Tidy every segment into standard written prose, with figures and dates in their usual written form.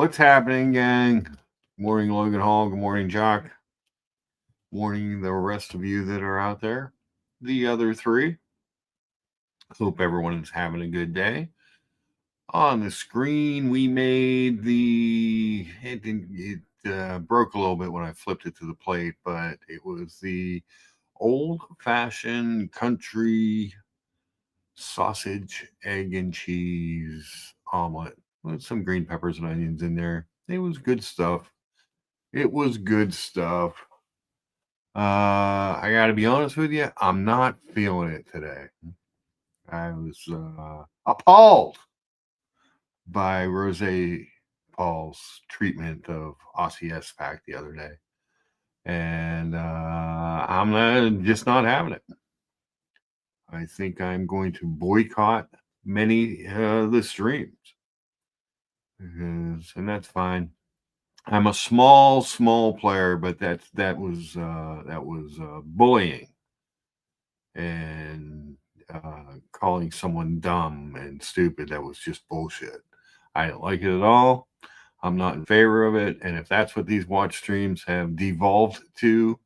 What's happening, gang? Morning, Logan Hall. Good morning, Jock. Morning, the rest of you that are out there. The other three. Hope everyone is having a good day. On the screen, we made the. It broke a little bit when I flipped it to the plate, but it was the old fashioned country sausage, egg, and cheese omelet with some green peppers and onions in there. It was good stuff. It was good stuff. I got to be honest with you, I'm not feeling it today. I was appalled by Rose Paul's treatment of Aussie S Pack the other day, and just not having it. I think I'm going to boycott many the streams, and that's fine. I'm a small player, but that was bullying and calling someone dumb and stupid. That was just bullshit. I didn't like it at all. I'm not in favor of it. And if that's what these watch streams have devolved to,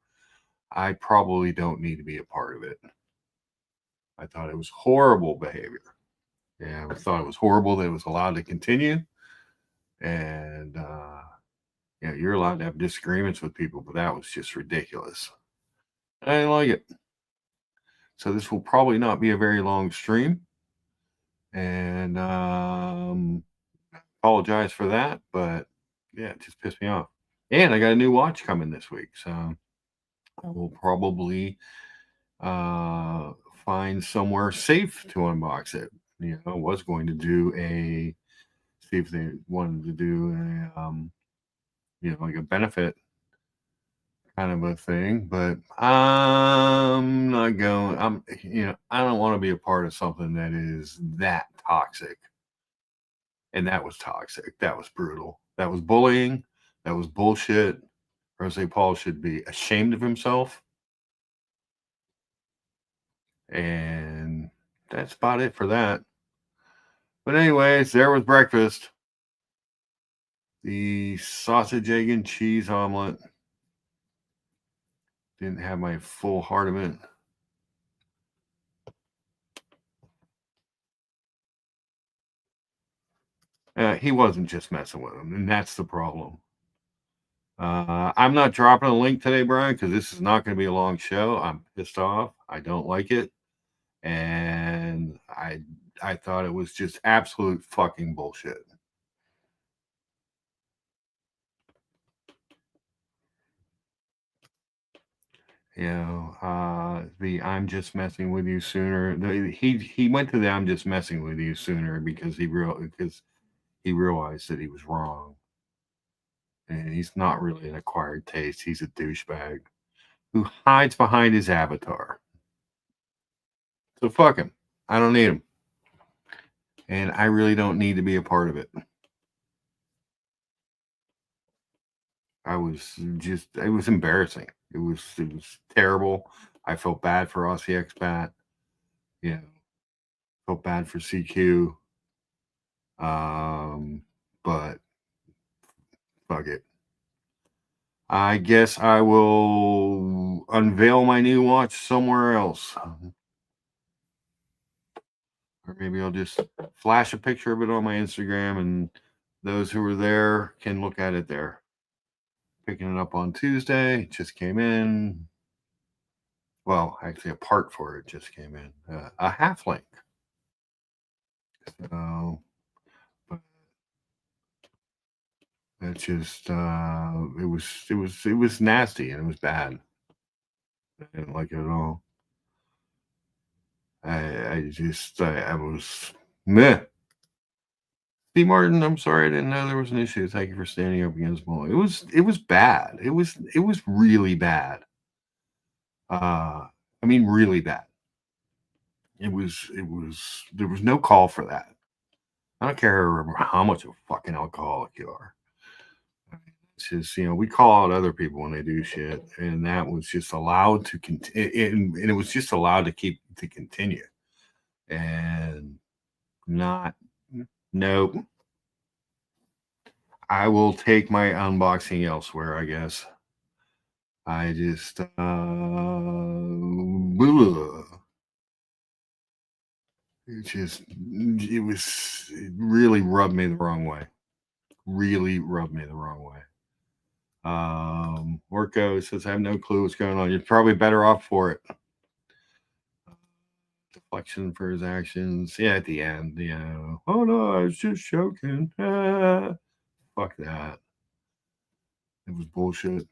I probably don't need to be a part of it. I thought it was horrible behavior. Yeah, I thought it was horrible that it was allowed to continue. And you're allowed to have disagreements with people, but that was just ridiculous. I didn't like it. So this will probably not be a very long stream. And apologize for that, but yeah, it just pissed me off. And I got a new watch coming this week, so I will probably find somewhere safe to unbox it. I was going to do see if they wanted to do like a benefit kind of a thing, but I'm not going. I don't want to be a part of something that is that toxic. And that was toxic. That was brutal. That was bullying. That was bullshit. Jose Paul should be ashamed of himself. And that's about it for that. But anyways, there was breakfast. The sausage, egg, and cheese omelet. Didn't have my full heart of it. He wasn't just messing with him, and that's the problem. I'm not dropping a link today, Brian, because this is not going to be a long show. I'm pissed off. I don't like it. And I thought it was just absolute fucking bullshit. The I'm just messing with you sooner. He went to the I'm just messing with you sooner because he realized that he was wrong. And he's not really an acquired taste. He's a douchebag who hides behind his avatar. So fuck him. I don't need him. And I really don't need to be a part of it. It was embarrassing. It was terrible. I felt bad for Aussie Expat. Felt bad for CQ. But fuck it. I guess I will unveil my new watch somewhere else. Or maybe I'll just flash a picture of it on my Instagram and those who were there can look at it there. Picking it up on Tuesday. It just came in. Well, actually, a part for it just came in. A half link. So, but it's just it was nasty and it was bad. I didn't like it at all. I was meh. Steve Martin, I'm sorry I didn't know there was an issue. Thank you for standing up against Moly. It was bad. It was really bad. I mean really bad. It was there was no call for that. I don't care how much of a fucking alcoholic you are. It's just, we call out other people when they do shit, and that was just allowed to continue, and it was just allowed to continue, and nope. I will take my unboxing elsewhere, I guess. I just it really rubbed me the wrong way. Really rubbed me the wrong way. Orko says I have no clue what's going on. You're probably better off for it. Deflection for his actions. Yeah, at the end, oh no, I was just joking. Fuck that. It was bullshit.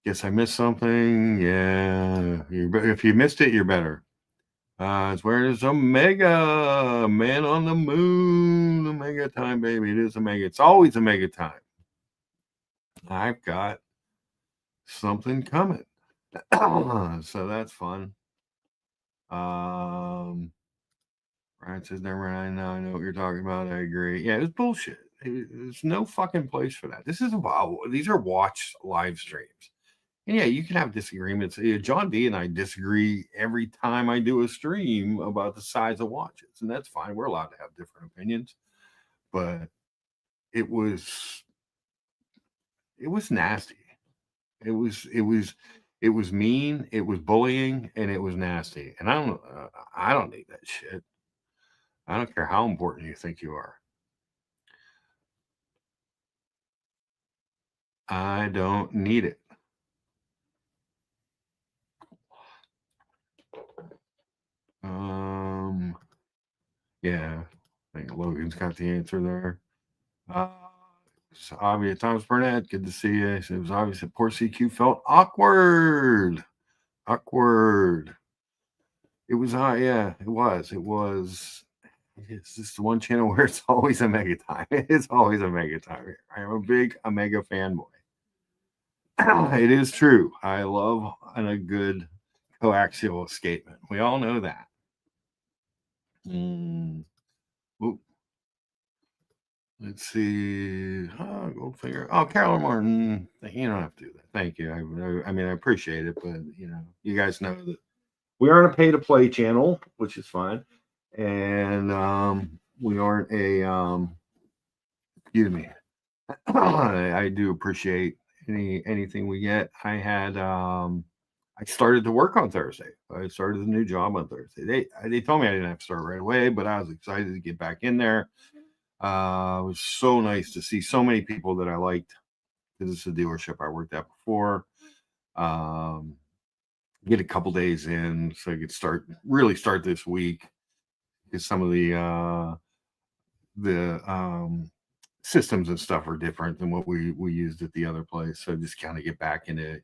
Guess I missed something. Yeah, if you missed it, you're better. It's where it's Omega, man on the moon, Omega time, baby. It is Omega. It's always Omega time. I've got something coming, so that's fun. Ryan says, never mind. Now I know what you're talking about. I agree. Yeah, it's bullshit. There's no fucking place for that. This is about, these are watch live streams. And yeah, you can have disagreements. John D and I disagree every time I do a stream about the size of watches, and that's fine. We're allowed to have different opinions, but it was nasty. It was mean. It was bullying, and it was nasty. And I don't need that shit. I don't care how important you think you are. I don't need it. Yeah, I think Logan's got the answer there. It's obvious. Thomas Burnett, good to see you. It was obvious that poor CQ felt awkward. Awkward. It was, yeah, it was. It was. It's just the one channel where it's always Omega time. It's always Omega time. I am a big Omega fanboy. It is true. I love a good coaxial escapement. We all know that. Let's see. Oh, Goldfinger. Oh, Carolyn Martin. You don't have to do that. Thank you. I mean, I appreciate it, but you guys know that we aren't a pay-to-play channel, which is fine, and we aren't a. Excuse me. I do appreciate anything we get. I started to work on Thursday. I started a new job on Thursday. They told me I didn't have to start right away, but I was excited to get back in there. It was so nice to see so many people that I liked. This is a dealership I worked at before. Get a couple days in so I could really start this week, because some of the systems and stuff are different than what we used at the other place. So just kind of get back into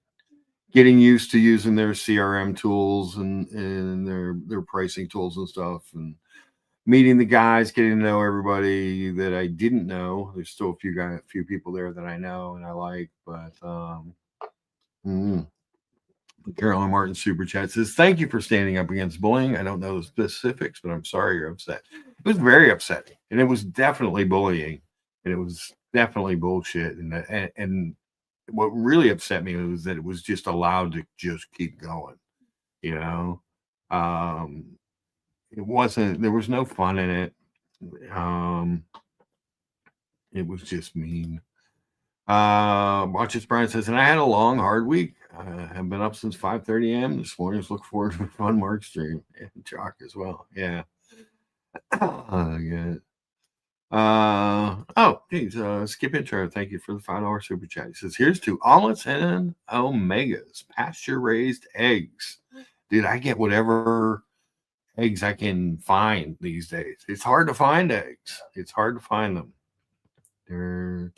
getting used to using their CRM tools and their pricing tools and stuff, and meeting the guys, getting to know everybody that I didn't know. There's still a few people there that I know and I like, but Carolyn Martin super chat says, thank you for standing up against bullying. I don't know the specifics, but I'm sorry you're upset. It was very upsetting, and it was definitely bullying, and it was definitely bullshit. And what really upset me was that it was just allowed to just keep going. It wasn't, there was no fun in it. It was just mean. Watches Brian says, and I had a long, hard week. I have been up since 5:30 a.m. this morning. Just look forward to a fun Mark stream. And Jock as well. Yeah. Good. Geez, Skip Intro. Thank you for the $5 super chat. He says, here's to omelets and omegas, pasture raised eggs. Dude, I get whatever eggs I can find these days. It's hard to find eggs. It's hard to find them. They're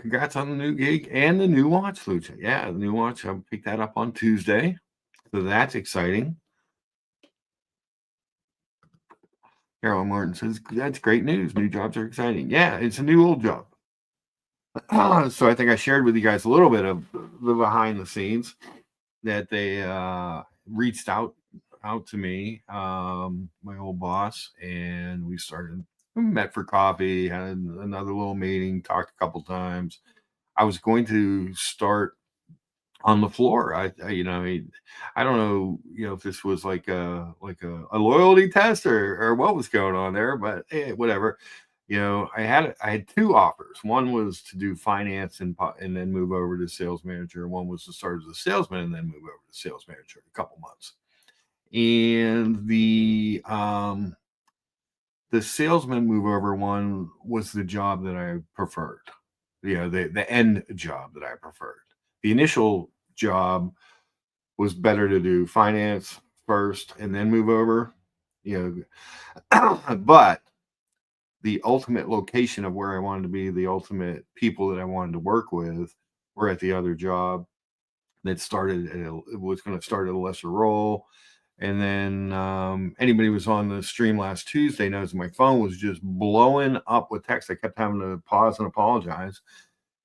congrats on the new gig and the new watch, Lucha. Yeah, the new watch. I'll pick that up on Tuesday. So that's exciting. Carolyn Martin says, that's great news. New jobs are exciting. Yeah, it's a new old job. So I think I shared with you guys a little bit of the behind the scenes that they reached out to me, my old boss, and we met for coffee, had another little meeting, talked a couple times. I was going to start on the floor. I don't know, if this was like a loyalty test or what was going on there, but whatever. I had two offers. One was to do finance and then move over to sales manager. One was to start as a salesman and then move over to sales manager in a couple months. And the salesman move over one was the job that I preferred. The end job that I preferred. The initial job was better to do finance first and then move over. But the ultimate location of where I wanted to be, the ultimate people that I wanted to work with were at the other job that it was going to start at a lesser role. And then anybody who was on the stream last Tuesday knows my phone was just blowing up with text. I kept having to pause and apologize.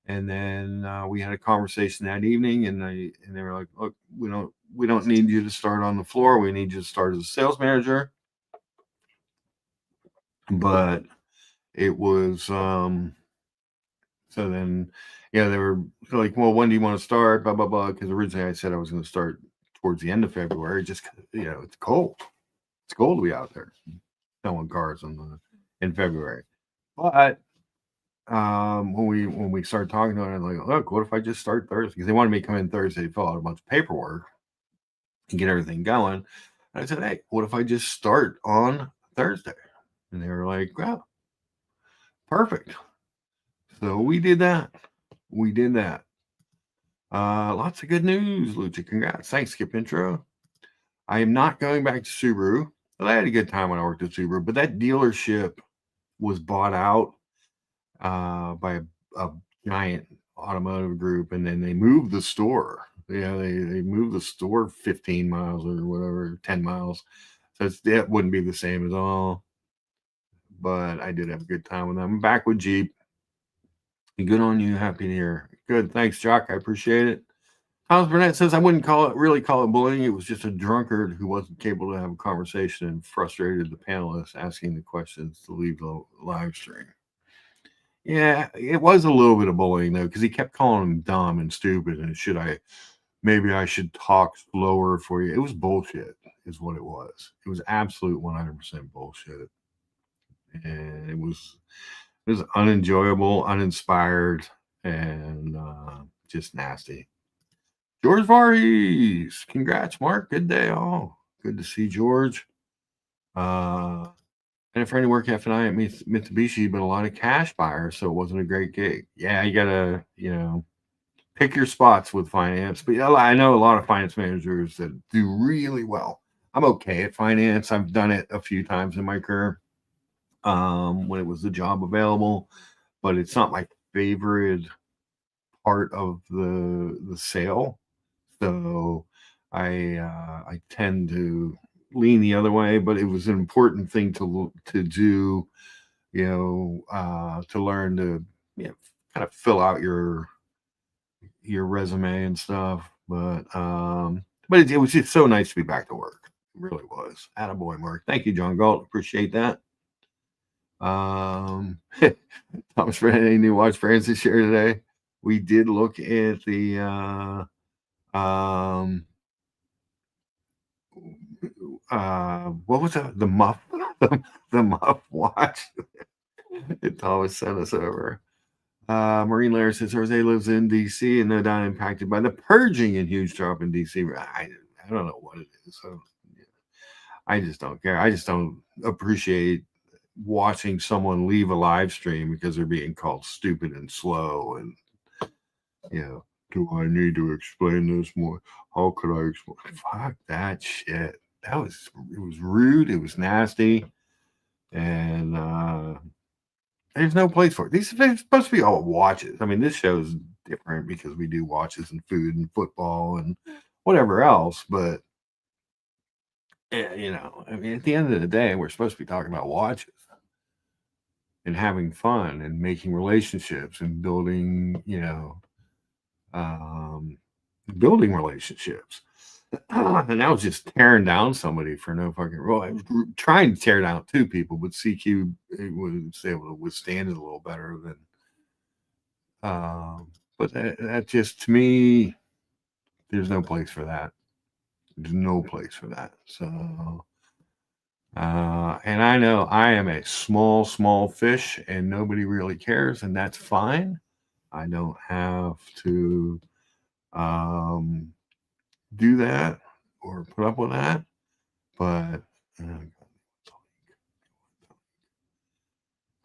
And then we had a conversation that evening, and they were like, "Look, we don't need you to start on the floor. We need you to start as a sales manager." But it was so then they were like, "Well, when do you want to start?" Blah blah blah. Because originally I said I was going to start towards the end of February. Just it's cold. It's cold to be out there selling cars in February. But when we started talking to it, I'm like, look, what if I just start Thursday? Because they wanted me to come in Thursday, fill out a bunch of paperwork, and get everything going. And I said, hey, what if I just start on Thursday? And they were like, well, perfect. So we did that. We did that. Lots of good news, Lucha. Congrats. Thanks, Skip Intro. I am not going back to Subaru. Well, I had a good time when I worked at Subaru, but that dealership was bought out by a giant automotive group, and then they moved the store. Yeah, they moved the store 15 miles or whatever, 10 miles. So it wouldn't be the same at all. But I did have a good time with them. I'm back with Jeep. Good on you. Happy to hear. Good. Thanks, Jock. I appreciate it. Thomas Burnett says I wouldn't really call it bullying. It was just a drunkard who wasn't capable to have a conversation and frustrated the panelists asking the questions to leave the live stream. Yeah, it was a little bit of bullying though, because he kept calling him dumb and stupid. And maybe I should talk slower for you. It was bullshit, is what it was. It was absolute 100% bullshit, and it was unenjoyable, uninspired, and just nasty. George Varys, congrats, Mark. Good day, all. Good to see George. And for any work F&I at Mitsubishi, but a lot of cash buyers, so it wasn't a great gig. Yeah, you gotta, pick your spots with finance. But I know a lot of finance managers that do really well. I'm okay at finance. I've done it a few times in my career when it was the job available, but it's not my favorite part of the sale. So I tend to lean the other way, but it was an important thing to do, to learn to kind of fill out your resume and stuff. But it was just so nice to be back to work. It really was. Attaboy, Mark. Thank you, John Galt. Appreciate that. Thomas Brennan, any new watch brands to share today? We did look at the what was that? The Muff, the Muff watch that Thomas sent us over. Marine Lair says Jose lives in DC and no doubt impacted by the purging and huge drop in DC. I don't know what it is. So I just don't care. I just don't appreciate watching someone leave a live stream because they're being called stupid and slow. And do I need to explain this more? How could I explain? Fuck that shit. It was rude. It was nasty. And there's no place for it. These are supposed to be all watches. I mean, this show is different because we do watches and food and football and whatever else. But I mean, at the end of the day, we're supposed to be talking about watches and having fun and making relationships and building, building relationships. And I was just tearing down somebody for no fucking role. I was trying to tear down two people, but CQ was able to withstand it a little better than. But that just, to me, there's no place for that. There's no place for that. So And I know I am a small fish and nobody really cares, and that's fine. I don't have to um, do that or put up with that. But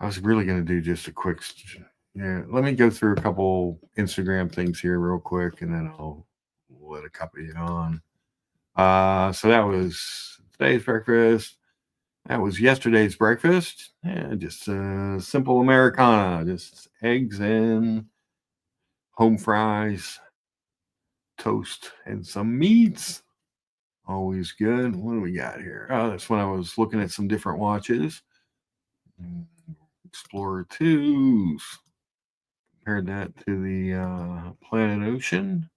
I was really going to do just a quick. Yeah, let me go through a couple Instagram things here real quick, and then I'll let a couple of you on. So that was today's breakfast. That was yesterday's breakfast. Yeah, just simple Americana, just eggs and home fries, toast, and some meats. Always good. What do we got here? Oh, that's when I was looking at some different watches. Explorer 2s. Compared that to the Planet Ocean.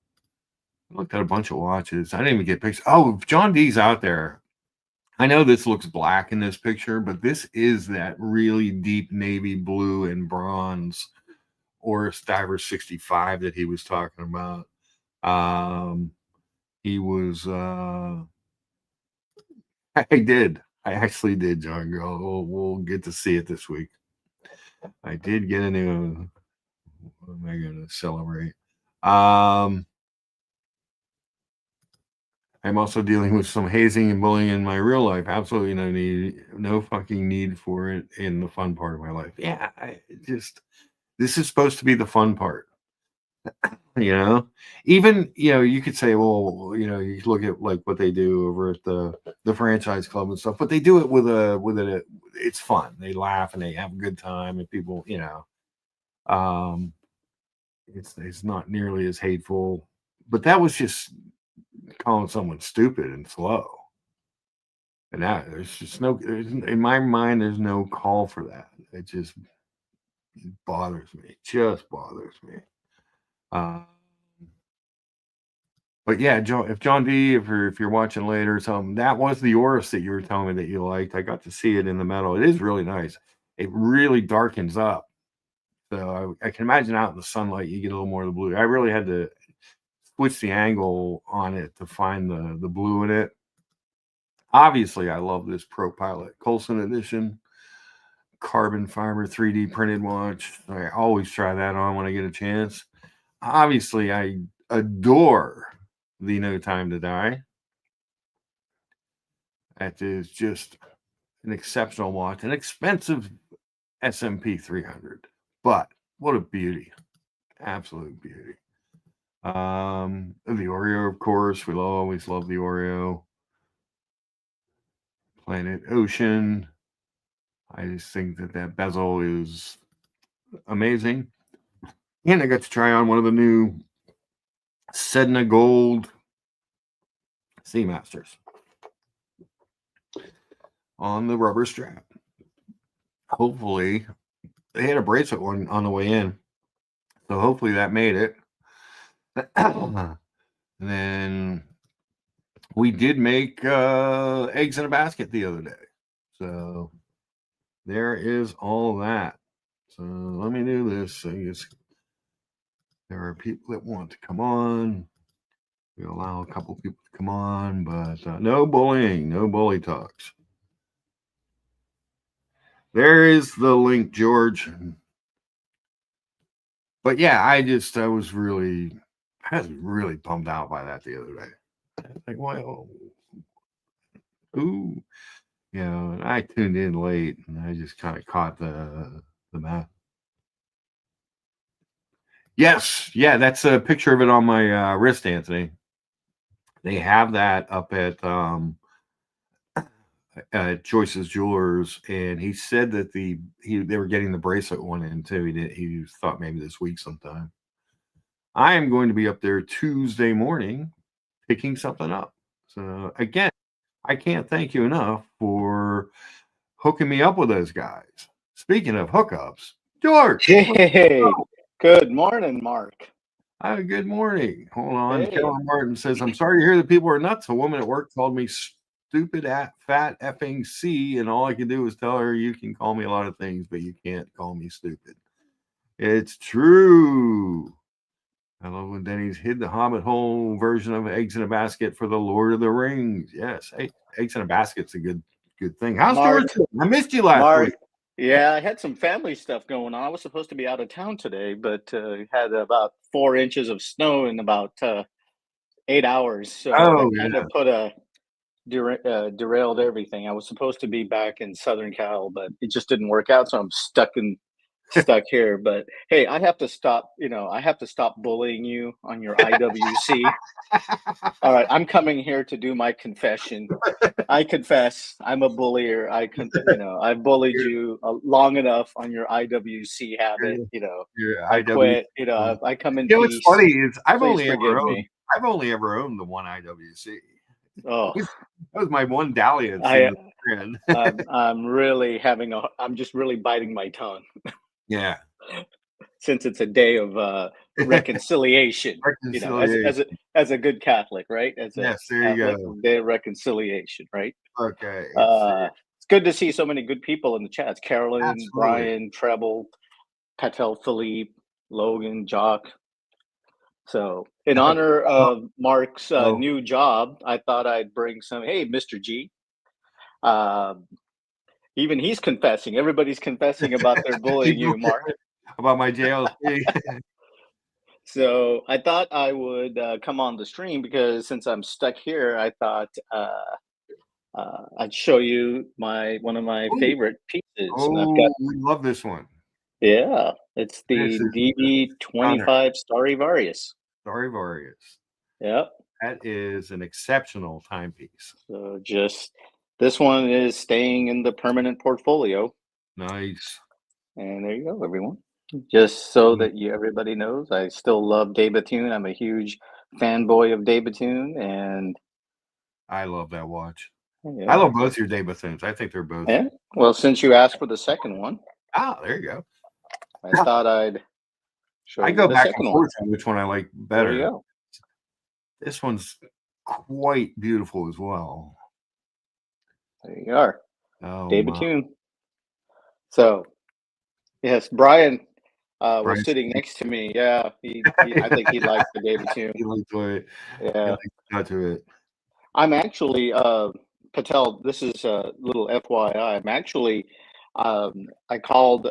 I looked at a bunch of watches. I didn't even get pictures. Oh, John D's out there. I know this looks black in this picture, but this is that really deep navy blue and bronze Oris Diver 65 that he was talking about. He was I did. I actually did, John Girl. We'll get to see it this week. I did get a new. What am I going to celebrate? I'm also dealing with some hazing and bullying in my real life. Absolutely no fucking need for it in the fun part of my life. Yeah, this is supposed to be the fun part. You know, even you could say, well, you look at like what they do over at the franchise club and stuff, but they do it with it. It's fun. They laugh and they have a good time, and people, um, it's not nearly as hateful. But that was just calling someone stupid and slow, and that there's just in my mind. There's no call for that. It just bothers me. It just bothers me. Uh, But yeah, if John D, if you're watching later or something, that was the Oris that you were telling me that you liked. I got to see it in the metal. It is really nice. It really darkens up. So I can imagine out in the sunlight you get a little more of the blue. I really had to switch the angle on it to find the blue in it. Obviously, I love this Pro Pilot Coulson edition carbon fiber 3D printed watch. I always try that on when I get a chance. Obviously, I adore the No Time to Die. That is just an exceptional watch, an expensive SMP 300, but what a beauty. Absolute beauty. The Oreo, of course, we'll always love the Oreo. Planet Ocean. I just think that bezel is amazing. And I got to try on one of the new Sedna Gold Seamasters on the rubber strap. Hopefully, they had a bracelet one on the way in, so hopefully that made it. And then we did make eggs in a basket the other day, so there is all that. So let me do this. I guess there are people that want to come on. We allow a couple people to come on, but no bullying, no bully talks. There is the link, George. But yeah, I was really bummed out by that the other day. Like, well, who? And I tuned in late, and I just kind of caught the map. Yes, yeah, that's a picture of it on my wrist, Anthony. They have that up at Joyce's Jewelers, and he said that they were getting the bracelet one in too. He thought maybe this week sometime. I am going to be up there Tuesday morning picking something up. So again, I can't thank you enough for hooking me up with those guys. Speaking of hookups, George. Hey, good morning, Mark. Good morning. Hold on. Hey. Kellen Martin says, I'm sorry to hear that people are nuts. A woman at work called me stupid fat effing C, and all I can do is tell her you can call me a lot of things, but you can't call me stupid. It's true. I love when Denny's hid the Hobbit hole version of Eggs in a Basket for the Lord of the Rings. Yes, Eggs in a Basket's a good Good thing. How's Mark, Georgia? I missed you last Mark. week. Yeah, I had some family stuff going on. I was supposed to be out of town today, but had about 4 inches of snow in about 8 hours. So that Oh kind yeah. of derailed everything. I was supposed to be back in Southern Cal, but it just didn't work out. So I'm stuck here. But hey, I have to stop. I have to stop bullying you on your IWC. All right, I'm coming here to do my confession. I confess, I'm a bullier. I bullied You're, you long enough on your IWC habit. you're, you're I IW. quit. I come in You know what's peace. funny is Please forgive me. I've only ever owned the one IWC. Oh, That was my one dalliance in I, the trend. I'm just really biting my tongue Yeah. since it's a day of reconciliation. Reconciliation. As a good Catholic, right? As a Yes, there you Catholic, go. day of reconciliation, right? Okay. It's good to see so many good people in the chats. Carolyn, Absolutely. Brian, Treble, Patel, Philippe, Logan, Jock. So, in honor Oh, of Mark's oh. new job, I thought I'd bring some. Hey, Mr. G. Um, Even he's confessing. Everybody's confessing about their bullying you, Mark. About my JLC. So I thought I would come on the stream because since I'm stuck here, I thought I'd show you one of my Oh, favorite pieces, and I've got. oh, we love this one. Yeah, it's This the is stunner. DB25 Stradivarius. Sorry, Various. Yep. That is an exceptional timepiece. So just this one is staying in the permanent portfolio, Nice. and there you go, everyone. Just so that everybody knows, I still love Dabatune. I'm a huge fanboy of Dabatune, and I love that watch. I yeah, love both your Dabathoons. I think they're both. yeah. Well, since you asked for the second one, There you go. I thought I'd show I you go the back and second one. forth on which one I like There you better. go. This one's quite beautiful as well. There you are, Oh my. Dabatune. So yes, Brian was Bryce. sitting next to me. Yeah, I think he liked the Dabatune. He likes the way he Yeah. likes the touch of it. I'm actually Patel. This is a little FYI. I'm actually I called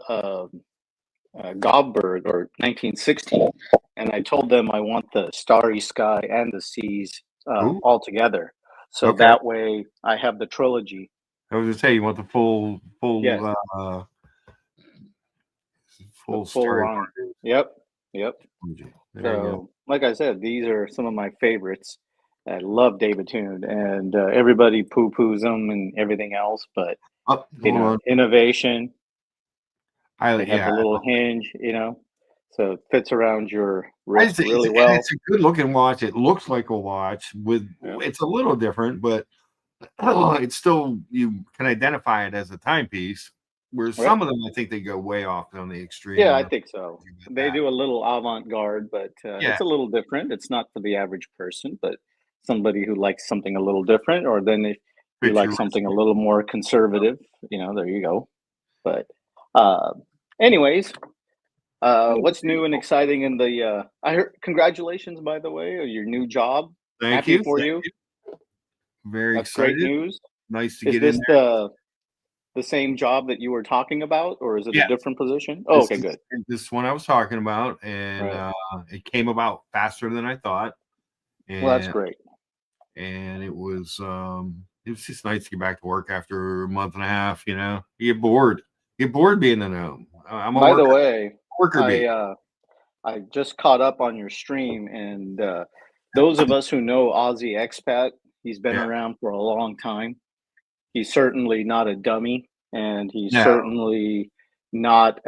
Gobberg or 1916, and I told them I want the Starry Sky and the Seas Ooh, all together. So okay. that way I have the trilogy. I was gonna say you want the full Yes, the full full story. line. Yep, yep. There you go. So, like I said, these are some of my favorites. I love David Tune, and everybody poo-poos them and everything else, but Oh, hold on. innovation. I They have yeah, the little hinge, so it fits around your wrist really it's well. a good looking watch. It looks like a watch with Yeah, it's a little different, but it's still you can identify it as a timepiece. Where right. some of them, I think they go way off on the Yeah, extreme. I think so. They That. do a little avant-garde, but Yeah, it's a little different. It's not for the average person, but somebody who likes something a little different, or then if you fit like your wrist. something a little more conservative, there you go. But uh, anyways, Oh, what's new and beautiful. exciting in the? I heard congratulations, by the way, on your new job. Thank Happy you. for you. Very That's great excited. news. Nice to Is get in this there. the same job that you were talking about, or is it a Yeah, different position? Oh, this okay, is good. this is one I was talking about, and Right. it came about faster than I thought, Well, that's and great. it was just nice to get back to work after a month and a half. You get bored being at home. I'm a By the way, worker bee. I just caught up on your stream, and those of us who know Aussie Expat, he's been Yeah, around for a long time. He's certainly not a dummy, and he's no, certainly not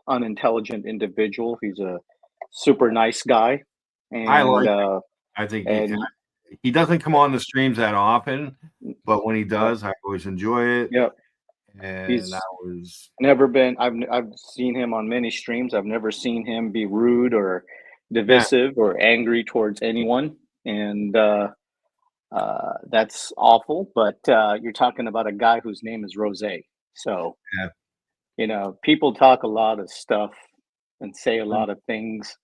unintelligent individual. He's a super nice guy, I and like. I think and he doesn't come on the streams that often, but when he yep, does, I always enjoy it. yep. And I He's was never been. I've seen him on many streams. I've never seen him be rude or yeah, divisive or angry towards anyone, and that's awful. But you're talking about a guy whose name is Rose. So yeah. people talk a lot of stuff and say a lot of things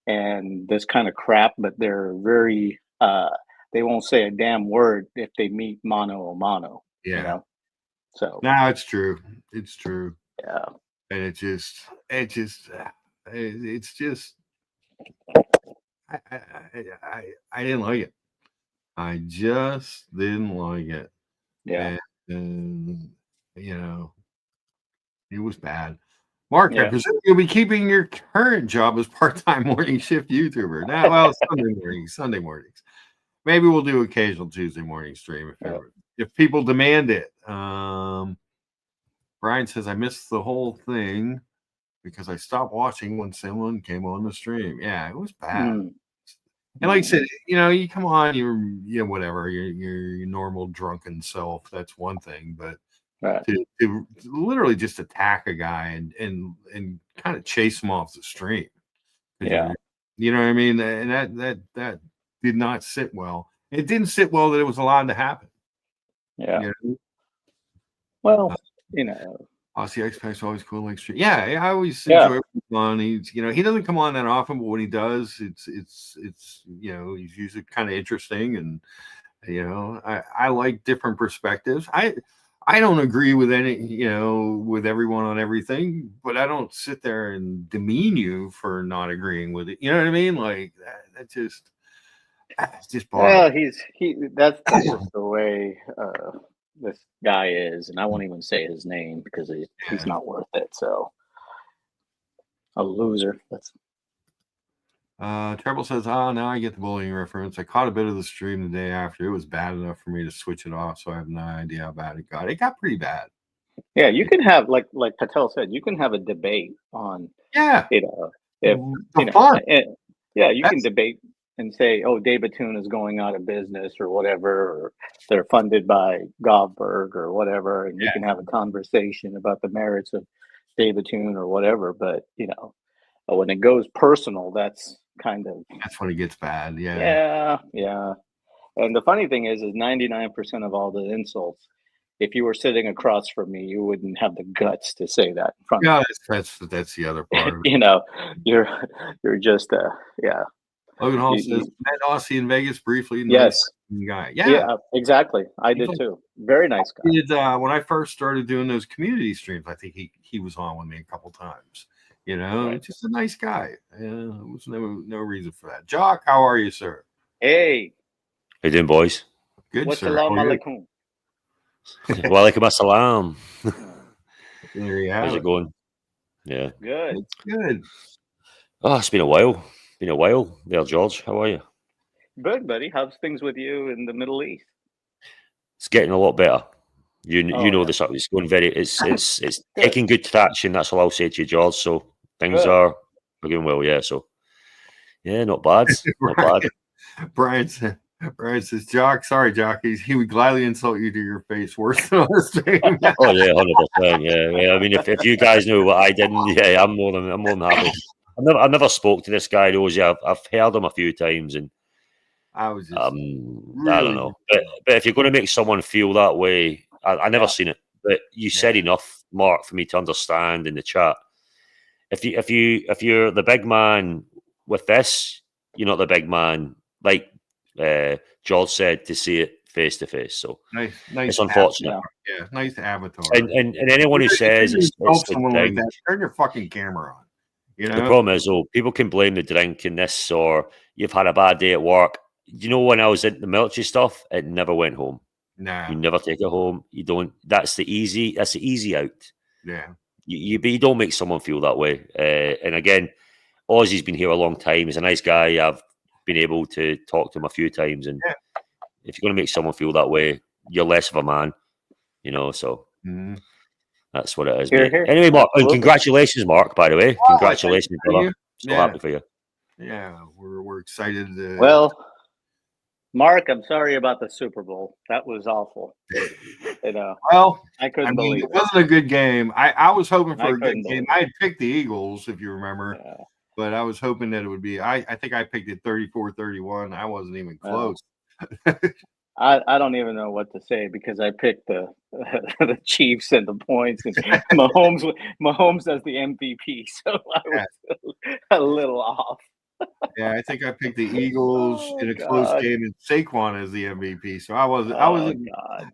and this kind of crap, but they're very. They won't say a damn word if they meet mano a mano. You Yeah. know. So No, it's true. It's true. yeah, And it's just, I didn't like it. I just didn't like it. yeah, And you know, it was bad. Mark, I yeah. presume you'll be keeping your current job as part-time morning shift YouTuber. Now, well, Sunday mornings. Maybe we'll do occasional Tuesday morning stream Yeah. if people demand it. Brian says I missed the whole thing because I stopped watching when someone came on the stream. Yeah, it was bad. Mm, And like I said, you come on, whatever, your normal drunken self. That's one thing, but right. to literally just attack a guy and kind of chase him off the stream because Yeah. you know what I mean, and that did not sit well. It didn't sit well that it was allowed to happen. Yeah. You know? Well, you know. Aussie X Pac's always cool, like stream. Yeah, I always Yeah. enjoy on. He's he doesn't come on that often, but when he does, it's he's usually kind of interesting, and I like different perspectives. I don't agree with with everyone on everything, but I don't sit there and demean you for not agreeing with it. You know what I mean? Like that just it's just bothering. Well, that's just the way this guy is, and I won't even say his name because he's not worth it. So a loser. That's Treble says, now I get the bullying reference. I caught a bit of the stream the day after. It was bad enough for me to switch it off, so I have no idea how bad it got. It got pretty bad. yeah. You can have like Patel said, you can have a debate on Yeah. if fun. yeah, you can debate and say, oh, David Toon is going out of business or whatever, or they're funded by Govberg or whatever, and you can have a conversation about the merits of David Toon or whatever. But when it goes personal, that's when it gets bad. Yeah. And the funny thing is 99% of all the insults, if you were sitting across from me, you wouldn't have the guts to say that in front of me. That's the other part of it. You're just yeah. Logan Hall says, met Aussie in Vegas briefly. Yes. Nice guy. Yeah, exactly. I did too. Very nice guy. When I first started doing those community streams, I think he was on with me a couple times. Right. Just a nice guy. There was no reason for that. Jock, how are you, sir? Hey. How you doing, boys? Good, sir. Wassalamu alaikum. Walaikum assalam. There you have How's it going? Yeah. Good. It's good. Oh, it's been a while. There, George. How are you? Good, buddy. How's things with you in the Middle East? It's getting a lot better. You know this. It's going it's taking good traction. That's all I'll say to you, George. So things are going well. Yeah. So yeah, not bad. Not bad. Brian says, Jock, sorry, Jock. He would gladly insult you to your face worse than on the stream. Oh yeah, 100%. Yeah. I mean, if you guys knew what I didn't, yeah, I'm more than happy. I never spoke to this guy, Rosie. I've heard him a few times, and I was just I don't know. But if you're going to make someone feel that way, I never seen it. But you said enough, Mark, for me to understand in the chat. If you're the big man with this, you're not the big man, like George said, to see it face to face. So nice. It's unfortunate. Yeah, nice avatar. And anyone who says it's someone like that, turn your fucking camera on. The problem is, people can blame the drink in this, or you've had a bad day at work. When I was in the military stuff, it never went home. Nah. You never take it home. You don't. That's the easy out. Yeah. You don't make someone feel that way. And again, Ozzy's been here a long time. He's a nice guy. I've been able to talk to him a few times. And if you're going to make someone feel that way, you're less of a man. So that's what it is. Here. Anyway, Mark, and congratulations, Mark, by the way. Congratulations, brother. So happy for you. Yeah, we're excited. Well, Mark, I'm sorry about the Super Bowl. That was awful. Well, I couldn't believe it wasn't a good game. I was hoping for a good game. I had picked the Eagles, if you remember, but I was hoping that it would be. I think I picked it 34-31. I wasn't even close. I don't even know what to say because I picked the Chiefs and the points, and Mahomes as the MVP, so I was a little off. Yeah, I think I picked the Eagles Oh, in a close God. game and Saquon as the MVP. So I Oh, God.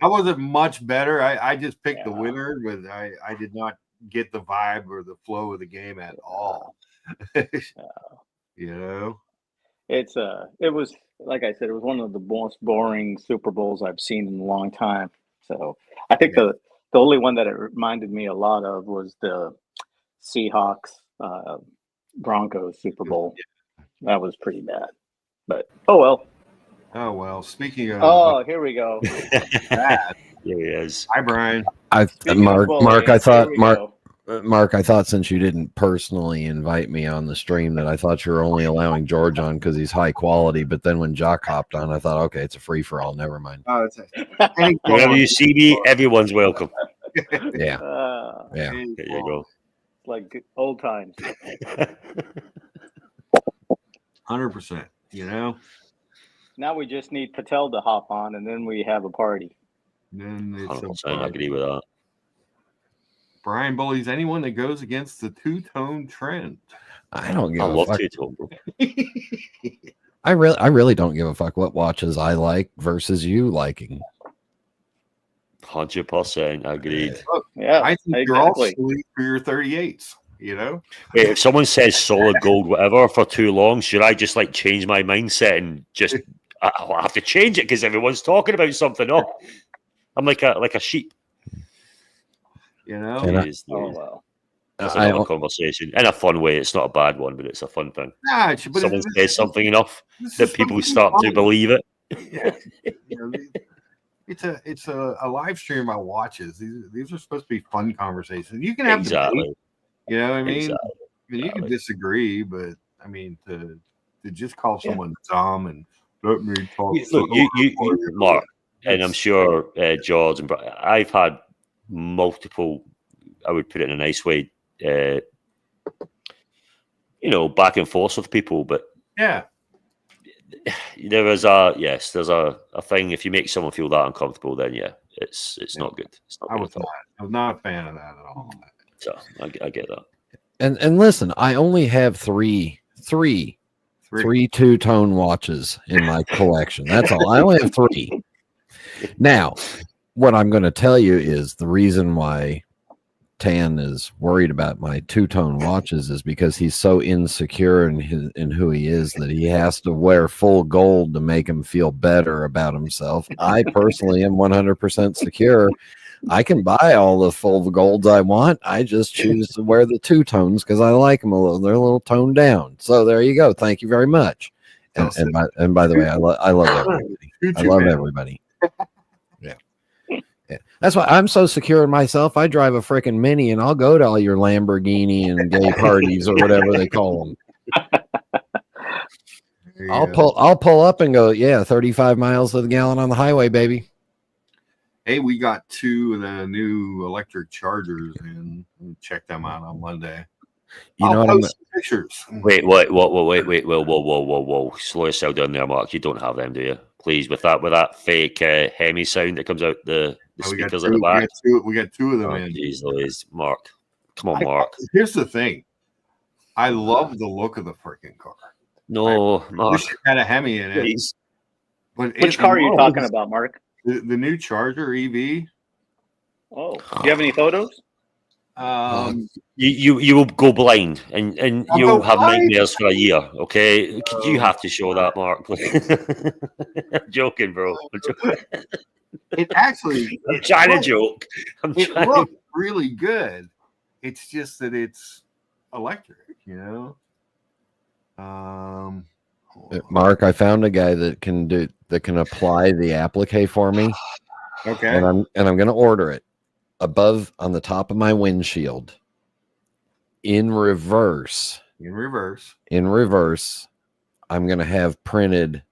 wasn't much better. I just picked the Yeah. winner, but I did not get the vibe or the flow of the game at all. You know? It was, like I said, it was one of the most boring Super Bowls I've seen in a long time. So I think Yeah. the only one that it reminded me a lot of was the Seahawks Broncos Super Bowl. That was pretty bad. But oh well. Oh well. Speaking of Oh, here we go. that, Here he is. hi Brian. Speaking of bullying, here we go. Mark, I thought since you didn't personally invite me on the stream that I thought you were only allowing George on because he's high quality. But then when Jock hopped on, I thought, okay, it's a free for all. Never mind. Oh, it's Whenever you see me, everyone's welcome. Yeah, There yeah. you go. Like old times. 100%. You know. Now we just need Patel to hop on, and then we have a party. And then it's 100%, I agree with that. Brian bullies anyone that goes against the two-tone trend. I don't give I a love fuck. two-tone, bro. I really don't give a fuck what watches I like versus you liking. 100%, agreed. Yeah, I think exactly. you're all silly for your 38s. You know. Wait, if someone says solid gold, whatever, for too long, should I just like change my mindset and just I'll have to change it because everyone's talking about something? Oh, I'm like a sheep. You know. Oh well. That's another conversation in a fun way. It's not a bad one, but it's a fun thing. Nah, but Someone says something enough that people start to believe it. Yeah. You know, it's a live stream about watches. These are supposed to be fun conversations. You can have debate, you know what I mean? Exactly. I mean, you can disagree, but I mean to just call someone dumb and let me talk. Look, you Mark, and I'm sure George and I've had multiple. I would put it in a nice way. Back and forth with people, but yeah, there's a thing. If you make someone feel that uncomfortable, then it's not good. It's not I good was not a fan of that at all. So I get that. And listen, I only have three two-tone watches in my collection. That's all. I only have 3. Now, what I'm going to tell you is the reason why Tan is worried about my two-tone watches is because he's so insecure in who he is that he has to wear full gold to make him feel better about himself. I personally am 100% secure. I can buy all the full golds I want. I just choose to wear the two-tones because I like them a little. They're a little toned down. So there you go. Thank you very much. And by the way, I love everybody. I love everybody. Yeah. That's why I'm so secure in myself. I drive a freaking Mini, and I'll go to all your Lamborghini and gay parties or whatever they call them. I'll pull up and go, 35 miles to the gallon on the highway, baby. Hey, we got 2 of the new electric chargers, and check them out on Monday. You know what I'm pictures. Wait, whoa. Slow yourself down there, Mark. You don't have them, do you? Please, with that fake Hemi sound that comes out the speakers in the back. We got 2 of them in. Jeez Louise, Mark. Come on, Mark. Here's the thing. I love the look of the freaking car. No, Mark. Wish it had a Hemi in it. Please. But Which car are you talking about, Mark? The new Charger EV. Oh, do you have any photos? You will go blind and you'll have nightmares for a year. Okay, you have to show that, Mark. I'm joking, bro. It actually, I'm trying to joke. It looks really good. It's just that it's electric, you know. Mark, I found a guy that can apply the applique for me. Okay. And I'm going to order it above on the top of my windshield in reverse. I'm going to have printed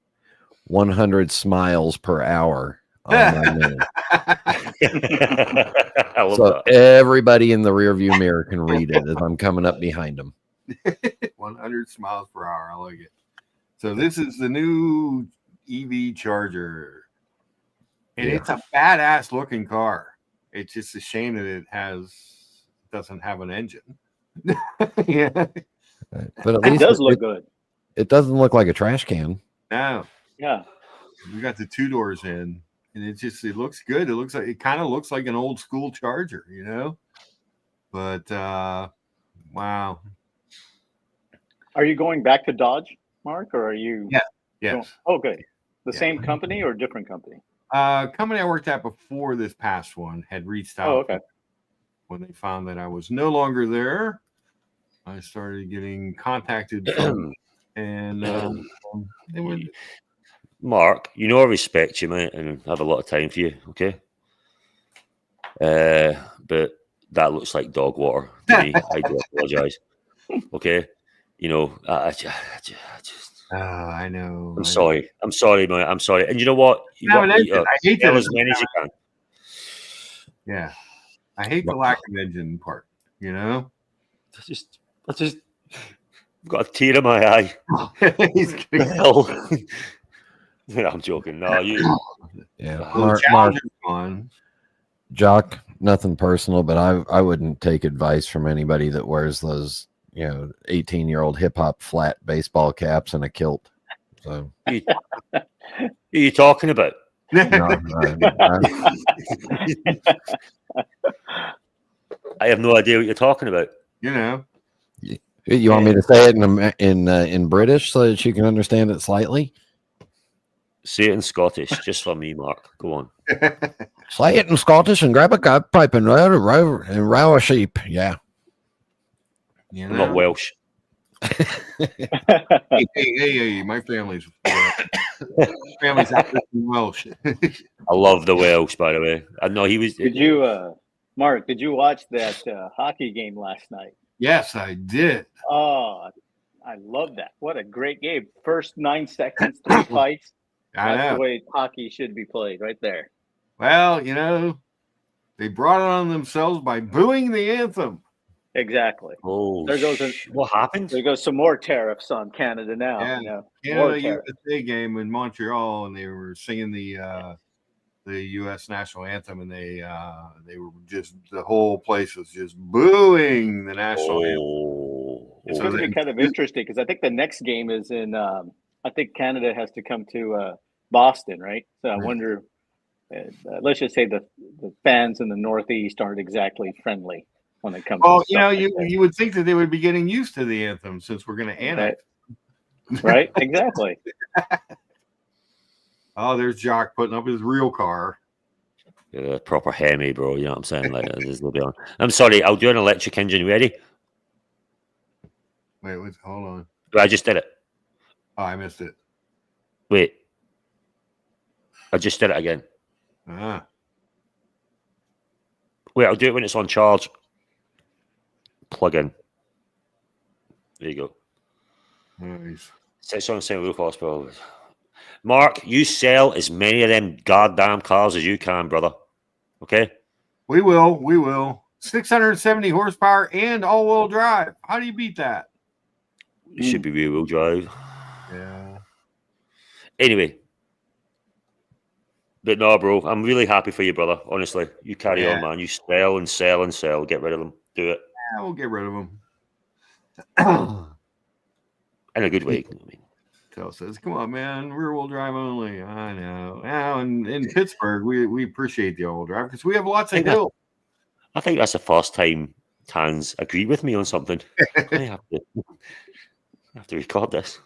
100 smiles per hour on my Mini. So everybody in the rear view mirror can read it as I'm coming up behind them. 100 miles per hour. I like it. So this is the new EV Charger, and it's a badass looking car. It's just a shame that it doesn't have an engine. But at least it does look good. It doesn't look like a trash can. No, Yeah. we got the 2 doors in, and it looks good. It kind of looks like an old school Charger, you know. But wow, Are you going back to Dodge, Mark, or are you? Yeah. yes. Oh, good. The Yeah. same company or different company? Company I worked at before this past one had reached out. Oh, okay. When they found that I was no longer there, I started getting contacted from, and they would. Mark, you know I respect you, mate, and I have a lot of time for you, okay? But that looks like dog water to me. I do apologise. Okay, you know, I just I know. I'm sorry. I'm sorry, mate. I'm sorry. And you know what? You Have an got engine. I hate tell that. as many as you can. Yeah, I hate the lack of engine part. You know, I just I've got a tear in my eye. he's The gonna hell? Yeah, I'm joking. No, you. Yeah, well, the challenge is gone. Jock, nothing personal, but I wouldn't take advice from anybody that wears those 18-year-old hip hop flat baseball caps and a kilt. So Who are you talking about? no, I have no idea what you're talking about. You know, you want me to say it in British so that you can understand it slightly? Say it in Scottish, just for me, Mark. Go on. Say it in Scottish and grab a cup pipe and row a sheep. Yeah. you I'm not know. Welsh. Hey, my family's African Welsh. I love the Welsh, by the way. I know he was. Did you, Mark? Did you watch that hockey game last night? Yes, I did. Oh, I love that. What a great game! First 9 seconds, 3 fights. I That's know. the way hockey should be played, right there. Well, they brought it on themselves by booing the anthem. Exactly. Oh, There goes what happened? There goes some more tariffs on Canada now. Yeah. More Canada tariffs. USA game in Montreal, and they were singing the U.S. national anthem, and they were just, the whole place was just booing the national anthem. It's So going to be then- kind of interesting because I think the next game is in. I think Canada has to come to Boston, right? So I Right. wonder. Let's just say the fans in the Northeast aren't exactly friendly when it comes. Well, to stuff like that. you would think that they would be getting used to the anthem since we're going to annex. Right? Exactly. Oh, there's Jock putting up his real car. Proper Hemi, bro. You know what I'm saying? Like, I'm sorry. I'll do an electric engine. Ready? Wait, hold on. I just did it. Oh, I missed it. Wait. I just did it again. Ah, Wait, I'll do it when it's on charge. Plug in. There you go. nice. Sits on St. Luke Hospital. Mark, you sell as many of them goddamn cars as you can, brother. Okay? We will. 670 horsepower and all-wheel drive. How do you beat that? It should be rear-wheel drive. Yeah. Anyway. But no, bro, I'm really happy for you, brother. Honestly. You carry on, man. You sell and sell and sell. Get rid of them. Do it. Yeah, we'll get rid of them. In a good way. I mean, Tell says, come on, man, rear-wheel drive only. I know. Now in Pittsburgh, we appreciate the all-wheel drive because we have lots of hills. I think that's the first time Tans agree with me on something. I have to record this.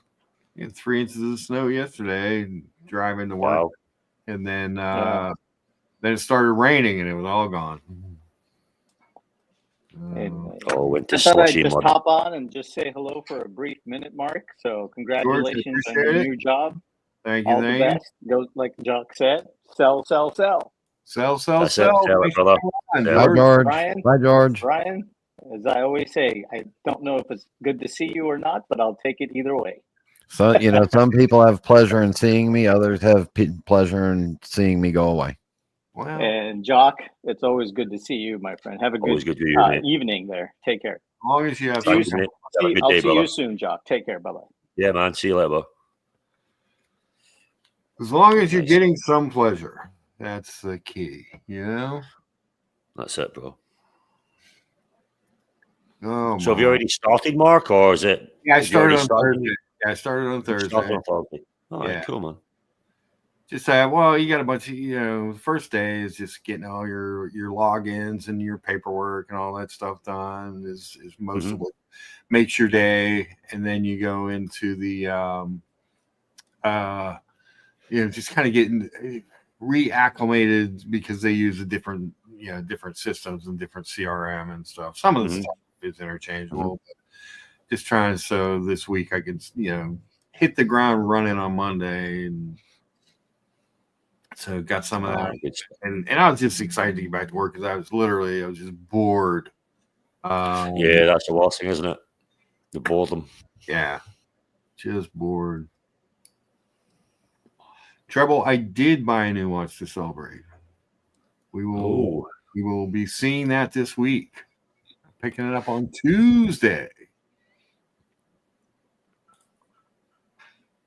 We had 3 inches of snow yesterday driving to work. Wow. And then it started raining and it was all gone. Went to I thought I'd slushy just mud. hop on and just say hello for a brief minute, Mark. So congratulations on your appreciate it. new job. Thank you. All the best. Go like Jock said. Sell, sell, sell. Sell. That's it. Sell. Sell it, brother. Bye, Sell. George. Brian? Bye, George. Brian, as I always say, I don't know if it's good to see you or not, but I'll take it either way. So some people have pleasure in seeing me, others have pleasure in seeing me go away. Wow. And Jock, it's always good to see you, my friend. Have a Always good, good to hear, mate. evening there. Take care. As long as you have Thank you, some, mate. Have a good I'll day, see brother. you soon, Jock. Take care. Bye-bye. Yeah, man. See you later, bro. as long as you're Nice. getting some pleasure, that's the key. That's it, bro. Oh, So have you already started, Mark, or is it? Yeah, I have you already started on Thursday. Yeah, I started on Started Thursday. on Thursday. All right, Yeah. cool, man. Just well, you got a bunch of the first day is just getting all your logins and your paperwork and all that stuff done is most of what makes your day, and then you go into the just kind of getting reacclimated because they use a different systems and different CRM and stuff. Some of the stuff is interchangeable, but just trying so this week I could hit the ground running on Monday, and so got some of that, and I was just excited to get back to work because I was just bored. Yeah, that's the worst thing, isn't it? The boredom. Yeah, just bored. Treble, I did buy a new watch to celebrate. We will be seeing that this week. Picking it up on Tuesday.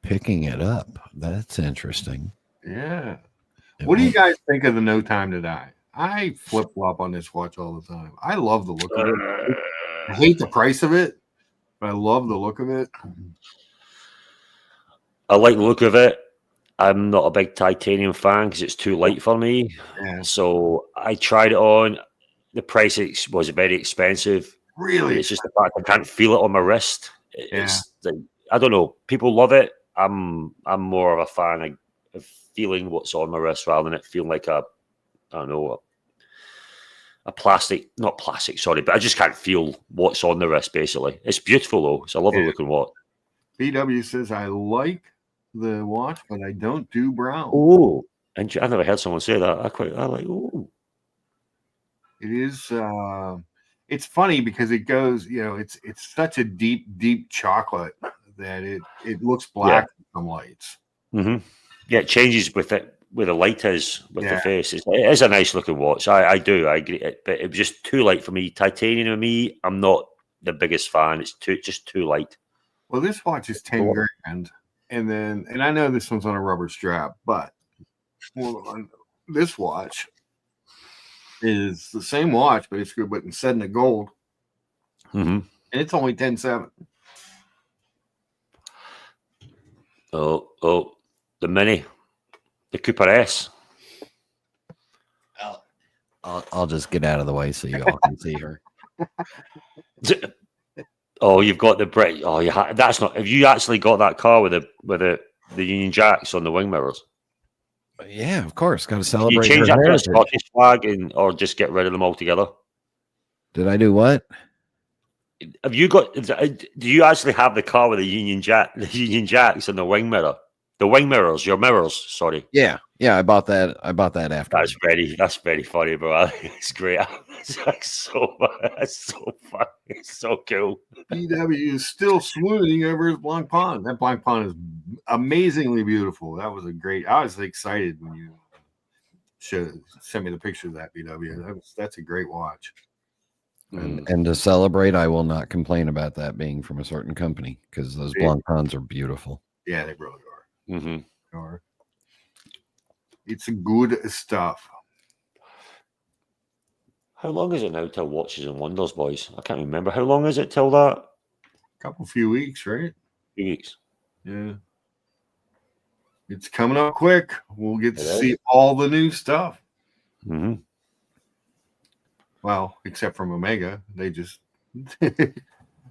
Picking it up. That's interesting. Yeah. What do you guys think of the No Time to Die? I flip flop on this watch all the time. I love the look of it. I hate the price of it, but I love the look of it. I like the look of it. I'm not a big titanium fan because it's too light for me. Yeah. So I tried it on. The price was very expensive. Really? It's just the fact I can't feel it on my wrist. It's I don't know. People love it. I'm more of a fan of feeling what's on my wrist rather than it feeling like a plastic, not plastic, sorry, but I just can't feel what's on the wrist, basically. It's beautiful, though. It's a lovely looking watch. BW says, I like the watch, but I don't do brown. Oh, and I never heard someone say that. I like, oh. It is, it's funny because it goes, it's such a deep chocolate that it looks black in some lights. Mm-hmm. Yeah, it changes with it. Where the light is with the face. It is a nice looking watch. I agree. But it was just too light for me. Titanium to me, I'm not the biggest fan. It's just too light. Well, this watch is 10 grand. And I know this one's on a rubber strap, but this watch is the same watch, basically, but instead of gold. And it's only 10.7. Oh, the Mini. The Cooper S. I'll just get out of the way so you all can see her. Oh, you've got the Brit. Oh, that's not. Have you actually got that car with the Union Jacks on the wing mirrors? Yeah, of course. Got to celebrate. You change that to a heritage. Scottish flag or just get rid of them altogether? Did I do what? Have you got? Do you actually have the car with the Union Jacks on the wing mirror? The wing mirrors, your mirrors. Sorry. Yeah. I bought that after. That's very funny, bro. It's great. That's so funny. It's so cool. BW is still swooning over his Blanc Pond. That Blanc Pond is amazingly beautiful. That was I was excited when you sent me the picture of that, BW. That's a great watch. And to celebrate, I will not complain about that being from a certain company because those Blanc Ponds are beautiful. Yeah, they really are. Mm-hmm. It's good stuff. How long is it now till Watches and Wonders, boys? I can't remember. How long is it till that? Few weeks, right? 2 weeks. Yeah. It's coming up quick. We'll get to see all the new stuff. Well, except from Omega. They just are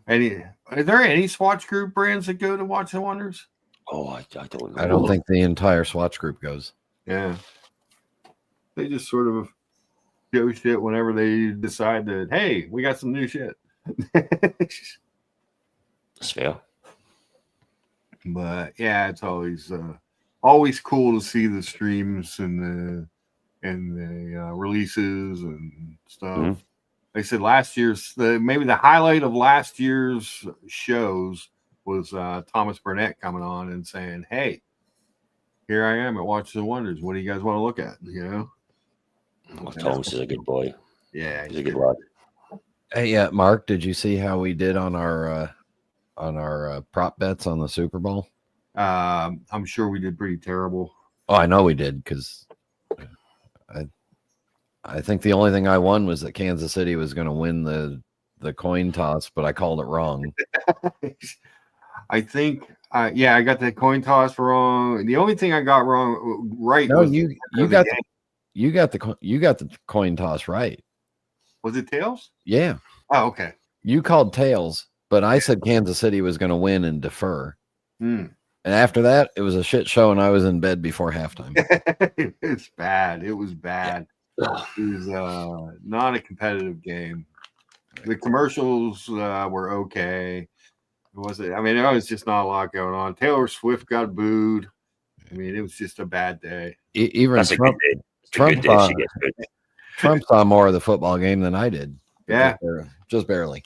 there any Swatch Group brands that go to Watches and Wonders? Oh, I don't know. I don't think the entire Swatch Group goes. Yeah. They just sort of go shit whenever they decide that, hey, we got some new shit. That's fair. But yeah, it's always cool to see the streams and the releases and stuff. They said last year's maybe the highlight of last year's shows was Thomas Burnett coming on and saying, hey, here I am at Watches and Wonders. What do you guys want to look at? Well, Thomas is a good boy. Yeah, he's a good lad. Hey, Mark, did you see how we did on our prop bets on the Super Bowl? I'm sure we did pretty terrible. Oh, I know we did because I think the only thing I won was that Kansas City was going to win the coin toss, but I called it wrong. I think Yeah, I got the coin toss wrong. The only thing I got wrong right No, was you got the coin toss right. Was it tails? Yeah, Oh, okay. you called tails, but I said Kansas City was going to win and defer. Hmm. And after that, it was a shit show, and I was in bed before halftime. It's bad. It was bad. Ugh. It was not a competitive game. The commercials were okay. It wasn't. I mean, there was just not a lot going on. Taylor Swift got booed. I mean, it was just a bad day. Even That's a good day. It's a good day if she gets good. Trump saw more of the football game than I did. Yeah. Just barely.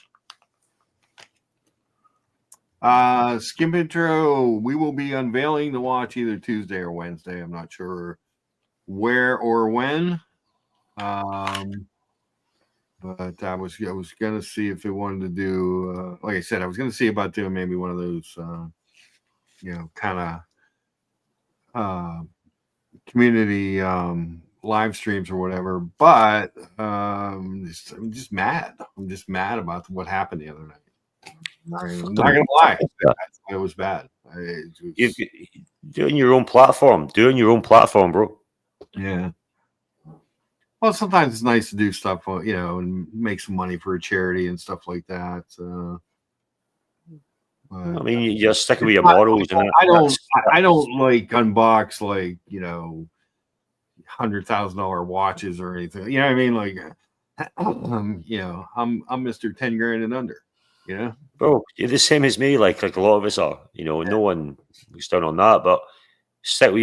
Skim Intro, we will be unveiling the watch either Tuesday or Wednesday. I'm not sure where or when. But I was gonna see if they wanted to do like I said, I was gonna see about doing maybe one of those kind of community live streams or whatever. But I'm just mad. I'm just mad about what happened the other night. I'm not gonna lie, it was bad. Doing your own platform. Doing your own platform, bro. Yeah. Well, sometimes it's nice to do stuff, and make some money for a charity and stuff like that. I mean, you're sticking with your morals. And I don't like unbox $100,000 watches or anything. You know what I mean? Like, I'm Mr. 10 grand and under. Bro, you're the same as me. Like a lot of us are. No one looks down on that, but stick with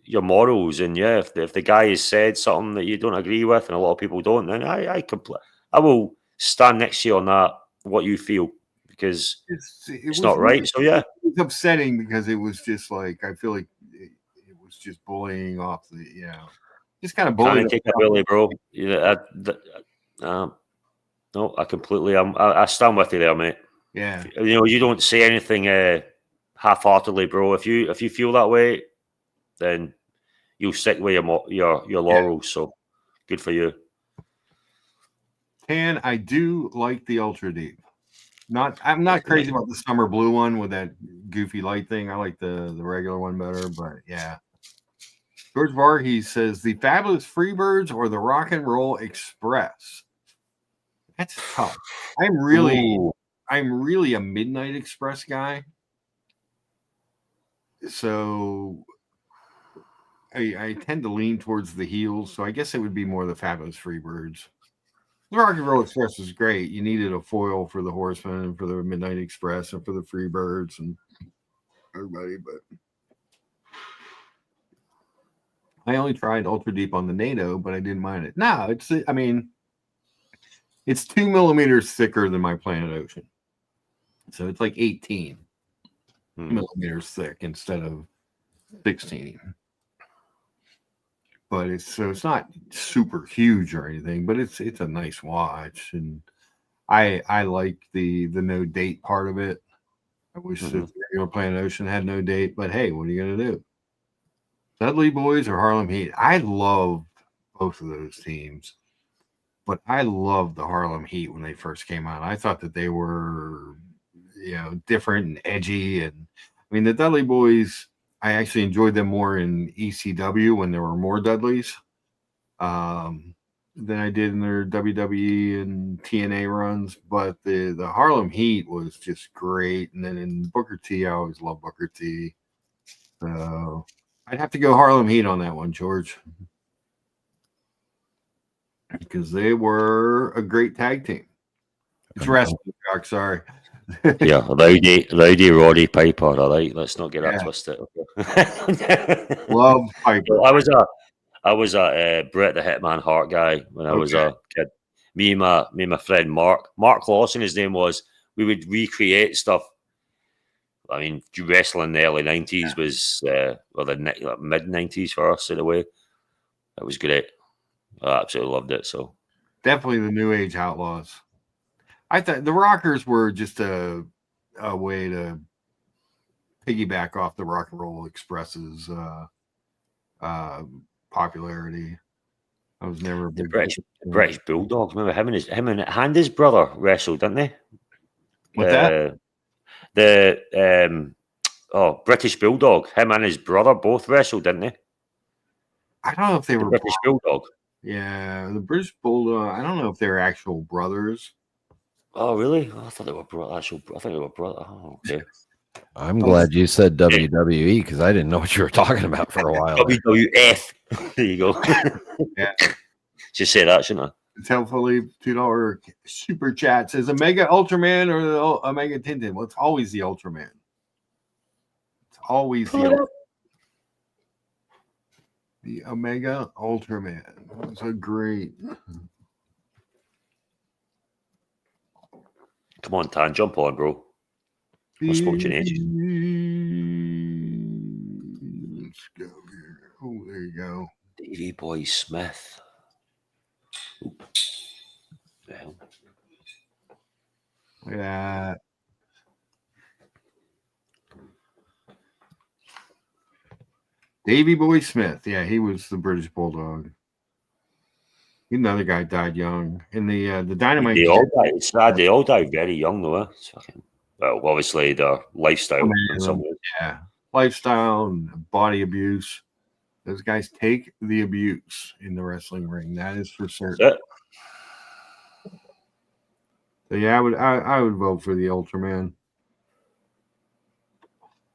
your morals. And yeah, if the guy has said something that you don't agree with, and a lot of people don't, then I will stand next to you on that. What you feel, because it's not right. So yeah, it was upsetting because it was just like I feel like it was just bullying off the just kind of bullying. Can't take a bully, bro. No, I completely. I stand with you there, mate. Yeah. You don't say anything half-heartedly, bro. If you feel that way, then you'll stick with your laurels. So good for you. And I do like the Ultra Deep. I'm not crazy about the summer blue one with that goofy light thing. I like the regular one better, but yeah. George Varghese says the Fabulous Freebirds or the Rock and Roll Express. That's tough. I'm really a Midnight Express guy. So I tend to lean towards the heels. So I guess it would be more the Fabulous Freebirds. The Rock and Roll Express was great. You needed a foil for the Horsemen and for the Midnight Express and for the Freebirds and everybody, but I only tried Ultra Deep on the NATO, but I didn't mind it. No, it's 2 millimeters thicker than my Planet Ocean. So it's like 18 millimeters thick instead of 16. But it's not super huge or anything, but it's a nice watch, and I like the no date part of it. I wish that the regular Planet Ocean had no date, but hey, what are you gonna do? Dudley Boys or Harlem Heat? I loved both of those teams, but I loved the Harlem Heat when they first came out. I thought that they were different and edgy, and I mean the Dudley Boys. I actually enjoyed them more in ECW when there were more Dudleys than I did in their WWE and TNA runs. But the Harlem Heat was just great. And then in Booker T, I always loved Booker T. So I'd have to go Harlem Heat on that one, George. Because they were a great tag team. It's wrestling, Doc, sorry. Yeah, rowdy Roddy Piper. All right, let's not get that twisted. Love Piper. I was a Bret the Hitman Hart guy when I was a kid. Me and my friend Mark Lawson, his name was. We would recreate stuff. I mean, wrestling in the early 90s was the mid 90s for us in a way. It was great. I absolutely loved it. So definitely the New Age Outlaws. I thought the Rockers were just a way to piggyback off the Rock and Roll Express's popularity. I was never a big British Bulldogs. Remember him and his brother wrestled, didn't they? What's that? British Bulldog. Him and his brother both wrestled, didn't they? I don't know if they The were. British Bulldog. Yeah, the British Bulldog. I don't know if they're actual brothers. Oh, really? I thought they were actual. I think they were brother. Oh, okay. I'm glad you said WWE because I didn't know what you were talking about for a while. there. WWF. There you go. Yeah. Should say that, shouldn't I? Tell Philippe $2 super chat says Omega Ultraman or the Omega Tintin. Well, it's always the Ultraman. It's always the Omega Ultraman. That's a great. Come on, Tan, jump on, bro. What's watching ages? Let's go here. Oh, there you go. Davey Boy Smith. Oop. The hell? Look at that. Davey Boy Smith. Yeah, he was the British Bulldog. Another guy died young. In the Dynamite. They all died. It's sad. They all died very young, though. It's fucking, well, obviously their lifestyle in some ways. Yeah, lifestyle and body abuse. Those guys take the abuse in the wrestling ring. That is for certain. That's it. So yeah, I would vote for the Ultraman.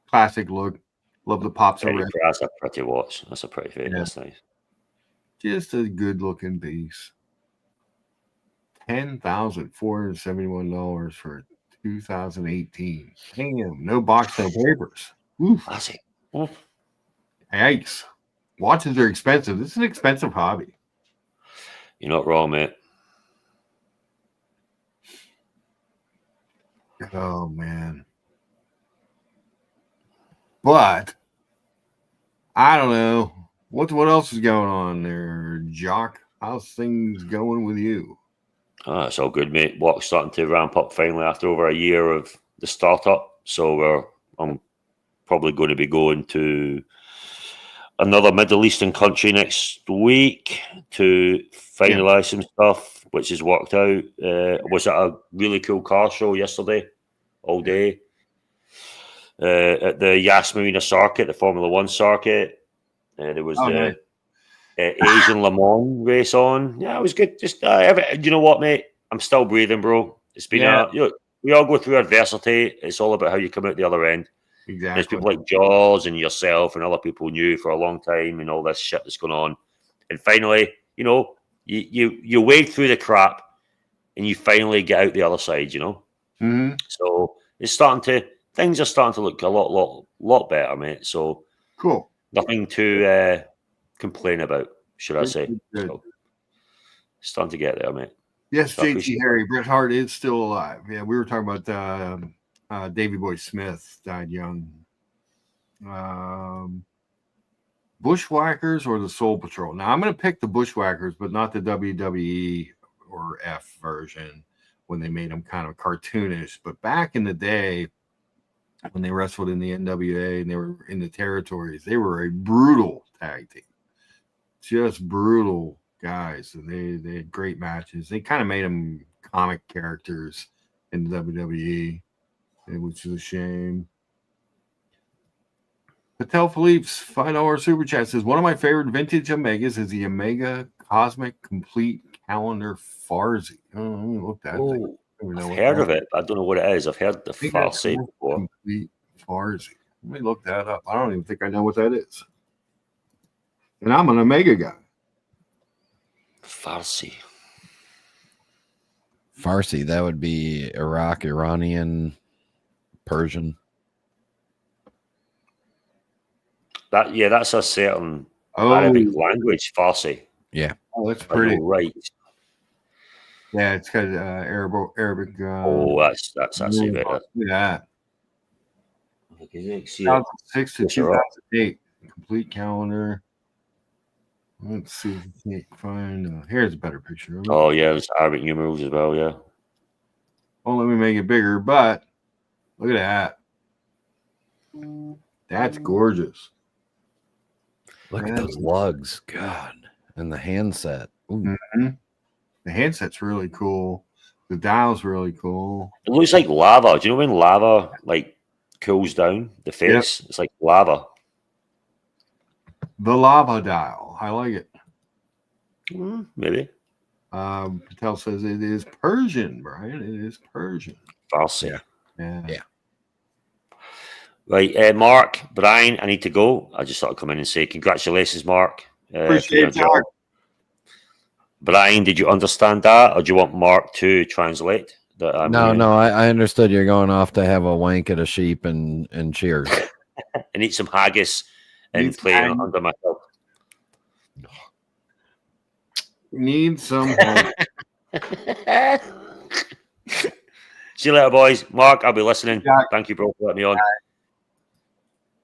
Classic look. Love the pops of red. That's a pretty watch. That's a pretty face. Yeah. That's nice. Just a good looking beast. $10,471 for 2018. Damn, no box, no papers. Oof. Classic. Yikes. Watches are expensive. This is an expensive hobby. You're not wrong, mate. Oh man. But I don't know. What else is going on there, Jock? How's things going with you? Oh, it's all good, mate. Work's starting to ramp up finally after over a year of the startup. So I'm probably going to be going to another Middle Eastern country next week to finalize some stuff, which is worked out. Was at a really cool car show yesterday, all day, at the Yas Marina circuit, the Formula One circuit. There was the Asian Le Mans race on. Yeah, it was good. Just you know what, mate? I'm still breathing, bro. It's been we all go through adversity. It's all about how you come out the other end. Exactly. There's people like Jaws and yourself and other people knew for a long time and all this shit that's going on. And finally, you know, you wade through the crap and you finally get out the other side, you know. Mm-hmm. So things are starting to look a lot better, mate. So cool. Nothing to complain about, should I say. Good. So, starting to get there, mate. Yes, JT Harry. Bret Hart is still alive. Yeah, we were talking about Davey Boy Smith died young. Bushwhackers or the Soul Patrol? Now, I'm going to pick the Bushwhackers, but not the WWE or F version when they made them kind of cartoonish. But back in the day, when they wrestled in the NWA and they were in the territories, they were a brutal tag team. Just brutal guys. And they had great matches. They kind of made them comic characters in the WWE, which is a shame. Patel Philippe's $5 super chat says, one of my favorite vintage Omegas is the Omega Cosmic Complete Calendar Farsi. Oh, look that thing. I've heard of it. I don't know what it is. I've heard the Farsi before. Complete Farsi. Let me look that up. I don't even think I know what that is. And I'm an Omega guy. Farsi, that would be Iraq, Iranian, Persian. That's a certain Arabic language, Farsi. Yeah. Oh, that's pretty. Right. Yeah, it's got Arabic. That's actually better. Yeah. 2006 to 2008. Complete calendar. Let's see if we can find. Here's a better picture. Oh, yeah, there's Arabic numerals as well, yeah. Oh, let me make it bigger, but look at that. That's gorgeous. Look at those lugs. God. And the handset. Mm-hmm. The handset's really cool. The dial's really cool. It looks like lava. Do you know when lava cools down the face. It's like lava. The lava dial. I like it. Maybe. Patel says it is Persian, Brian. It is Persian. Farsi. Yeah. Right, Mark, Brian, I need to go. I just thought I'd come in and say congratulations, Mark. For your Appreciate it, job. Mark. Brian, did you understand that, or do you want Mark to translate? That I'm leaving? No, I understood you're going off to have a wank at a sheep and cheers. And eat some haggis and Need some play haggis. under myself. Need some help. See you later, boys. Mark, I'll be listening. Jack. Thank you, bro, for letting me on.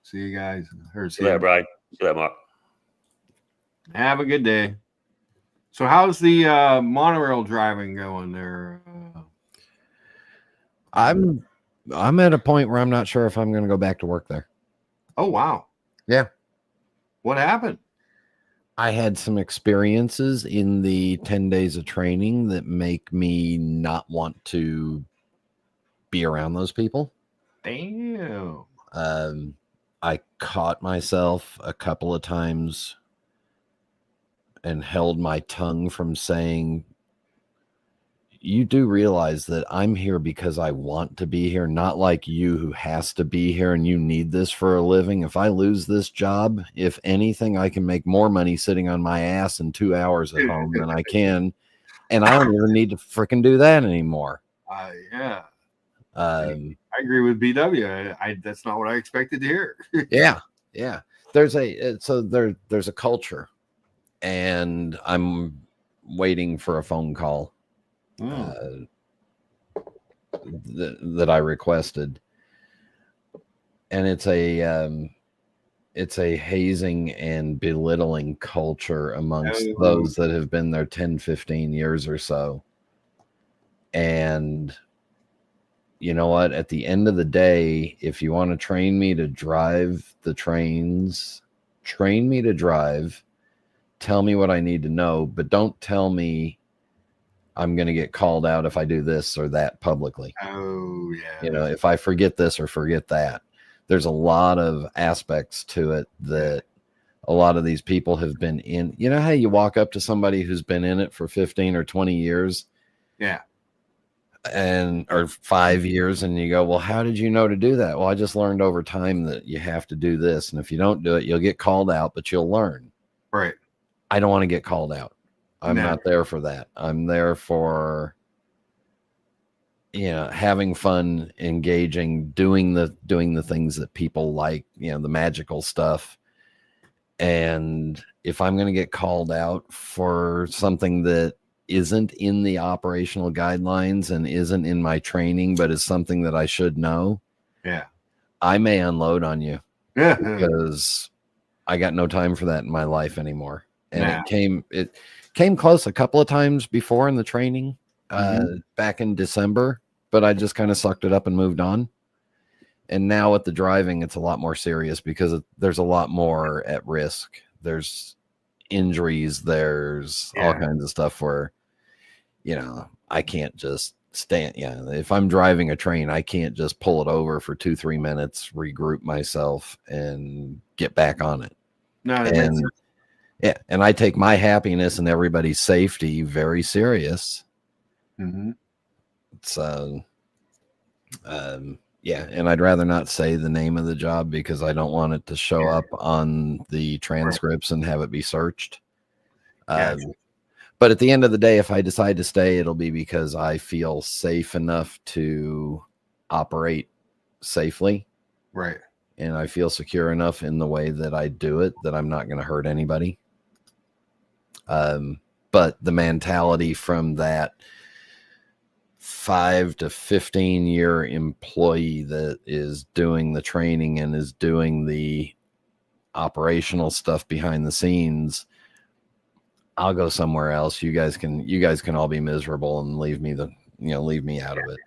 See you guys. See you later, Brian. See you later, Mark. Have a good day. So, how's the monorail driving going there? I'm at a point where I'm not sure if I'm going to go back to work there. Oh, wow. Yeah. What happened? I had some experiences in the 10 days of training that make me not want to be around those people. Damn. I caught myself a couple of times and held my tongue from saying, you do realize that I'm here because I want to be here, not like you who has to be here and you need this for a living. If I lose this job, if anything, I can make more money sitting on my ass in 2 hours at home than I can. And I don't even need to freaking do that anymore. Yeah. Um, I agree with BW. That's not what I expected to hear. yeah. There's a culture, and I'm waiting for a phone call that I requested, and it's a hazing and belittling culture amongst those that have been there 10, 15 years or so. And you know what? At the end of the day, if you want to train me to drive the trains, train me to drive, tell me what I need to know, but don't tell me I'm going to get called out if I do this or that publicly. Oh, yeah. You know, if I forget this or forget that. There's a lot of aspects to it that a lot of these people have been in. You know how you walk up to somebody who's been in it for 15 or 20 years? Yeah. Or 5 years, and you go, well, how did you know to do that? Well, I just learned over time that you have to do this, and if you don't do it, you'll get called out, but you'll learn. Right. I don't want to get called out. I'm No. not there for that. I'm there for having fun, engaging, doing the things that people like, the magical stuff. And if I'm going to get called out for something that isn't in the operational guidelines and isn't in my training, but is something that I should know, I may unload on you because I got no time for that in my life anymore. And it came close a couple of times before in the training back in December, but I just kind of sucked it up and moved on. And now with the driving, it's a lot more serious because there's a lot more at risk. There's injuries, there's all kinds of stuff where I can't just stand. If I'm driving a train, I can't just pull it over for 2-3 minutes, regroup myself, and get back on it. No, and I take my happiness and everybody's safety very serious. Mm-hmm. So, and I'd rather not say the name of the job because I don't want it to show up on the transcripts and have it be searched. But at the end of the day, if I decide to stay, it'll be because I feel safe enough to operate safely. Right. And I feel secure enough in the way that I do it that I'm not going to hurt anybody. But the mentality from that 5 to 15 year employee that is doing the training and is doing the operational stuff behind the scenes, I'll go somewhere else. You guys can all be miserable and leave me out of it.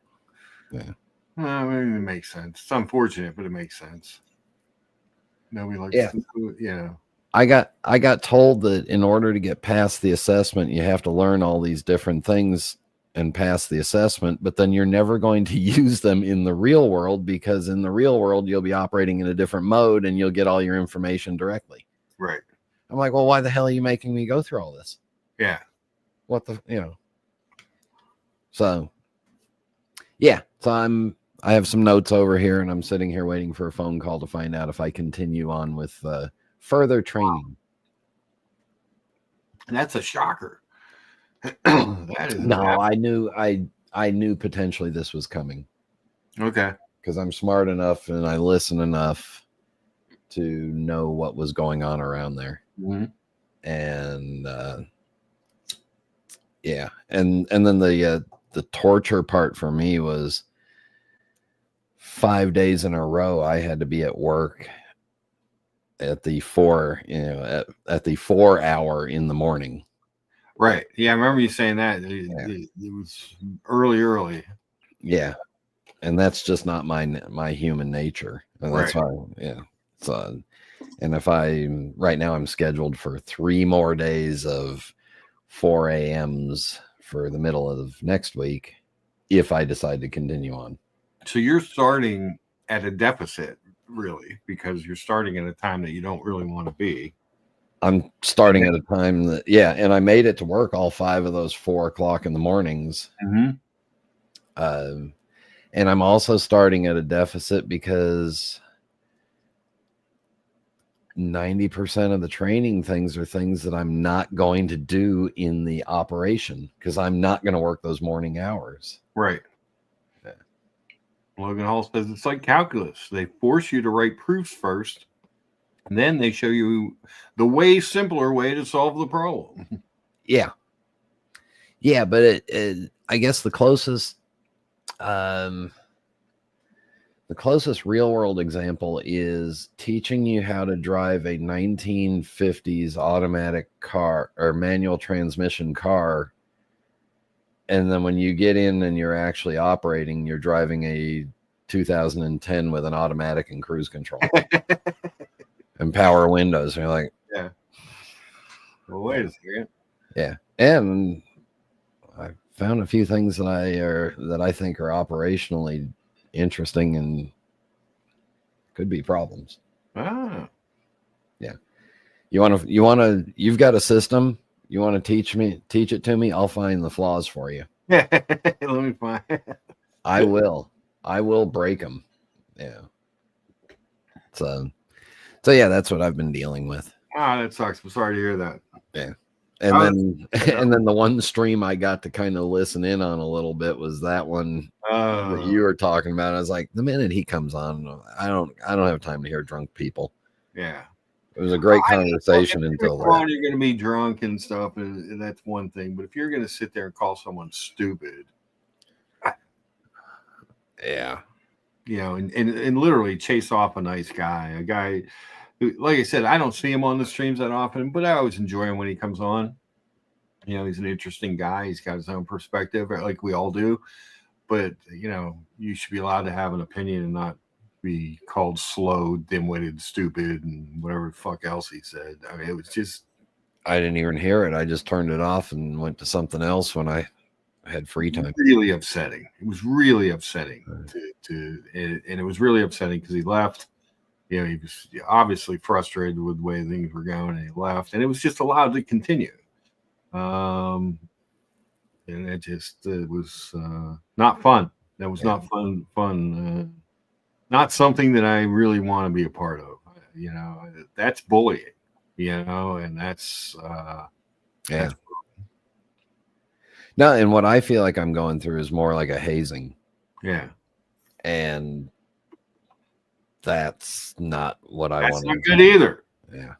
Yeah. I mean, it makes sense. It's unfortunate, but it makes sense. Nobody likes to, I got told that in order to get past the assessment, you have to learn all these different things and pass the assessment, but then you're never going to use them in the real world, because in the real world you'll be operating in a different mode and you'll get all your information directly. Right. I'm like, well, why the hell are you making me go through all this? Yeah. What the, so yeah, so I have some notes over here, and I'm sitting here waiting for a phone call to find out if I continue on with further training. And that's a shocker. That is No, I knew potentially this was coming, okay. because I'm smart enough and I listen enough to know what was going on around there. Mm-hmm. And yeah, and then the torture part for me was 5 days in a row I had to be at work at the 4 hour in the morning. Right. Yeah, I remember you saying that. It was early. Yeah, and that's just not my human nature, and that's Right. why. Yeah. So, and if right now I'm scheduled for 3 more days of 4 a.m.s for the middle of next week, if I decide to continue on. So you're starting at a deficit, really, because you're starting at a time that you don't really want to be. I'm starting at a time that, and I made it to work all 5 of those 4 o'clock in the mornings. Mm-hmm. And I'm also starting at a deficit because 90% of the training things are things that I'm not going to do in the operation, because I'm not going to work those morning hours. Right. Yeah. Logan Hall says it's like calculus. They force you to write proofs first, and then they show you the way simpler way to solve the problem. Yeah. Yeah, but I guess the closest real world example is teaching you how to drive a 1950s automatic car or manual transmission car. And then when you get in and you're actually operating, you're driving a 2010 with an automatic and cruise control and power windows. And you're like, yeah. Well, wait a second. Yeah. And I found a few things that I think are operationally interesting and could be problems. Ah. Yeah. You've got a system. You want to teach it to me? I'll find the flaws for you. Let me find. I will break them. Yeah. So yeah, that's what I've been dealing with. Ah, that sucks. I'm sorry to hear that. Yeah. And then the one stream I got to kind of listen in on a little bit was that one that you were talking about. I was like, the minute he comes on, I don't have time to hear drunk people. Yeah. It was a great conversation until that. You're going to be drunk and stuff, and that's one thing. But if you're going to sit there and call someone stupid, yeah, and literally chase off a nice guy, a guy who, like I said, I don't see him on the streams that often, but I always enjoy him when he comes on. He's an interesting guy. He's got his own perspective, like we all do. But you should be allowed to have an opinion and not be called slow, dim-witted, stupid, and whatever the fuck else he said. I mean, it was just... I didn't even hear it. I just turned it off and went to something else when I had free time. Really upsetting. It was really upsetting. And it was really upsetting because he left. He was obviously frustrated with the way things were going, and he left. And it was just allowed to continue. And it was not fun. That was not fun. Not something that I really want to be a part of. That's bullying, and that's That's no, and what I feel like I'm going through is more like a hazing. Yeah. And that's not what I want. That's not good either. Yeah.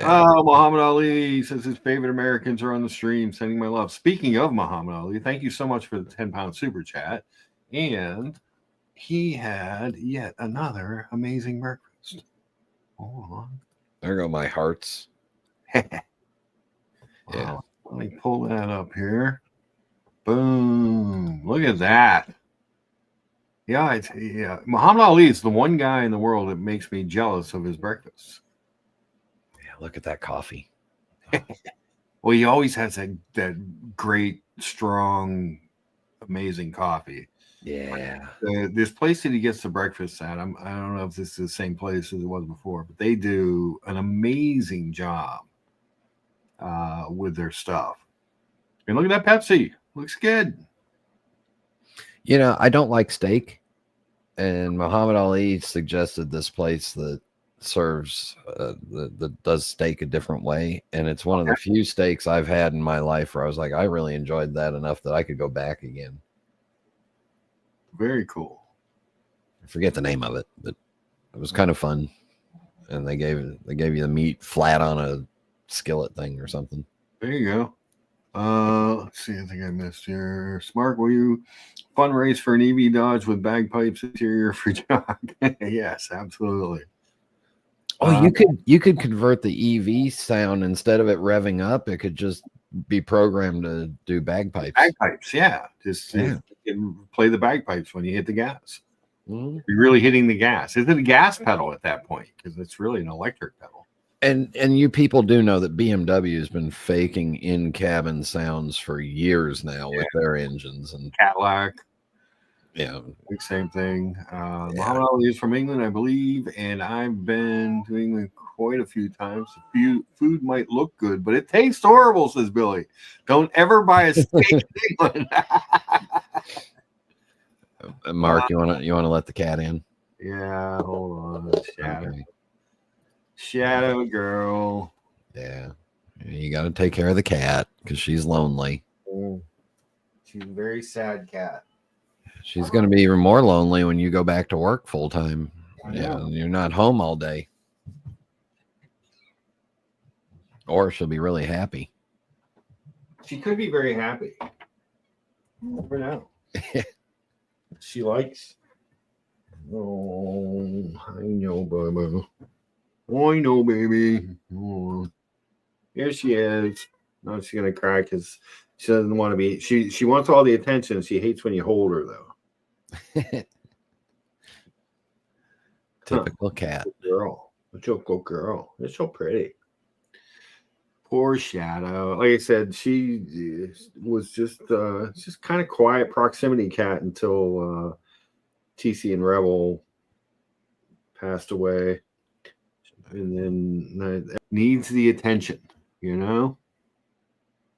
Oh, Muhammad Ali says his favorite Americans are on the stream. Sending my love. Speaking of Muhammad Ali, thank you so much for the 10-pound super chat. And he had yet another amazing breakfast. Hold on. There go my hearts. Yeah. Let me pull that up here. Boom. Look at that. Yeah, Muhammad Ali is the one guy in the world that makes me jealous of his breakfast. Yeah, look at that coffee. Well, he always has that great, strong, amazing coffee. Yeah. This place that he gets the breakfast at, I don't know if this is the same place as it was before, but they do an amazing job with their stuff. And look at that Pepsi. Looks good. You know, I don't like steak, and Muhammad Ali suggested this place that serves that does steak a different way, and it's one of the few steaks I've had in my life where I was like, I really enjoyed that enough that I could go back again. Very cool. I forget the name of it, but it was kind of fun. And they gave you the meat flat on a skillet thing or something. There you go. Let's see. I think I missed here. Smart, will you fundraise for an EV Dodge with bagpipes interior for John? Yes, absolutely. Oh, you could convert the EV sound instead of it revving up. It could just be programmed to do bagpipes. Bagpipes, yeah. Just play the bagpipes when you hit the gas. Mm-hmm. You're really hitting the gas. Is it a gas pedal at that point? Because it's really an electric pedal. And you people do know that BMW has been faking in-cabin sounds for years now with their engines and Cadillac. Yeah, same thing. Muhammad Ali is from England, I believe, and I've been to England quite a few times. Food might look good, but it tastes horrible, says Billy. Don't ever buy a steak in England. Mark, you want to let the cat in? Yeah, hold on. Shadow. Okay. Shadow girl. Yeah. You got to take care of the cat because she's lonely. She's a very sad cat. She's going to be even more lonely when you go back to work full time. Yeah, and you're not home all day. Or she'll be really happy. She could be very happy. For now. She likes. Oh, I know, baby. I know, baby. Oh. Here she is. Now she's gonna cry because she doesn't want to be. She wants all the attention. She hates when you hold her, though. Typical cat. Good girl. Good girl. It's so pretty. Poor Shadow. Like I said, she was just kind of quiet proximity cat until TC and Rebel passed away, and then needs the attention. You know.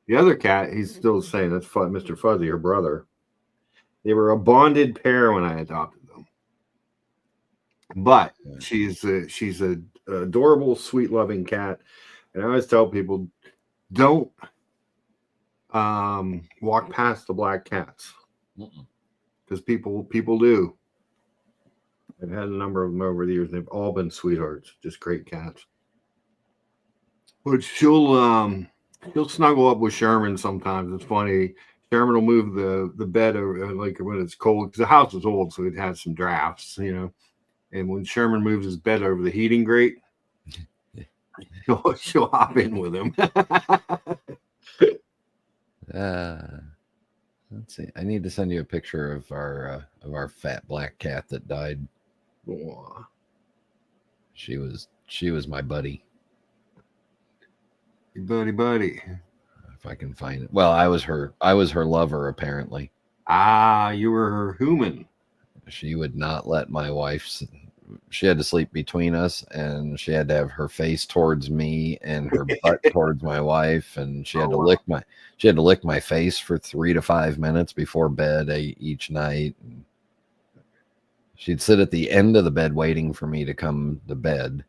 The other cat, he's still saying that's Mr. Fuzzy, her brother. They were a bonded pair when I adopted them. But she's a adorable, sweet, loving cat. And I always tell people, don't walk past the black cats. Because people do. I've had a number of them over the years. And they've all been sweethearts, just great cats. But she'll snuggle up with Sherman sometimes. It's funny. Sherman will move the bed over, like when it's cold, because the house was old, so it had some drafts, you know. And when Sherman moves his bed over the heating grate, she'll hop in with him. Let's see. I need to send you a picture of our fat black cat that died. Oh. She was my buddy. Buddy. If I can find it. Well, I was her lover, apparently. Ah, you were her human. She would not let my wife. She had to sleep between us, and she had to have her face towards me and her butt towards my wife, and she had to lick my face for 3 to 5 minutes before bed each night. She'd sit at the end of the bed waiting for me to come to bed.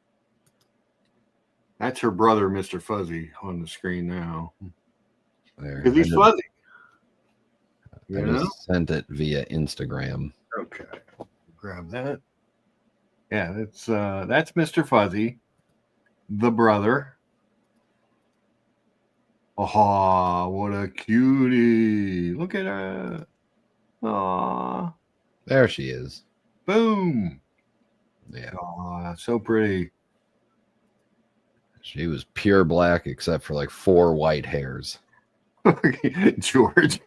That's her brother, Mr. Fuzzy, on the screen now. There, because he's fuzzy. I just sent it via Instagram. Okay, grab that. Yeah, that's Mr. Fuzzy, the brother. Oh, what a cutie! Look at her. Aw, there she is. Boom. Yeah. Oh, so pretty. She was pure black except for like 4 white hairs. George.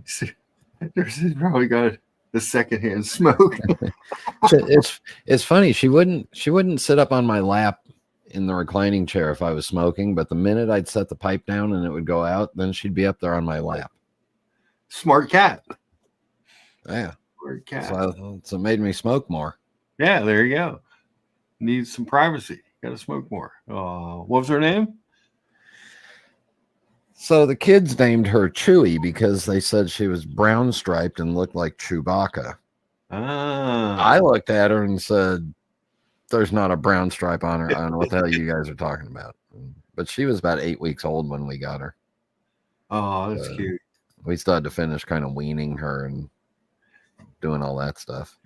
She's probably got the secondhand smoke. It's funny. She wouldn't sit up on my lap in the reclining chair if I was smoking, but the minute I'd set the pipe down and it would go out, then she'd be up there on my lap. Smart cat. Yeah. Smart cat. So it made me smoke more. Yeah, there you go. Needs some privacy. Got to smoke more. What was her name? So the kids named her Chewy because they said she was brown striped and looked like Chewbacca. I looked at her and said, there's not a brown stripe on her. I don't know what the hell you guys are talking about. But she was about 8 weeks old when we got her. Oh, that's cute. We still had to finish kind of weaning her and doing all that stuff.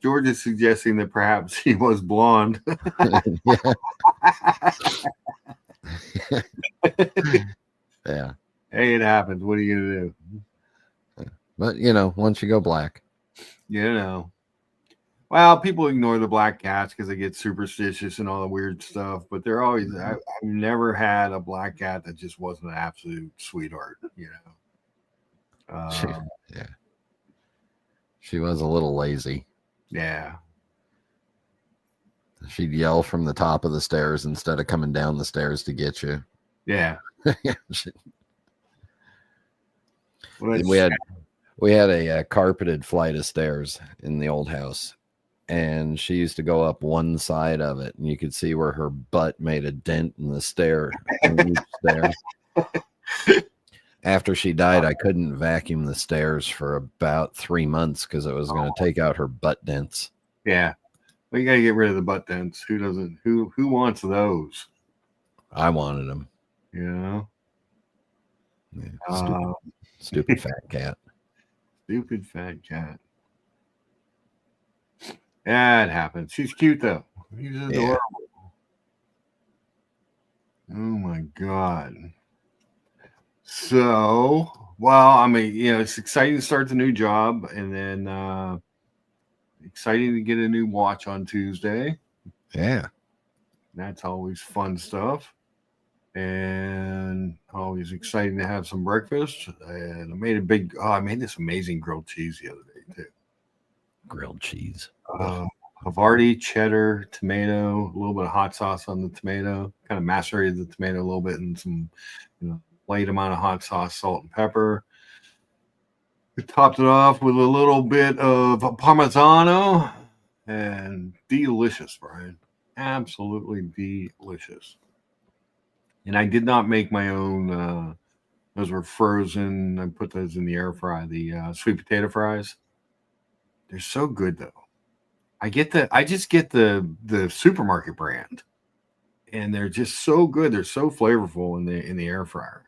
George is suggesting that perhaps she was blonde. Yeah. Hey, it happens. What are you gonna do? But once you go black, well, people ignore the black cats because they get superstitious and all the weird stuff. But they're always. I've never had a black cat that just wasn't an absolute sweetheart. Yeah. She was a little lazy. Yeah. She'd yell from the top of the stairs instead of coming down the stairs to get you. Yeah. We had a carpeted flight of stairs in the old house, and she used to go up one side of it, and you could see where her butt made a dent in the stair. In each stair. After she died, I couldn't vacuum the stairs for about 3 months because it was going to take out her butt dents. Yeah. Well, you got to get rid of the butt dents. Who doesn't? Who wants those? I wanted them. Yeah, Stupid fat cat. Stupid fat cat. Yeah, it happens. She's cute though. She's adorable. Yeah. Oh my god. So, well, I mean, it's exciting to start the new job, and then exciting to get a new watch on Tuesday. Yeah, that's always fun stuff. And always exciting to have some breakfast. And I made I made this amazing grilled cheese the other day too. Grilled cheese. Havarti, cheddar, tomato, a little bit of hot sauce on the tomato. Kind of macerated the tomato a little bit in some, light amount of hot sauce, salt, and pepper. We topped it off with a little bit of Parmigiano, and delicious, Brian. Absolutely delicious. And I did not make my own. Those were frozen. I put those in the air fry. The sweet potato fries. They're so good though. I just get the supermarket brand, and they're just so good. They're so flavorful in the air fryer.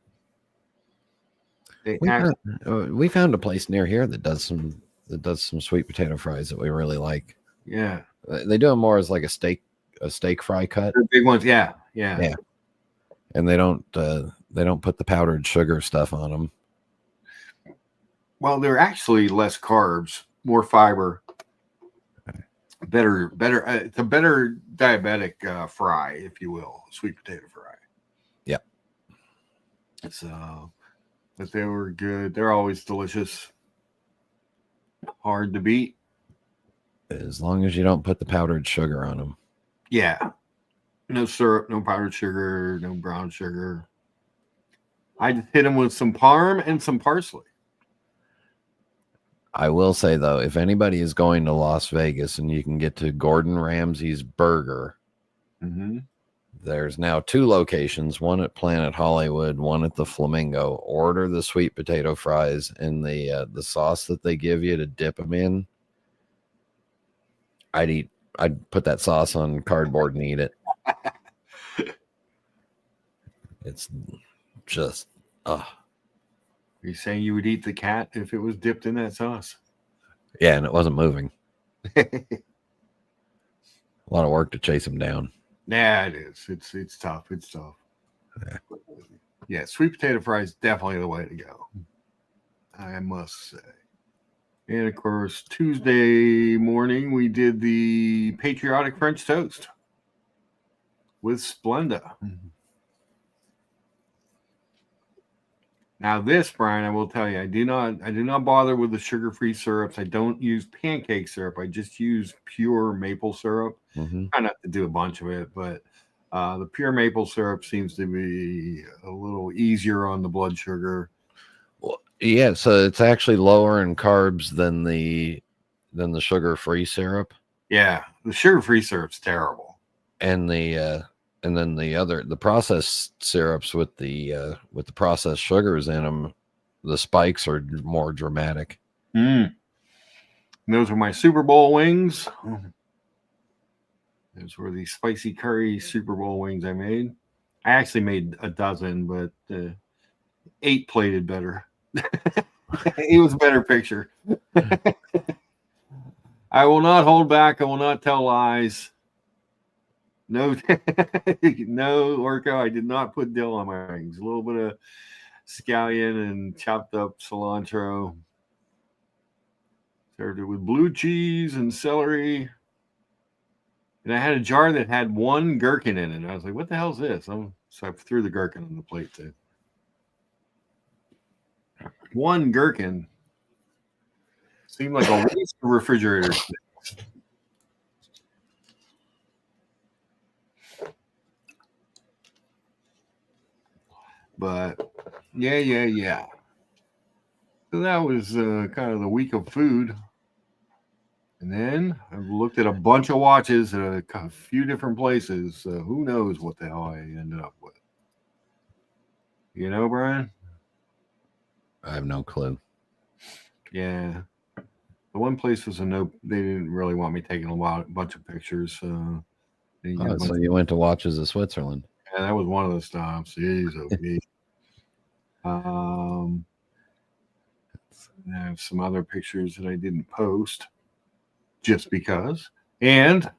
We found a place near here that does some sweet potato fries that we really like. Yeah, they do them more as like a steak fry cut. The big ones, yeah. And they don't put the powdered sugar stuff on them. Well, they're actually less carbs, more fiber, better. It's a better diabetic fry, if you will, sweet potato fry. Yeah. But they were good. They're always delicious. Hard to beat. As long as you don't put the powdered sugar on them. Yeah. No syrup, no powdered sugar, no brown sugar. I just hit them with some parm and some parsley. I will say, though, if anybody is going to Las Vegas and you can get to Gordon Ramsay's Burger, there's now 2 locations, one at Planet Hollywood, one at the Flamingo. Order the sweet potato fries and the sauce that they give you to dip them in. I'd put that sauce on cardboard and eat it. It's just, You're saying you would eat the cat if it was dipped in that sauce? Yeah, and it wasn't moving. A lot of work to chase him down. Yeah, it is. It's tough. It's tough. Yeah, sweet potato fries definitely the way to go, I must say. And of course, Tuesday morning we did the patriotic French toast with Splenda. Now this, Brian, I will tell you, I do not bother with the sugar-free syrups. I don't use pancake syrup. I just use pure maple syrup. I not to do a bunch of it, but The pure maple syrup seems to be a little easier on the blood sugar. Well, yeah, so it's actually lower in carbs than the sugar-free syrup, Yeah, the sugar-free syrup's terrible. and then the processed syrups with the processed sugars in them, the spikes are more dramatic. Mm. Those are my Super Bowl wings. Those were the spicy curry Super Bowl wings I made. I actually made a dozen, but 8 plated better. It was a better picture. I will not hold back. I will not tell lies. No, no, Orco. I did not put dill on my wings. A little bit of scallion and chopped up cilantro. Served it with blue cheese and celery. And I had a jar that had 1 gherkin in it. I was like, what the hell is this? So I threw the gherkin on the plate too. 1 gherkin seemed like a waste of refrigerator space. But yeah. So that was kind of the week of food. And then I looked at a bunch of watches at a few different places. Who knows what the hell I ended up with? You know, Brian? I have no clue. Yeah. The one place was a no. They didn't really want me taking a bunch of pictures. So you went to Watches of Switzerland. Yeah, that was one of the stops. Jeez, okay. I have some other pictures that I didn't post just because. And,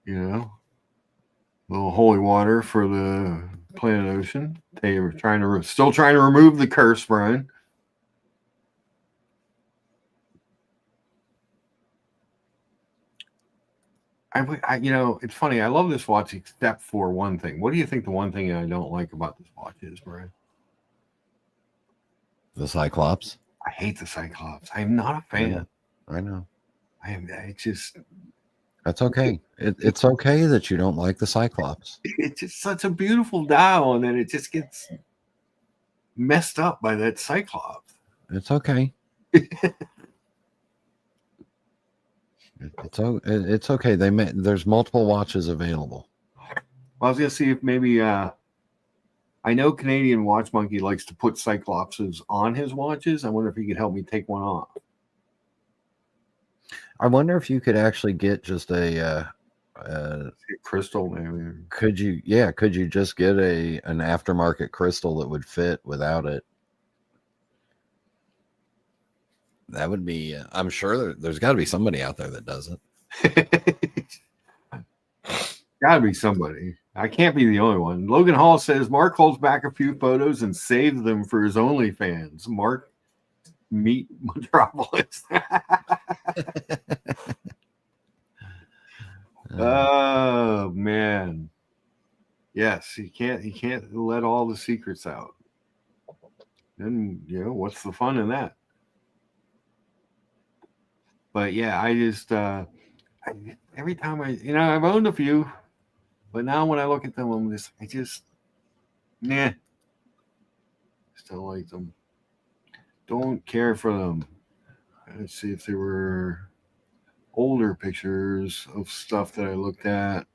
little holy water for the planet ocean. They were still trying to remove the curse, Brian. It's funny. I love this watch except for one thing. What do you think the one thing I don't like about this watch is, Brian? The Cyclops. I hate the Cyclops. I'm not a fan. I know. That's okay. It's okay that you don't like the Cyclops. It's just such a beautiful dial, and then it just gets messed up by that Cyclops. It's okay. It's okay. There's multiple watches available. Well, I was gonna see if maybe I know Canadian Watch Monkey likes to put Cyclopses on his watches. I wonder if he could help me take one off. I wonder if you could actually get just a crystal, maybe. Could you just get an aftermarket crystal that would fit without it? That would be. I'm sure there's got to be somebody out there that does it. Got to be somebody. I can't be the only one. Logan Hall says Mark holds back a few photos and saves them for his OnlyFans. Mark, meet Metropolis. Oh man, yes, he can't let all the secrets out. Then what's the fun in that? But yeah, I just every time I've owned a few, but now when I look at them, still like them. Don't care for them. Let's see if there were older pictures of stuff that I looked at.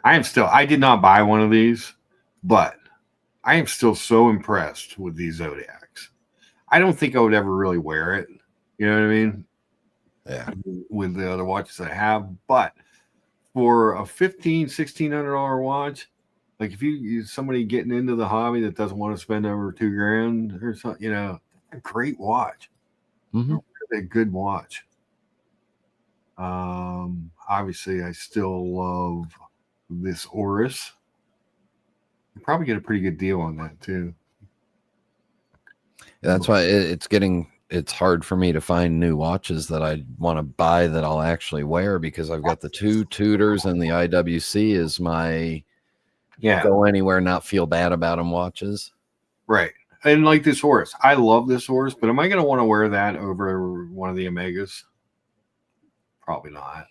I did not buy one of these, but I am still so impressed with these Zodiacs. I don't think I would ever really wear it. You know what I mean? Yeah. With the other watches I have, but for a $1,600 watch, like if you somebody getting into the hobby that doesn't want to spend over $2,000 or something, a great watch. Mm-hmm. A good watch. Obviously, I still love this Oris. You probably get a pretty good deal on that too. Yeah, that's why it's hard for me to find new watches that I want to buy that I'll actually wear, because I've got the 2 Tudors and the IWC as my go anywhere, not feel bad about them watches. Right. And like this horse, I love this horse, but am I going to want to wear that over one of the Omegas? Probably not.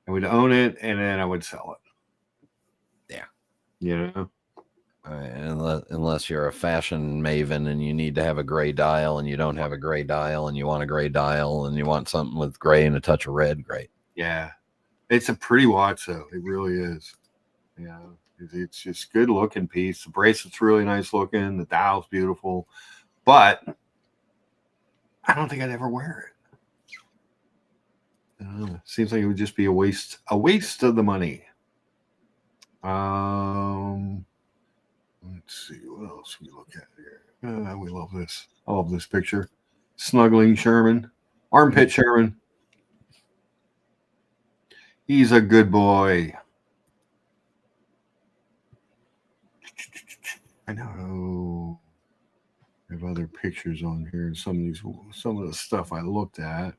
I would own it, and then I would sell it. Yeah. You know? Unless you're a fashion maven and you need to have a gray dial and you don't have a gray dial and you want a gray dial and you want something with gray and a touch of red, great. Yeah. It's a pretty watch, though. It really is. Yeah. It's just good looking piece. The bracelet's really nice looking. The dial's beautiful. But I don't think I'd ever wear it. Seems like it would just be a waste of the money. Let's see what else we look at here. We love this. I love this picture. Snuggling Sherman, armpit Sherman. He's a good boy. I know. I have other pictures on here. Some of the stuff I looked at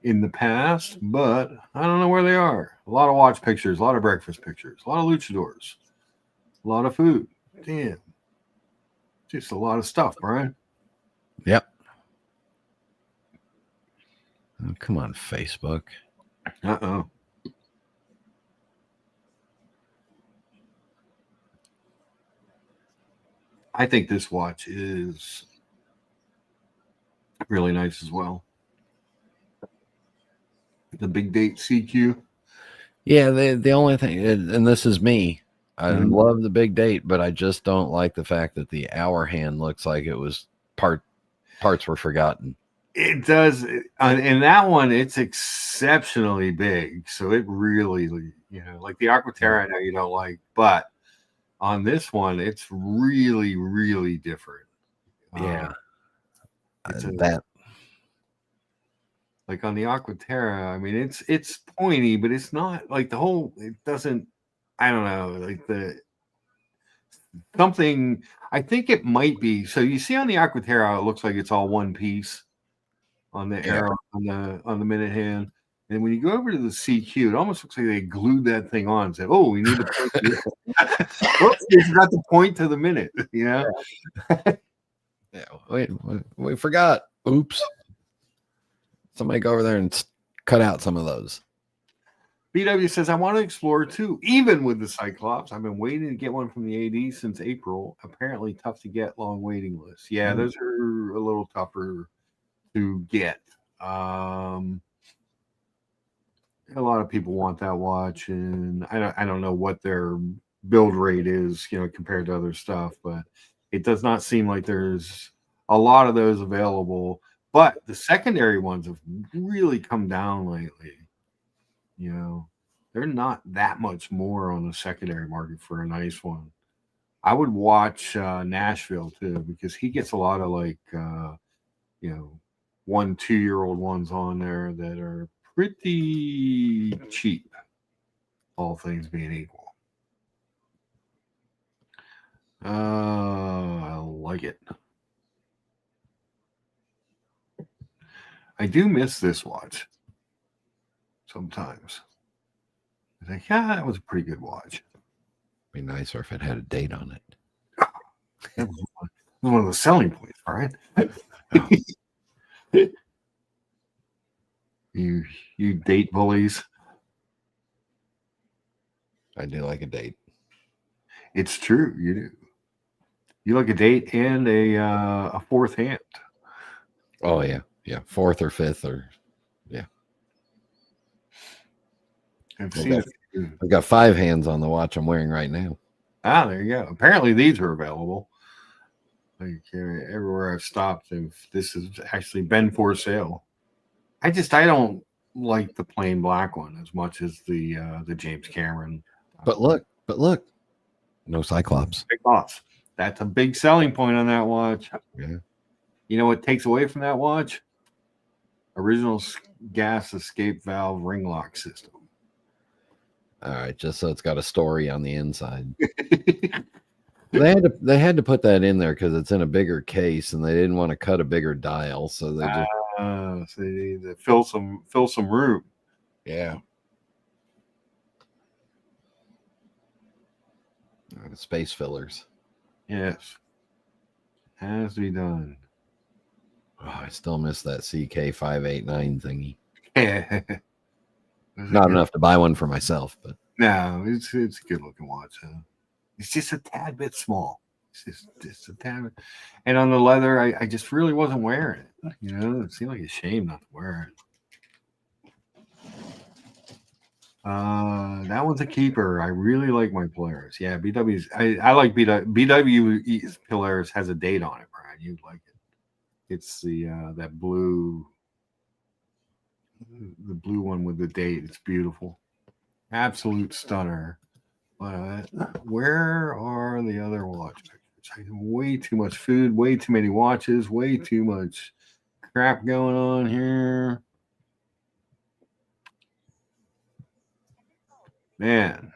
in the past, but I don't know where they are. A lot of watch pictures, a lot of breakfast pictures, a lot of luchadors, a lot of food. Damn. Just a lot of stuff, Brian. Yep. Oh, come on, Facebook. Uh-oh. I think this watch is really nice as well. The Big Date CQ. Yeah, the only thing, and this is me, I Mhm. love the big date, but I just don't like the fact that the hour hand looks like it was parts were forgotten. It does. In that one, it's exceptionally big. So it really, like the Aquaterra, I know you don't like, but on this one, it's really, really different. Yeah. It's That like on the Aquaterra, I mean, it's pointy, but it's not like the whole. It doesn't. I don't know, like something. I think it might be. So you see on the Aquaterra, it looks like it's all one piece on the arrow on the minute hand. And when you go over to the CQ, it almost looks like they glued that thing on and said, "Oh, we need to point to Whoops, you forgot to point to the minute." yeah, we forgot. Oops. Somebody go over there and cut out some of those. BW says, I want to explore too, even with the Cyclops. I've been waiting to get one from the AD since April. Apparently tough to get, long waiting lists. Yeah, those are a little tougher to get. A lot of people want that watch, and I don't know what their build rate is, compared to other stuff, but it does not seem like there's a lot of those available. But the secondary ones have really come down lately. They're not that much more on the secondary market for a nice one. I would watch Nashville too, because he gets a lot of 1-2-year-old ones on there that are pretty cheap, all things being equal. I like it. I do miss this watch sometimes. I think, that was a pretty good watch. Be nicer if it had a date on it. That was one of the selling points, all right? You date bullies. I do like a date. It's true, you do. You like a date and a fourth hand. Oh yeah, fourth or fifth or I've got 5 hands on the watch I'm wearing right now. There you go. Apparently these are available. Like everywhere I've stopped, this has actually been for sale. I don't like the plain black one as much as the James Cameron. But look, no Cyclops. Big boss. That's a big selling point on that watch. Yeah. You know what takes away from that watch? Original gas escape valve ring lock system. All right, just so it's got a story on the inside. They had to put that in there because it's in a bigger case, and they didn't want to cut a bigger dial, so they just so they need to fill some room. Yeah. Space fillers. Yes. Has to be done. Oh, I still miss that CK589 thingy. Yeah. Not enough to buy one for myself, but No, it's a good looking watch. It's just a tad bit small. It's just a tad bit. And on the leather, I just really wasn't wearing it. You know, it seemed like a shame not to wear it. That one's a keeper. I really like my Polaris. Yeah, BW's. I like BW Polaris has a date on it, Brian. You'd like it. It's the that blue, the blue one with the date. It's beautiful, absolute stunner. But where are the other watch pictures? Way too much food, way too many watches, way too much crap going on here. Man,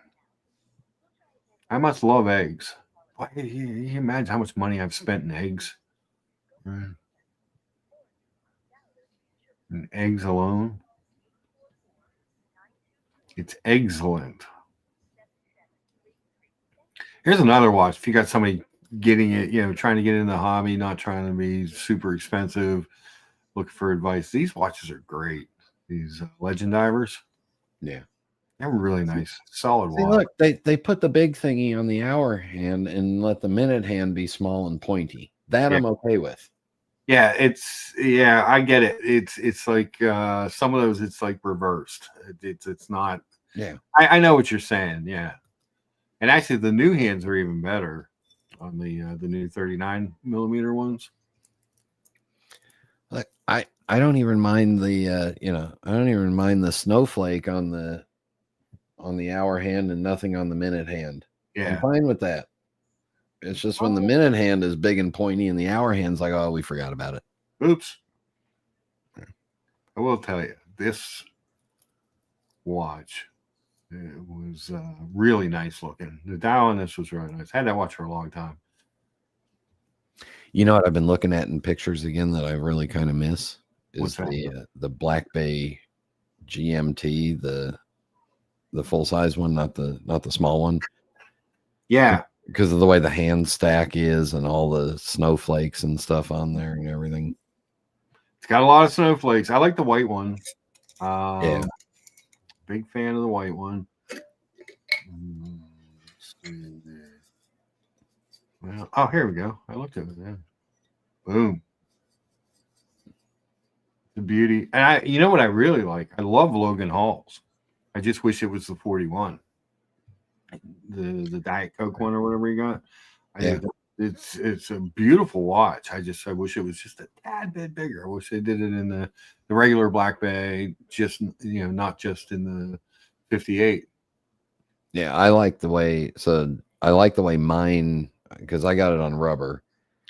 I must love eggs. Why, you imagine how much money I've spent in eggs? Right. And eggs alone. It's excellent. Here's another watch. If you got somebody getting it, you know, trying to get in the hobby, not trying to be super expensive, looking for advice. These watches are great. These Legend Divers. yeah. They're really nice. Solid See, watch. look, they put the big thingy on the hour hand and let the minute hand be small and pointy. That Yeah. I'm okay with. Yeah, I get it. It's like some of those it's like reversed. It's not. Yeah. I know what you're saying. Yeah. And actually the new hands are even better on the new 39 millimeter ones. Like I don't even mind the I don't even mind the snowflake on the hour hand and nothing on the minute hand. Yeah. I'm fine with that. It's just when the minute hand is big and pointy and the hour hand's like, oh, we forgot about it. Oops. I will tell you, this watch it was really nice looking. The dial on this was really nice. I had that watch for a long time. You know what I've been looking at in pictures again that I really kind of miss What's is that? the Black Bay GMT, the full size one, not the small one. Yeah. Because of the way the hand stack is and all the snowflakes and stuff on there and everything. It's got a lot of snowflakes. I like the white one. Yeah. Big fan of the white one. Well, oh, here we go. I looked at it then. Boom. The beauty. And you know what I really like? I love Logan Halls. I just wish it was the 41. The Diet Coke one or whatever you got. Yeah. It's a beautiful watch. I wish it was just a tad bit bigger. I wish they did it in the regular Black Bay, just not just in the 58. Yeah, I like the way mine, because I got it on rubber.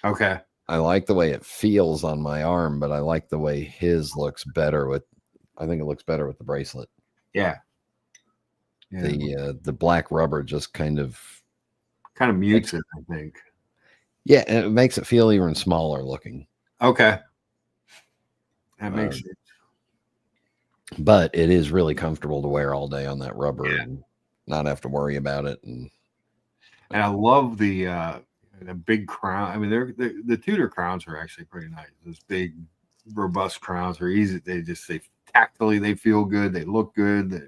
Okay. I like the way it feels on my arm, but I like the way his looks better I think it looks better with the bracelet. Yeah. The black rubber just kind of mutes it, I think. Yeah, and it makes it feel even smaller looking. Okay. That makes sense. But it is really comfortable to wear all day on that rubber and not have to worry about it. And I love the big crown. I mean, the Tudor crowns are actually pretty nice. Those big, robust crowns are easy. They tactily they feel good. They look good.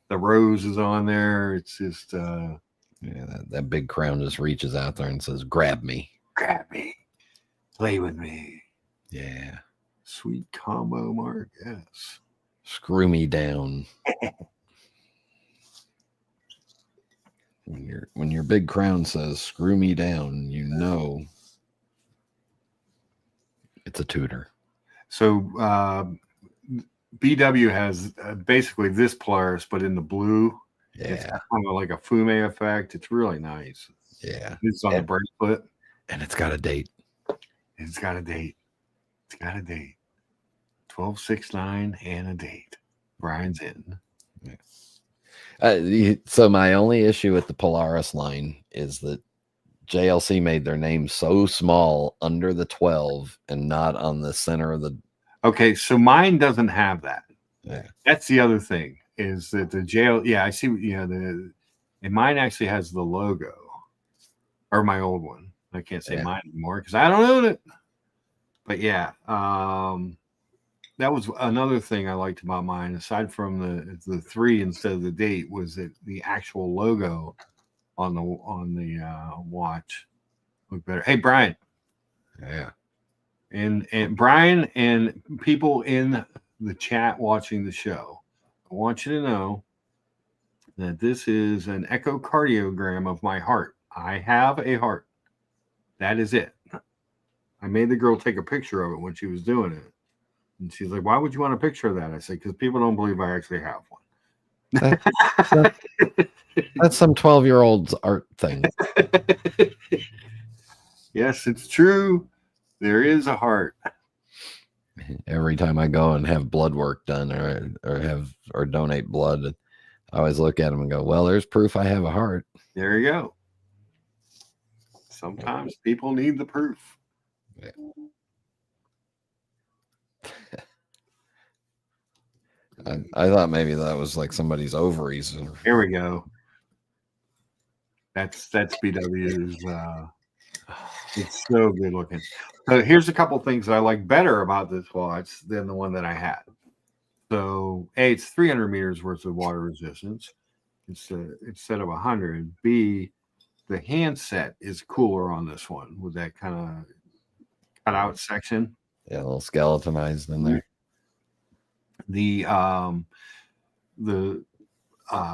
The rose is on there. It's just that big crown just reaches out there and says, grab me, play with me. Yeah, sweet combo, Mark. Yes, screw me down. When your big crown says screw me down, you know it's a Tudor. So BW has basically this Polaris, but in the blue. Yeah. It's kind of like a fume effect. It's really nice. Yeah. It's on the bracelet. And it's got a date. It's got a date. 12/6/9 and a date. Brian's in. So my only issue with the Polaris line is that JLC made their name so small under the 12 and not on the center of the. Okay, so mine doesn't have that. Yeah. That's the other thing is that the JL. Yeah, I see. And mine actually has the logo, or my old one. I can't say mine anymore because I don't own it. But yeah, that was another thing I liked about mine, aside from the 3 instead of the date, was that the actual logo on the watch looked better. Hey, Brian, Yeah. and Brian and people in the chat watching the show, I want you to know that this is an echocardiogram of my heart. I have a heart. That is it. I made the girl take a picture of it when she was doing it. And she's like, "Why would you want a picture of that?" I said, "Because people don't believe I actually have one." That's some 12-year-old's art thing. Yes, it's true. There is a heart. Every time I go and have blood work done or donate blood, I always look at them and go, "Well, there's proof I have a heart." There you go. Sometimes people need the proof. Yeah. I thought maybe that was like somebody's ovaries. Here we go. That's BW's. It's so good looking. So here's a couple things that I like better about this watch than the one that I had. So A, it's 300 meters worth of water resistance instead of 100. B, the handset is cooler on this one with that kind of cutout section. Yeah, a little skeletonized in there. The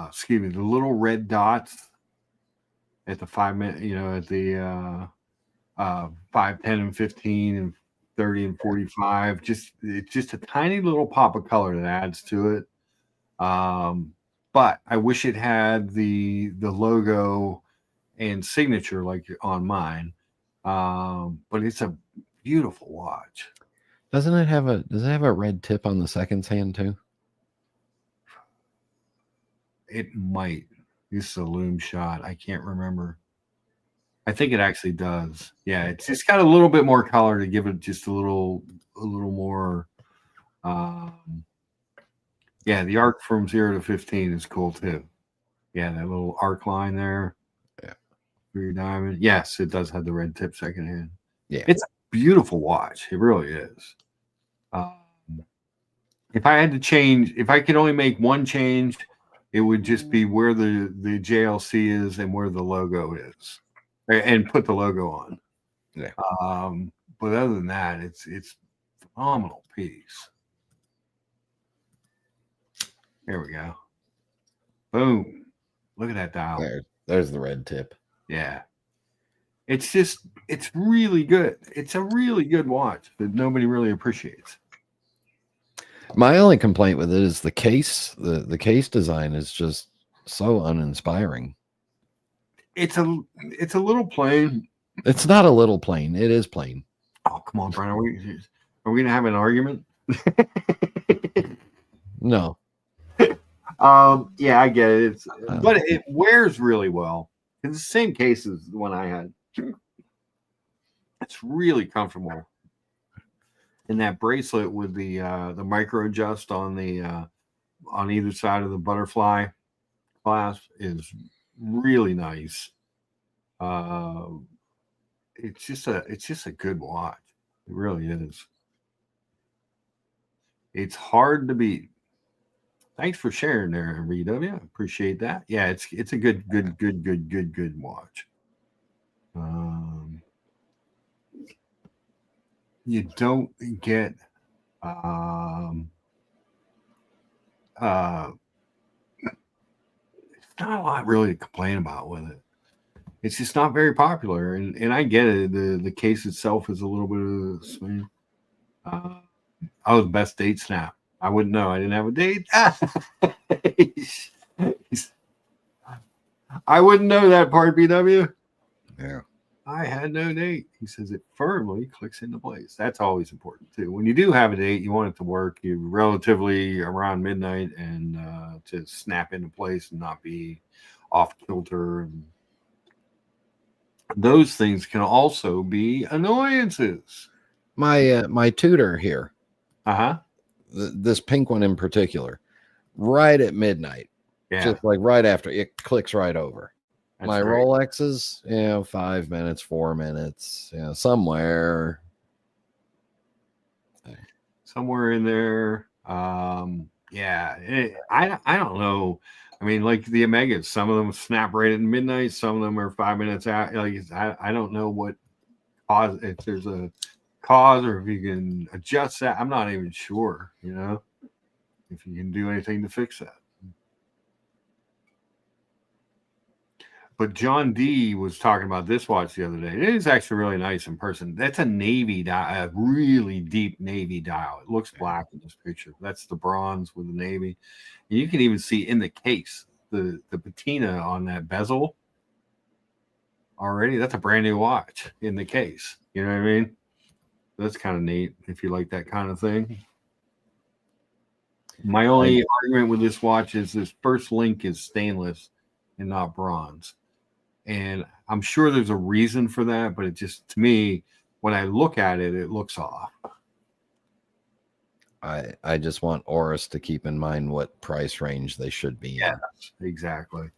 excuse me, the little red dots at the 5 minute, at the 5, 10, and 15 and 30 and 45. It's just a tiny little pop of color that adds to it. But I wish it had the logo and signature like on mine. But it's a beautiful watch. Does it have a red tip on the seconds hand too? It might. This is a loom shot. I can't remember. I think it actually does. Yeah, it's just got a little bit more color to give it just a little more. Yeah, the arc from 0 to 15 is cool too. Yeah, that little arc line there. Yeah. For your diamond. Yes, it does have the red tip second hand. Yeah. It's a beautiful watch. It really is. If I had to change, if I could only make one change, it would just be where the JLC is and where the logo is, and put the logo on. Yeah. But other than that, it's phenomenal piece. There we go. Boom. Look at that dial. There's the red tip. Yeah. It's really good. It's a really good watch that nobody really appreciates. My only complaint with it is the case. The case design is just so uninspiring. It's a little plain. It's not a little plain. It is plain. Oh, come on, Brian. Are we gonna have an argument? No. Yeah, I get it. But it wears really well. It's the same case as the one I had. It's really comfortable. And that bracelet with the micro adjust on the on either side of the butterfly clasp is really nice. It's just a good watch. It really is. It's hard to beat. Thanks for sharing there, VW. Appreciate that. Yeah, it's a good watch. You don't get it's not a lot really to complain about with it. It's just not very popular, and I get it. The case itself is a little bit of a swing. I was best date snap. I wouldn't know. I didn't have a date. I wouldn't know that part, BW. Yeah. I had no date. He says it firmly clicks into place. That's always important too. When you do have a date, you want it to work. You relatively around midnight and to snap into place and not be off kilter. And those things can also be annoyances. My tutor here, this pink one in particular, right at midnight, just like right after it clicks right over. That's my great. Rolexes, 5 minutes, 4 minutes, somewhere. somewhere in there. I don't know. I mean, like the Omegas, some of them snap right at midnight. Some of them are 5 minutes out. Like I don't know what cause, if there's a cause or if you can adjust that. I'm not even sure. If you can do anything to fix that. But John D was talking about this watch the other day. It is actually really nice in person. That's a navy dial, a really deep navy dial. It looks black in this picture. That's the bronze with the navy. And you can even see in the case the patina on that bezel already. That's a brand new watch in the case. You know what I mean? That's kind of neat if you like that kind of thing. My only argument with this watch is this first link is stainless and not bronze. And I'm sure there's a reason for that, but it just, to me, when I look at it, it looks off. I just want Oris to keep in mind what price range they should be in. Exactly.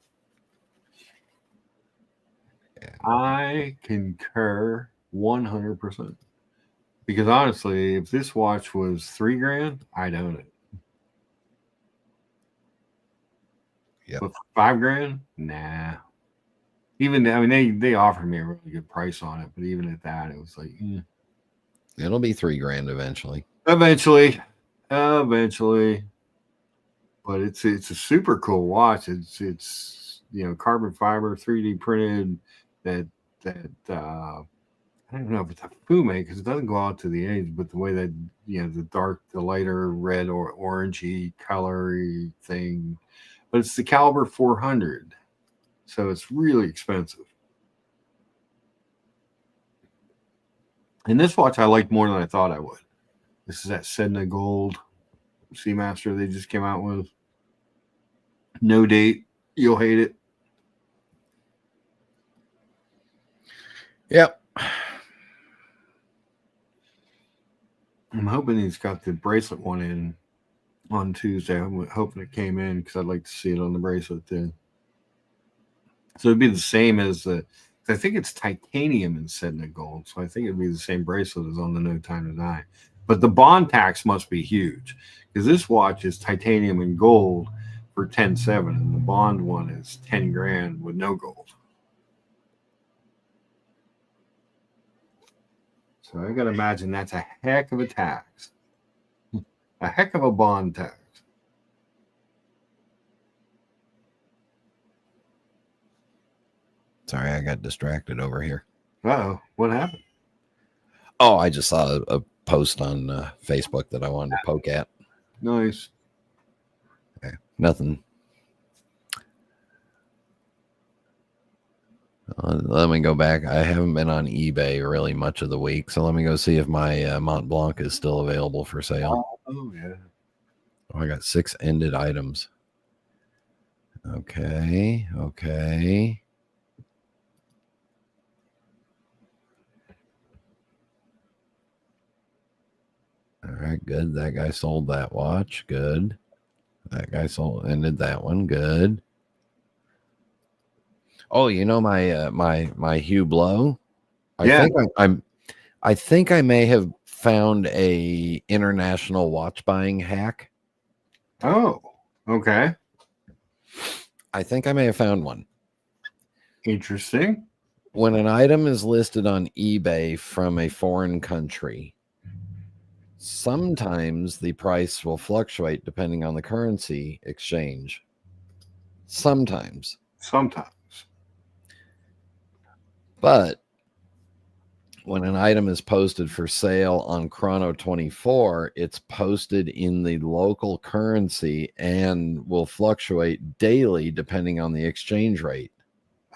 Yeah. I concur 100%. Because honestly, if this watch was $3,000, I'd own it. Yep. But for $5,000, nah. Even, I mean, they offered me a really good price on it, but even at that, it was like, It'll be $3,000 eventually. Eventually. But it's a super cool watch. It's carbon fiber, 3D printed. That I don't know if it's a fume because it doesn't go out to the edge, but the way that the lighter red or orangey colory thing. But it's the caliber 400. So it's really expensive. And this watch I like more than I thought I would. This is that Sedna Gold Seamaster they just came out with. No date. You'll hate it. Yep. I'm hoping he's got the bracelet one in on Tuesday. I'm hoping it came in because I'd like to see it on the bracelet too. So it'd be the same as I think it's titanium and Sedna Gold. So I think it'd be the same bracelet as on the No Time to Die. But the bond tax must be huge because this watch is titanium and gold for $10,700, and the bond one is $10,000 with no gold. So I got to imagine that's a heck of a tax, a heck of a bond tax. Sorry, I got distracted over here. Uh-oh, what happened? Oh, I just saw a post on Facebook that I wanted to poke at. Nice. Okay, nothing. Let me go back. I haven't been on eBay really much of the week, so let me go see if my Mont Blanc is still available for sale. Oh, yeah. Oh, I got 6 ended items. Okay. All right, good. That guy sold that watch. Good. That guy ended that one. Good. Oh, my Hugh Blow. I think I may have found a international watch buying hack. Oh, okay. I think I may have found one. Interesting. When an item is listed on eBay from a foreign country, sometimes the price will fluctuate depending on the currency exchange. Sometimes. But when an item is posted for sale on Chrono 24, it's posted in the local currency and will fluctuate daily depending on the exchange rate.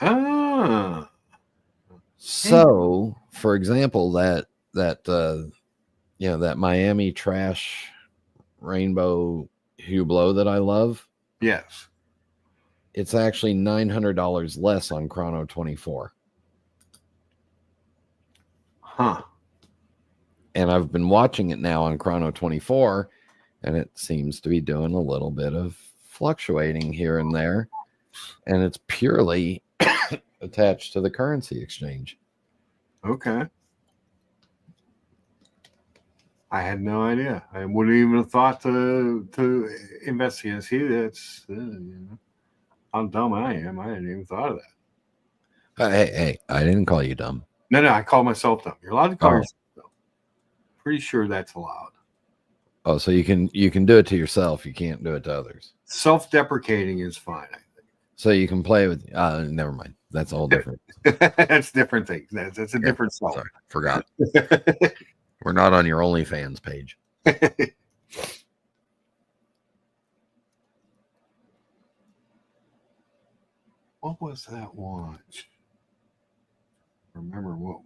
Ah. So, for example, that Miami Trash Rainbow Hublot that I love. Yes. It's actually $900 less on Chrono 24. Huh. And I've been watching it now on Chrono 24, and it seems to be doing a little bit of fluctuating here and there. And it's purely attached to the currency exchange. Okay. I had no idea. I wouldn't even have thought to investigate. See, that's how dumb I am. I hadn't even thought of that. Hey, I didn't call you dumb. No, I call myself dumb. You're allowed to call Oh. yourself dumb. Pretty sure that's allowed. Oh, so you can do it to yourself. You can't do it to others. Self-deprecating is fine. So you can play with. Never mind. That's all different. That's different things. That's a different self. Sorry, forgot. We're not on your OnlyFans page. What was that watch? Remember what?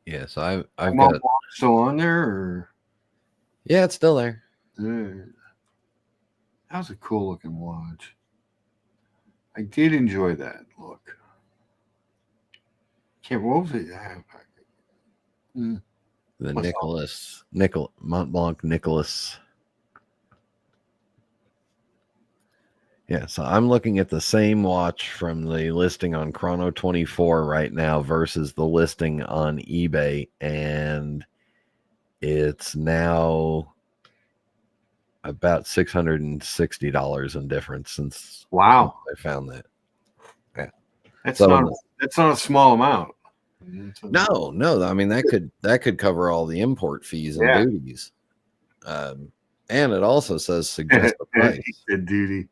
Yeah, so I've Mom got. still on there, or Yeah, it's still there. that was a cool looking watch. I did enjoy that look. Can't what was it? The What's Mont Blanc Nicholas. Yeah, so I'm looking at the same watch from the listing on Chrono 24 right now versus the listing on eBay, and it's now about $660 in difference since Wow, I found that. that's So not a small amount. No. I mean that could cover all the import fees and Yeah. duties. And it also says suggest the price. He said duty.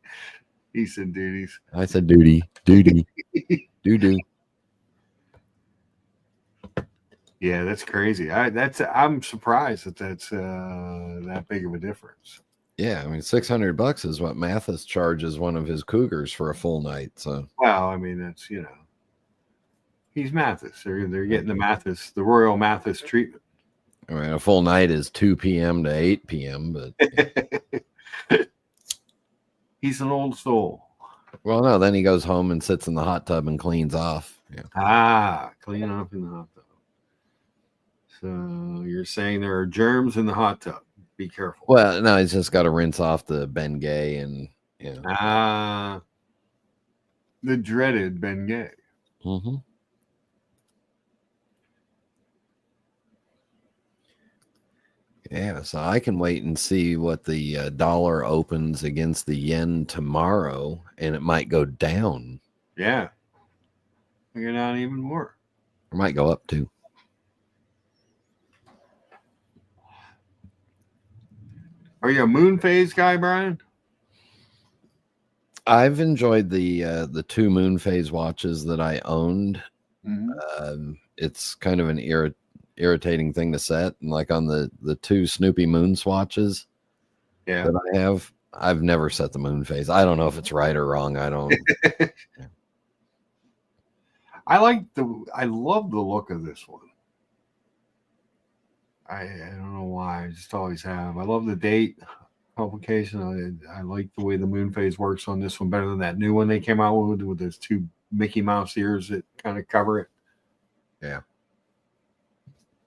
He said duties. I said duty, doo. Yeah, that's crazy. I'm surprised that's that big of a difference. Yeah, I mean $600 is what Mathis charges one of his Cougars for a full night. So Well, I mean that's he's Mathis. They're getting the Royal Mathis treatment. I mean a full night is 2 p.m. to 8 p.m. But He's an old soul. well, no, then he goes home and sits in the hot tub and cleans off. Yeah. Clean up in the hot tub. So you're saying there are germs in the hot tub. Be careful. Well, no, he's just got to rinse off the Bengay and the dreaded Bengay. Mm-hmm. Yeah, so I can wait and see what the dollar opens against the yen tomorrow, and it might go down. Yeah. Go down even more. It might go up too. Are you a moon phase guy, Brian? I've enjoyed the two moon phase watches that I owned. Mm-hmm. It's kind of an irritating thing to set, and like on the two Snoopy moon swatches Yeah. that I have, I've never set the moon phase. I don't know if it's right or wrong. I don't. I love the look of this one. I don't know why. I just always have. I love the date publication. I like the way the moon phase works on this one better than that new one they came out with those two Mickey Mouse ears that kind of cover it. Yeah.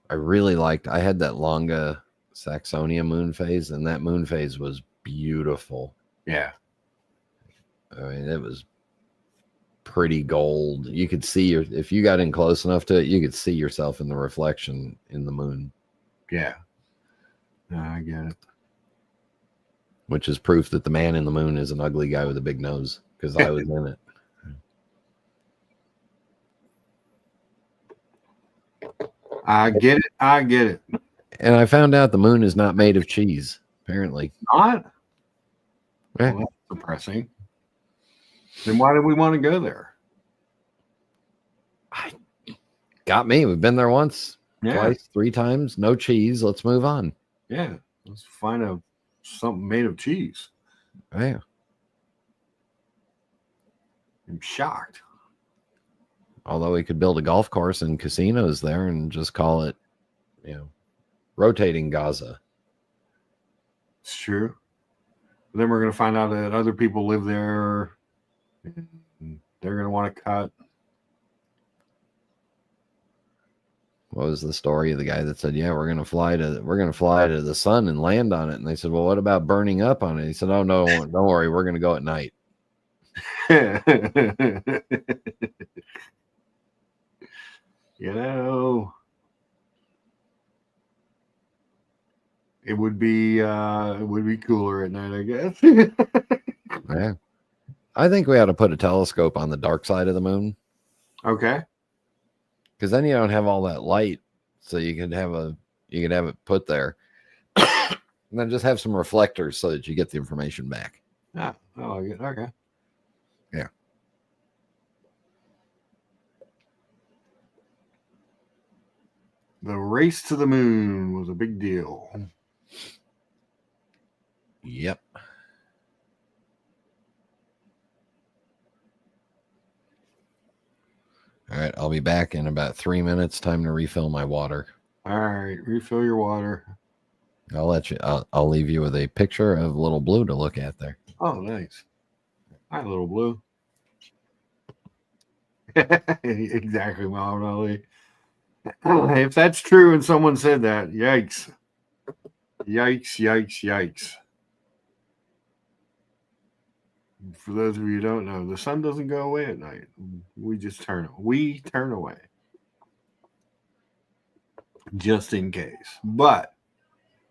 I really liked. I had that Longa Saxonia moon phase, and that moon phase was beautiful. Yeah. I mean, it was pretty gold. You could see if you got in close enough to it, you could see yourself in the reflection in the moon. Yeah. No, I get it. Which is proof that the man in the moon is an ugly guy with a big nose, because I was in it. I get it. And I found out the moon is not made of cheese, apparently. Not? Yeah. Well, that's depressing. Then why do we want to go there? Got me. We've been there once, Yeah. twice, 3 times. No cheese. Let's move on. Yeah. Let's find something made of cheese. Yeah. I'm shocked. Although we could build a golf course and casinos there and just call it, rotating Gaza. It's true. But then we're going to find out that other people live there. And they're going to want to cut. What was the story of the guy that said, "Yeah, we're gonna fly to the sun and land on it"? And they said, "Well, what about burning up on it?" He said, "Oh no, don't worry, we're gonna go at night." It would be cooler at night, I guess. Yeah. I think we ought to put a telescope on the dark side of the moon, Okay. because then you don't have all that light, so you could have it put there, and then just have some reflectors so that you get the information back. Yeah. Oh, okay. Yeah. The race to the moon was a big deal. Yep. All right, I'll be back in about 3 minutes. Time to refill my water. All right, refill your water. I'll let you. I'll leave you with a picture of little Blue to look at there. Oh, nice. Hi, little Blue. Exactly, Muhammad Ali. If that's true and someone said that, yikes. Yikes, yikes, yikes. For those of you who don't know, the sun doesn't go away at night. We turn away. Just in case. But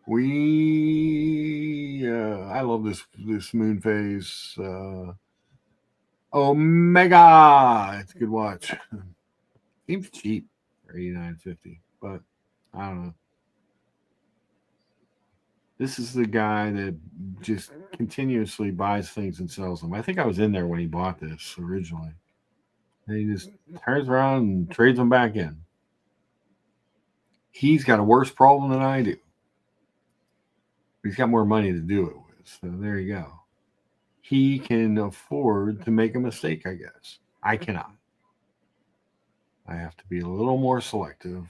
I love this moon phase. Omega. It's a good watch. Seems cheap for $89.50, but I don't know. This is the guy that just continuously buys things and sells them. I think I was in there when he bought this originally. And he just turns around and trades them back in. He's got a worse problem than I do. He's got more money to do it with. So there you go. He can afford to make a mistake, I guess. I cannot. I have to be a little more selective.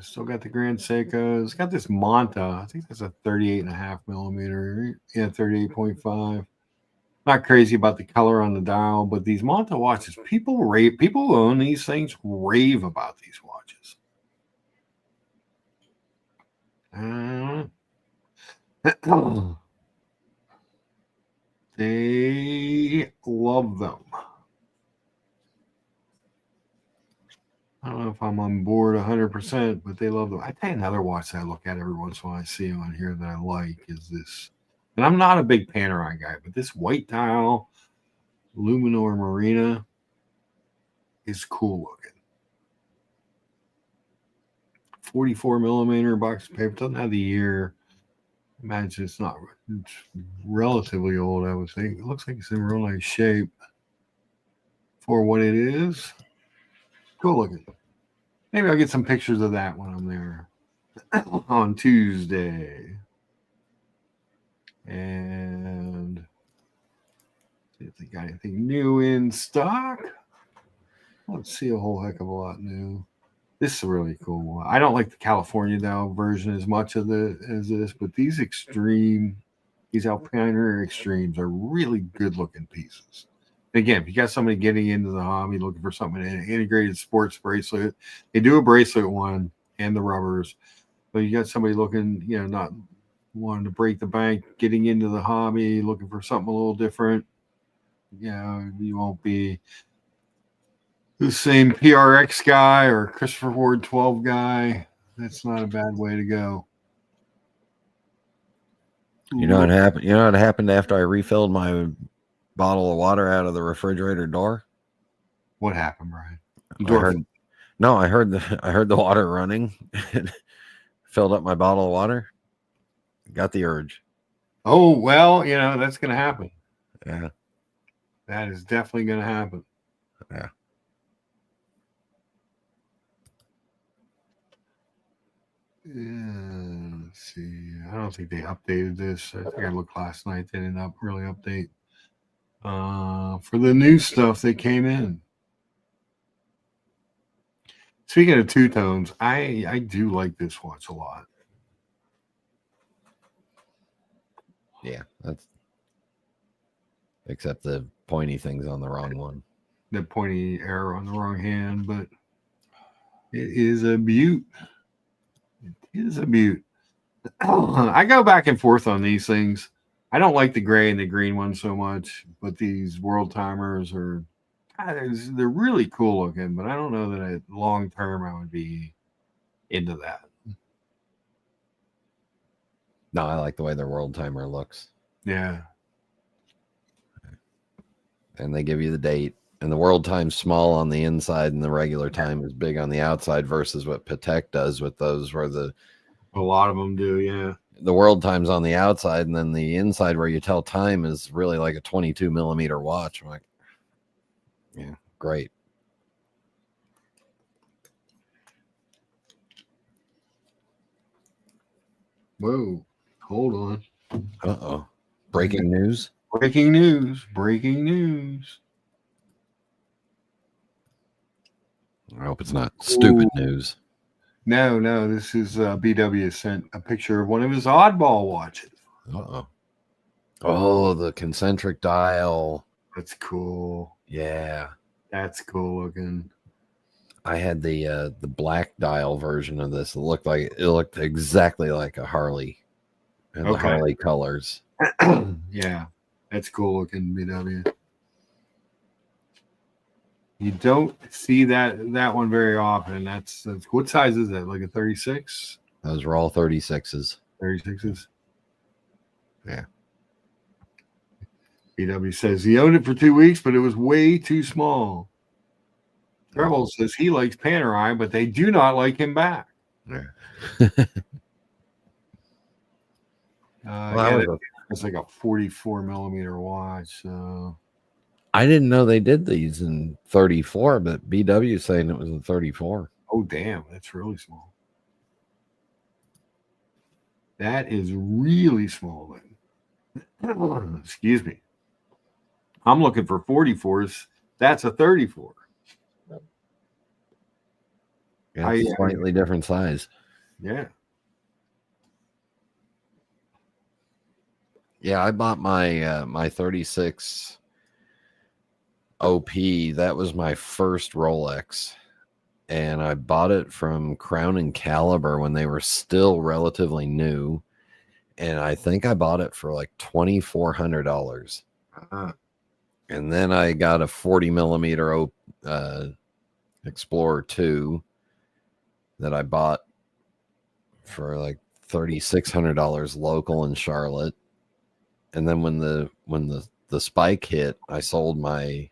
Still got the Grand Seiko. It's got this Monta. I think that's a 38.5 millimeter. Yeah, 38.5. Not crazy about the color on the dial, but these Monta watches, people who own these things rave about these watches. They love them. I don't know if I'm on board 100%, but they love them. I tell you another watch that I look at every once in a while I see on here that I like is this. And I'm not a big Panerai guy, but this white dial Luminor Marina is cool looking. 44 millimeter box of paper. Doesn't have the year. Imagine it's relatively old, I would think. It looks like it's in real nice shape for what it is. Cool looking. Maybe I'll get some pictures of that when I'm there on Tuesday. And see if they got anything new in stock. I don't see a whole heck of a lot new. This is a really cool one. I don't like the California dial version as much as this, but these Alpiner Extremes are really good looking pieces. Again, if you got somebody getting into the hobby looking for something, an integrated sports bracelet, they do a bracelet one and the rubbers. But you got somebody looking, not wanting to break the bank, getting into the hobby, looking for something a little different. You won't be the same PRX guy or Christopher Ward 12 guy. That's not a bad way to go. You know what happened? You know what happened after I refilled my bottle of water out of the refrigerator door? What happened, Brian? I heard the water running. Filled up my bottle of water. Got the urge. Oh, well, that's going to happen. Yeah. That is definitely going to happen. Yeah. Let's see. I don't think they updated this. I think I looked last night. They didn't really update. For the new stuff that came in. Speaking of two tones, I do like this watch a lot. Yeah, that's except the pointy thing's on the wrong one. The pointy arrow on the wrong hand, but it is a beaut. It is a beaut. I go back and forth on these things. I don't like the gray and the green one so much, but these world timers they're really cool looking, but I don't know that long term I would be into that. No, I like the way their world timer looks. Yeah. And they give you the date. And the world time's small on the inside, and the regular time is big on the outside. Versus what Patek does with those, where A lot of them do. Yeah. the world time's on the outside, and then the inside where you tell time is really like a 22 millimeter watch. I'm like, yeah, great. Whoa. Hold on. Uh-oh. Breaking news. Breaking news. Breaking news. I hope it's not stupid Ooh. news. No. This is BW sent a picture of one of his oddball watches. Uh-oh. Oh, the concentric dial. That's cool. Yeah. That's cool looking. I had the black dial version of this. It looked exactly like a Harley. And the Okay. Harley colors. Yeah. That's cool looking BW. You don't see that one very often. That's what size is that? Like a 36? Those were all 36s. 36s? Yeah. BW says he owned it for 2 weeks, but it was way too small. Rebel says he likes Panerai, but they do not like him back. Yeah. It's like a 44 millimeter watch. So I didn't know they did these in 34, but BW saying it was a 34. oh damn, that's really small. That is really small then. Excuse me. I'm looking for 44s. That's a 34. Yeah, it's a slightly different size. Yeah. Yeah, I bought my my 36 OP. That was my first Rolex. And I bought it from Crown and Caliber when they were still relatively new. And I think I bought it for like $2,400. Uh-huh. And then I got a 40 millimeter Explorer 2 that I bought for like $3,600 local in Charlotte. And then when the spike hit, I sold my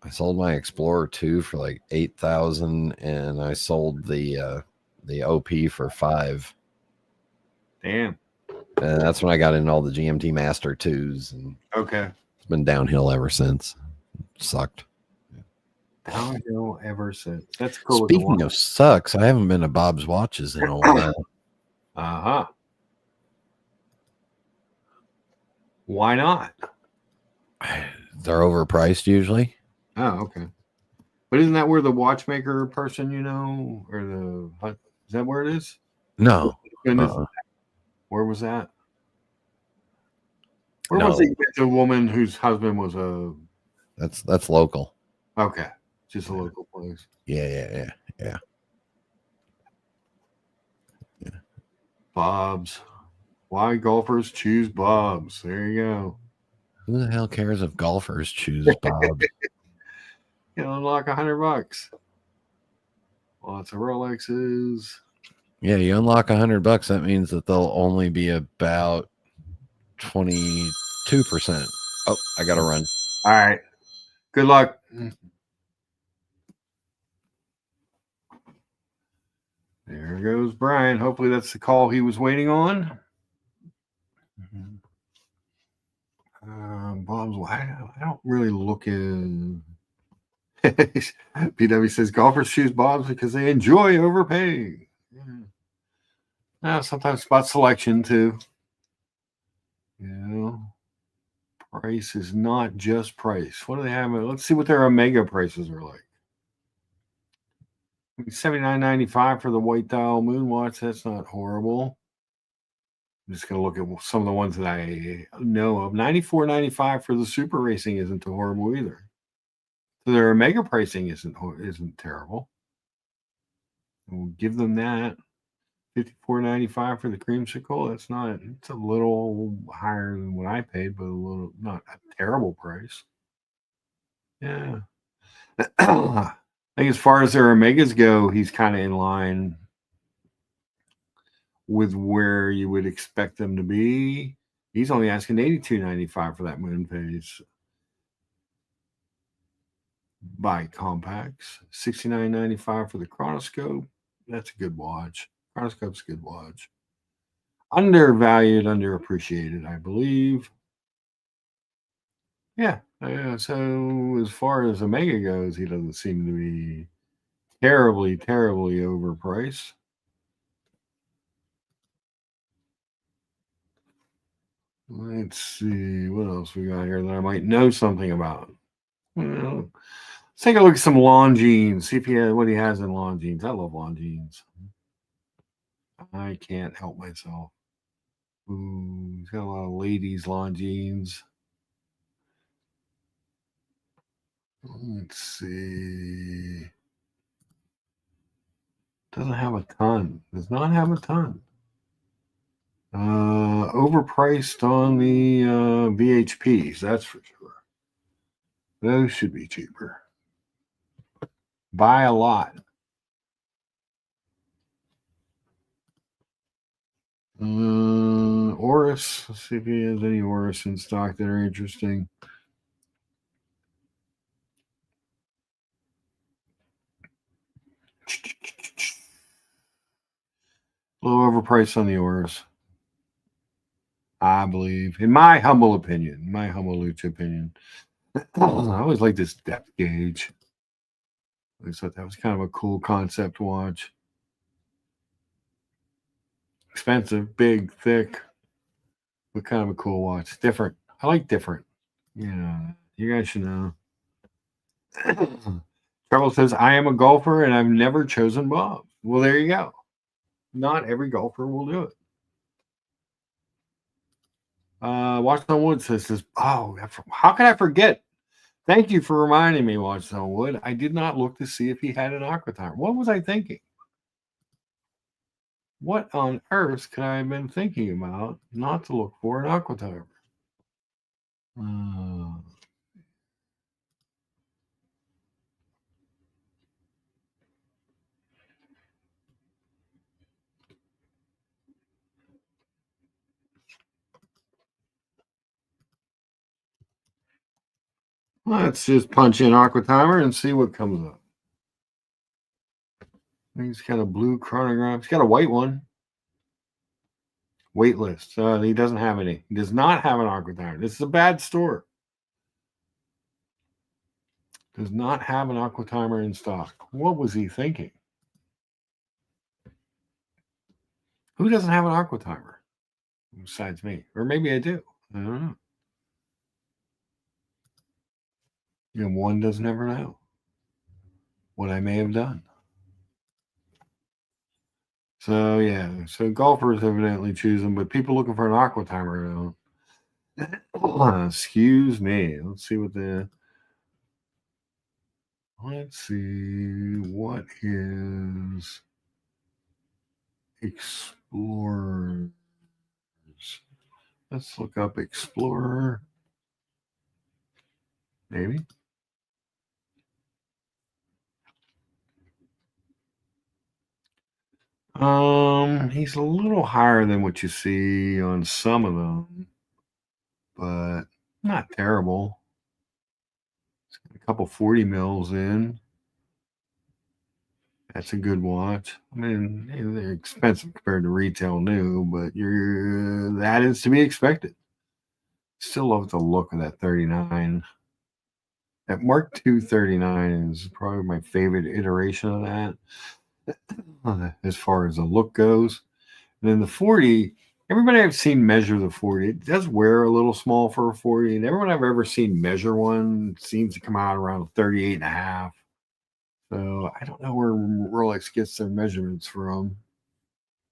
Explorer 2 for like 8,000, and I sold the OP for 5. Damn. And that's when I got into all the GMT Master 2s, and Okay. it's been downhill ever since. Sucked. Downhill ever since. That's cool. Speaking of sucks, I haven't been to Bob's Watches in a while. Uh-huh. Why not? They're overpriced usually. Oh, okay. But isn't that where the watchmaker person, or is that where it is? No. Goodness. Where was that? Where No. was it with the woman whose husband was a... That's local. Okay. Just a local place. Yeah. Bob's. Why golfers choose Bob's. There you go. Who the hell cares if golfers choose Bob? You unlock $100. Lots of Rolexes. Yeah, you unlock $100. That means that they'll only be about 22%. Oh, I gotta run. All right. Good luck. There goes Brian. Hopefully that's the call he was waiting on. Bob's. I don't really look in. PW says golfers choose Bob's because they enjoy overpaying. Sometimes spot selection too. Price is not just price. What do they have? Let's see what their Omega prices are like. $79.95 for the white dial moon watch. That's not horrible. I'm just going to look at some of the ones that I know of. $94.95 for the super racing isn't too horrible either. So their Omega pricing isn't terrible. We'll give them that. $54.95 for the creamsicle. That's not. It's a little higher than what I paid, but not a terrible price. Yeah. I think as far as their Omegas go, he's kind of in line with where you would expect them to be. He's only asking $82.95 for that moon phase. By Compacts, $69.95 for the Chronoscope. That's a good watch. Chronoscope's a good watch. Undervalued, underappreciated, I believe. Yeah. So as far as Omega goes, he doesn't seem to be terribly, terribly overpriced. Let's see what else we got here that I might know something about. Well, let's take a look at some Longines. See if what he has in Longines. I love Longines. I can't help myself. Ooh, he's got a lot of ladies' Longines. Let's see. Doesn't have a ton. Does not have a ton. Overpriced on the VHPs, that's for sure. Those should be cheaper. Buy a lot. Oris. Let's see if he has any Oris in stock that are interesting. A little overpriced on the Oris. I believe, in my humble opinion, my humble Lucha opinion. I always like this depth gauge. I thought that was kind of a cool concept watch. Expensive, big, thick, but kind of a cool watch. Different. I like different. Yeah, you guys should know. Trouble says, I am a golfer and I've never chosen Bob. Well, there you go. Not every golfer will do it. Watchstone Wood says, oh, how can I forget? Thank you for reminding me, Watchstone Wood. I did not look to see if he had an aqua timer. What was I thinking? What on earth could I have been thinking about not to look for an aqua timer? Let's just punch in aqua timer and see what comes up. He's got a blue chronograph. He's got a white one. Wait list. He doesn't have any. He does not have an aqua timer. This is a bad store. Does not have an aqua timer in stock. What was he thinking? Who doesn't have an aqua timer besides me? Or maybe I do. I don't know. One does never know what I may have done. So yeah, so golfers evidently choose them, but people looking for an aqua timer don't. Excuse me. Let's see what is Explorers. Let's look up Explorer. Maybe. He's a little higher than what you see on some of them, but not terrible. It's got a couple 40 mils in. That's a good watch. I mean, they're expensive compared to retail new, but that is to be expected. Still love the look of that 39. That Mark II 39 is probably my favorite iteration of that. As far as the look goes. And then the 40, everybody I've seen measure the 40. It does wear a little small for a 40. And everyone I've ever seen measure one seems to come out around 38 and a half. So I don't know where Rolex gets their measurements from.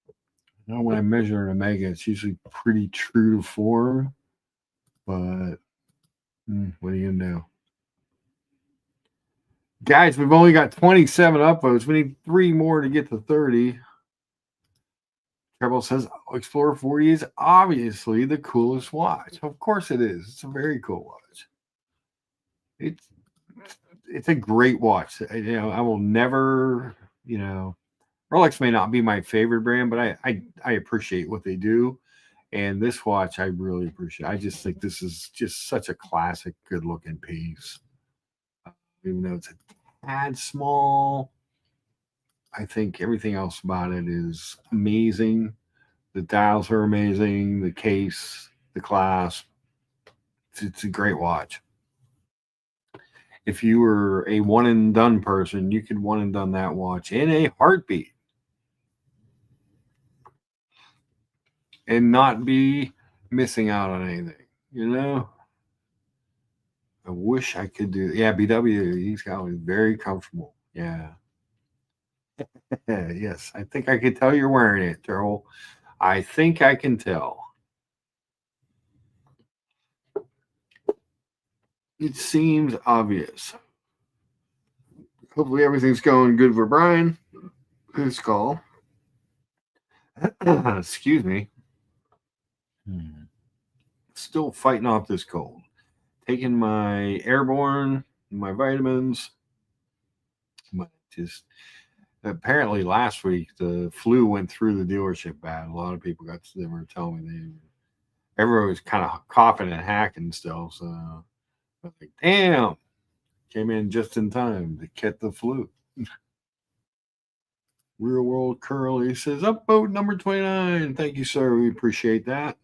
I know when I measure an Omega, it's usually pretty true to form. But what are you going to do? Guys, we've only got 27 upvotes. We need 3 more to get to 30. Treble says Explorer 40 is obviously the coolest watch. Of course it is. It's a very cool watch. It's a great watch. I will never, Rolex may not be my favorite brand, but I appreciate what they do. And this watch, I really appreciate. I just think this is just such a classic, good looking piece. Even though it's a tad small, I think everything else about it is amazing. The dials are amazing. The case, the clasp. It's a great watch. If you were a one and done person, you could one and done that watch in a heartbeat and not be missing out on anything. You know, I wish I could do. Yeah, BW. He's got me very comfortable. Yeah. Yes, I think I could tell you're wearing it, Terrell. I think I can tell. It seems obvious. Hopefully everything's going good for Brian. His call. Excuse me. Still fighting off this cold. Taking my airborne, my vitamins. But just apparently last week the flu went through the dealership bad. A lot of people they were telling me everyone was kind of coughing and hacking still. So I was like, damn, came in just in time to get the flu. Real World Curly says, upvote number 29. Thank you, sir. We appreciate that.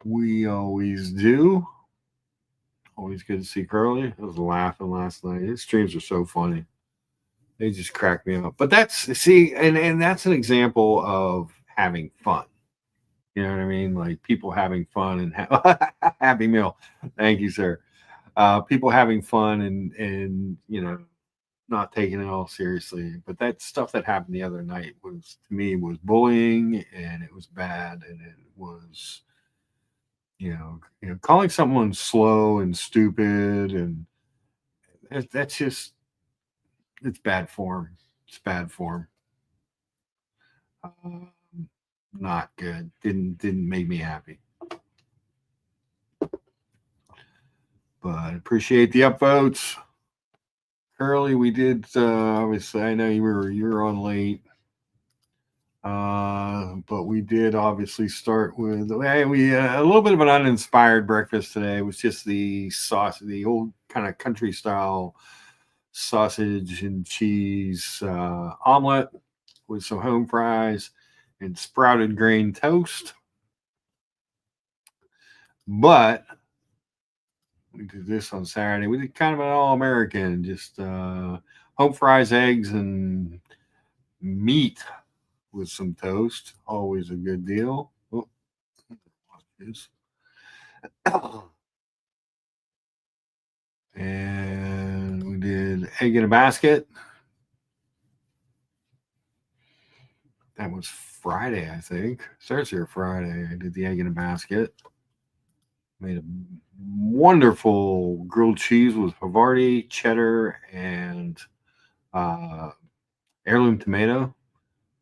We always do. Always good to see Curly. I was laughing last night. His streams are so funny. They just crack me up. But that's, see, and that's an example of having fun. You know what I mean? Like people having fun and happy meal. Thank you, sir. People having fun and you know, not taking it all seriously. But that stuff that happened the other night was, to me, was bullying, and it was bad, and it was, you know, calling someone slow and stupid, and that's just, it's bad form. It's bad form. Not good. Didn't make me happy. But appreciate the upvotes. Curly, we did obviously, I know you're on late. But we did obviously start with we a little bit of an uninspired breakfast today. It was just the sauce, the old kind of country style sausage and cheese omelet with some home fries and sprouted grain toast. But we did this on Saturday. We did kind of an all-American, just home fries, eggs, and meat with some toast. Always a good deal. Oh, and we did egg in a basket. That was Friday, I think. Thursday or Friday. I did the egg in a basket. Made a wonderful grilled cheese with Havarti, cheddar, and heirloom tomato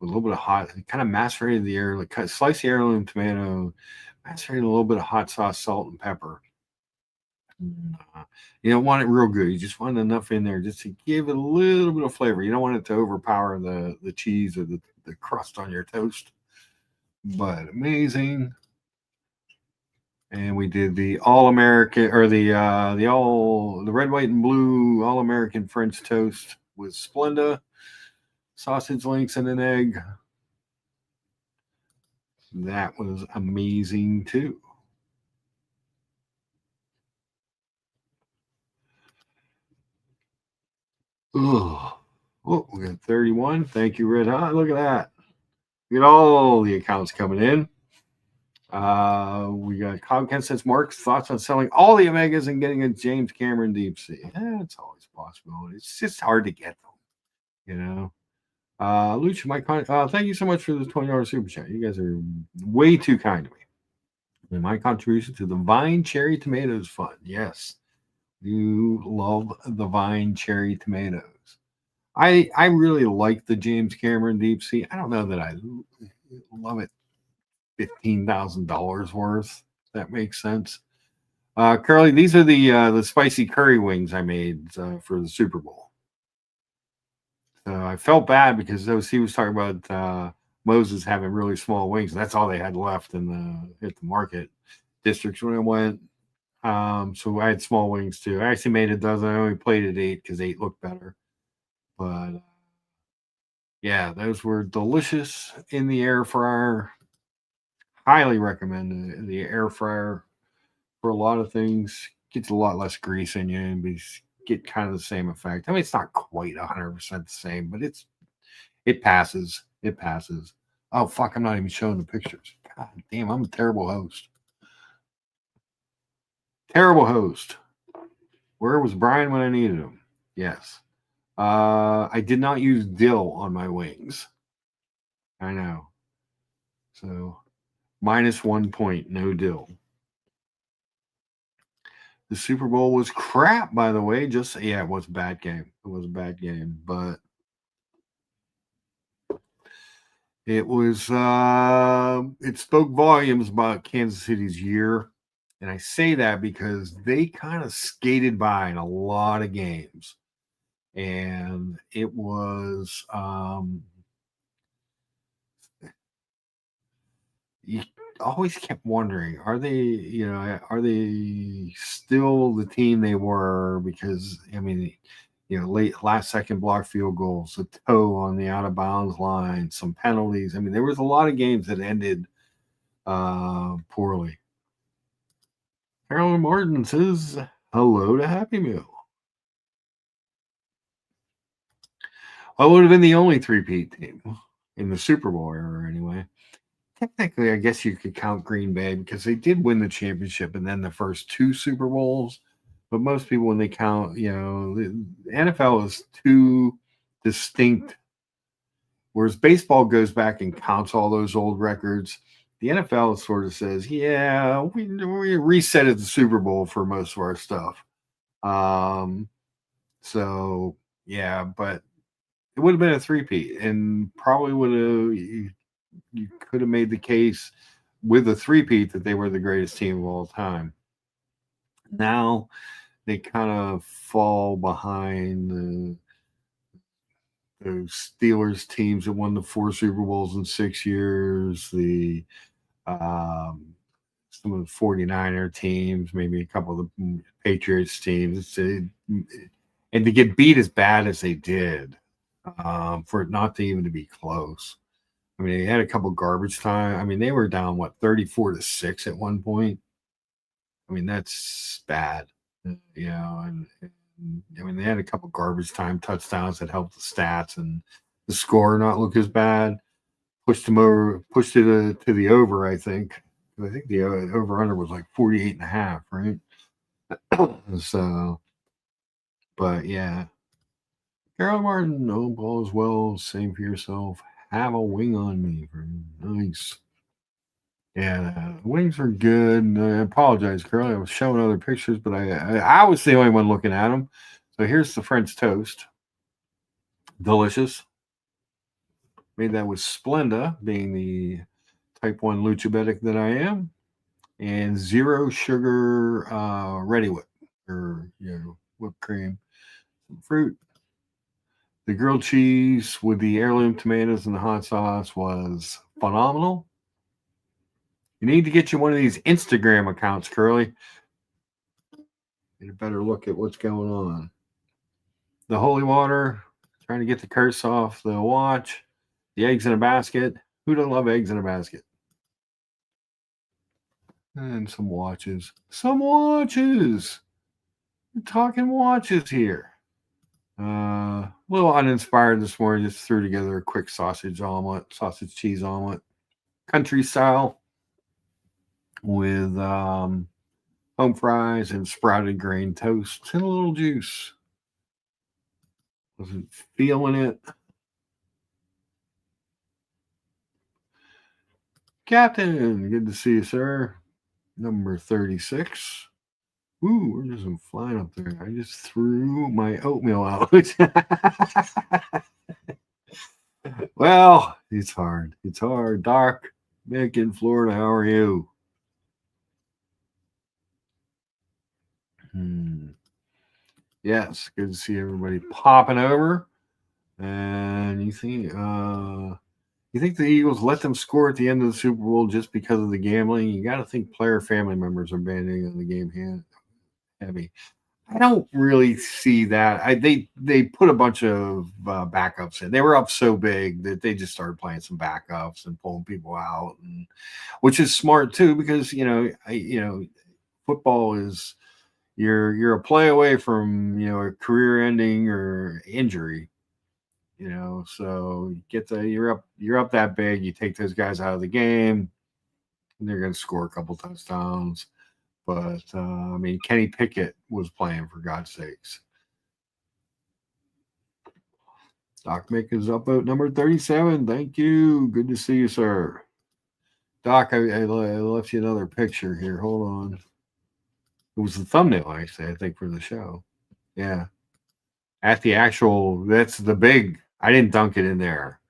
with a little bit of hot, kind of macerated the slice the heirloom tomato, macerated a little bit of hot sauce, salt, and pepper. You don't want it real good. You just want enough in there just to give it a little bit of flavor. You don't want it to overpower the cheese or the crust on your toast. But amazing. And we did the all-American, or the red, white, and blue all-American French toast with Splenda, sausage links, and an egg. That was amazing too. Oh, we got 31. Thank you, Red Hot. Look at that. Look at all the accounts coming in. We got Comcast says Mark's thoughts on selling all the Omegas and getting a James Cameron Deep Sea. It's always a possibility. It's just hard to get them, you know. Lucha, thank you so much for the $20 super chat. You guys are way too kind to me. And my contribution to the Vine Cherry Tomatoes Fund. Yes, you love the Vine Cherry Tomatoes. I really like the James Cameron Deep Sea. I don't know that I love it $15,000 worth. That makes sense. Curly, these are the spicy curry wings I made for the Super Bowl. So I felt bad because he was talking about Moses having really small wings. That's all they had left in at the market districts when I went. So I had small wings too. I actually made a dozen. I only played at 8 because 8 looked better. But yeah, those were delicious in the air fryer. Highly recommend the air fryer for a lot of things. Gets a lot less grease in you and get kind of the same effect. I mean, it's not quite 100% the same, but it passes. It passes. Oh fuck! I'm not even showing the pictures. God damn! I'm a terrible host. Terrible host. Where was Brian when I needed him? Yes. I did not use dill on my wings. I know. So -1 point, no dill. The Super Bowl was crap, by the way. It was a bad game. It was a bad game, but it was it spoke volumes about Kansas City's year. And I say that because they kind of skated by in a lot of games. And it was you always kept wondering, are they still the team they were? Because I mean, late last second block field goals, a toe on the out of bounds line, some penalties. I mean, there was a lot of games that ended poorly. Carolyn Martin says hello to Happy Meal. I would have been the only three-peat team in the Super Bowl era anyway. Technically, I guess you could count Green Bay because they did win the championship and then the first 2 Super Bowls. But most people, when they count, the NFL is too distinct. Whereas baseball goes back and counts all those old records, the NFL sort of says, yeah, we resetted the Super Bowl for most of our stuff. So, yeah, but it would have been a three-peat and probably would have you could have made the case with a three-peat that they were the greatest team of all time. Now they kind of fall behind those Steelers teams that won the 4 Super Bowls in 6 years, the some of the 49er teams, maybe a couple of the Patriots teams, and to get beat as bad as they did, for it not to even to be close. I mean, they had a couple garbage time. I mean, they were down 34-6 at one point. I mean, that's bad, and I mean, they had a couple garbage time touchdowns that helped the stats and the score not look as bad. Pushed it to the over, I think. I think the over under was like 48.5, right? So, but yeah. Carol Martin, no ball as well. Same for yourself. Have a wing on me. Nice. Yeah, the wings are good. I apologize, Carol. I was showing other pictures, but I was the only one looking at them. So here's the French toast. Delicious. Made that with Splenda, being the type 1 luchabetic that I am, and 0 sugar ready whip, or whipped cream, some fruit. The grilled cheese with the heirloom tomatoes and the hot sauce was phenomenal. You need to get you one of these Instagram accounts, Curly. Get a better look at what's going on. The holy water, trying to get the curse off the watch. The eggs in a basket. Who doesn't love eggs in a basket? And some watches. Some watches. We're talking watches here. A little uninspired this morning. Just threw together a quick sausage cheese omelet. Country style with home fries and sprouted grain toast and a little juice. Wasn't feeling it. Captain, good to see you, sir. Number 36. Ooh, we're just flying up there. I just threw my oatmeal out. Well, it's hard. It's hard. Doc, back in Florida, how are you? Yes, good to see everybody popping over. And you think the Eagles let them score at the end of the Super Bowl just because of the gambling? You got to think player family members are banding on the game heavy. I don't really see that. They put a bunch of backups in. They were up so big that they just started playing some backups and pulling people out, and which is smart too because football is you're a play away from a career ending or injury. So you're up that big. You take those guys out of the game, and they're going to score a couple touchdowns. But I mean, Kenny Pickett was playing for God's sakes. Doc Mick is up at number 37. Thank you. Good to see you, sir. Doc, I left you another picture here. Hold on. It was the thumbnail, actually, I think, for the show. Yeah. That's the big. I didn't dunk it in there.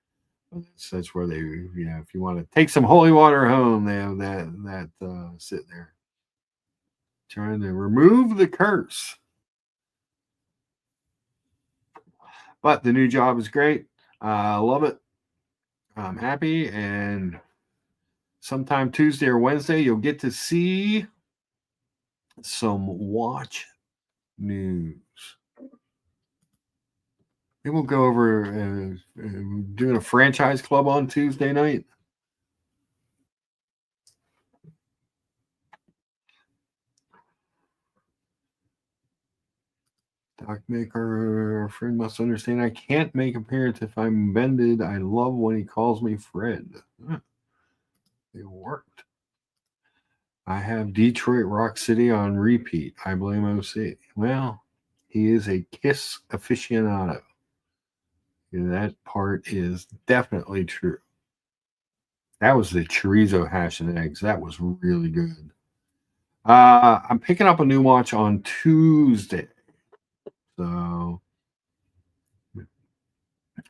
That's where they, if you want to take some holy water home, they have that sitting there. Trying to remove the curse. But the new job is great. I love it. I'm happy. And sometime Tuesday or Wednesday, you'll get to see some watch news. Maybe we'll go over doing a franchise club on Tuesday night. Doc Maker, our friend must understand I can't make appearance if I'm bended. I love when he calls me Fred. It worked. I have Detroit Rock City on repeat. I blame OC. Well, he is a Kiss aficionado. That part is definitely true. That was the chorizo hash and eggs. That was really good. I'm picking up a new watch on Tuesday. So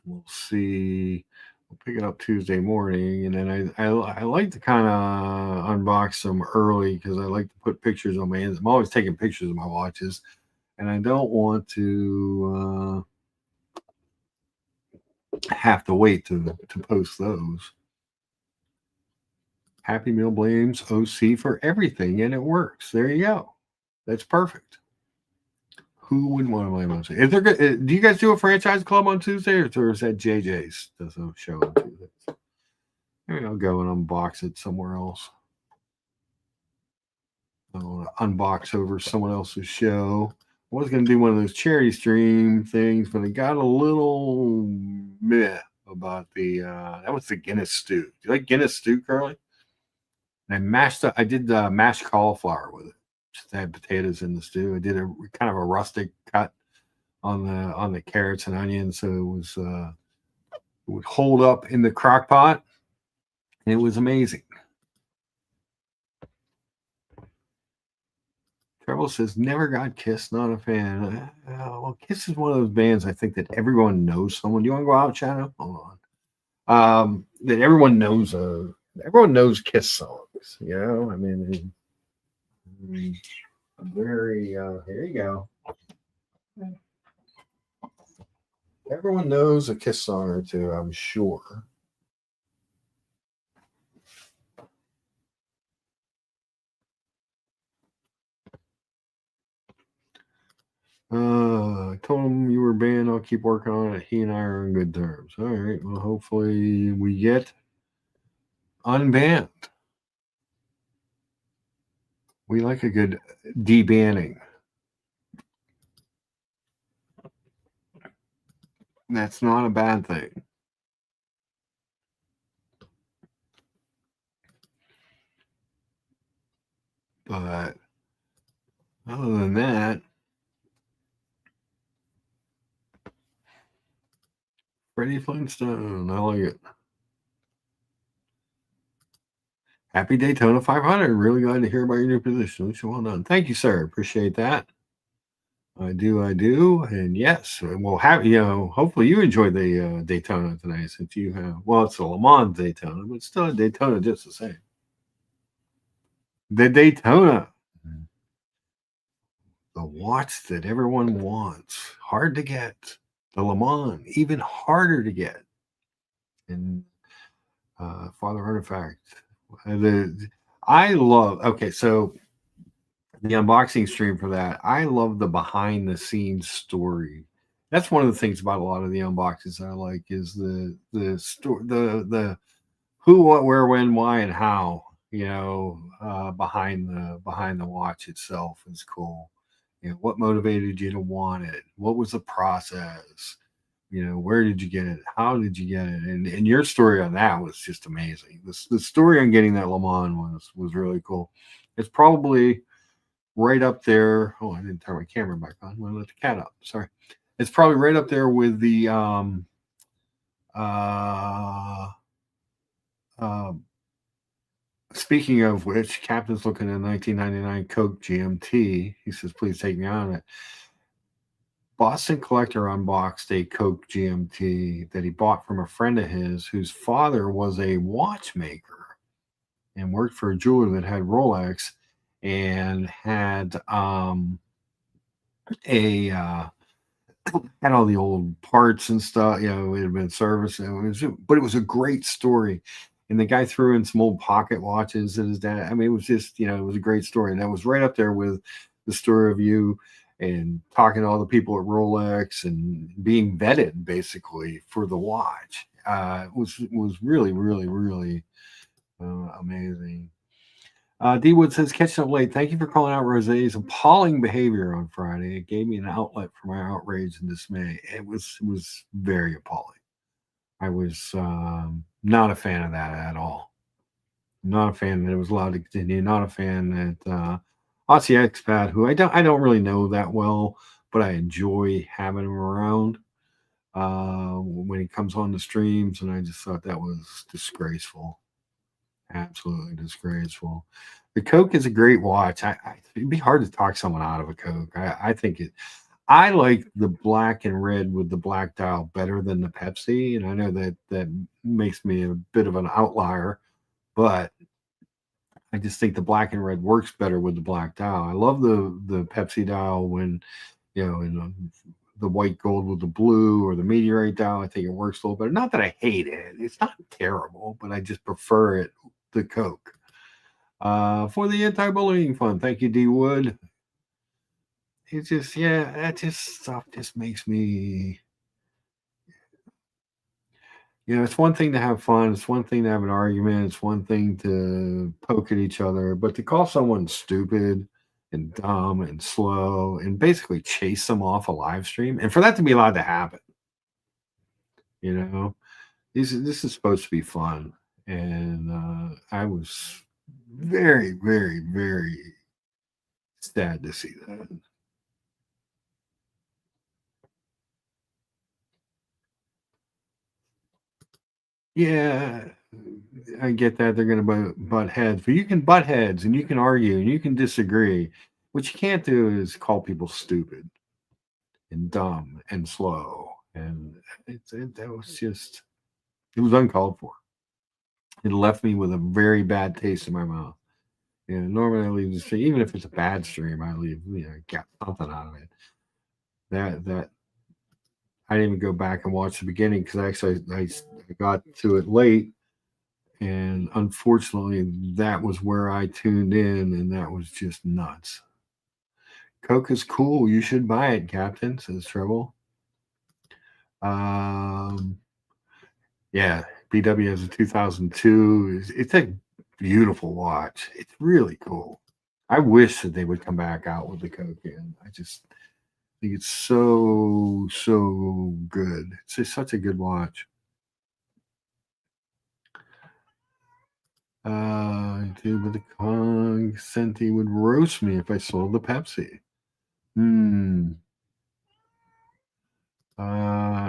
we'll see. We'll pick it up Tuesday morning, and then I like to kind of unbox them early because I like to put pictures on my hands. I'm always taking pictures of my watches, and I don't want to have to wait to post those. Happy Meal blames OC for everything, and it works. There you go. That's perfect. Who wouldn't want to blame OC? Is there? Do you guys do a franchise club on Tuesday, or is that JJ's? Does a show on Tuesdays? Maybe I'll go and unbox it somewhere else. I don't want to unbox over someone else's show. I was going to do one of those charity stream things, but I got a little meh about that was the Guinness stew. Do you like Guinness stew, Curly? And I did mashed cauliflower with it. Just had potatoes in the stew. I did a kind of a rustic cut on the carrots and onions, so it would hold up in the crock pot, and it was amazing. Treble says never got Kiss, not a fan. Well, Kiss is one of those bands I think that everyone knows someone. Do you want to go out, Shadow? Hold on. That everyone knows. Everyone knows Kiss songs. I mean, very. Here you go. Everyone knows a Kiss song or two, I'm sure. I told him you were banned. I'll keep working on it. He and I are on good terms. All right. Well, hopefully we get unbanned. We like a good debanning. That's not a bad thing. But other than that, Freddie Flintstone, I like it. Happy Daytona 500. Really glad to hear about your new position. Well done. Thank you, sir. Appreciate that. I do. And yes, we'll have, hopefully you enjoyed the Daytona tonight since you have, well, it's a Le Mans Daytona, but still a Daytona just the same. The Daytona. The watch that everyone wants. Hard to get. the Le Mans, even harder to get. And Father Artifact. I love, okay, so the unboxing stream for that, I love the behind the scenes story. That's one of the things about a lot of the unboxings I like is the story, the who, what, where, when, why, and how. Behind the watch itself is cool. What motivated you to want it? What was the process? Where did you get it? How did you get it? And your story on that was just amazing. The story on getting that Le Mans was really cool. It's probably right up there. Oh, I didn't turn my camera back on. I'm gonna let the cat up. Sorry. It's probably right up there with the speaking of which, Captain's looking at 1999 Coke GMT. He says, please take me on it. Boston Collector unboxed a Coke GMT that he bought from a friend of his whose father was a watchmaker and worked for a jeweler that had Rolex and had had all the old parts and stuff. It had been serviced. But it was a great story. And the guy threw in some old pocket watches that his dad. I mean, it was just, it was a great story. And that was right up there with the story of you and talking to all the people at Rolex and being vetted basically for the watch. It was really, really, really amazing. D Wood says, catching up late. Thank you for calling out Rosé's appalling behavior on Friday. It gave me an outlet for my outrage and dismay. It was very appalling. I was not a fan of that at all. Not a fan that it was allowed to continue. Not a fan that Aussie Expat, who I don't really know that well, but I enjoy having him around when he comes on the streams, and I just thought that was disgraceful. Absolutely disgraceful. The Coke is a great watch. It'd be hard to talk someone out of a Coke. I think it. I like the black and red with the black dial better than the Pepsi, and I know that makes me a bit of an outlier, but I just think the black and red works better with the black dial. I love the Pepsi dial when in the white gold with the blue or the meteorite dial. I think it works a little better. Not that I hate it; it's not terrible, but I just prefer it. The Coke. For the anti-bullying fund, thank you, D Wood. It's just, that just stuff just makes me, it's one thing to have fun, it's one thing to have an argument, it's one thing to poke at each other, but to call someone stupid and dumb and slow and basically chase them off a live stream, and for that to be allowed to happen, this is supposed to be fun, and I was very, very, very sad to see that. Yeah, I get that they're going to butt heads, but you can butt heads and you can argue and you can disagree. What you can't do is call people stupid and dumb and slow. And that was just, it was uncalled for. It left me with a very bad taste in my mouth. Normally I leave the stream, even if it's a bad stream, I leave, get something out of it. That I didn't even go back and watch the beginning because actually I got to it late. And unfortunately, that was where I tuned in, and that was just nuts. Coke is cool. You should buy it, Captain, says Treble. Yeah, BW has a 2002. It's a beautiful watch. It's really cool. I wish that they would come back out with the Coke in. I just think it's so good. It's just such a good watch. Dude, but the Kong Senti would roast me if I sold the Pepsi.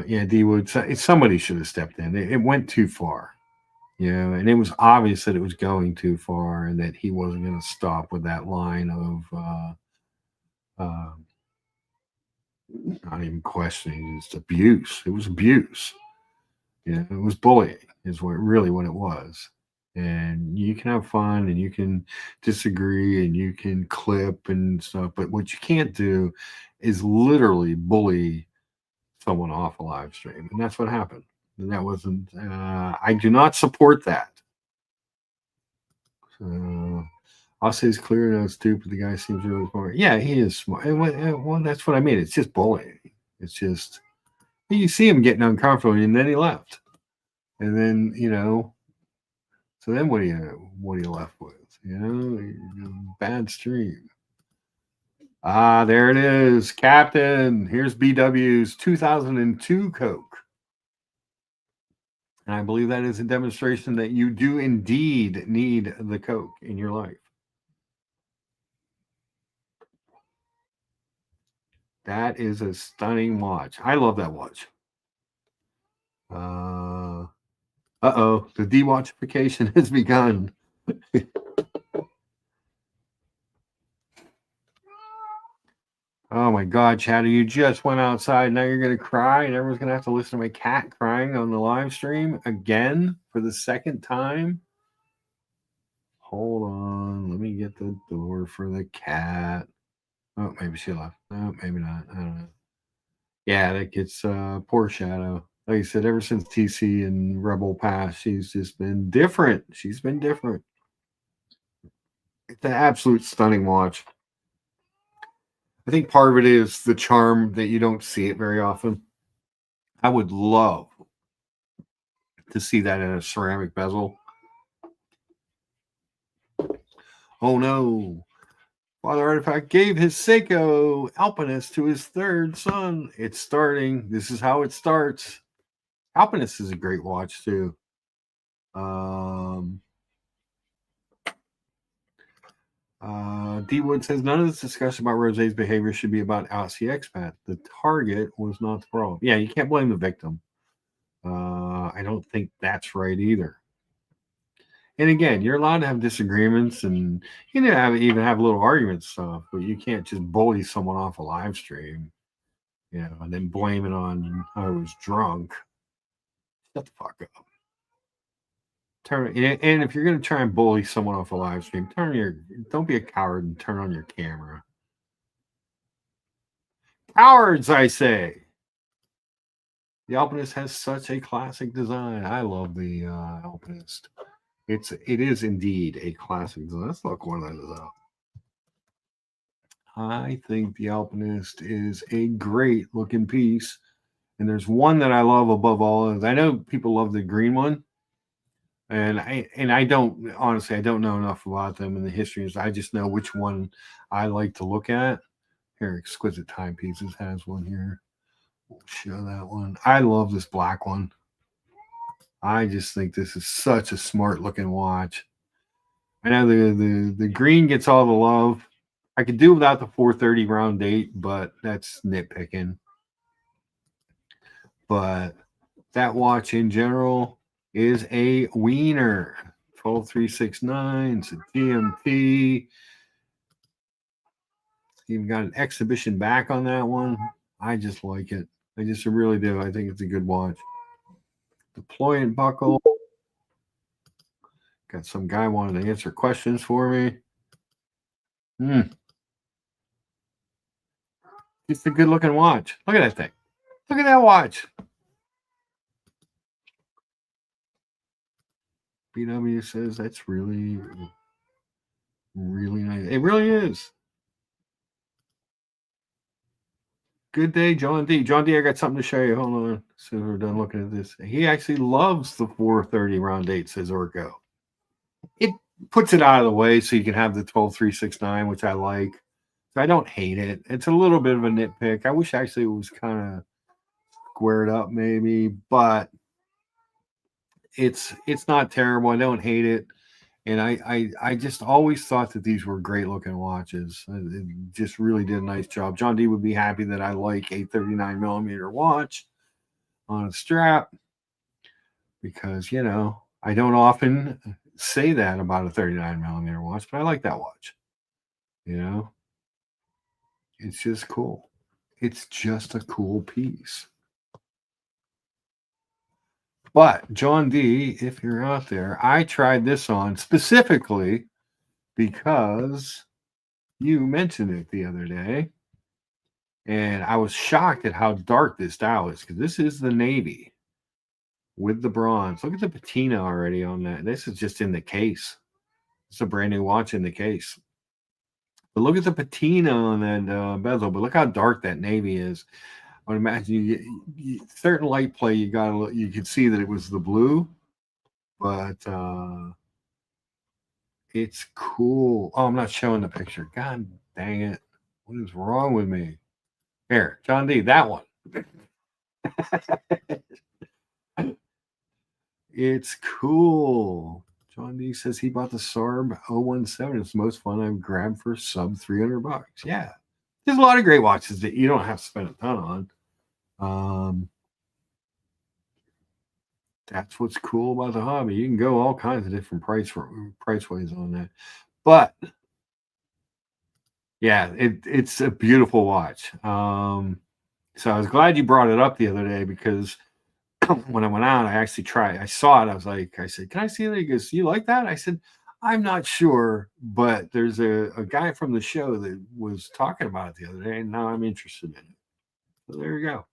Yeah, D Wood. Somebody should have stepped in. It went too far, and it was obvious that it was going too far, and that he wasn't going to stop with that line of not even questioning, just abuse. It was abuse. It was bullying. Is what it was. And you can have fun and you can disagree and you can clip and stuff, but what you can't do is literally bully someone off a live stream, and that's what happened. And that wasn't. I do not support that. I'll say it's clear and it's stupid. The guy seems really smart. Yeah, he is smart. Well, that's what I mean. It's just bullying. It's just you see him getting uncomfortable, and then he left. And then so then what are you left with? Bad stream. There it is, Captain. Here's BW's 2002 Coke. And I believe that is a demonstration that you do indeed need the Coke in your life. That is a stunning watch. I love that watch. The de-watchification has begun. Oh my God, Chatter, you just went outside. Now you're going to cry, and everyone's going to have to listen to my cat crying on the live stream again for the second time. Hold on. Let me get the door for the cat. Oh, maybe she left. No, maybe not. I don't know. Yeah, that gets poor Shadow. Like I said, ever since TC and Rebel Pass, she's just been different. She's been different. It's an absolute stunning watch. I think part of it is the charm that you don't see it very often. I would love to see that in a ceramic bezel. Oh no. Father Artifact gave his Seiko Alpinist to his third son. It's starting. This is how it starts. Alpinist is a great watch too. D Wood says none of this discussion about Rosé's behavior should be about Aussie expat. The target was not the problem. Yeah, you can't blame the victim. I don't think that's right either. And again, you're allowed to have disagreements, and you can even have little arguments stuff, but you can't just bully someone off a live stream, and then blame it on I was drunk. Shut the fuck up. And if you're going to try and bully someone off a live stream, don't be a coward and turn on your camera. Cowards, I say. The Alpinist has such a classic design. I love the Alpinist. It is indeed a classic design. Let's look one of those up. I think the Alpinist is a great looking piece. And there's one that I love above all others. I know people love the green one. And I don't, honestly, I don't know enough about them in the histories. I just know which one I like to look at. Here, Exquisite Timepieces has one here. We'll show that one. I love this black one. I just think this is such a smart looking watch. I know the green gets all the love. I could do without the 430 round date, but that's nitpicking. But that watch in general is a wiener. 12369. It's a GMT. Even got an exhibition back on that one. I just like it. I just really do. I think it's a good watch. Deployant buckle. Got some guy wanting to answer questions for me. It's a good looking watch. Look at that thing. Look at that watch. BW says that's really, really nice. It really is. Good day, John D. John D, I got something to show you. Hold on. So we're done looking at this. He actually loves the 430 round date, says Orko. It puts it out of the way so you can have the 12369, which I like. So I don't hate it. It's a little bit of a nitpick. I wish actually it was kind of squared up maybe, but it's not terrible. I don't hate it. And I just always thought that these were great looking watches. It just really did a nice job. John D would be happy that I like a 39 millimeter watch on a strap because, I don't often say that about a 39 millimeter watch, but I like that watch. It's just cool. It's just a cool piece. But John D, if you're out there, I tried this on specifically because you mentioned it the other day. And I was shocked at how dark this dial is because this is the navy with the bronze. Look at the patina already on that. This is just in the case. It's a brand new watch in the case. But look at the patina on that bezel. But look how dark that navy is. I would imagine certain light play you could see that it was the blue, but it's cool. Oh, I'm not showing the picture. God dang it! What is wrong with me? Here, John D, that one. It's cool. John D says he bought the SARB 017. It's the most fun I've grabbed for sub $300. Yeah, there's a lot of great watches that you don't have to spend a ton on. That's what's cool about the hobby. You can go all kinds of different price ways on that. But yeah, it's a beautiful watch. So I was glad you brought it up the other day because when I went out, I actually tried. I saw it. I said, "Can I see it?" He goes, "You like that?" I said, "I'm not sure, but there's a guy from the show that was talking about it the other day, and now I'm interested in it." So there you go.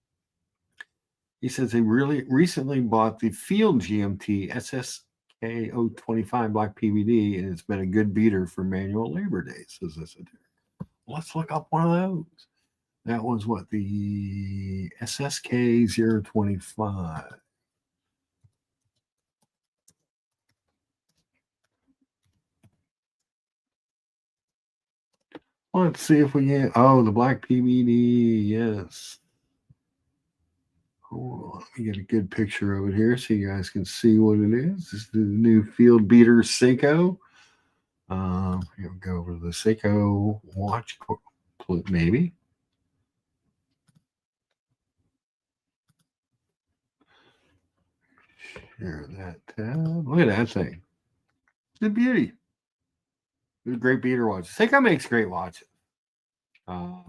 He says he really recently bought the Field GMT SSK 025 Black PVD, and it's been a good beater for manual labor days. Says this. Let's look up one of those. That was what, the SSK 025. Let's see if we get, oh, the Black PVD, yes. Hold on, let me get a good picture of it here so you guys can see what it is. This is the new Field Beater Seiko. We'll go over to the Seiko watch, maybe. Share that tab. Look at that thing. It's a beauty. It's a great beater watch. Seiko makes great watches. I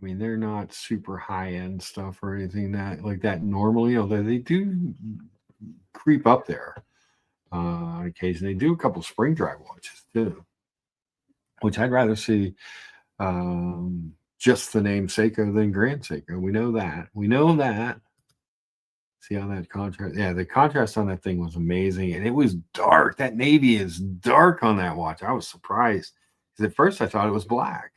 mean, they're not super high-end stuff or anything like that normally, although they do creep up there on occasion. They do a couple spring drive watches too, which I'd rather see just the name Seiko than Grand Seiko. We know that. See how that contrast? Yeah, the contrast on that thing was amazing, and it was dark. That navy is dark on that watch. I was surprised because at first I thought it was black.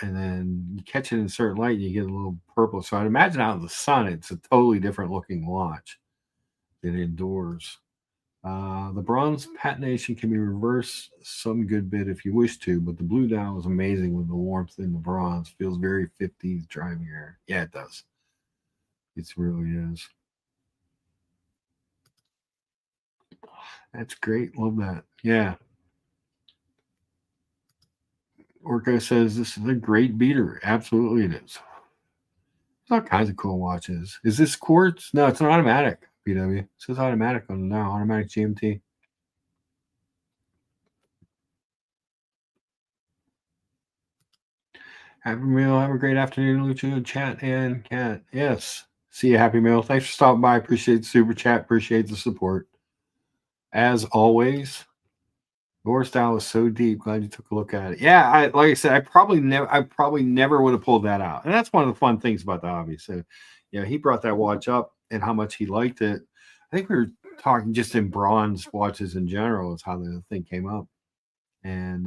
And then you catch it in a certain light, and you get a little purple. So I'd imagine out in the sun, it's a totally different looking watch than indoors. The bronze patination can be reversed some good bit if you wish to, but the blue dial is amazing with the warmth in the bronze. Feels very 50s driving air. Yeah, it does. It really is. That's great. Love that. Yeah. Orco says this is a great beater. Absolutely it is. There's all kinds of cool watches. Is this quartz? No, it's an automatic BW. It says automatic on now, automatic GMT. Happy meal. Have a great afternoon, Lucio, chat, and Cat. Yes. See you, Happy Meal. Thanks for stopping by. Appreciate the super chat. Appreciate the support. As always, your style is so deep. Glad you took a look at it. Yeah, like I said, I probably never would have pulled that out. And that's one of the fun things about the hobby. So, yeah, he brought that watch up and how much he liked it. I think we were talking just in bronze watches in general is how the thing came up. And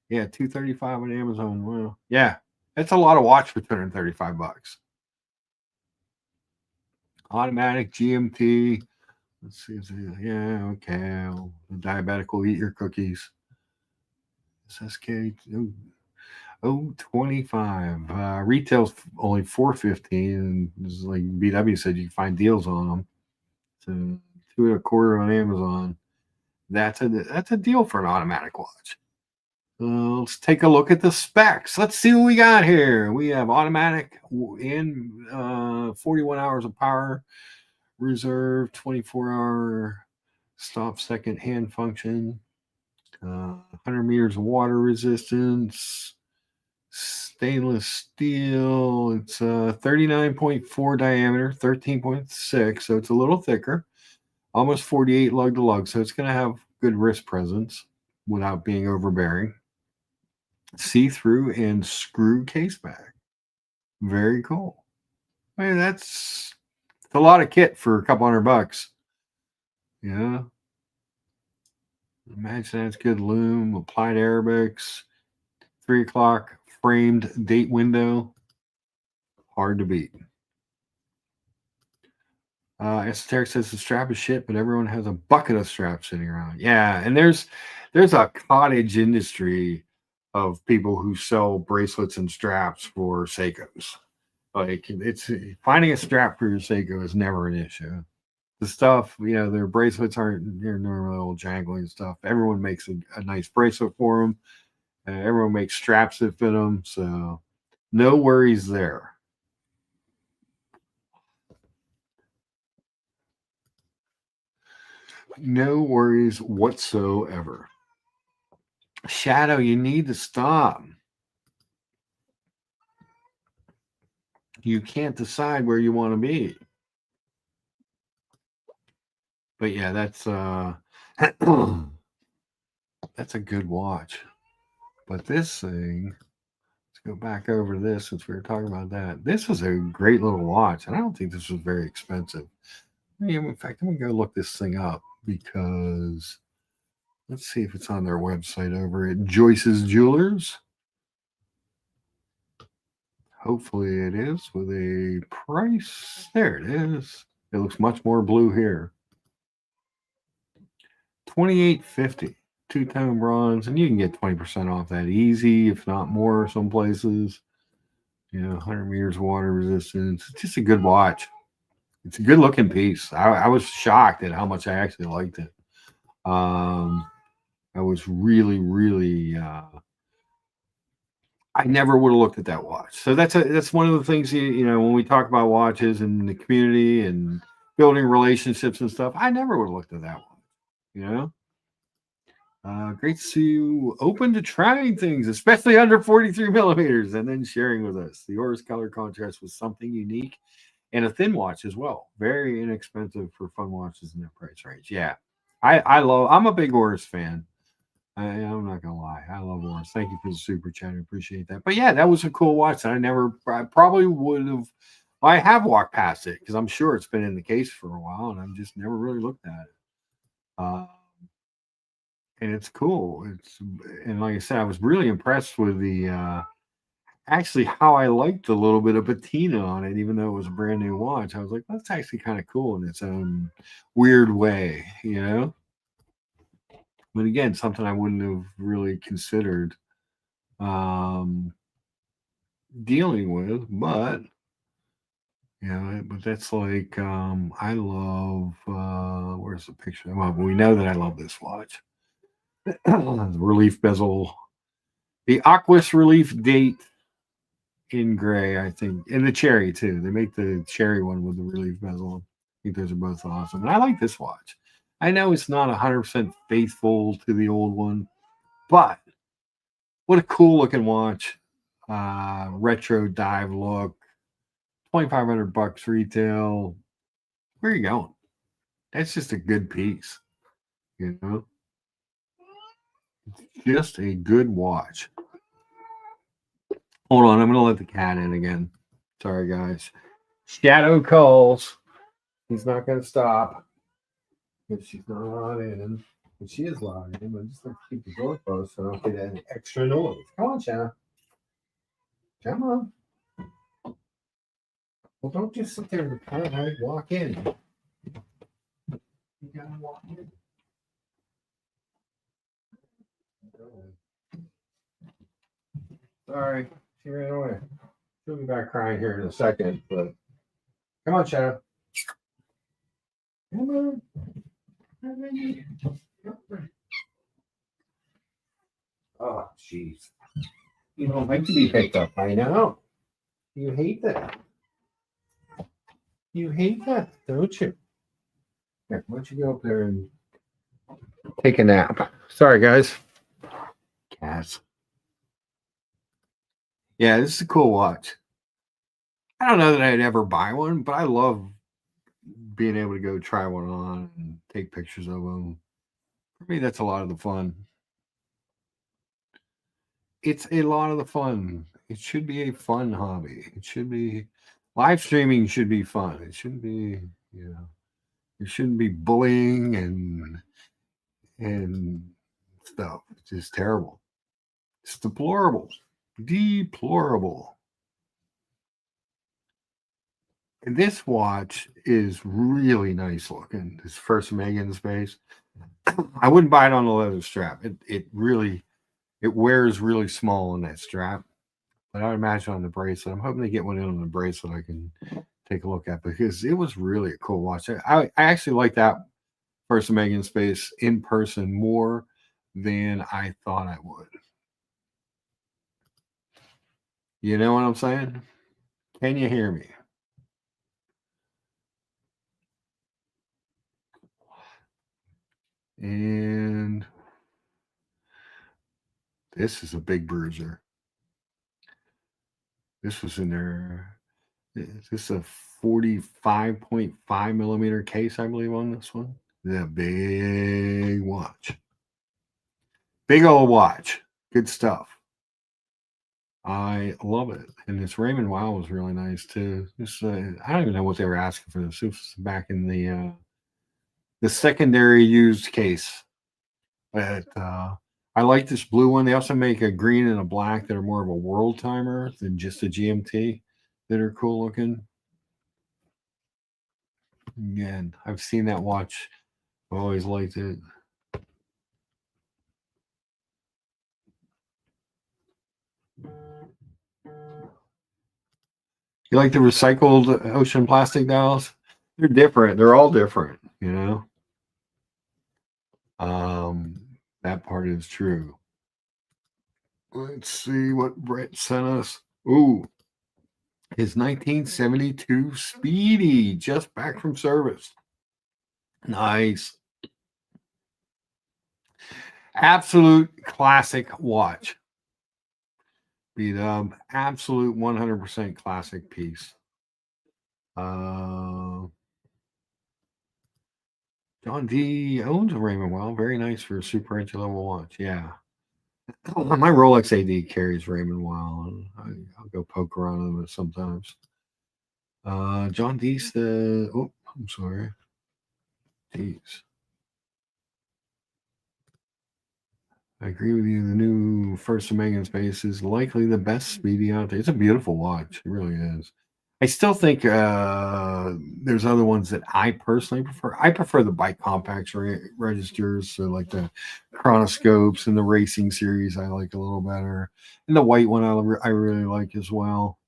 yeah, $235 on Amazon. Well, yeah, that's a lot of watch for $235. Automatic GMT. Let's see. Yeah, okay. The diabetic will eat your cookies. SSK 025. Retail's only $415, and this is like BW said, you can find deals on them. So $225 on Amazon. That's a deal for an automatic watch. Let's take a look at the specs. Let's see what we got here. We have automatic in 41 hours of power reserve, 24-hour stop second hand function, 100 meters of water resistance, stainless steel. It's 39.4 diameter, 13.6, so it's a little thicker, almost 48 lug to lug, so it's going to have good wrist presence without being overbearing. see-through and screw case back. Very cool. I mean, that's a lot of kit for a couple $100. Yeah. Imagine that's good loom, applied Arabics, 3 o'clock framed date window. Hard to beat. Esoteric says the strap is shit, but everyone has a bucket of straps sitting around. Yeah, and there's a cottage industry of people who sell bracelets and straps for Seikos. Like it's finding a strap for your Seiko is never an issue. The stuff, their bracelets aren't they're normally old jangling stuff. Everyone makes a nice bracelet for them. Everyone makes straps that fit them, so no worries there. No worries whatsoever. Shadow, you need to stop. You can't decide where you want to be. But yeah, that's that's a good watch. But this thing, let's go back over this since we were talking about that. This was a great little watch, and I don't think this was very expensive. In fact, I'm gonna go look this thing up because let's see if it's on their website over at Joyce's Jewelers. Hopefully it is with a price. There it is. It looks much more blue here. $28.50. Two-tone bronze, and you can get 20% off that easy, if not more, some places. 100 meters water resistance. It's just a good watch. It's a good looking piece. I was shocked at how much I actually liked it. I was really, really. I never would have looked at that watch. So that's one of the things when we talk about watches and the community and building relationships and stuff. I never would have looked at that one. Great to see you open to trying things, especially under 43 millimeters, and then sharing with us. The Oris color contrast was something unique and a thin watch as well. Very inexpensive for fun watches in that price range. Yeah, I'm a big Oris fan. I'm not gonna lie, I love Oris. Thank you for the super chat. I appreciate that. But yeah, that was a cool watch. I probably would have. I have walked past it because I'm sure it's been in the case for a while, and I've just never really looked at it. And it's cool. And like I said, I was really impressed with the actually how I liked a little bit of patina on it, even though it was a brand new watch. I was like, that's actually kind of cool in its own weird way, But again, something I wouldn't have really considered dealing with, but but that's like I love where's the picture? Well, we know that I love this watch. The relief bezel, the Aquas relief date in gray, I think, and the cherry too. They make the cherry one with the relief bezel. I think those are both awesome. And I like this watch. I know it's not 100% faithful to the old one, but what a cool looking watch. Retro dive look, $2,500 retail. Where are you going? That's just a good piece, Just a good watch. Hold on, I'm going to let the cat in again. Sorry, guys. Shadow calls. He's not going to stop if she's not allowed in. But she is allowed in, but just like to keep the door closed so I don't get any extra noise. Come on, Shadow. Come on. Well, don't just sit there and kind of walk in. You got to walk in. Sorry, she ran away. She'll be back crying here in a second, but come on, Shadow. Come on. Oh, jeez. You don't like to be picked up. I know. You hate that. You hate that, don't you? Here, why don't you go up there and take a nap? Sorry, guys. Cats. Yeah, this is a cool watch. I don't know that I'd ever buy one, but I love being able to go try one on and take pictures of them. For me, that's a lot of the fun. it's a lot of the fun. It should be a fun hobby. It should be live streaming should be fun. It shouldn't be, you know, it shouldn't be bullying and stuff. It's just terrible. It's deplorable. Deplorable. And this watch is really nice looking. This first Megan Space. I wouldn't buy it on the leather strap. It really it wears really small on that strap. But I would imagine on the bracelet. I'm hoping to get one in on the bracelet I can take a look at because it was really a cool watch. I actually like that first Megan Space in person more than I thought I would. You know what I'm saying? Can you hear me? And this is a big bruiser. This was in there. This is a 45.5 millimeter case, I believe, on this one. The big watch. Big old watch. Good stuff. I love it. And this Raymond Wow was really nice too. This I don't even know what they were asking for this. This was back in the secondary used case. But I like this blue one. They also make a green and a black that are more of a world timer than just a GMT that are cool looking. Again, I've seen that watch. I've always liked it. You like the recycled ocean plastic dials? They're different. They're all different, you know. That part is true. Let's see what Brett sent us. Ooh, his 1972 Speedy, just back from service. Nice. Absolute classic watch. Beat up. Absolute 100% classic piece. John D owns a Raymond Well. Very nice for a super entry level watch. Yeah. My Rolex AD carries Raymond Well. I'll go poke around them sometimes. John D's the. Oh, I'm sorry. Jeez. I agree with you. The new first Megan Space is likely the best Speedy out there. It's a beautiful watch. It really is. I still think there's other ones that I personally prefer. I prefer the bike compacts registers, so like the chronoscopes and the racing series. I like a little better, and the white one I really like as well.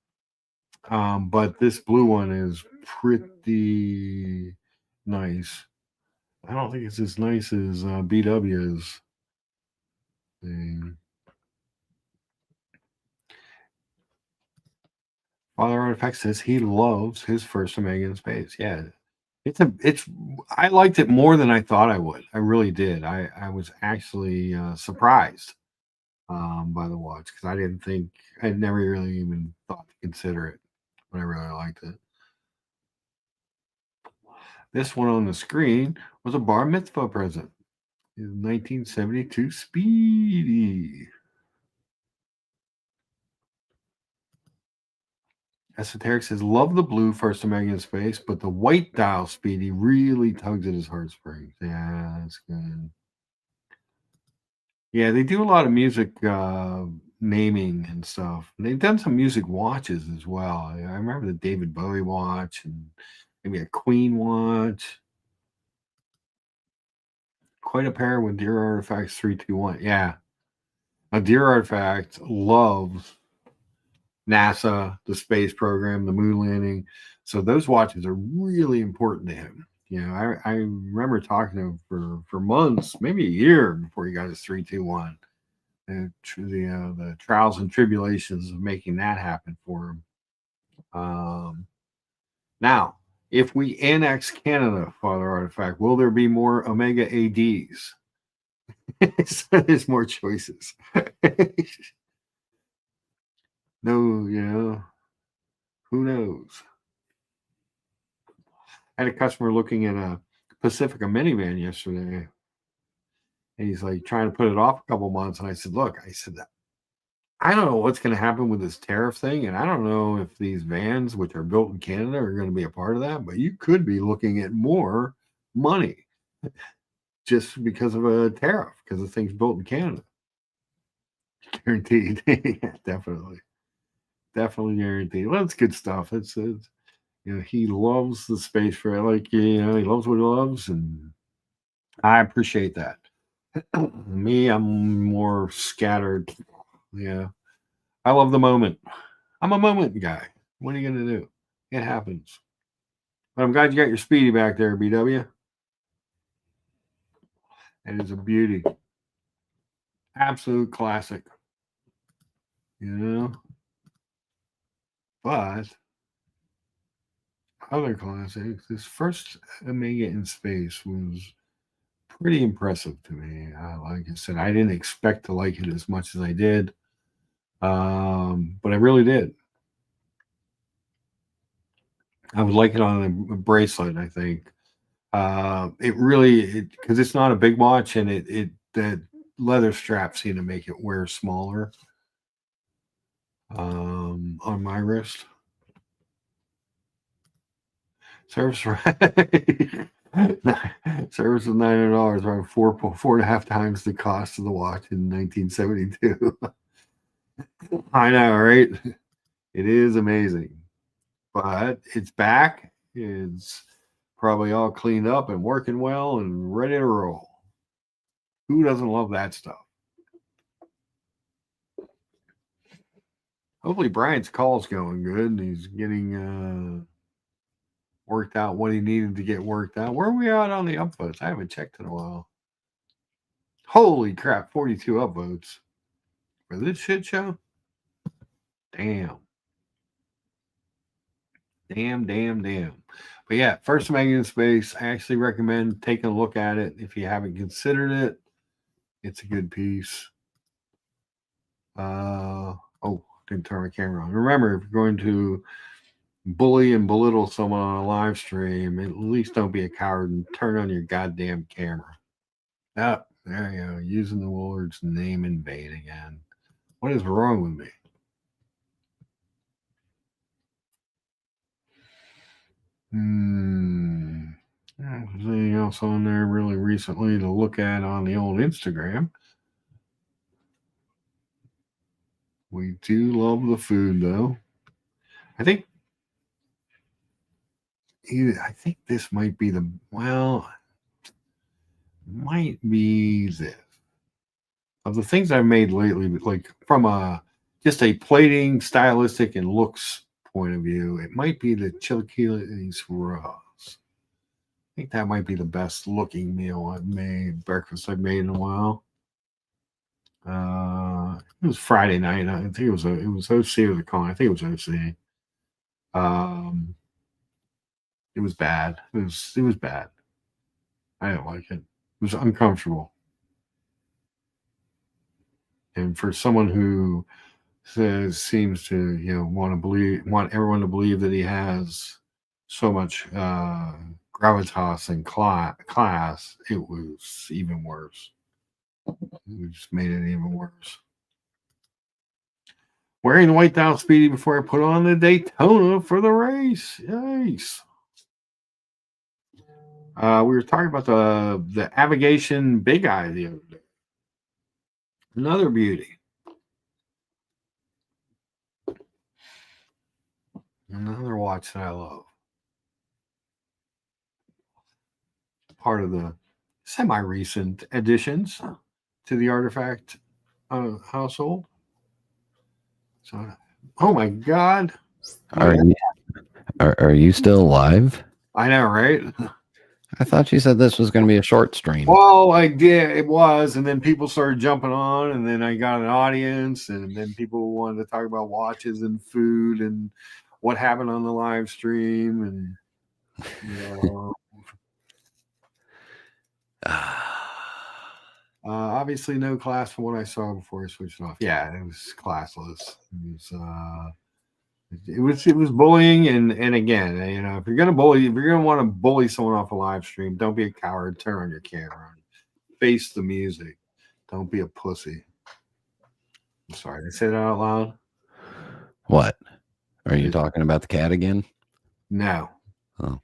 But this blue one is pretty nice. I don't think it's as nice as BW's thing. Father Artifact says he loves his first Omega in space. Yeah, it's. I liked it more than I thought I would. I really did. I was actually surprised by the watch because I didn't think I'd never really even thought to consider it, but I really liked it. This one on the screen was a bar mitzvah present. 1972 Speedy. Esoteric says, love the blue first Omega in space, but the white dial Speedy really tugs at his heartstrings. Yeah, that's good. Yeah, they do a lot of music naming and stuff. And they've done some music watches as well. I remember the David Bowie watch and maybe a Queen watch. Quite a pair with Dear Artifacts 321. Yeah. Now, Dear Artifact loves NASA, the space program, the moon landing. So those watches are really important to him. You know, I remember talking to him for months, maybe a year before he got his 321. The trials and tribulations of making that happen for him. Now, if we annex Canada, Father Artifact, will there be more Omega ADs? So there's more choices. No, you know, who knows? I had a customer looking at a Pacifica minivan yesterday. And he's like trying to put it off a couple months. And I said, look, I don't know what's going to happen with this tariff thing, and I don't know if these vans, which are built in Canada, are going to be a part of that. But you could be looking at more money just because of a tariff, because the thing's built in Canada. Guaranteed. Yeah, definitely guaranteed. Well, it's good stuff. It's you know, he loves the space for it. Like, you know, he loves what he loves, and I appreciate that. Me, I'm more scattered. Yeah, I love the moment. I'm a moment guy. What are you gonna do? It happens. But I'm glad you got your Speedy back there, BW. It is a beauty. Absolute classic. You know? But other classics, this first Omega in space was pretty impressive to me. Like I said, I didn't expect to like it as much as I did. But I really did. I would like it on a bracelet, I think. It really, because it's not a big watch, and the leather straps seem to make it wear smaller on my wrist. Service right. Service was $900, around four and a half times the cost of the watch in 1972. I know, right? It is amazing, but it's back. It's probably all cleaned up and working well and ready to roll. Who doesn't love that stuff? Hopefully Brian's call's going good and he's getting worked out what he needed to get worked out. Where are we at on the upvotes? I haven't checked in a while. Holy crap, 42 upvotes for this shit show? Damn. But yeah, first Omega in space. I actually recommend taking a look at it if you haven't considered it. It's a good piece. Didn't turn my camera on. Remember, if you're going to bully and belittle someone on a live stream, at least don't be a coward and turn on your goddamn camera. Oh, there you go. Using the Lord's name in vain again. What is wrong with me? There's anything else on there really recently to look at on the old Instagram? We do love the food, though. I think this might be might be this. Of the things I've made lately, like from just a plating, stylistic, and looks point of view, it might be the chilaquiles Rojas. I think that might be the best looking meal I've made, breakfast I've made in a while. It was Friday night. I think it was OC or the con. I think it was OC. It was bad. It was bad. I didn't like it. It was uncomfortable. And for someone who seems to, want everyone to believe that he has so much gravitas and class, it was even worse. It just made it even worse. Wearing the white dial Speedy before I put on the Daytona for the race. Yikes. We were talking about the Avigation Big Eye the other day. Another beauty. Another watch that I love. Part of the semi-recent additions to the Artifact household. So, oh my God. Are you still live? I know, right? I thought you said this was going to be a short stream. Well, I did. It was. And then people started jumping on, and then I got an audience, and then people wanted to talk about watches and food and what happened on the live stream. And, obviously no class from what I saw before I switched off. Yeah, it was classless. It was bullying, and again, if you're gonna want to bully someone off a live stream, don't be a coward. Turn on your camera, face the music. Don't be a pussy. I'm sorry, did I say that out loud? What? Are you It- talking about the cat again? No. Oh.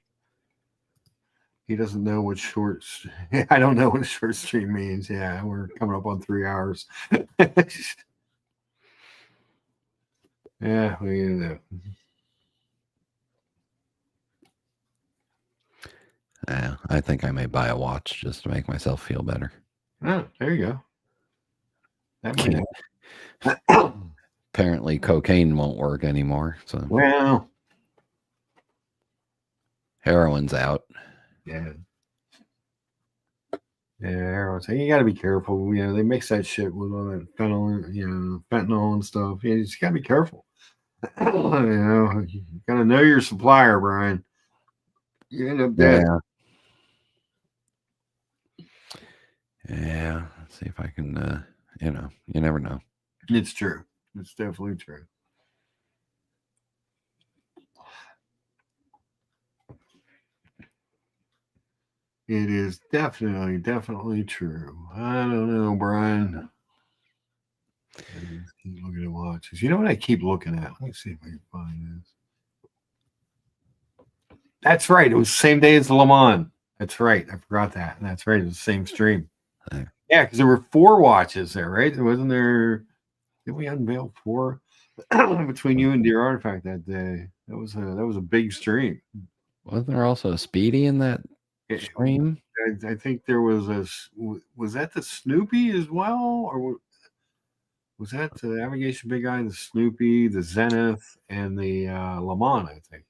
He doesn't know what shorts. I don't know what short stream means. Yeah, we're coming up on 3 hours. Yeah, we know. Yeah, I think I may buy a watch just to make myself feel better. Oh, there you go. That might help. Apparently, cocaine won't work anymore, so Well, heroin's out. yeah. Yeah, everyone's saying you got to be careful. You know, they mix that shit with all that fentanyl and stuff. Yeah, you just got to be careful. You know, you got to know your supplier, Brian. You end up dead. Yeah. Let's see if I can. You never know. It's true. It's definitely true. It is definitely true. I don't know, Brian. I just keep looking at watches. You know what I keep looking at? Let me see if I can find this. That's right. It was the same day as the Le Mans. That's right. I forgot that. That's right. It was the same stream. Yeah. Yeah, because there were 4 watches there, right? Wasn't there? Did we unveil 4 between you and Dear Artifact that day? That was a big stream. Wasn't there also a Speedy in that stream? I think there was was that the Snoopy as well, or was that the Navigation Big Eye, the Snoopy, the Zenith, and the Le Mans? I think,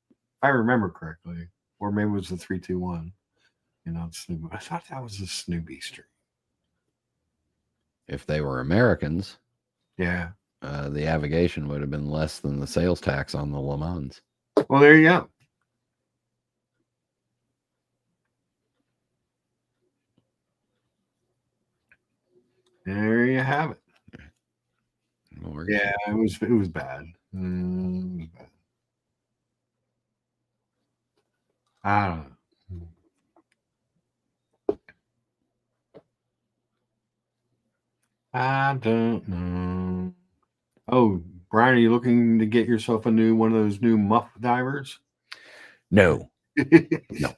if I remember correctly, or maybe it was the 321. You know, Snoopy. I thought that was the Snoopy stream. If they were Americans, Yeah. the navigation would have been less than the sales tax on the Le Mans. Well, there you go. There you have it. Yeah, it was bad. It was bad. I don't know. I don't know. Oh, Brian, are you looking to get yourself one of those new muff divers? No. No.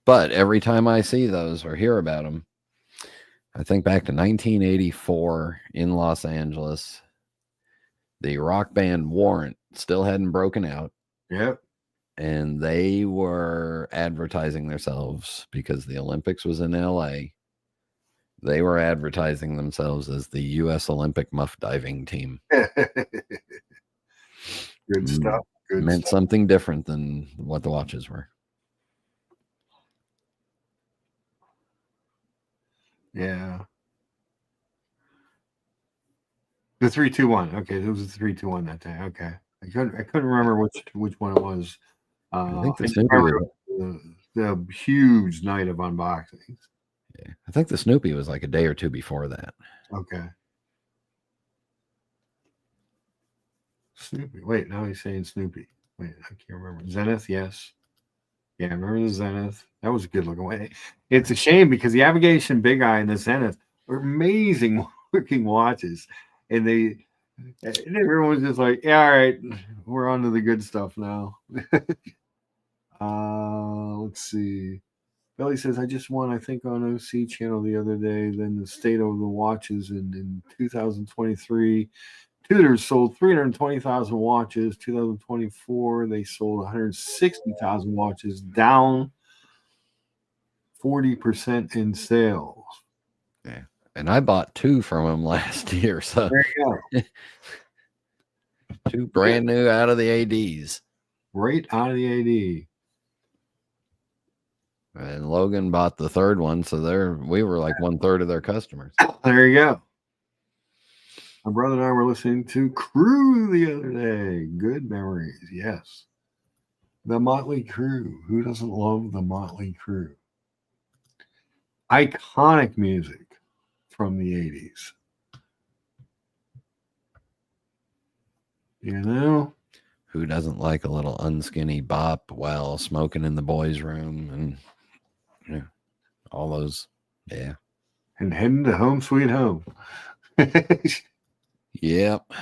But every time I see those or hear about them, I think back to 1984 in Los Angeles. The rock band Warrant still hadn't broken out. Yep. And they were advertising themselves because the Olympics was in LA. They were advertising themselves as the U.S. Olympic muff diving team. Good stuff. Good Meant stuff. something different than what the watches were. Yeah. The 321. Okay, it was the 321 that day. Okay. I couldn't remember which one it was. I think I the just Snoopy remember was, the huge night of unboxings. yeah, I think the Snoopy was like a day or two before that. Okay. Snoopy. Wait, now he's saying Snoopy. Wait, I can't remember. Zenith, yes. Yeah, I remember the Zenith. That was a good looking one. It's a shame because the Navigation Big Eye and the Zenith are amazing looking watches. And everyone's just like, yeah, all right, we're on to the good stuff now. Let's see. Billy says, I just won, I think, on OC channel the other day. Then the state of the watches in 2023. Tudors sold 320,000 watches. 2024, they sold 160,000 watches, down 40% in sales. Yeah. And I bought 2 from them last year. So there you go. 2 brand new out of the ADs. Right out of the AD. And Logan bought the 3rd one. So we were like 1/3 of their customers. There you go. My brother and I were listening to Crew the other day. Good memories, yes. The Motley Crue. Who doesn't love the Motley Crue? Iconic music from the 80s. You know? Who doesn't like a little unskinny bop while smoking in the boys' room and all those, yeah. And heading to home sweet home. Yep.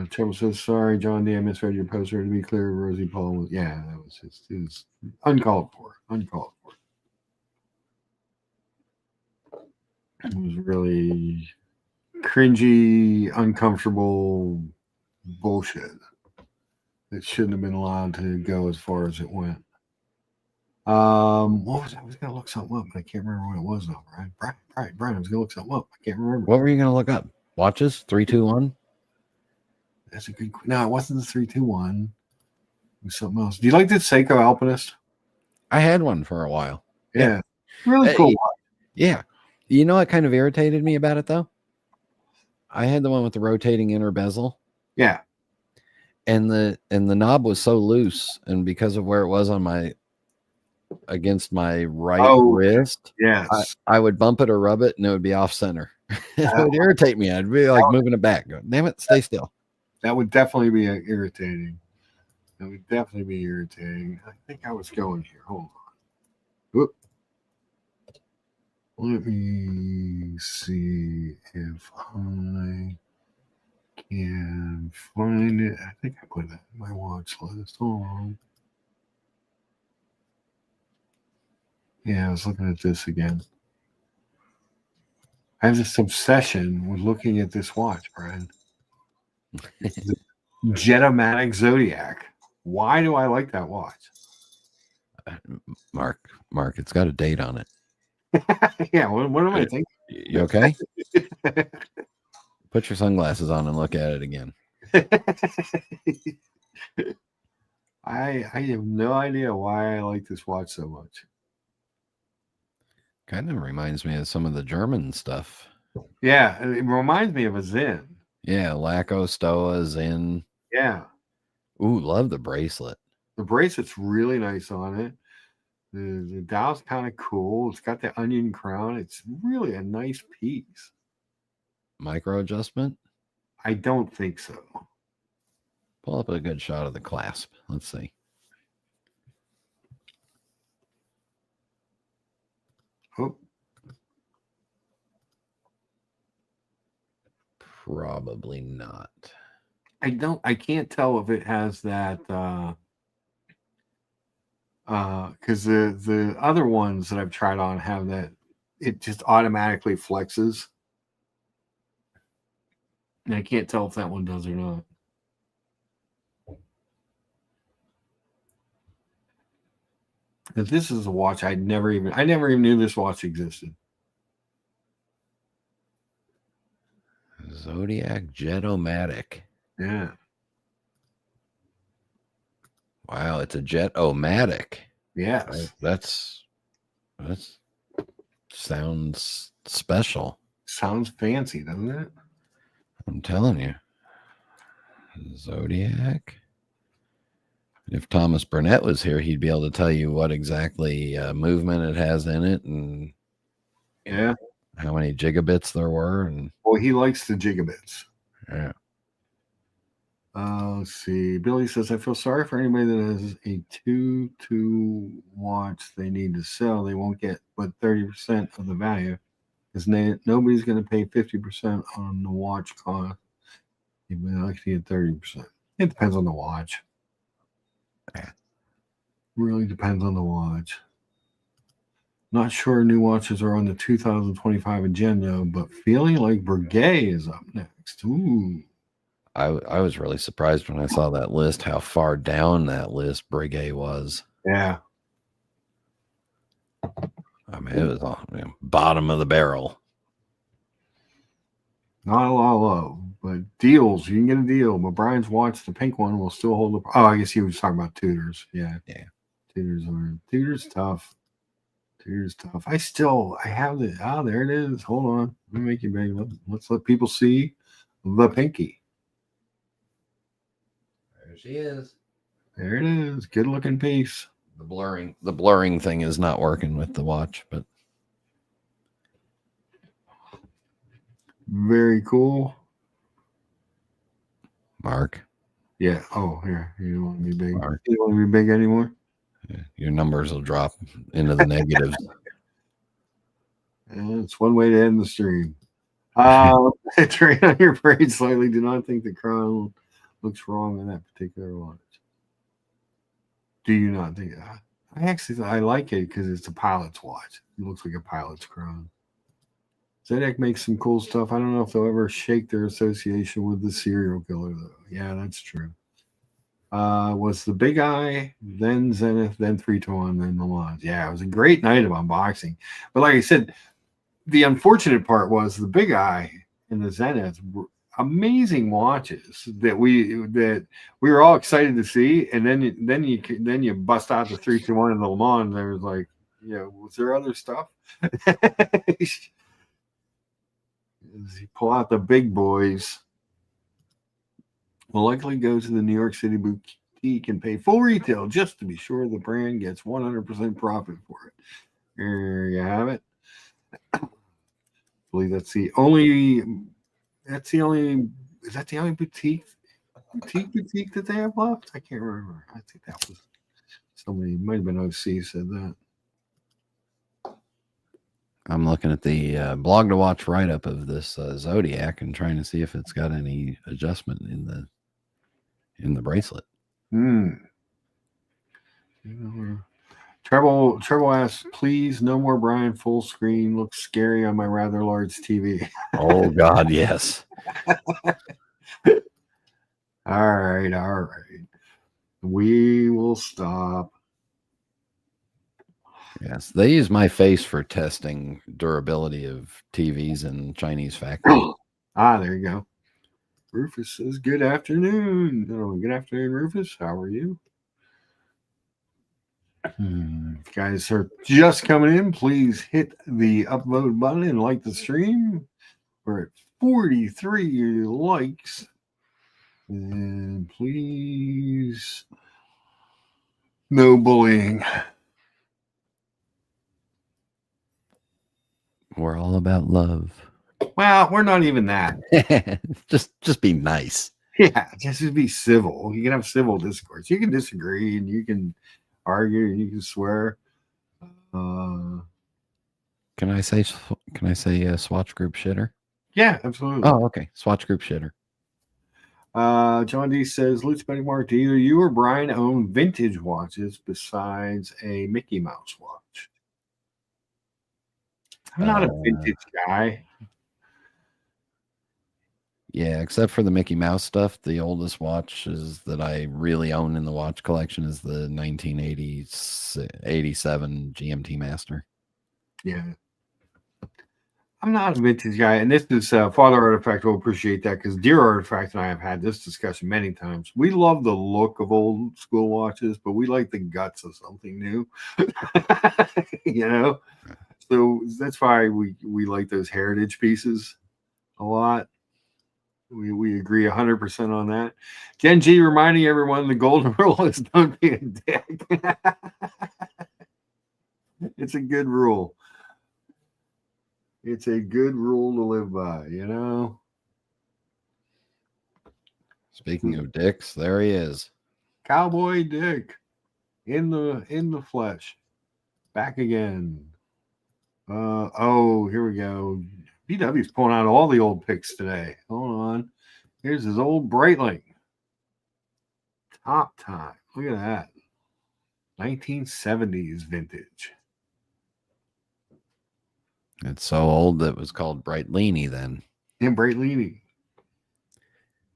Trevor says, sorry, John D. I misread your poster. To be clear, Rosie Paul was, yeah, that was just, it was uncalled for. Uncalled for. It was really cringy, uncomfortable bullshit. It shouldn't have been allowed to go as far as it went. What was I was gonna look something up, but I can't remember what it was though, Brian. Brian, I was gonna look something up. I can't remember. What were you going to look up? Watches? 3, 2, 1? That's a good. No, it wasn't the 3-2-1. It was something else. Do you like the Seiko Alpinist? I had one for a while. Yeah. Really cool. Yeah. You know what kind of irritated me about it though? I had the one with the rotating inner bezel. Yeah. And the knob was so loose, and because of where it was on my against my right wrist, Yes. I would bump it or rub it and it would be off center. It would irritate me. I'd be like moving it back. Go, damn it, stay still. That would definitely be irritating. That would definitely be irritating. I think I was going here. Hold on. Whoop. Let me see if I can find it. I think I put that in my watch list. Hold on. Yeah, I was looking at this again. I have this obsession with looking at this watch, Brian. The Jetomatic Zodiac. Why do I like that watch? Mark, it's got a date on it. Yeah, what am I thinking? You okay? Put your sunglasses on and look at it again. I have no idea why I like this watch so much. Kind of reminds me of some of the German stuff. Yeah, it reminds me of a Zen. Yeah, Laco, Stoa, Zen. Yeah. Ooh, love the bracelet. The bracelet's really nice on it. The dial's kind of cool. It's got the onion crown. It's really a nice piece. Micro adjustment? I don't think so. Pull up a good shot of the clasp. Let's see. Oh. Probably not. I can't tell if it has that because the other ones that I've tried on have that it just automatically flexes. And I can't tell if that one does or not. But this is a watch I never even knew this watch existed. Zodiac Jet-O-Matic. Yeah. Wow, it's a Jet-O-Matic. Yes. That's sounds special. Sounds fancy, doesn't it? I'm telling you. Zodiac. If Thomas Burnett was here, he'd be able to tell you what exactly movement it has in it and Yeah. how many gigabits there were. And Well, he likes the gigabits. yeah. Let's see. Billy says, I feel sorry for anybody that has a 2-2 watch they need to sell. They won't get but 30% of the value because nobody's going to pay 50% on the watch cost. You may actually get 30%. It depends on the watch. Yeah. Really depends on the watch. Not sure new watches are on the 2025 agenda, but feeling like Breguet is up next. Ooh. I was really surprised when I saw that list, how far down that list Breguet was. Yeah. I mean, it was on bottom of the barrel. Not a lot of love, but deals. You can get a deal. But Brian's watch, the pink one, will still hold the. Oh, I guess he was talking about Tudors. Yeah. Yeah. Tudors tough. Tudors tough. I have the. Oh, there it is. Hold on. Let me make you big. Let's let people see the pinky. There she is. There it is. Good looking piece. The blurring thing is not working with the watch, but Very cool. Mark. Yeah. Oh, here. You don't want to be big. Mark. You don't want to be big anymore? Your numbers will drop into the negatives. And it's one way to end the stream. Train on your parade slightly. Do not think the crown looks wrong in that particular watch. Do you not think? I like it because it's a pilot's watch. It looks like a pilot's crown. Zedek makes some cool stuff. I don't know if they'll ever shake their association with the serial killer, though. Yeah, that's true. Was the Big Eye, then Zenith, then 3-1, then Milan. Yeah, it was a great night of unboxing. But like I said, the unfortunate part was the Big Eye and the Zenith were amazing watches that we were all excited to see, and then you bust out the 3-1 and the Le Mans, and there was like, was there other stuff? As you pull out the big boys, will likely go to the New York City boutique and pay full retail just to be sure the brand gets 100% profit for it. There you have it. I believe that's the only boutique that they have left? I can't remember. I think that was somebody, might have been OC said that. I'm looking at the blog to watch write up of this Zodiac and trying to see if it's got any adjustment in the bracelet. Treble asks, please, no more Brian full screen. Looks scary on my rather large TV. Oh God, yes. All right. We will stop. Yes, they use my face for testing durability of TVs in Chinese factories. There you go. Rufus says, good afternoon. Good afternoon, Rufus. How are you? If you guys are just coming in, please hit the upload button and like the stream. We're at 43 likes. And please, no bullying. We're all about love. Well, we're not even that. just be nice. Yeah, just be civil. You can have civil discourse. You can disagree and you can argue and you can swear. Can I say Swatch Group shitter? Yeah, absolutely. Oh, okay. Swatch Group shitter. John D says, Luke Betty Mark, do either you or Brian own vintage watches besides a Mickey Mouse watch? I'm not a vintage guy. Yeah, except for the Mickey Mouse stuff. The oldest watches that I really own in the watch collection is the 1987 GMT Master. Yeah. I'm not a vintage guy, and this is Father Artifact will appreciate that because Dear Artifact and I have had this discussion many times. We love the look of old school watches, but we like the guts of something new. So that's why we like those heritage pieces a lot. We agree 100% on that. Genji reminding everyone the golden rule is don't be a dick. It's a good rule. It's a good rule to live by, Speaking of dicks, there he is. Cowboy Dick in the flesh. Back again. Here we go. BW's pulling out all the old picks today. Hold on. Here's his old Breitling. Top time. Look at that. 1970s vintage. It's so old that it was called Breitling then. And Breitling.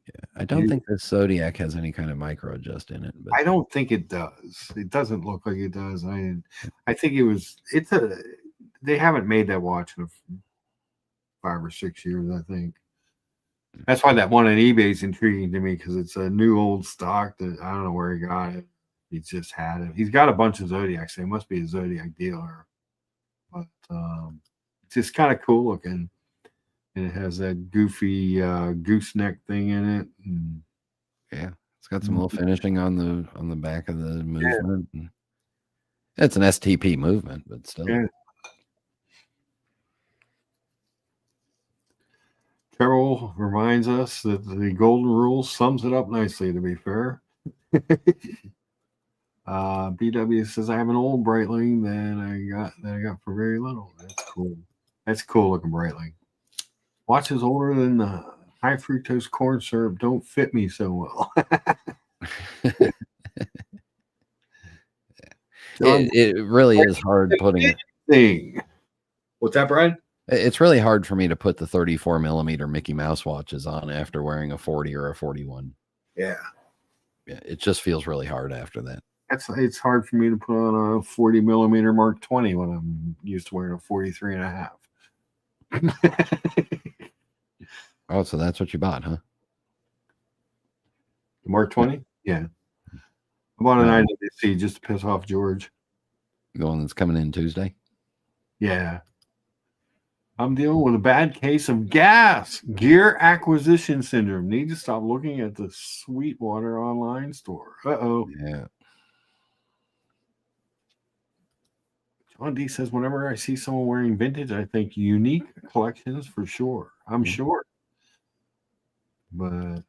Yeah, I don't think the Zodiac has any kind of micro adjust in it. But I don't think it does. It doesn't look like it does. I think they haven't made that watch in 5 or 6 years, I think. That's why that one on eBay is intriguing to me because it's a new old stock that I don't know where he got it. He just had it. He's got a bunch of Zodiacs. So he must be a Zodiac dealer. But it's just kind of cool looking. And it has that goofy gooseneck thing in it. And yeah, it's got some little finishing on the back of the movement. Yeah. It's an STP movement, but still. Yeah. Carol reminds us that the golden rule sums it up nicely, to be fair. BW says I have an old Breitling that I got for very little. That's cool. That's a cool looking Breitling. Watches older than the high fructose corn syrup don't fit me so well. It really is hard putting it. Thing. What's that, Brian? It's really hard for me to put the 34 millimeter Mickey Mouse watches on after wearing a 40 or a 41. Yeah. Yeah, it just feels really hard after that. It's hard for me to put on a 40 millimeter Mark 20 when I'm used to wearing a 43 and a half. Oh, so that's what you bought, huh? The Mark 20? Yeah. I bought an IWC just to piss off George. The one that's coming in Tuesday? Yeah. I'm dealing with a bad case of gear acquisition syndrome. Need to stop looking at the Sweetwater online store. Uh-oh. Yeah. John D says, whenever I see someone wearing vintage, I think unique collections for sure. I'm sure. But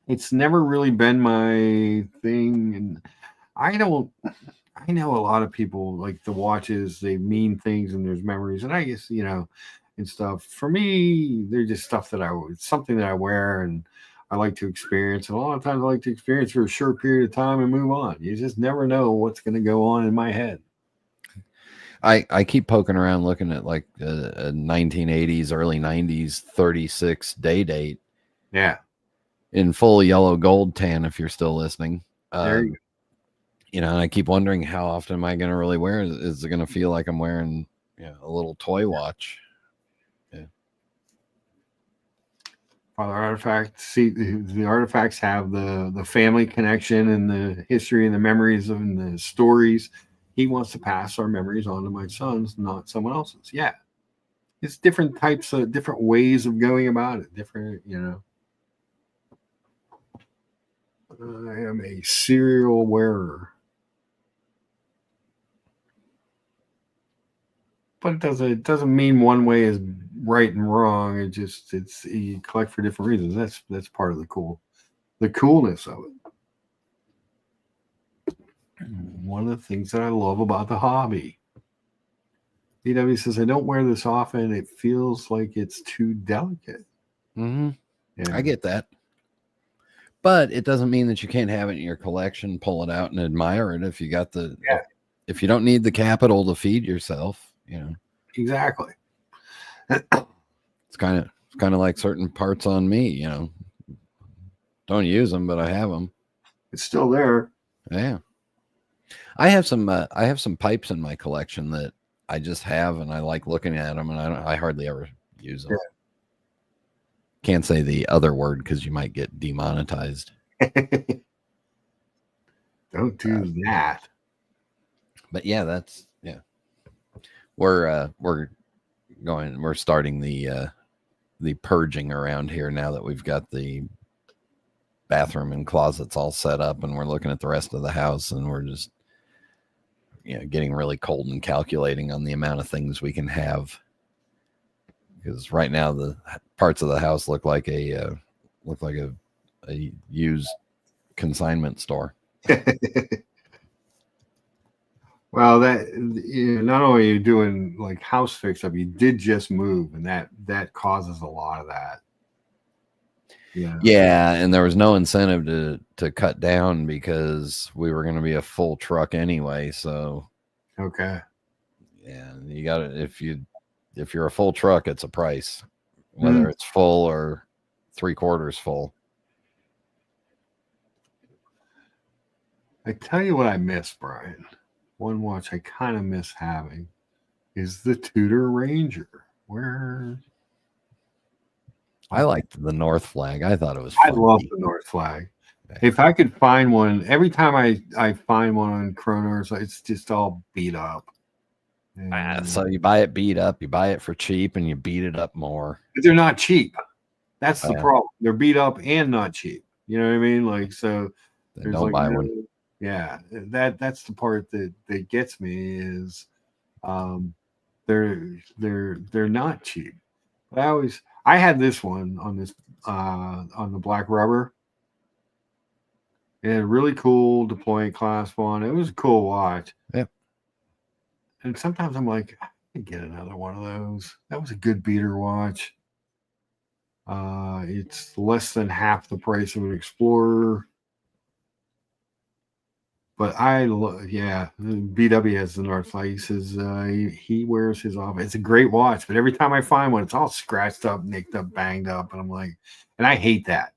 it's never really been my thing. And I know a lot of people like the watches, they mean things and there's memories. And I guess, and stuff. For me, they're just stuff it's something that I wear and I like to experience. And a lot of times I like to experience for a short period of time and move on. You just never know what's going to go on in my head. I keep poking around looking at like a 1980s, early 90s 36 day date. Yeah. In full yellow gold tan, if you're still listening. There you go. And I keep wondering how often am I going to really wear it? Is it going to feel like I'm wearing a little toy watch? Yeah. Father Artifact, see the artifacts have the family connection and the history and the memories and the stories. He wants to pass our memories on to my sons, not someone else's. Yeah. It's different types of different ways of going about it. Different, I am a serial wearer. But it doesn't mean one way is right and wrong. It's you collect for different reasons. That's part of the coolness of it. One of the things that I love about the hobby. BW says, I don't wear this often. It feels like it's too delicate. Mm-hmm. Yeah. I get that. But it doesn't mean that you can't have it in your collection, pull it out and admire it if you got if you don't need the capital to feed yourself, Exactly. It's kind of like certain parts on me, Don't use them, but I have them. It's still there. Yeah. I have some pipes in my collection that I just have, and I like looking at them, and I hardly ever use them. Yeah. Can't say the other word because you might get demonetized. Don't do that. But yeah, we're starting the purging around here now that we've got the bathroom and closets all set up, and we're looking at the rest of the house, and we're just getting really cold and calculating on the amount of things we can have, because right now the parts of the house look like a used consignment store. Well, that not only are you doing like house fix up, you did just move, and that causes a lot of that. Yeah, and there was no incentive to cut down because we were going to be a full truck anyway. So, okay, yeah, you got it. If you're a full truck, it's a price, whether it's full or 3/4 full. I tell you what I miss, Brian. One watch I kind of miss having is the Tudor Ranger. Where I liked the North Flag. I thought it was funny. I love the North Flag. If I could find one, every time I find one on Chronos, it's just all beat up. So you buy it beat up, you buy it for cheap, and you beat it up more. But they're not cheap. That's the problem. They're beat up and not cheap. You know what I mean? Like, so then don't buy one. Yeah, that's the part that gets me is they're not cheap. But I had this one on this on the black rubber, It had a really cool deployment class one. It was a cool watch. Yep. And sometimes I'm like, I could get another one of those. That was a good beater watch. It's less than half the price of an Explorer. But BW has the Northlight. He says he wears his off. It's a great watch, but every time I find one, it's all scratched up, nicked up, banged up, and I'm like, and I hate that.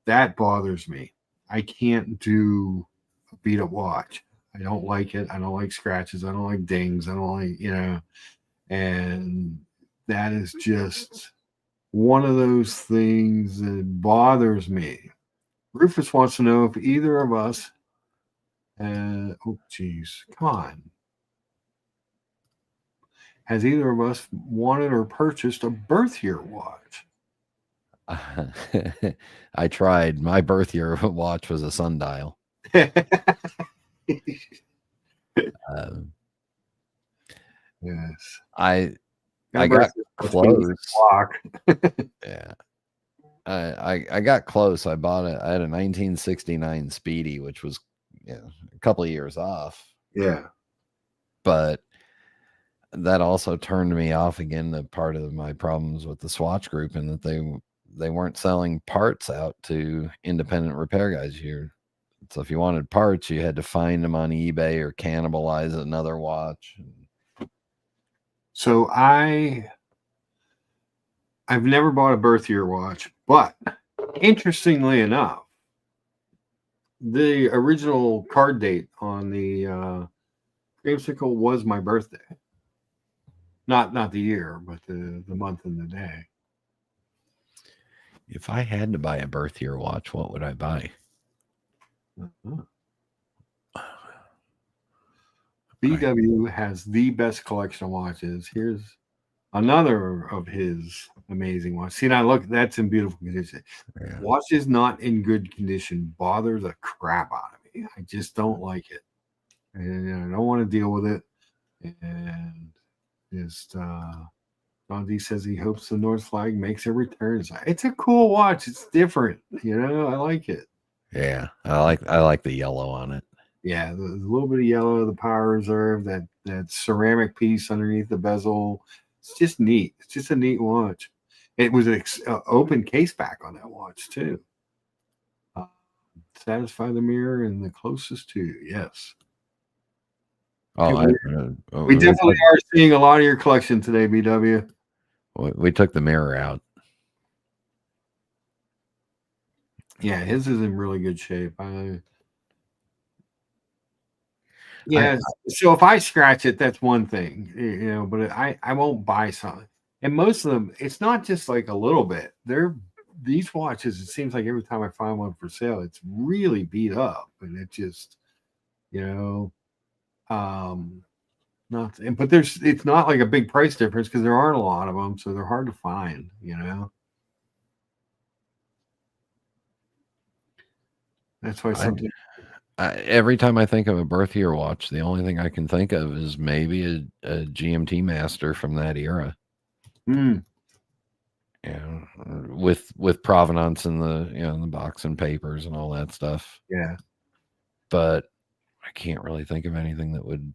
That bothers me. I can't do a beat up watch. I don't like it. I don't like scratches. I don't like dings. I don't like, and that is just one of those things that bothers me. Rufus wants to know if either of us, oh geez, come on. Has either of us wanted or purchased a birth year watch? I tried. My birth year watch was a sundial. Yes. I got close. Yeah. I got close. I bought it. I had a 1969 Speedy, which was a couple of years off. Yeah. But that also turned me off again to part of my problems with the Swatch Group, and that they weren't selling parts out to independent repair guys here. So if you wanted parts, you had to find them on eBay or cannibalize another watch. So I've never bought a birth year watch, but interestingly enough, the original card date on the creamsicle was my birthday. Not the year, but the month and the day. If I had to buy a birth year watch, what would I buy? BW has the best collection of watches. Here's another of his amazing watches. See, now look, that's in beautiful condition. Yeah. Watch is not in good condition bother the crap out of me. I just don't like it, and I don't want to deal with it. And just Don D says he hopes the North Flag makes a return. It's a cool watch. It's different, I like it. Yeah, I like the yellow on it. Yeah, there's a little bit of yellow, the power reserve, that ceramic piece underneath the bezel. It's just neat. It's just a neat watch. It was an open case back on that watch too. Satisfy the mirror and the closest to you. Yes. We definitely are seeing a lot of your collection today, BW. We took the mirror out. Yeah, his is in really good shape. So if I scratch it, that's one thing, but I won't buy something. And most of them, it's not just like a little bit. These watches, it seems like every time I find one for sale, it's really beat up, and it just, but it's not like a big price difference because there aren't a lot of them, so they're hard to find, That's why something. Every time I think of a birth year watch, the only thing I can think of is maybe a GMT Master from that era. With provenance in the in the box and papers and all that stuff. Yeah, but I can't really think of anything that would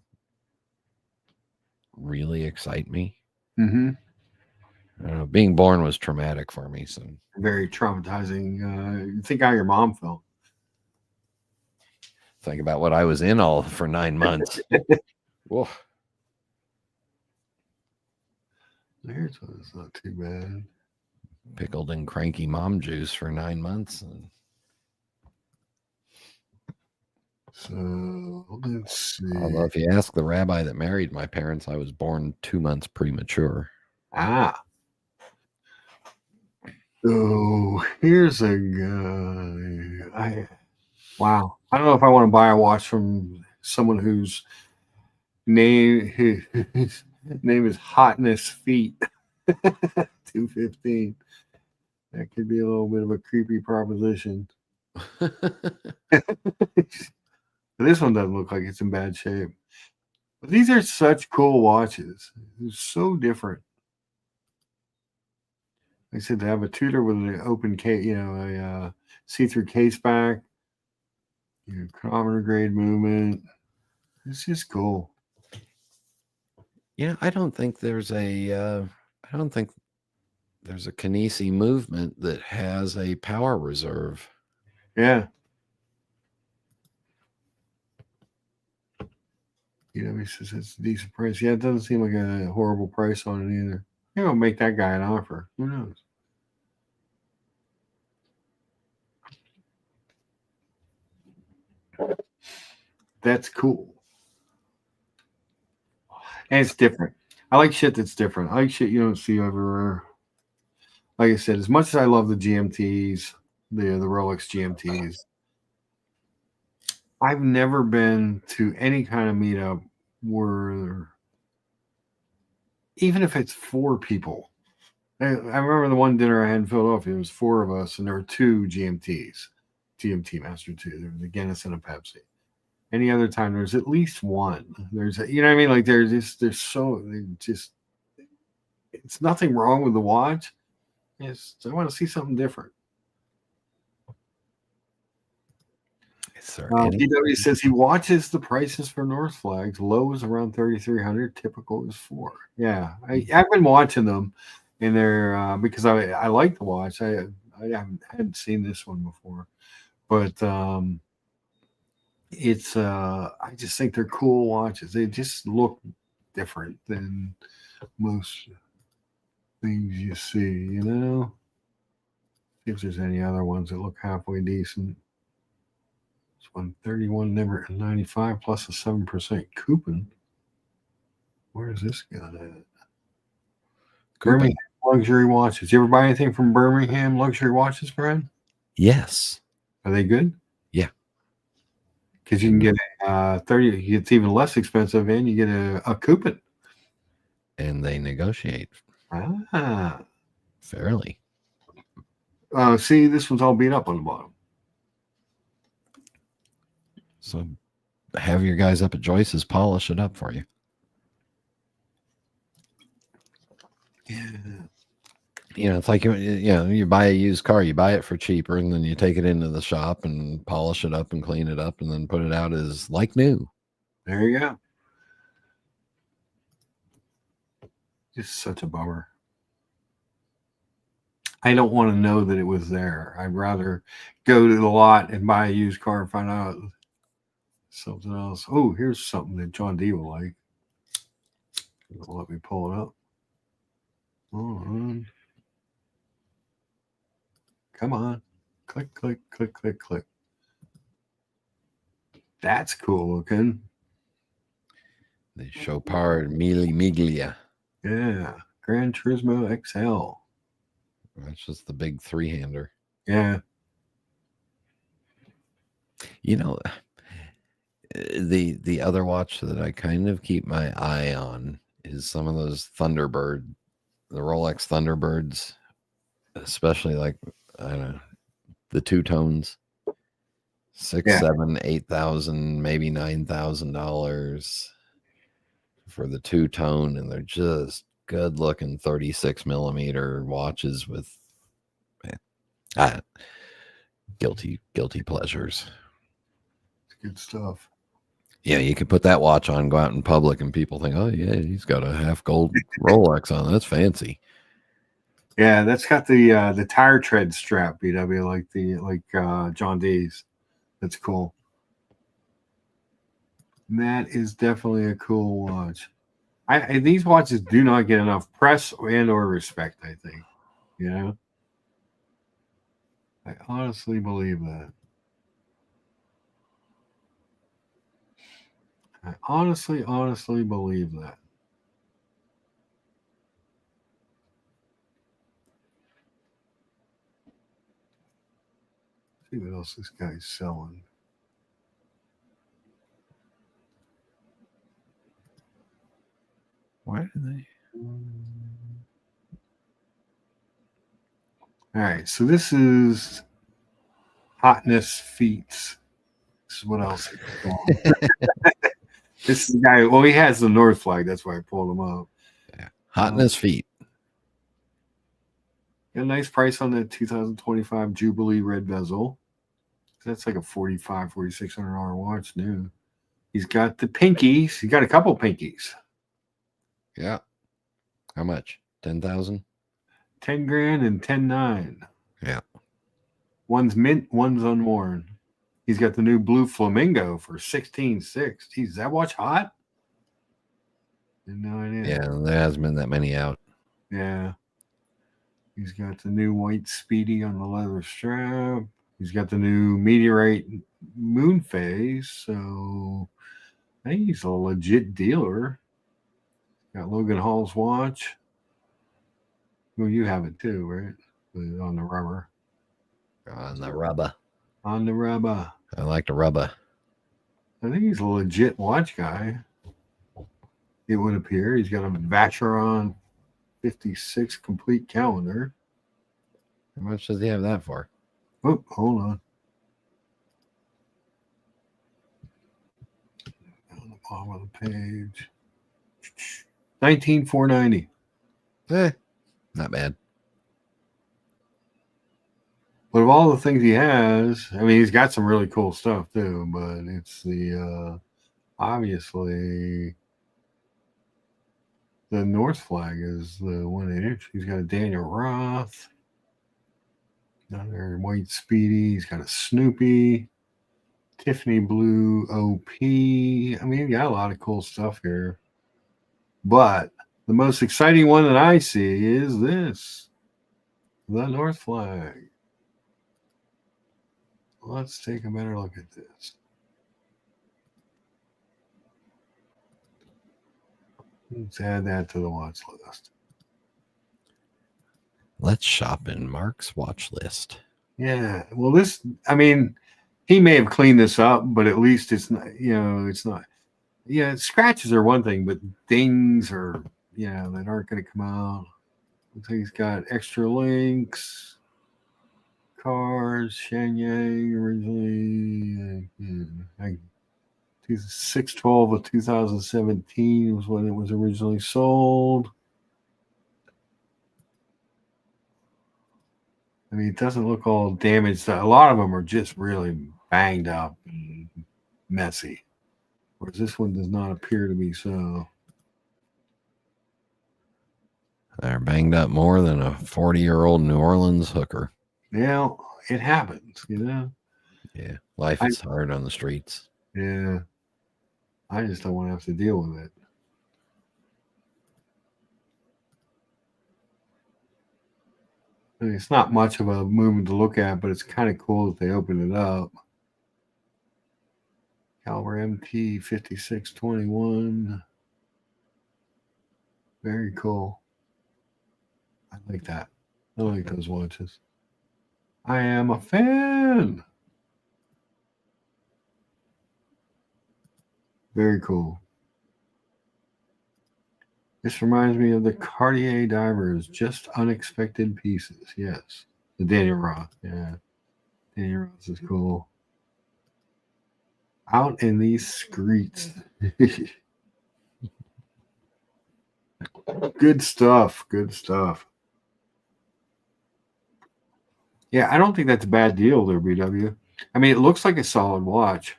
really excite me. Being born was traumatic for me, so very traumatizing. Think how your mom felt. Think about what I was in all for 9 months. Whoa. There's one that's not too bad. Pickled and cranky mom juice for 9 months. So let's see. Although if you ask the rabbi that married my parents, I was born 2 months premature. So here's a guy. Wow. I don't know if I want to buy a watch from someone whose name is Hotness Feet. 215. That could be a little bit of a creepy proposition. This one doesn't look like it's in bad shape. But these are such cool watches. They're so different. Like I said, to have a Tudor with an open case, a see-through case back. Chronometer grade movement. It's just cool. Yeah, I don't think there's a Kinesi movement that has a power reserve. Yeah. He says it's a decent price. Yeah, it doesn't seem like a horrible price on it either. Maybe I'll make that guy an offer. Who knows? That's cool. And it's different. I like shit that's different. I like shit you don't see everywhere. Like I said, as much as I love the GMTs, the Rolex GMTs, I've never been to any kind of meetup where, even if it's 4 people, I remember the one dinner I had in Philadelphia. It was 4 of us, and there were 2 GMTs, GMT Master 2. There was a Guinness and a Pepsi. Any other time, there's at least one. There's, you know what I mean? Like there's it's nothing wrong with the watch. It's, I want to see something different. PW says he watches the prices for North Flags. Low is around 3,300. Typical is 4. Yeah, I've been watching them, and they're because I like the watch. I hadn't seen this one before, but it's I just think they're cool watches. They just look different than most things you see. You know, see if there's any other ones that look halfway decent. 131 never 95 plus a 7% coupon. Where is this guy at? Birmingham luxury watches. You ever buy anything from Birmingham luxury watches, Brian? Yes. Are they good? Yeah. Because you can get 30. It's even less expensive, and you get a coupon. And they negotiate. Ah. Fairly. See, this one's all beat up on the bottom. So have your guys up at Joyce's polish it up for you. Yeah. You know, it's like you buy a used car, you buy it for cheaper, and then you take it into the shop and polish it up and clean it up and then put it out as like new. There you go. Just such a bummer. I don't want to know that it was there. I'd rather go to the lot and buy a used car and find out something else. Oh, here's something that John D will like. Let me pull it up. Come on. Click, click, click, click, click. That's cool looking. The Chopard Mili Miglia. Yeah. Gran Turismo XL. That's just the big 3-hander. Yeah. You know, the other watch that I kind of keep my eye on is some of those Thunderbird, the Rolex Thunderbirds, especially like, I don't know, the 2-tones, $6,000, $7,000, $8,000, maybe $9,000 for the 2-tone, and they're just good looking 36 millimeter watches with guilty pleasures. It's good stuff. Yeah, you could put that watch on, go out in public, and people think, oh yeah, he's got a half gold Rolex on. That's fancy. Yeah, that's got the tire tread strap, BW, like John D's. That's cool. That is definitely a cool watch. These watches do not get enough press and or respect, I think. You know? I honestly believe that. I honestly believe that. See what else this guy's selling. Why do they? All right, so this is Hotness Feats. This is what else. This is the guy. Well, he has the North Flag. That's why I pulled him up. Yeah. Hotness Feet. Got a nice price on that 2025 Jubilee red bezel. That's like a $4,500, $4,600 watch new. He's got the pinkies. He's got a couple pinkies. Yeah. How much? 10,000? 10 grand and 10.9. Yeah. One's mint, one's unworn. He's got the new blue flamingo for 16.6. Geez, is that watch hot? No idea. Yeah, there hasn't been that many out. Yeah. He's got the new white Speedy on the leather strap. He's got the new Meteorite moon phase. So I think he's a legit dealer. Got Logan Hall's watch. Well, you have it too, right? On the rubber. On the rubber. On the rubber. I like the rubber. I think he's a legit watch guy. It would appear. He's got a Vacheron 56 complete calendar. How much does he have that for? Oh, hold on. On the bottom of the page. 19,490. Not bad. But of all the things he has, I mean, he's got some really cool stuff too, but it's the obviously the North flag is the 1/8 inch. He's got a Daniel Roth, another white Speedy. He's got a Snoopy, Tiffany Blue OP. I mean, he got a lot of cool stuff here. But the most exciting one that I see is this, the North flag. Let's take a better look at this. Let's add that to the watch list. Let's shop in Mark's watch list. Yeah. Well, this, I mean, he may have cleaned this up, but at least it's not, it's not. Yeah, scratches are one thing, but dings are, that aren't going to come out. Looks like he's got extra links. Cars, Shenyang originally, 6/12 of 2017 was when it was originally sold. I mean, it doesn't look all damaged. A lot of them are just really banged up and messy, whereas this one does not appear to be so. They're banged up more than a 40-year-old New Orleans hooker. Yeah, it happens, Yeah, life is hard on the streets. Yeah, I just don't want to have to deal with it. I mean, it's not much of a movement to look at, but it's kind of cool that they opened it up. Caliber MT 5621. Very cool. I like that. I like those watches. I am a fan. Very cool. This reminds me of the Cartier divers, just unexpected pieces. Yes. The Daniel Roth. Yeah. Daniel Roth is cool. Out in these streets. Good stuff. Good stuff. Yeah, I don't think that's a bad deal there, BW. I mean, it looks like a solid watch.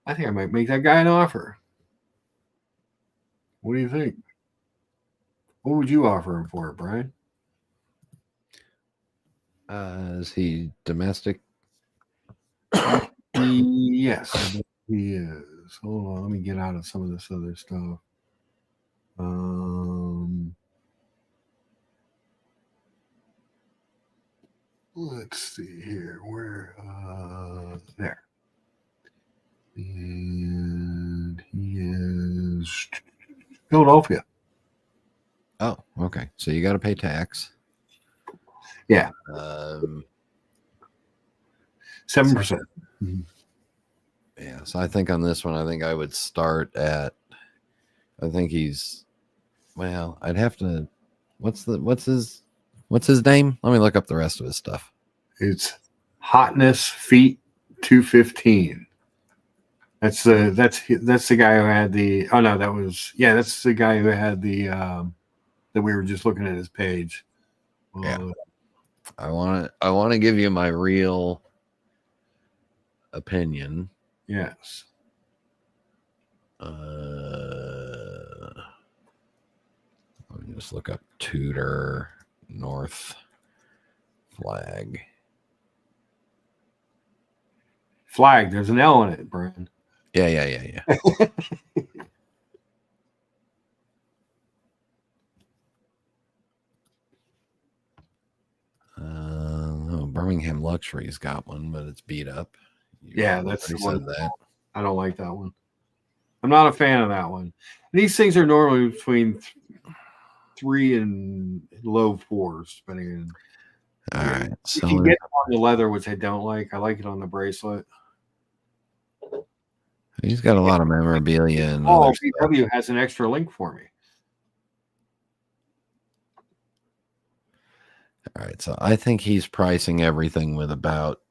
I think I might make that guy an offer. What do you think? What would you offer him for it, Brian? Is he domestic? Yes, I think he is. Hold on, let me get out of some of this other stuff. Let's see here. Where there. And he is Philadelphia. Oh, okay. So you got to pay tax. Yeah. 7%. Yeah. So I think on this one, I think I would start at. I think he's. Well, I'd have to. What's his name? Let me look up the rest of his stuff. It's Hotness Feet 215. That's the guy who had the. Oh no, that's the guy who had the that we were just looking at his page. Yeah. I want to give you my real opinion. Yes. Let me just look up Tudor North flag. Flag. There's an L in it, Brian. Yeah. Birmingham Luxury's got one, but it's beat up. Yeah, that's the already one. said that. I don't like that one. I'm not a fan of that one. These things are normally between 3 and low 4s, depending on. All right. You can get it on the leather, which I don't like. I like it on the bracelet. He's got a lot of memorabilia and Oh, other stuff. VW has an extra link for me. All right, so I think he's pricing everything with about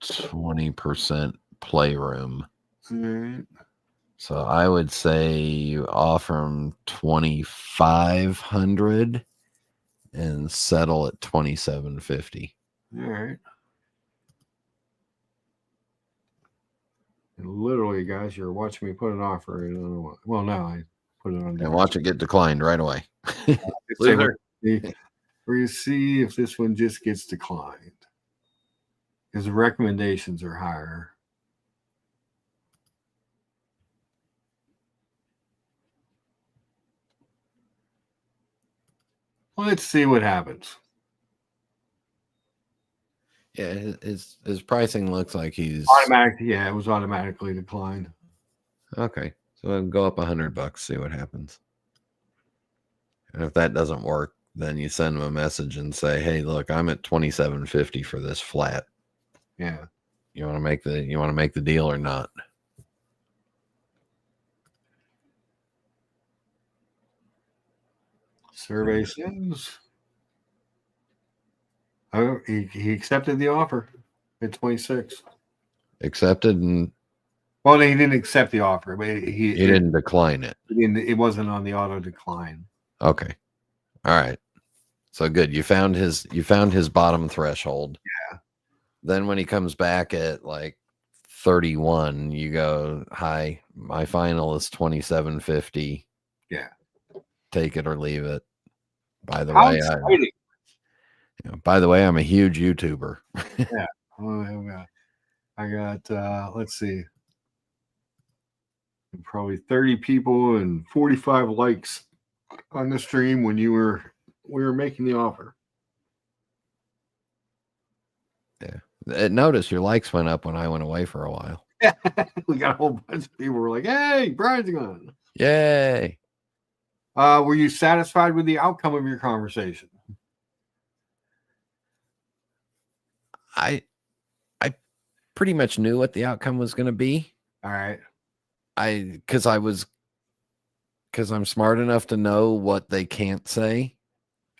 20% playroom. Mm-hmm. So I would say you offer him 2,500 and settle at 2,750. All right. And literally, guys, you're watching me put an offer in. I don't know what. Well, now I put it on. And watch it get declined right away. We're going to see if this one just gets declined because the recommendations are higher. Let's see what happens. Yeah, his pricing looks like he's Automatic. Yeah, it was automatically declined. okay. So then go up $100, see what happens. And if that doesn't work, then you send him a message and say, "Hey, look, I'm at 2,750 for this flat. Yeah. You want to make the deal or not?" Survey says. Oh, he accepted the offer at 26. Accepted, and Well, he didn't accept the offer, but he didn't decline it. It wasn't on the auto decline. Okay. All right. So good. You found his bottom threshold. Yeah. Then when he comes back at like 31, you go, "Hi, my final is 2,750. Yeah. Take it or leave it." By the How way, exciting. I'm a huge YouTuber. Yeah. I got let's see. Probably 30 people and 45 likes on the stream when we were making the offer. Yeah. Notice your likes went up when I went away for a while. We got a whole bunch of people who were like, "Hey, Brian's gone." Yay. Were you satisfied with the outcome of your conversation? I pretty much knew what the outcome was going to be. All right. Because I'm smart enough to know what they can't say.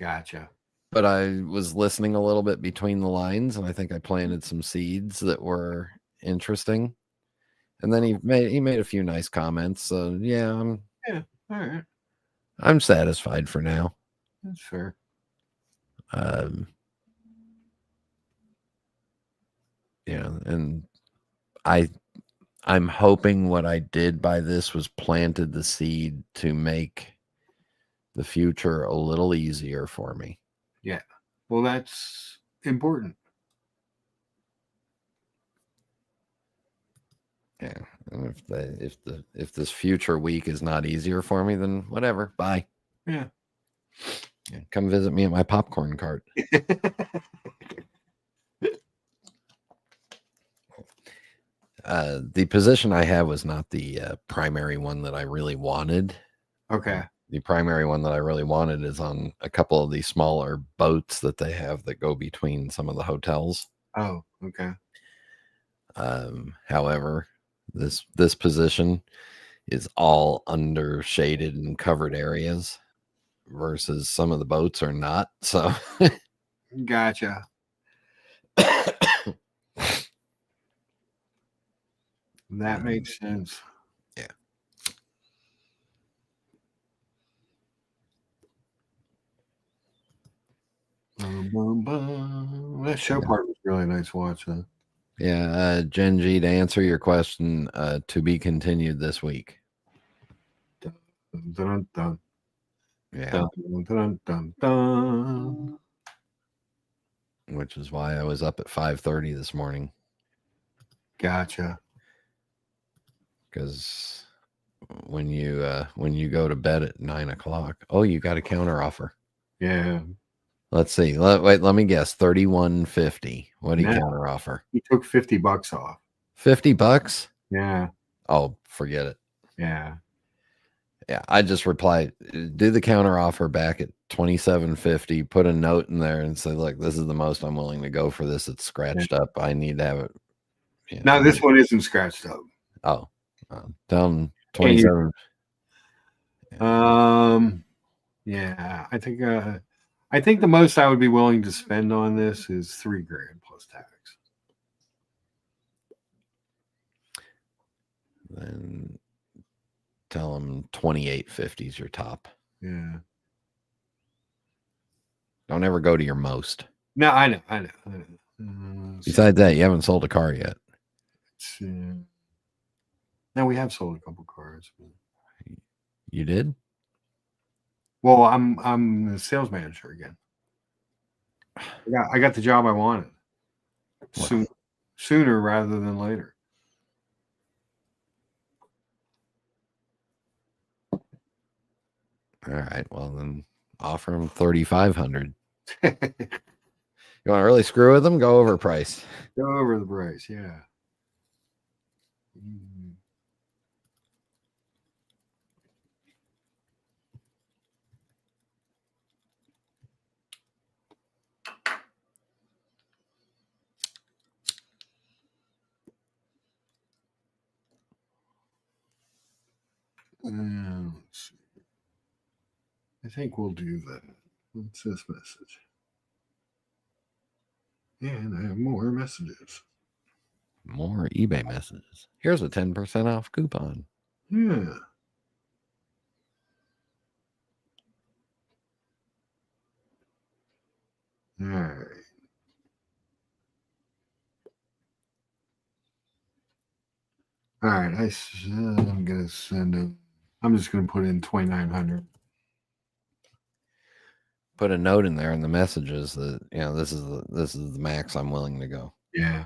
Gotcha. But I was listening a little bit between the lines, and I think I planted some seeds that were interesting. And then he made a few nice comments. So yeah, All right. I'm satisfied for now. That's fair. And I'm hoping what I did by this was planted the seed to make the future a little easier for me. Yeah. Well, that's important. Yeah. And if this future week is not easier for me, then whatever. Bye. Yeah. Come visit me at my popcorn cart. The position I have was not the primary one that I really wanted. Okay. The primary one that I really wanted is on a couple of these smaller boats that they have that go between some of the hotels. Oh, okay. However, this position is all under shaded and covered areas versus some of the boats are not. So Gotcha. That makes sense. Yeah. That show part was Really nice watch. Huh? Yeah, Gen G, to answer your question, to be continued this week. Dun, dun, dun, Yeah, dun, dun, dun, dun. which is why I was up at 5:30 this morning, Gotcha. because when you go to bed at 9 o'clock, oh, you got a counter offer. Yeah. Let's see. Let me guess. 31.50. What do you No. counter offer? He took $50 off. $50? Yeah. Oh, forget it. Yeah. Yeah, I just replied, do the counter offer back at 27.50. Put a note in there and say, look, this is the most I'm willing to go for this. It's scratched up. I need to have it. You Now know. this one isn't scratched up. Oh, tell them 27. Yeah, I think the most I would be willing to spend on this is $3,000 plus tax. Then tell them 28.50 is your top. Yeah. Don't ever go to your most. No, I know. Besides that, you haven't sold a car yet. Now we have sold a couple cars. You did? Well, I'm the sales manager again. I got the job I wanted. Sooner rather than later. All right. Well, then offer them 3,500. You want to really screw with them? Go over price. Go over the price, yeah. Let's see. I think we'll do that. What's this message? And I have more messages. More eBay messages. Here's a 10% off coupon. Yeah. All right. All right. I'm gonna send them. I'm just gonna put in 2,900. Put a note in there in the messages that this is the max I'm willing to go. Yeah.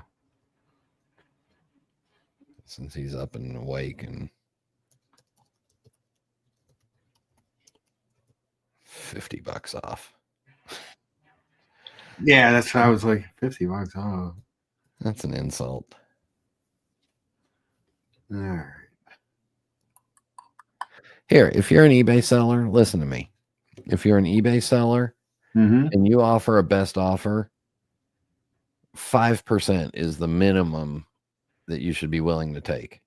Since he's up and awake and $50 off. Yeah, that's what I was like. $50 off. That's an insult. All right. Here, if you're an eBay seller, listen to me. If you're an eBay seller and you offer a best offer, 5% is the minimum that you should be willing to take.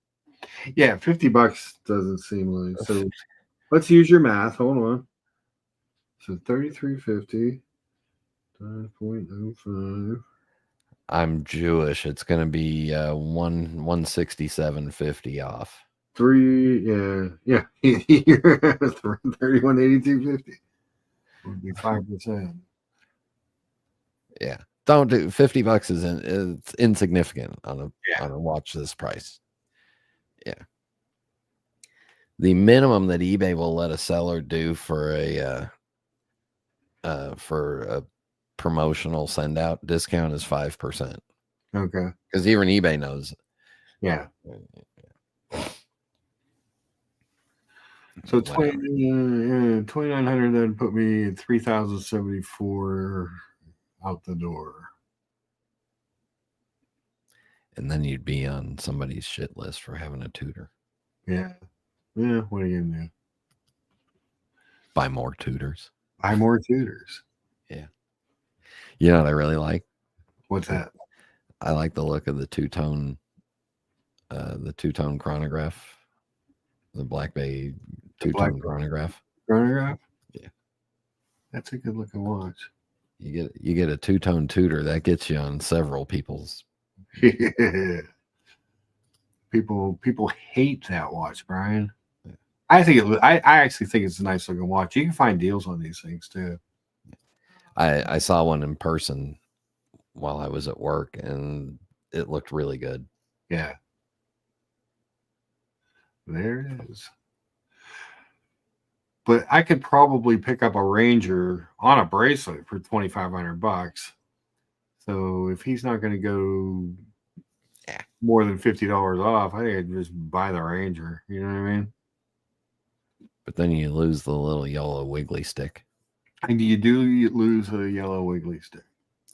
Yeah, $50 doesn't seem like so. Let's use your math. Hold on. So 33.50 times 0.05. I'm Jewish. It's going to be 167.50 off. 31.82.50 would be 5%. Yeah, don't do $50 it's insignificant on a watch this price. Yeah, the minimum that eBay will let a seller do for a promotional send out discount is 5%. Okay. Because even eBay knows. Yeah. So 2,900 then put me at 3,074 out the door. And then you'd be on somebody's shit list for having a tutor. Yeah. Yeah. What are you gonna do? Buy more tutors. Buy more tutors. Yeah. You know what I really like? What's that? I like the look of the two-tone chronograph. The Black Bay two-tone chronograph. Chronograph? Yeah. That's a good looking watch. You get a two-tone tutor that gets you on several people's. Yeah. People hate that watch, Brian. I actually think it's a nice looking watch. You can find deals on these things too. I saw one in person while I was at work, and it looked really good. Yeah. There it is. But I could probably pick up a Ranger on a bracelet for $2,500. So if he's not going to go more than $50 off, I think I'd just buy the Ranger. You know what I mean? But then you lose the little yellow wiggly stick, And you lose a yellow wiggly stick.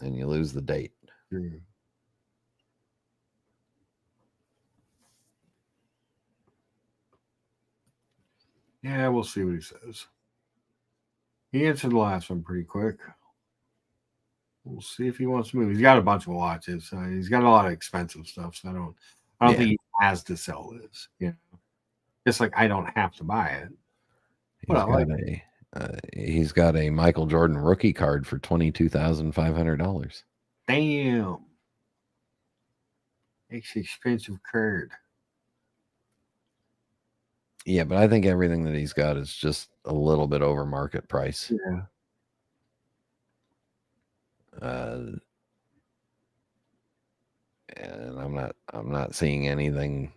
and you lose the date. True. Yeah, we'll see what he says. He answered the last one pretty quick. We'll see if he wants to move. He's got a bunch of watches. He's got a lot of expensive stuff, so I don't Yeah. think he has to sell this. You know, just like I don't have to buy it. He's got a Michael Jordan rookie card for $22,500. Damn, it's an expensive card. Yeah, but I think everything that he's got is just a little bit over market price. Yeah, And I'm not seeing anything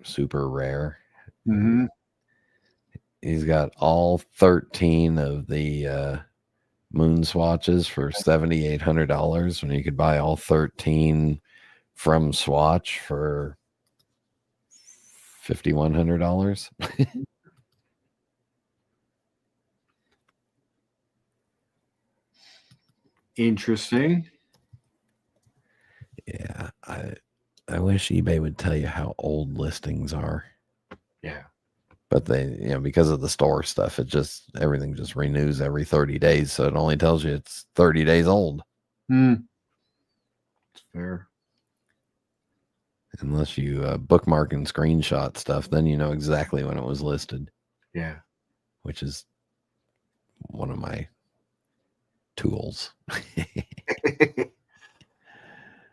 super rare. mm-hmm. He's got all 13 of the moon swatches for $7,800 when you could buy all 13 from Swatch for $5,100. Interesting. Yeah, I wish eBay would tell you how old listings are. Yeah, But they, because of the store stuff, everything just renews every 30 days. So it only tells you it's 30 days old. it's fair. Unless you bookmark and screenshot stuff, then you know exactly when it was listed. Yeah, Which is one of my tools.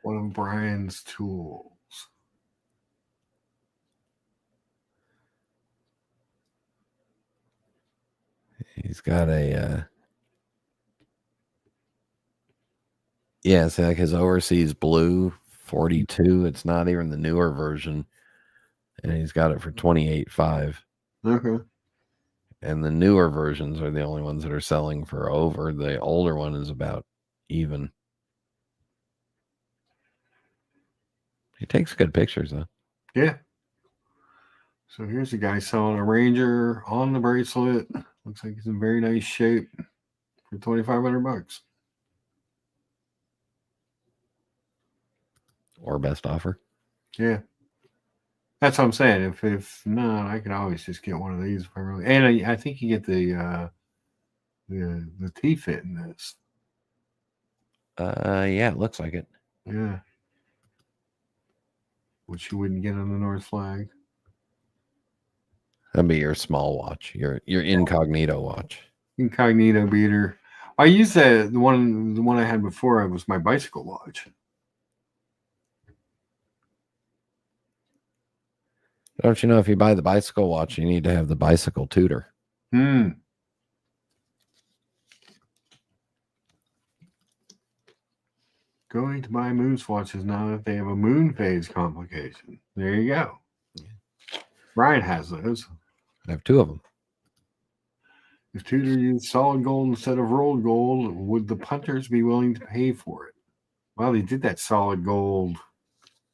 one of Brian's tools. He's got a see, like his overseas blue 42. It's not even the newer version, and he's got it for 28.5. Okay. And the newer versions are the only ones that are selling for over. The older one is about even. He takes good pictures though. Yeah. So here's a guy selling a Ranger on the bracelet. Looks like it's in very nice shape for $2,500. Or best offer. Yeah. That's what I'm saying. If not, I could always just get one of these if I really. And I think you get the T-fit in this. Yeah, it looks like it. Yeah. Which you wouldn't get on the North Flag. That'd be your small watch, your incognito watch. Incognito beater. I used the one I had before. It was my bicycle watch. Don't you know if you buy the bicycle watch, you need to have the bicycle tutor? Going to buy moon swatches now that they have a moon phase complication. There you go. Brian has those. I have two of them. If Tudor used solid gold instead of rolled gold, would the punters be willing to pay for it? Well, they did that solid gold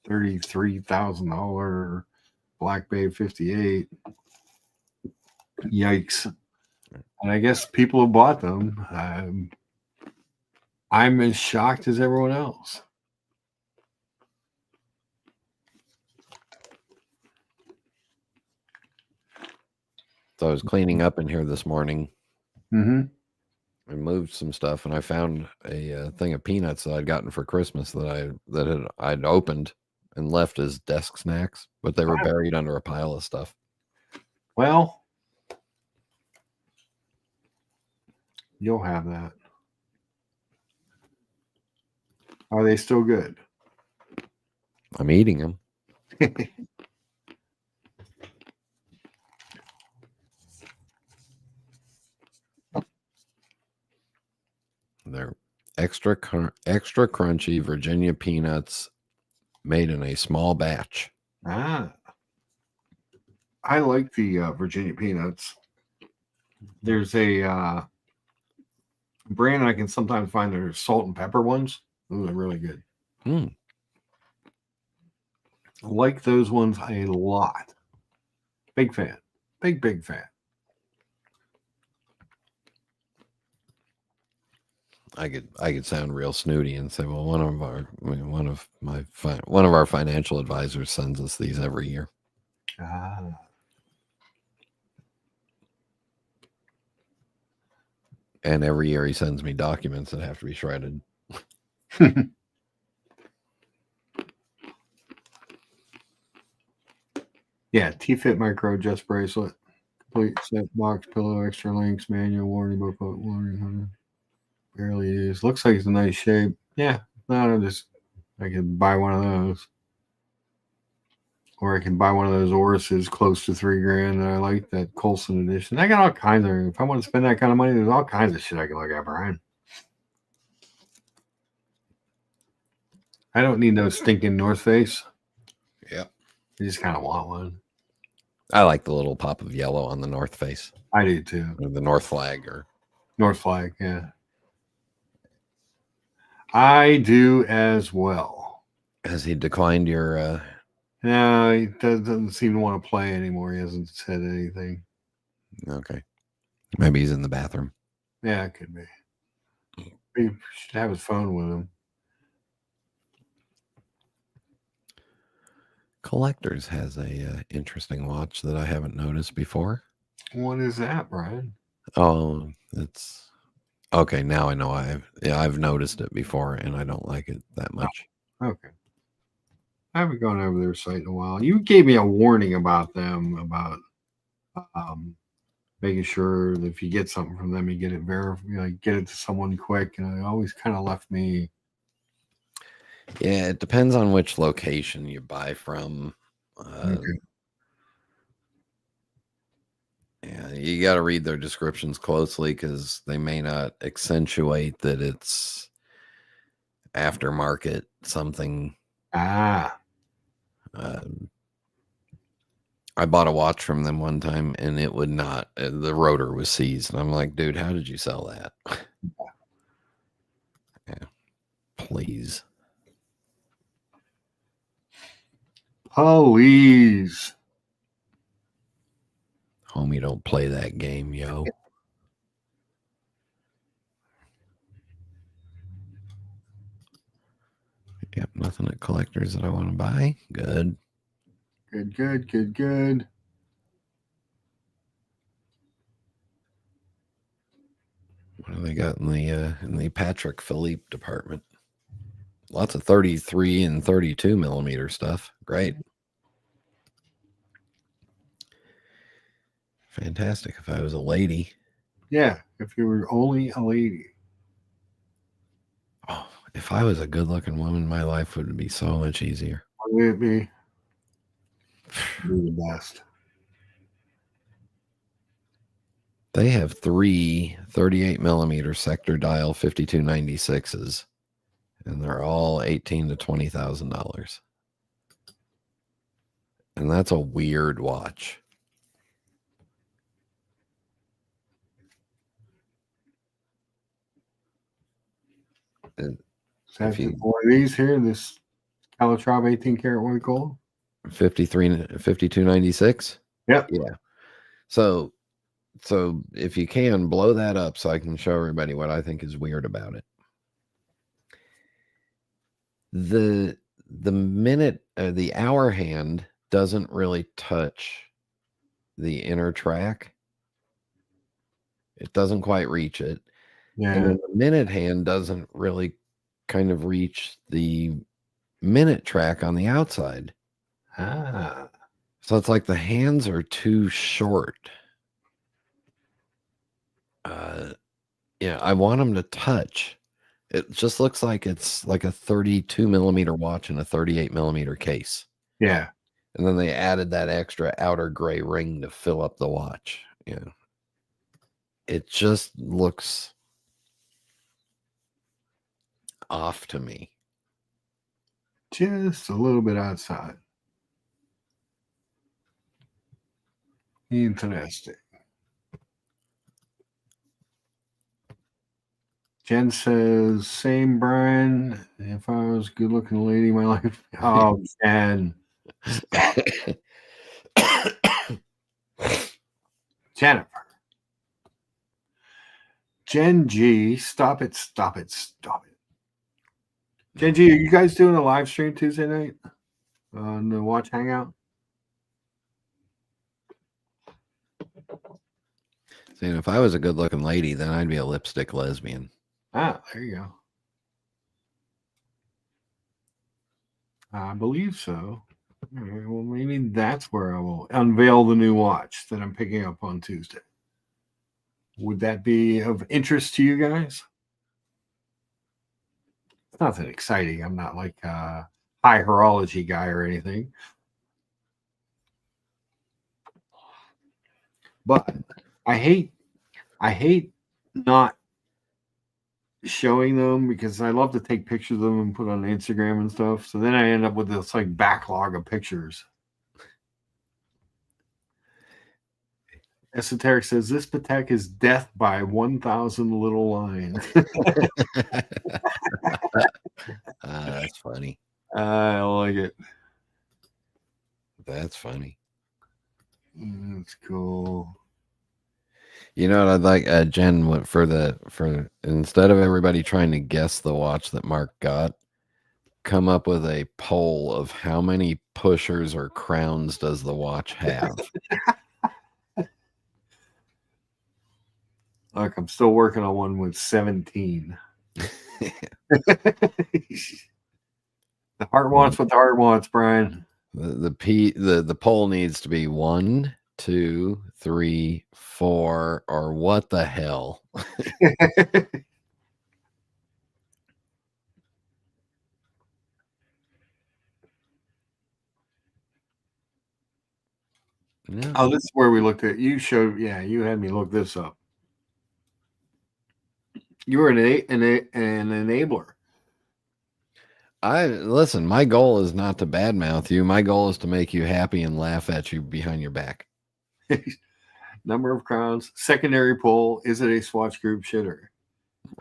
$33,000 Black Bay 58. Yikes. And I guess people have bought them. I'm as shocked as everyone else. So I was cleaning up in here this morning. Mm-hmm. I moved some stuff, and I found a thing of peanuts that I'd gotten for Christmas I'd opened and left as desk snacks, but they were buried under a pile of stuff. Well, you'll have that. Are they still good? I'm eating them. extra crunchy Virginia peanuts made in a small batch. Ah, I like the Virginia peanuts. There's a brand I can sometimes find their salt and pepper ones. Those are really good. Mm. I like those ones a lot. Big fan. Big fan. I could sound real snooty and say, well, one of our financial advisors sends us these every year. Ah. And every year he sends me documents that have to be shredded. Yeah, T-Fit Micro Adjust Bracelet. Complete set box, pillow, extra links, manual, warranty book, warranty. Barely used. Looks like it's a nice shape. Yeah, no, I can buy one of those. Or I can buy one of those Oruses close to $3,000. I like that Colson edition. I got all kinds of. If I want to spend that kind of money, there's all kinds of shit I can look at, Brian. I don't need no stinking North Face. Yeah. I just kind of want one. I like the little pop of yellow on the North Face. I do too. Or the North Flag or North Flag, yeah. I do as well. Has he declined your No, he doesn't seem to want to play anymore. He hasn't said anything. okay. Maybe he's in the bathroom. Yeah, it could be. He should have his phone with him. Collectors has a interesting watch that I haven't noticed before. What is that, Brian? Oh, it's okay. Now I know I've noticed it before and I don't like it that much. Okay. I haven't gone over their site in a while. You gave me a warning about them, about making sure that if you get something from them, you get it get it to someone quick. And it always kind of left me. Yeah, it depends on which location you buy from. Okay. Yeah, you got to read their descriptions closely because they may not accentuate that it's aftermarket something. Ah, I bought a watch from them one time and it would not, the rotor was seized. And I'm like, dude, how did you sell that? Yeah, please. please. Homie, don't play that game, yo. Yep, nothing at collectors that I want to buy. Good. Good. What do they got in the Patrick Philippe department? Lots of 33 and 32 millimeter stuff. Great. Fantastic. If I was a lady. Yeah, if you were only a lady. Oh, if I was a good looking woman, my life would be so much easier. Would it be? Be the best. They have 3 38 millimeter sector dial 5296s, and they're all $18,000 to $20,000. And that's a weird watch. One of these here, this Calatrava 18 karat white gold. 5296. Yep. Yeah. So if you can blow that up so I can show everybody what I think is weird about it. The minute the hour hand doesn't really touch the inner track. It doesn't quite reach it. Yeah. And then the minute hand doesn't really kind of reach the minute track on the outside. Ah. So it's like the hands are too short. Yeah, I want them to touch. It just looks like it's like a 32 millimeter watch in a 38 millimeter case. Yeah. And then they added that extra outer gray ring to fill up the watch. Yeah. It just looks off to me. Just a little bit outside. Interesting. Jen says, same Brian. If I was a good looking lady in my life. Oh, Jen. Jennifer. Jen G. Stop it. Jen G, are you guys doing a live stream Tuesday night on the Watch Hangout? Saying if I was a good looking lady, then I'd be a lipstick lesbian. Ah, there you go. I believe so. All right, well, maybe that's where I will unveil the new watch that I'm picking up on Tuesday. Would that be of interest to you guys? It's nothing exciting. I'm not like a high horology guy or anything. But I hate not showing them because I love to take pictures of them and put on Instagram and stuff. So then I end up with this like backlog of pictures. Esoteric says this Patek is death by 1,000 little lines. That's funny. I like it. That's funny. That's cool. You know what I'd like, Jen, for instead of everybody trying to guess the watch that Mark got, come up with a poll of how many pushers or crowns does the watch have. Look, I'm still working on one with 17. The heart wants what the heart wants, Brian. The poll needs to be 1, 2, 3, 4, or what the hell? No. Oh, this is where we looked at. You had me look this up. You were an enabler. Listen, my goal is not to badmouth you. My goal is to make you happy and laugh at you behind your back. Number of crowns. Secondary poll. Is it a Swatch Group shitter?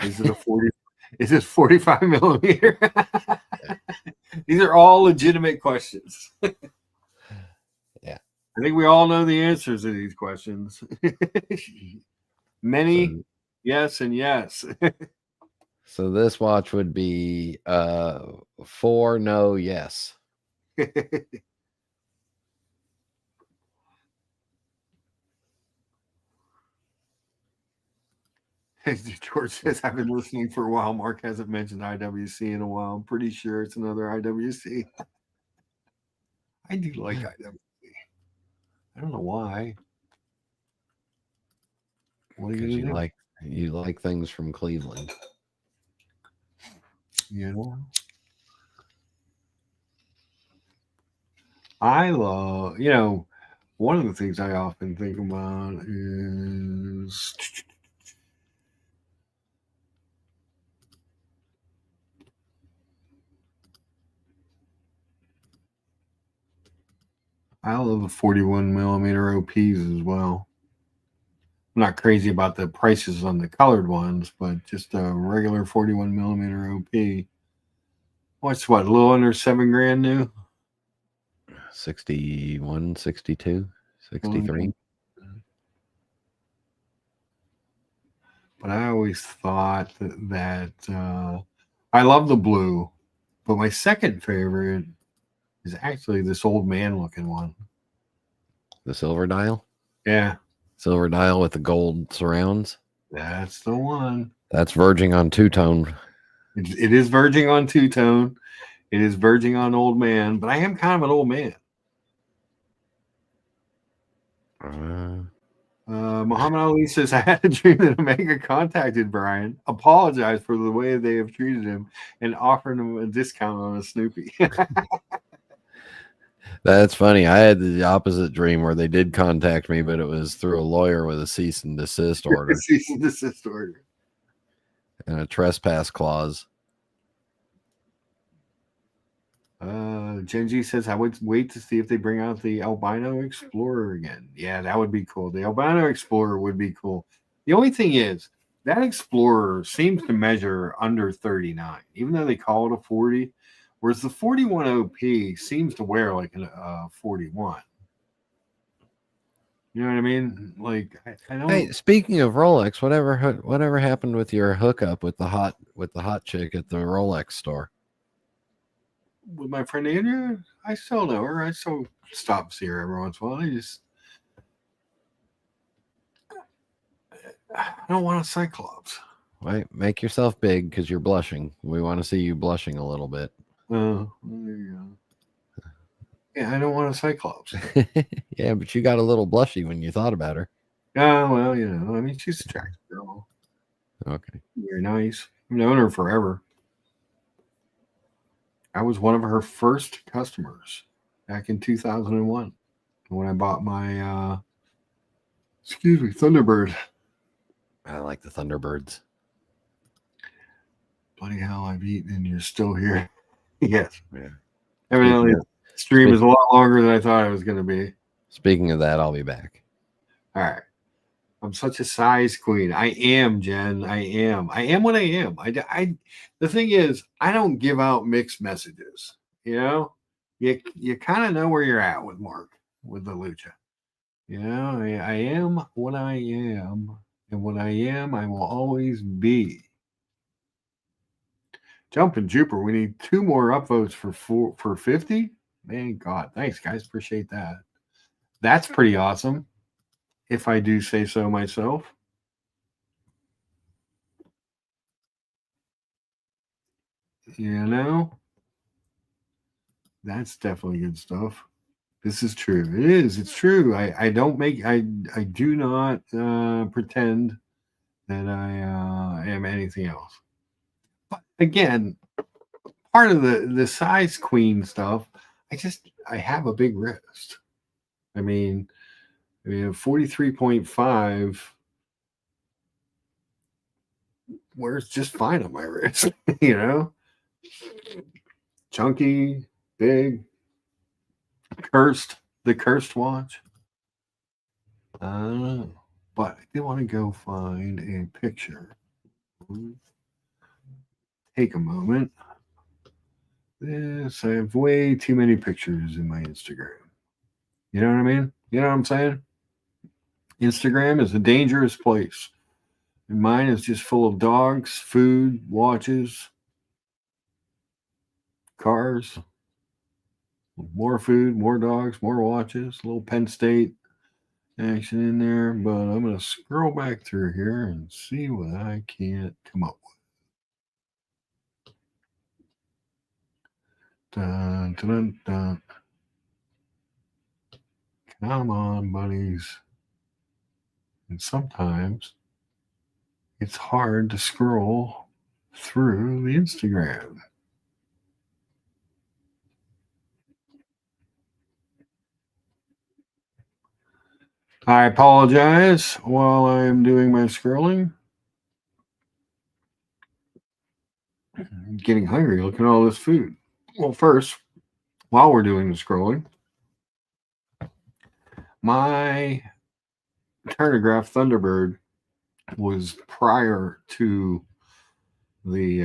Is it a 40? Is it 45 millimeter? These are all legitimate questions. Yeah. I think we all know the answers to these questions. Many yes and yes. So this watch would be 4 no yes. George says, I've been listening for a while. Mark hasn't mentioned IWC in a while. I'm pretty sure it's another IWC. I do like IWC. I don't know why. What are you Because you like things from Cleveland. You know, I love, one of the things I often think about is I love the 41 millimeter OPs as well. I'm not crazy about the prices on the colored ones, but just a regular 41 millimeter OP. What's what, a little under $7,000 new? 61, 62, 63. But I always thought that I love the blue, but my second favorite is actually this old man looking one. The silver dial? Yeah. Silver dial with the gold surrounds? That's the one. That's verging on two-tone. It is verging on two-tone. It is verging on old man, but I am kind of an old man. Muhammad Ali says, I had a dream that Omega contacted Brian, apologized for the way they have treated him, and offered him a discount on a Snoopy. That's funny. I had the opposite dream where they did contact me, but it was through a lawyer with a cease and desist order. Cease and desist order. And a trespass clause. Gen G says, I would wait to see if they bring out the Albino Explorer again. Yeah, that would be cool. The Albino Explorer would be cool. The only thing is, that Explorer seems to measure under 39, even though they call it a 40, whereas the 41 OP seems to wear like a 41. You know what I mean? Like, I don't. Hey, speaking of Rolex, whatever happened with your hookup with the hot chick at the Rolex store? With my friend Andrea, I still know her. I still stop to see her every once in a while. I don't want a Cyclops. Right, make yourself big because you're blushing. We want to see you blushing a little bit. There you go. Yeah, I don't want a Cyclops. Yeah, but you got a little blushy when you thought about her. Oh, well, you know, I mean, she's a attractive girl. Okay. Very nice. I've known her forever. I was one of her first customers back in 2001 when I bought my, Thunderbird. I like the Thunderbirds. Bloody hell, I've eaten and you're still here. Yes. Yeah. Evidently, the stream is a lot longer than I thought it was going to be. Speaking of that, I'll be back. All right. I'm such a size queen. I am, Jen. I am. I am what I am. The thing is, I don't give out mixed messages. You know, you kind of know where you're at with Mark, with the Lucha. You know, I am what I am, and what I am, I will always be. Jumping Jupiter, we need 2 more upvotes for 50. Man, God, thanks, guys. Appreciate that. That's pretty awesome, if I do say so myself. You know, that's definitely good stuff. This is true. It is. It's true. I do not pretend that I am anything else. But again, part of the size queen stuff, I have a big wrist. I mean 43.5 wears just fine on my wrist, you know? Chunky, big, the cursed watch. But I do want to go find a picture. Take a moment. This, I have way too many pictures in my Instagram. You know what I mean? You know what I'm saying? Instagram is a dangerous place. And mine is just full of dogs, food, watches, cars, more food, more dogs, more watches, a little Penn State action in there. But I'm going to scroll back through here and see what I can't come up with. Dun, dun, dun. Come on, buddies. And sometimes it's hard to scroll through the Instagram. I apologize while I'm doing my scrolling. I'm getting hungry looking at all this food. Well, first, while we're doing the scrolling, my Turnograph Thunderbird was prior to the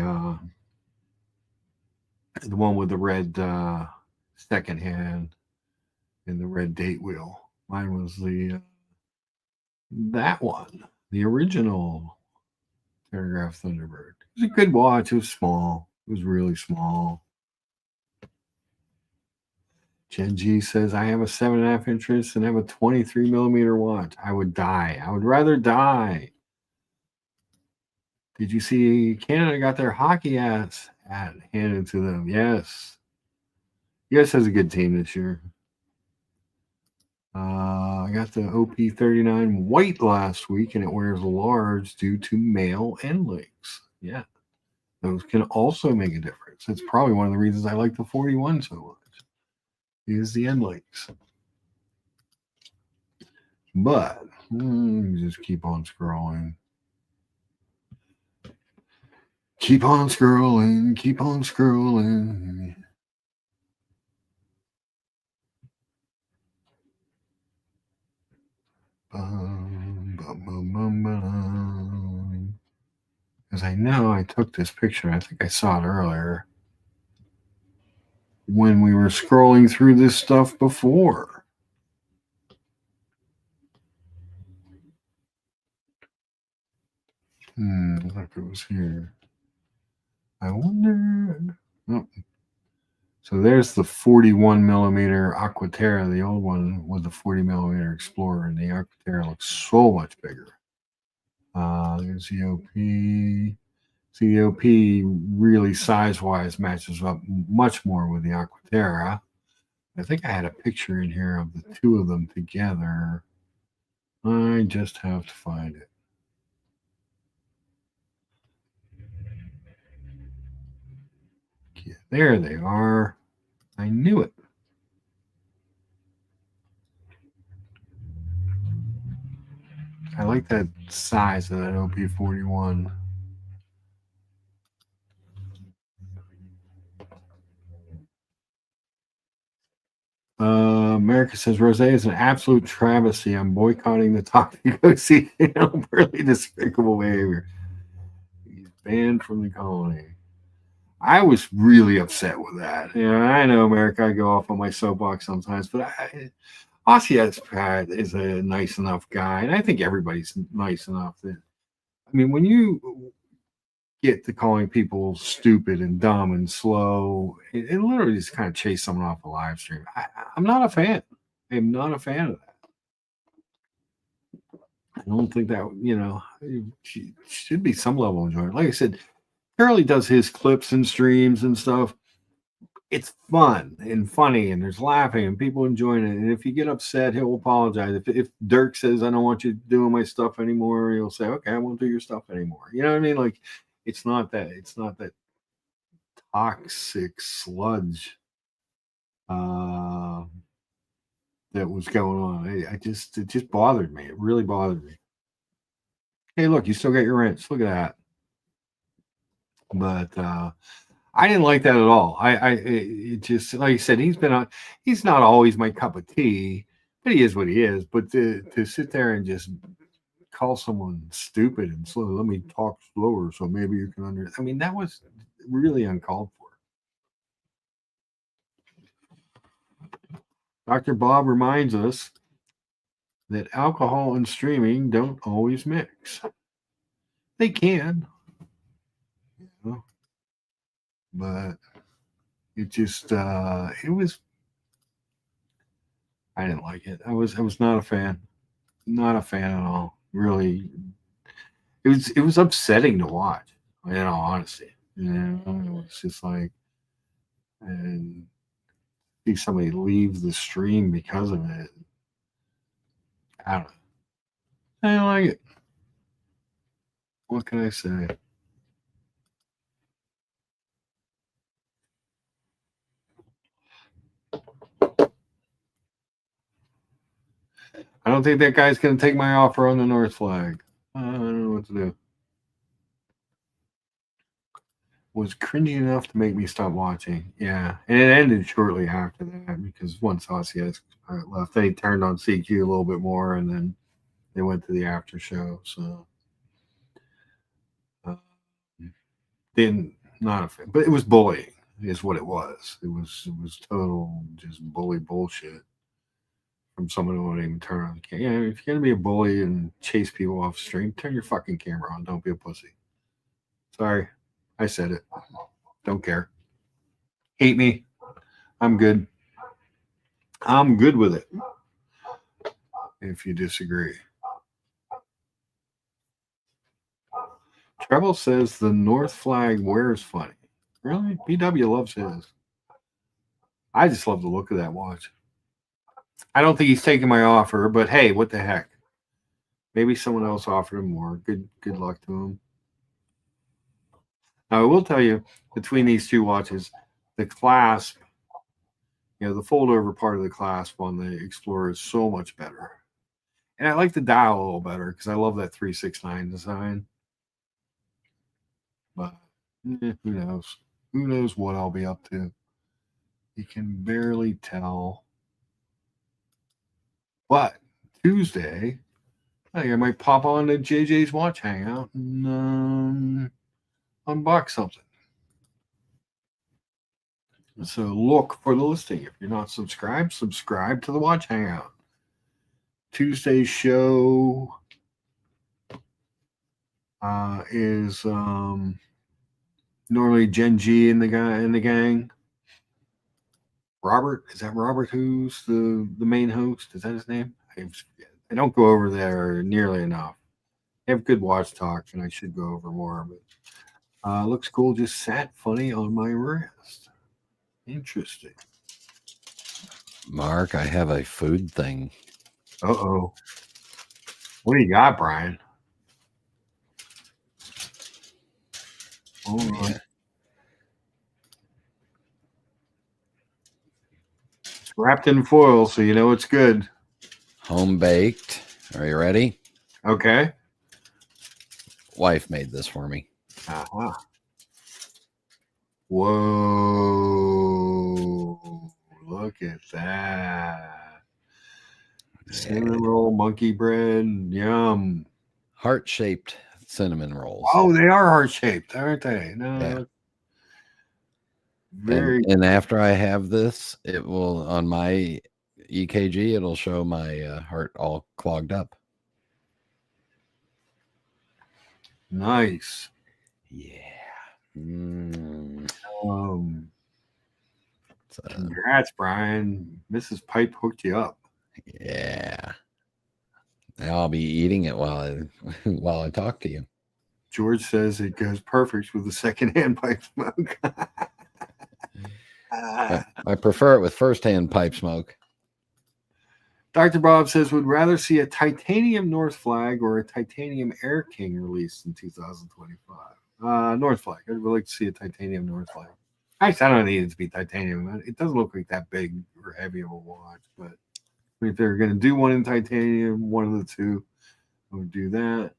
one with the red second hand and the red date wheel. Mine was that one, the original Turnograph Thunderbird. It was a good watch. It was small. It was really small. Gen G says, I have a 7.5 inch wrist and have a 23 millimeter watch. I would die. I would rather die. Did you see Canada got their hockey ass handed to them? Yes. US has a good team this year. I got the OP39 white last week, and it wears large due to male end links. Yeah. Those can also make a difference. It's probably one of the reasons I like the 41 so much. Is the end links. But just keep on scrolling. Keep on scrolling. Keep on scrolling. Because I know I took this picture. I think I saw it earlier when we were scrolling through this stuff before. Look, it was here. I wonder. Oh. So there's the 41 millimeter Aquaterra. The old one was the 40 millimeter Explorer, and the Aquaterra looks so much bigger. There's the OP. See, the OP really size-wise matches up much more with the Aquaterra. I think I had a picture in here of the two of them together. I just have to find it. Yeah, there they are. I knew it. I like that size of that OP41. America says Rose is an absolute travesty. I'm boycotting the talk to go see really despicable behavior. He's banned from the colony. I was really upset with that. I know America, I go off on my soapbox sometimes, but Aussie is a nice enough guy, and I think everybody's nice enough that, I mean, when you get to calling people stupid and dumb and slow, it literally just kind of chase someone off a live stream. I'm not a fan. I'm not a fan of that. I don't think that, it should be some level of enjoyment. Like I said, Charlie does his clips and streams and stuff. It's fun and funny, and there's laughing and people enjoying it. And if you get upset, he'll apologize. If Dirk says, I don't want you doing my stuff anymore, he'll say, okay, I won't do your stuff anymore. You know what I mean? Like, it's not that toxic sludge that was going on. It just bothered me. It really bothered me. Hey, look, you still got your rents. Look at that. But I didn't like that at all. It just, like I said, he's not always my cup of tea, but he is what he is. But to sit there and just call someone stupid and slow, let me talk slower so maybe you can understand. I mean, that was really uncalled for. Dr. Bob reminds us that alcohol and streaming don't always mix. They can, but it just it was. I didn't like it. I was not a fan. Not a fan at all. Really, it was upsetting to watch. In all honesty, it was just like, and see somebody leave the stream because of it. I don't know. I don't like it. What can I say? I don't think that guy's going to take my offer on the North Flag. I don't know what to do. Was cringy enough to make me stop watching. Yeah, and it ended shortly after that because once Osseous left, they turned on CQ a little bit more, and then they went to the after show. So, then not a fan, but it was bullying, is what it was. It was total just bully bullshit from someone who won't even turn on the camera. Yeah, if you're gonna be a bully and chase people off stream, turn your fucking camera on. Don't be a pussy. Sorry, I said it. Don't care. Hate me. I'm good. I'm good with it. If you disagree. Treble says the North Flag wears funny. Really? BW loves his. I just love the look of that watch. I don't think he's taking my offer, but hey, what the heck? Maybe someone else offered him more. Good luck to him. Now, I will tell you, between these two watches, the clasp, the fold-over part of the clasp on the Explorer is so much better. And I like the dial a little better because I love that 369 design. But who knows? Who knows what I'll be up to? You can barely tell. But Tuesday, I think I might pop on to JJ's Watch Hangout and unbox something. So look for the listing. If you're not subscribed, subscribe to the Watch Hangout. Tuesday's show is normally Gen G and the gang. Robert, is that Robert who's the main host? Is that his name? I don't go over there nearly enough. They have good watch talks, and I should go over more. But looks cool. Just sat funny on my wrist. Interesting. Mark, I have a food thing. Uh-oh. What do you got, Brian? Hold on. Yeah. It's wrapped in foil, so you know it's good. Home baked. Are you ready? Okay. Wife made this for me. Uh-huh. Whoa. Look at that. Cinnamon roll, monkey bread, yum. Heart-shaped cinnamon rolls. Oh, they are heart-shaped, aren't they? No. Yeah. Very And after I have this, it will, on my EKG, it'll show my heart all clogged up. nice. Yeah. Mm. So, Congrats, Brian. Mrs. Pipe hooked you up. yeah. Now I'll be eating it while I talk to you. George says it goes perfect with the secondhand pipe smoke. I prefer it with first-hand pipe smoke. Dr. Bob says would rather see a titanium North Flag or a titanium Air King released in 2025. North Flag. I'd really like to see a titanium North Flag. Actually, I don't need it to be titanium. It doesn't look like that big or heavy of a watch, but if they're going to do one in titanium, one of the two, I would do that.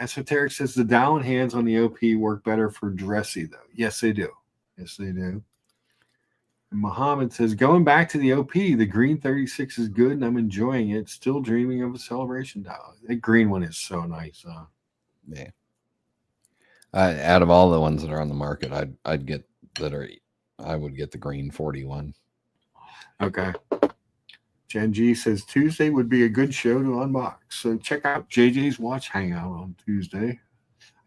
Esoteric says the down hands on the OP work better for dressy, though. Yes, they do. Yes, they do. And Muhammad says, going back to the OP, the green 36 is good and I'm enjoying it. Still dreaming of a celebration dial. That green one is so nice. Yeah. Out of all the ones that are on the market, I would get the green 41. Okay. Jen G says Tuesday would be a good show to unbox. So check out JJ's Watch Hangout on Tuesday.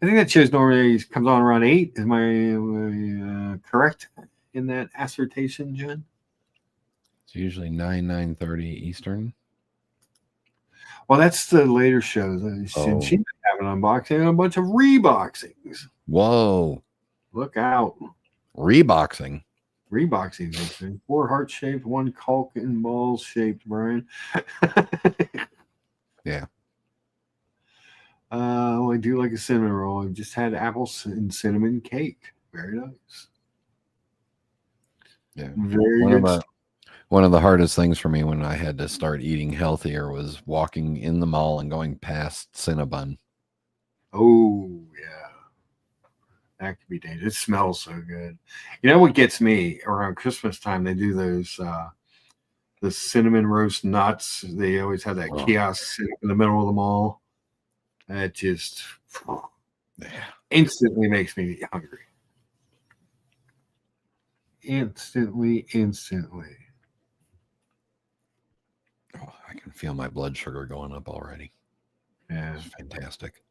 I think that show normally comes on around 8. Is my correct in that assertion, Jen? It's usually 9:30 Eastern. Well, that's the later shows. Oh. She might have an unboxing and a bunch of reboxings. Whoa. Look out. Reboxing. Reboxing, I think. 4 heart shaped, 1 caulk and balls shaped, Brian. Yeah. I do like a cinnamon roll. I've just had apples and cinnamon cake. Very nice. Yeah. Very good. One of the hardest things for me when I had to start eating healthier was walking in the mall and going past Cinnabon. Oh, yeah. That could be dangerous. It smells so good. You know what gets me around Christmas time? They do those the cinnamon roast nuts. They always have that kiosk in the middle of the mall. That just instantly makes me hungry. Instantly. Oh, I can feel my blood sugar going up already. Yeah. It's fantastic.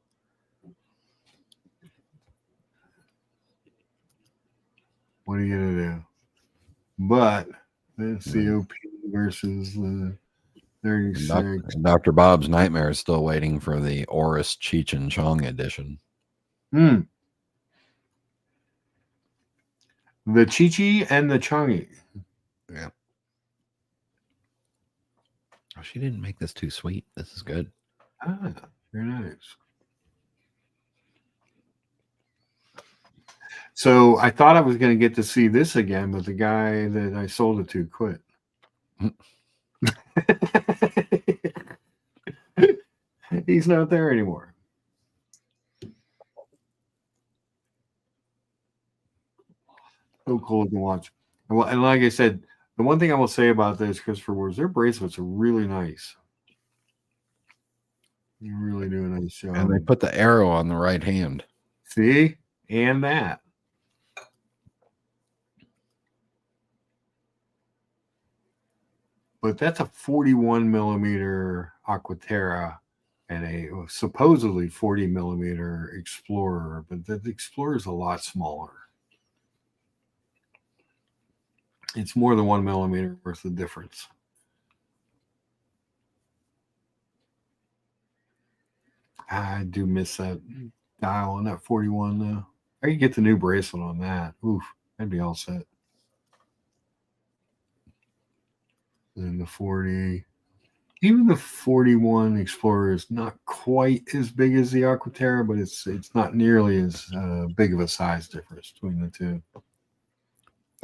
What are you gonna do? But the COP versus the 36. And Dr. Bob's Nightmare is still waiting for the Oris Cheech and Chong edition. The Chi-Chi and the Chongi. Yeah. Oh, she didn't make this too sweet. This is good. Ah, very nice. So I thought I was going to get to see this again, but the guy that I sold it to quit. He's not there anymore. So cool to watch. And like I said, the one thing I will say about this, Christopher, was their bracelets are really nice. You really do a nice job. And they put the arrow on the right hand. See? And that. But that's a 41 millimeter Aquaterra and a supposedly 40 millimeter Explorer, but the Explorer is a lot smaller. It's more than 1 millimeter worth of difference. I do miss that dial on that 41 though. I could get the new bracelet on that. Oof, that'd be all set. And the 40, even the 41 Explorer is not quite as big as the Aquaterra, but it's not nearly as big of a size difference between the two.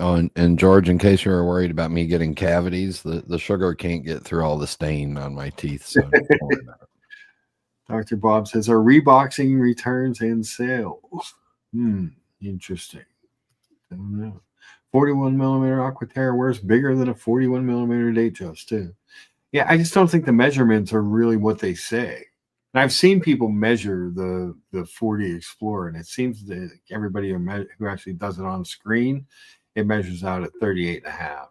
Oh, and George, in case you were worried about me getting cavities, the sugar can't get through all the stain on my teeth. So don't worry about it. Dr. Bob says, are reboxing returns and sales? Interesting. I don't know. 41 millimeter Aquaterra wears bigger than a 41 millimeter Datejust too. Yeah, I just don't think the measurements are really what they say. And I've seen people measure the 40 Explorer, and it seems that everybody who actually does it on screen, it measures out at 38 and a half.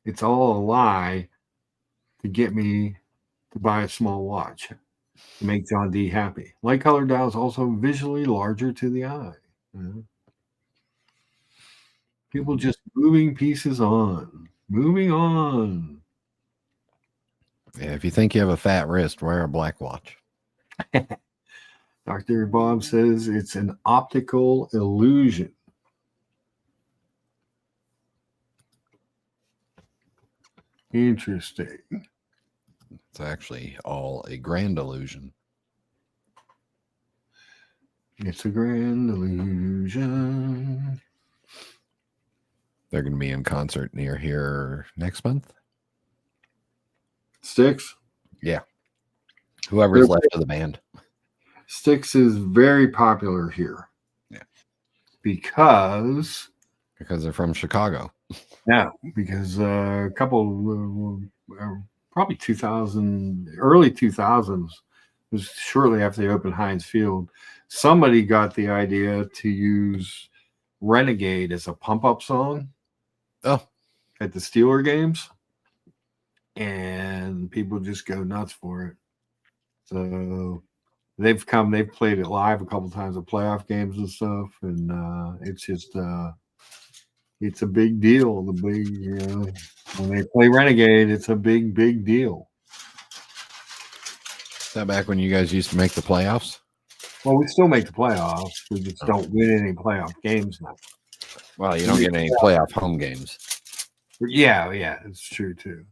It's all a lie to get me to buy a small watch to make John D happy. Light color dial is also visually larger to the eye. People just moving pieces on. Moving on. Yeah, if you think you have a fat wrist, wear a black watch. Dr. Bob says it's an optical illusion. Interesting. It's actually all a grand illusion. It's a grand illusion. They're going to be in concert near here next month. Styx? Yeah. Whoever's left of the band. Styx is very popular here. Yeah. Because they're from Chicago. Yeah, because a couple, probably 2000, early 2000s, was shortly after they opened Heinz Field. Somebody got the idea to use Renegade as a pump-up song. Oh. At the Steeler games. And people just go nuts for it. So they've played it live a couple times at playoff games and stuff. And it's just... it's a big deal. When they play Renegade, it's a big, big deal. Is that back when you guys used to make the playoffs? Well, we still make the playoffs. We just don't win any playoff games now. Well, you don't get any playoff home games. Yeah, it's true too.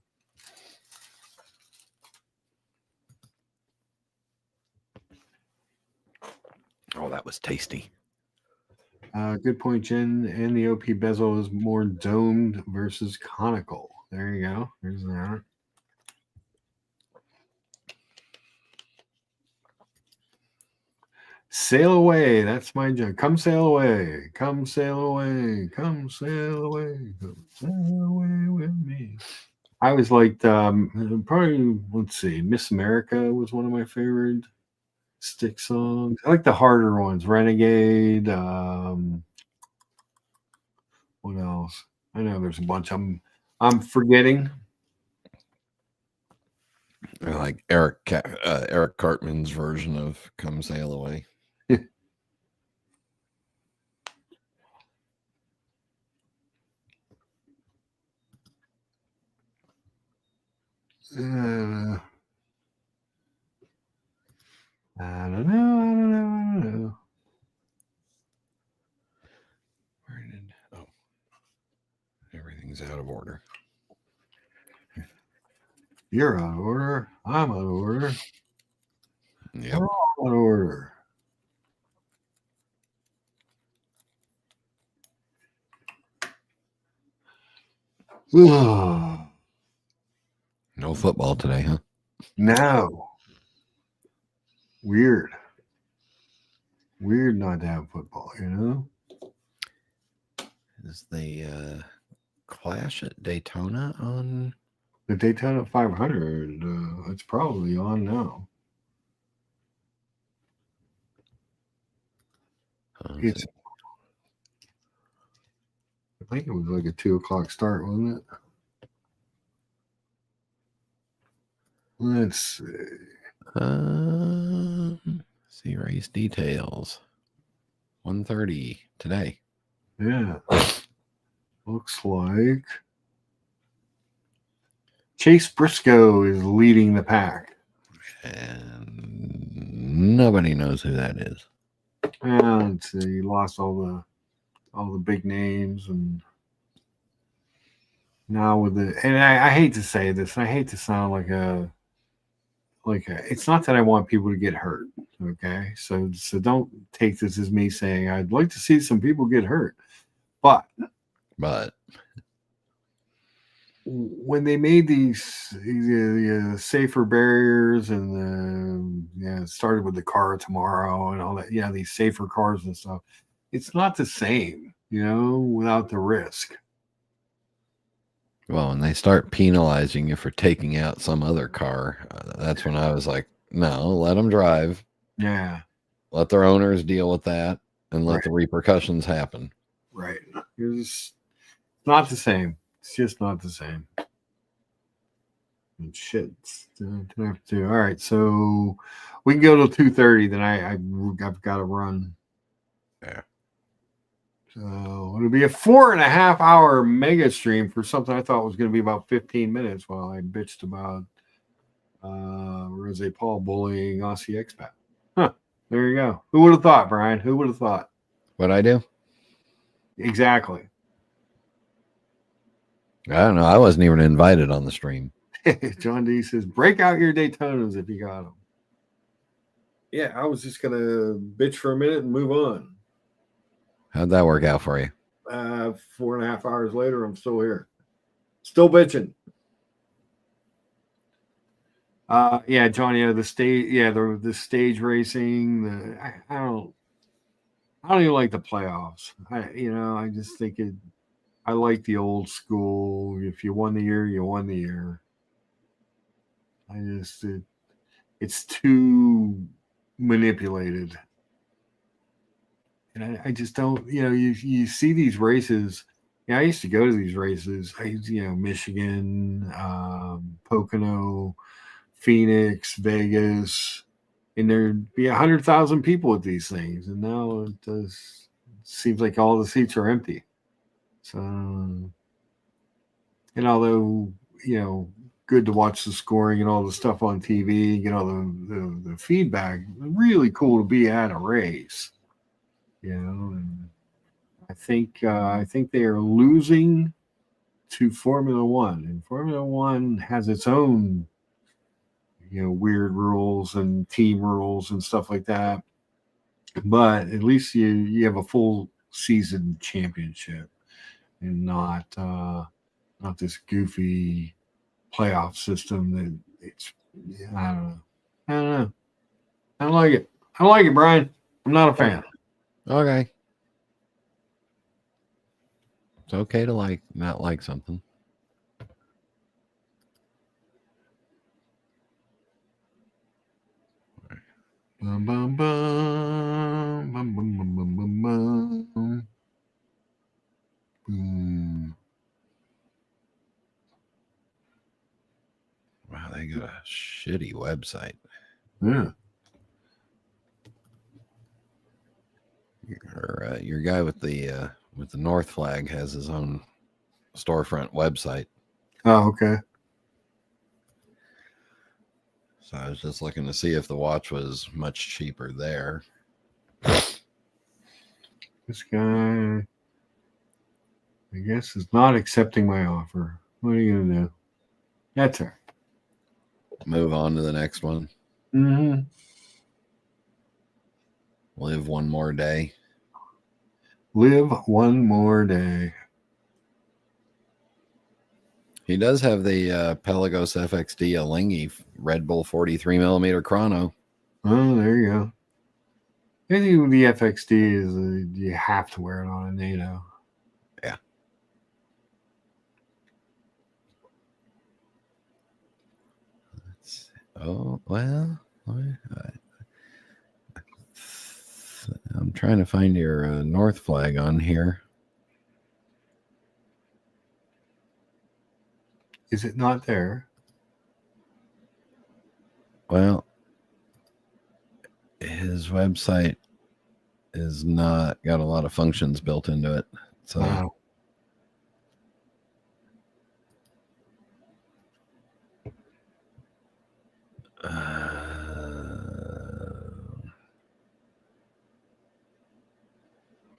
Oh, that was tasty. Good point, Jen. And the OP bezel is more domed versus conical. There you go. There's that. Sail away. That's my joke. Come sail away. Come sail away. Come sail away. Come sail away with me. I was like, probably, let's see, Miss America was one of my favorite Stick songs. I like the harder ones. Renegade. What else? I know there's a bunch. I'm forgetting. I like Eric Cartman's version of "Come Sail Away." I don't know. Everything's out of order. You're out of order. I'm out of order. Yep. We're all out of order. No football today, huh? No. Weird not to have football, you know? Is the Clash at Daytona on The Daytona 500. It's probably on now. It's. I think it was like a 2:00 start, wasn't it? Let's see race details. 1:30 today. Yeah. Looks like Chase Briscoe is leading the pack. And nobody knows who that is. And he lost all the big names, and now with I hate to say this, and I hate to sound like a it's not that I want people to get hurt, okay? So don't take this as me saying I'd like to see some people get hurt, but when they made these safer barriers and it started with the car tomorrow and all that, these safer cars and stuff, it's not the same, without the risk. Well, when they start penalizing you for taking out some other car, that's when I was like, no, let them drive. Yeah. Let their owners deal with that and let the repercussions happen. Right. It's not the same. It's just not the same. And shit. All right. So we can go till 2:30. Then I've got to run. Yeah. So it'll be a 4.5-hour mega stream for something I thought was going to be about 15 minutes while I bitched about Rose Paul bullying Aussie Expat. Huh. There you go. Who would have thought, Brian? Who would have thought? What'd I do? Exactly. I don't know. I wasn't even invited on the stream. John D says, break out your Daytonas if you got them. Yeah, I was just going to bitch for a minute and move on. How'd that work out for you? 4.5 hours later, I'm still here. Still bitching. Yeah, Johnny, the stage, the stage racing, I don't even like the playoffs. I just think I like the old school. If you won the year, you won the year. It's too manipulated. And I just don't, you see these races. Yeah, I used to go to these races. Michigan, Pocono, Phoenix, Vegas, and there'd be 100,000 people at these things. And now it seems like all the seats are empty. So, and although, good to watch the scoring and all the stuff on TV, the feedback, really cool to be at a race. And I think they are losing to Formula One, and Formula One has its own, weird rules and team rules and stuff like that. But at least you have a full season championship, and not this goofy playoff system that it's. I don't know. I don't like it. I don't like it, Brian. I'm not a fan. Okay. It's okay to not like something. Bum, bum, bum, bum, bum, bum, bum, bum, bum. Wow, they got a shitty website. Yeah. Your guy with the North flag has his own storefront website. Oh, okay. So I was just looking to see if the watch was much cheaper there. This guy, I guess, is not accepting my offer. What are you gonna do? That's her. Move on to the next one. Mm-hmm. Live one more day. Live one more day. He does have the Pelagos FXD Alinghi Red Bull 43mm chrono. Oh, there you go. I think the FXD is you have to wear it on a NATO. Yeah. Oh, well, I'm trying to find your North flag on here. Is it not there? Well, his website is not got a lot of functions built into it. So Wow.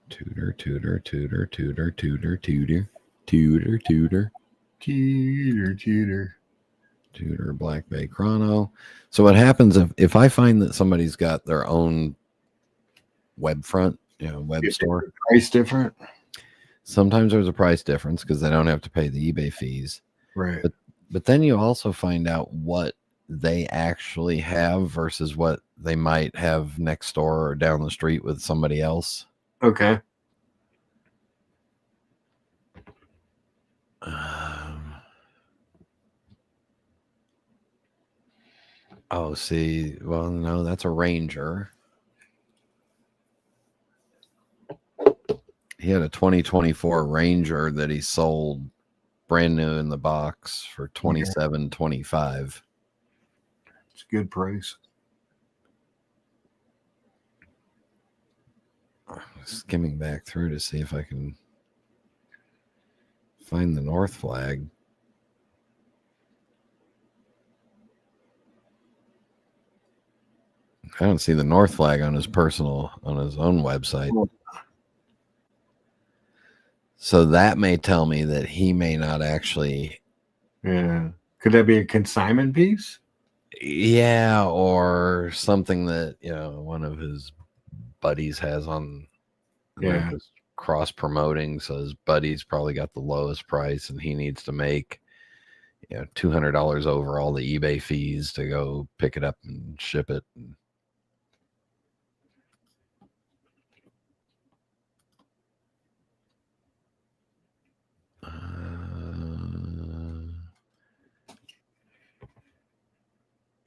Tutor, tutor, tutor, tutor, tutor, tutor, tutor, Black Bay Chrono. So what happens if I find that somebody's got their own web front, web Is store? the price different? Sometimes there's a price difference because they don't have to pay the eBay fees. Right. But then you also find out what they actually have versus what they might have next door or down the street with somebody else. Okay. Oh, see, well, no, that's a Ranger. He had a 2024 Ranger that he sold brand new in the box for $27.25. It's a good price. I'm skimming back through to see if I can find the North flag. I don't see the North flag on his own website. So that may tell me that he may not actually. Yeah. Could that be a consignment piece? Yeah, or something that, one of his buddies has on. Yeah. They're just cross promoting. So his buddy's probably got the lowest price and he needs to make, $200 over all the eBay fees to go pick it up and ship it.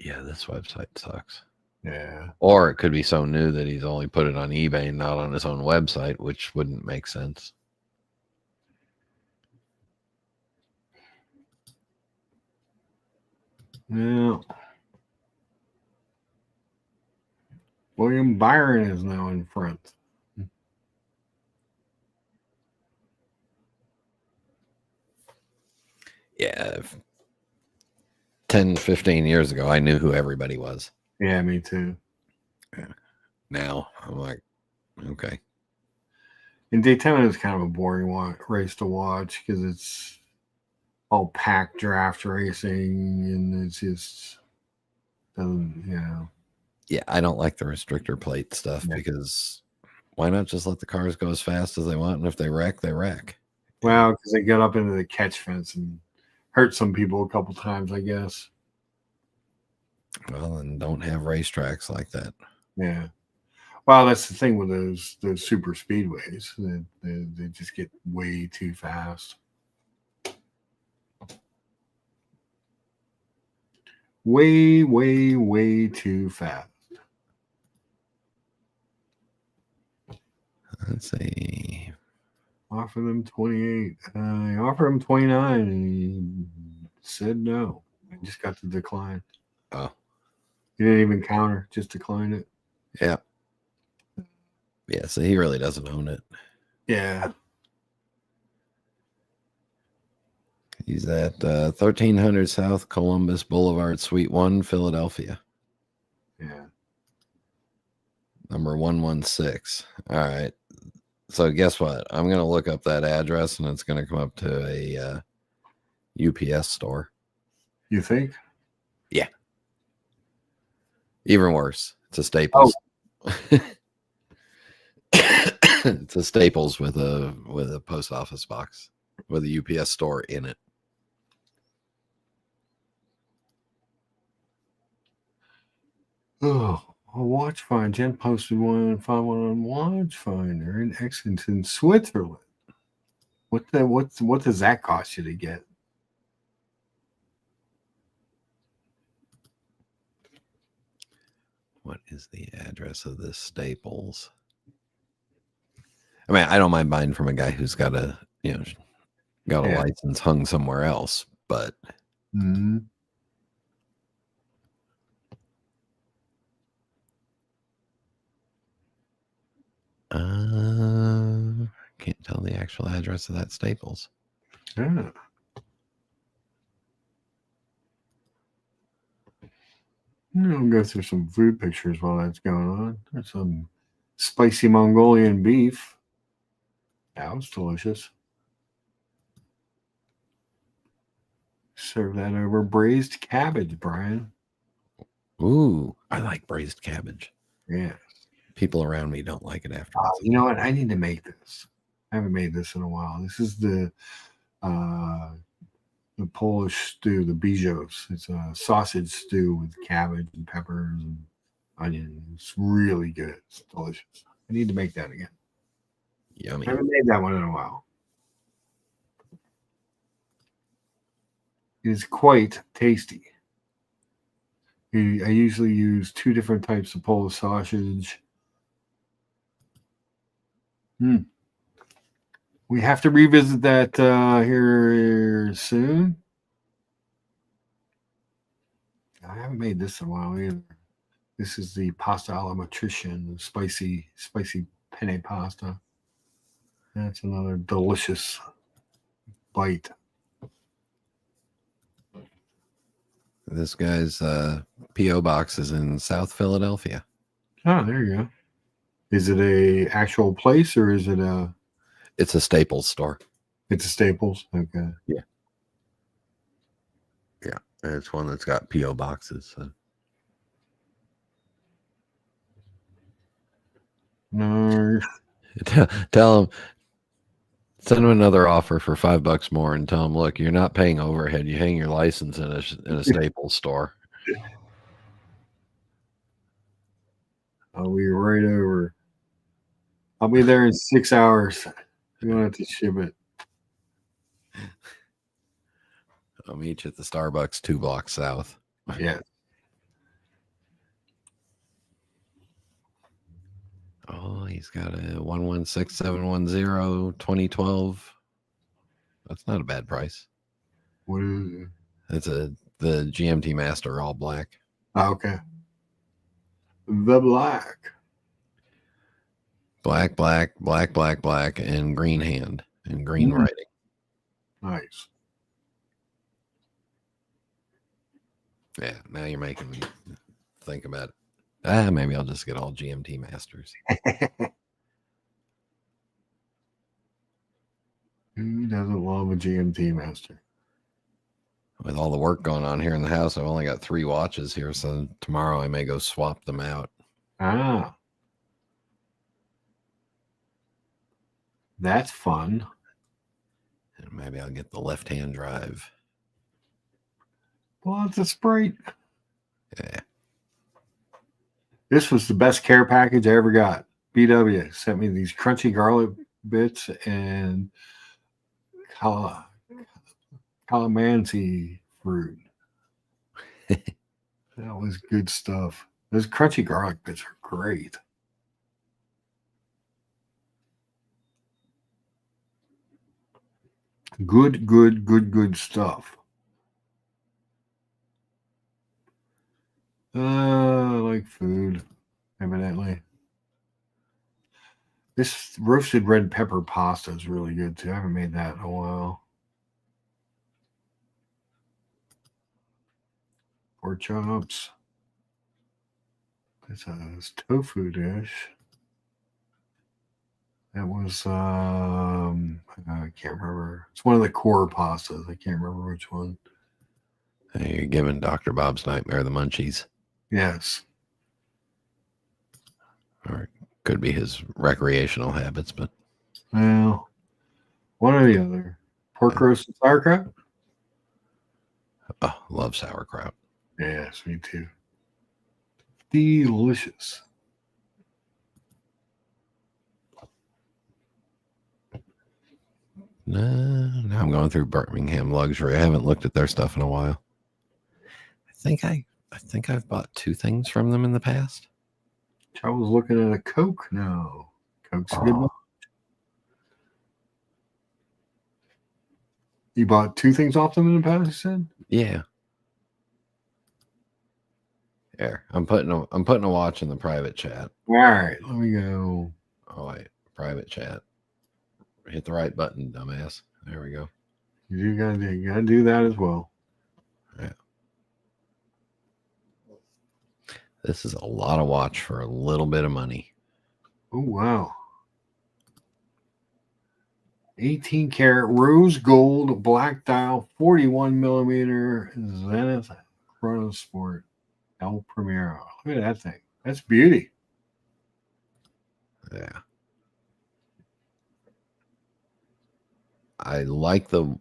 Yeah, this website sucks. Yeah. Or it could be so new that he's only put it on eBay and not on his own website, which wouldn't make sense. Yeah. William Byron is now in front. Yeah. 10, 15 years ago, I knew who everybody was. Yeah, me too. Now I'm like, okay. And Daytona is kind of a boring race to watch because it's all packed draft racing and it's just doesn't, Yeah, I don't like the restrictor plate stuff because why not just let the cars go as fast as they want? And if they wreck, they wreck. Well, because they got up into the catch fence and hurt some people a couple times, I guess. Well, and don't have racetracks like that. Yeah. Well, that's the thing with those super speedways. They just get way too fast. Way, way, way too fast. Let's see. Offer them 28. I offered him 29 and he said no. I just got the decline. Oh. He didn't even counter, just declined it. Yeah. Yeah, so he really doesn't own it. Yeah. He's at 1300 South Columbus Boulevard, Suite 1, Philadelphia. Yeah. Number 116. All right. So guess what? I'm going to look up that address and it's going to come up to a UPS store. You think? Yeah. Even worse. It's a Staples. Oh. It's a Staples with a post office box with a UPS store in it. Oh, a watch find. Jen posted one on Watch Finder in Exington, Switzerland. What does that cost you to get? What is the address of this Staples? I mean, I don't mind buying from a guy who's got a Yeah. license hung somewhere else, but Mhm. can't tell the actual address of that Staples. Yeah. I'll go through some food pictures while that's going on. There's some spicy Mongolian beef. That was delicious. Serve that over braised cabbage, Brian. Ooh, I like braised cabbage. Yeah. People around me don't like it afterwards. You know what? I need to make this. I haven't made this in a while. This is the Polish stew, the bijos. It's a sausage stew with cabbage and peppers and onions. It's really good. It's delicious. I need to make that again. Yummy. I haven't made that one in a while. It is quite tasty. I usually use 2 different types of Polish sausage. We have to revisit that here soon. I haven't made this in a while either. This is the pasta alla matrician, spicy penne pasta. That's another delicious bite. This guy's P.O. box is in South Philadelphia. Oh, there you go. Is it a actual place or is it a? It's a Staples store. It's a Staples. Okay. Yeah. It's one that's got P.O. boxes. So. No. Tell him, send him another offer for $5 more, and tell him, look, you're not paying overhead. You hang your license in a Staples store. I'll be right over. I'll be there in 6 hours. You don't have to ship it. I'll meet you at the Starbucks 2 blocks south. Yeah. Oh, he's got a 116710 2012. That's not a bad price. What is it? It's the GMT Master all black. Oh, okay. The black. Black, and green hand and green writing. Nice. Yeah, now you're making me think about it. Maybe I'll just get all GMT Masters. Who doesn't love a GMT Master? With all the work going on here in the house, I've only got 3 watches here, so tomorrow I may go swap them out. Ah. That's fun. And maybe I'll get the left-hand drive. Lots of Sprite. Yeah. This was the best care package I ever got. BW sent me these crunchy garlic bits and calamansi fruit. That was good stuff. Those crunchy garlic bits are great. Good stuff. I like food, evidently. This roasted red pepper pasta is really good too. I haven't made that in a while. Pork chops. It's a tofu dish. That was I can't remember. It's one of the core pastas. I can't remember which one. Hey, you're giving Dr. Bob's Nightmare the munchies. Yes. Or it could be his recreational habits, but Well, one or the other. Pork roast and sauerkraut? oh, love sauerkraut. Yes, me too. Delicious. Now I'm going through Birmingham Luxury. I haven't looked at their stuff in a while. I think I've bought 2 things from them in the past. I was looking at a Coke now. Coke's a good one. You bought 2 things off them in the past, you said? Yeah. There. I'm putting a watch in the private chat. All right, let me go. Oh wait, private chat. Hit the right button, dumbass. There we go. You gotta do that as well. Yeah. This is a lot of watch for a little bit of money. Oh wow. 18 karat rose gold black dial 41 millimeter Zenith Chronosport El Primero. Look at that thing. That's beauty. Yeah. I like the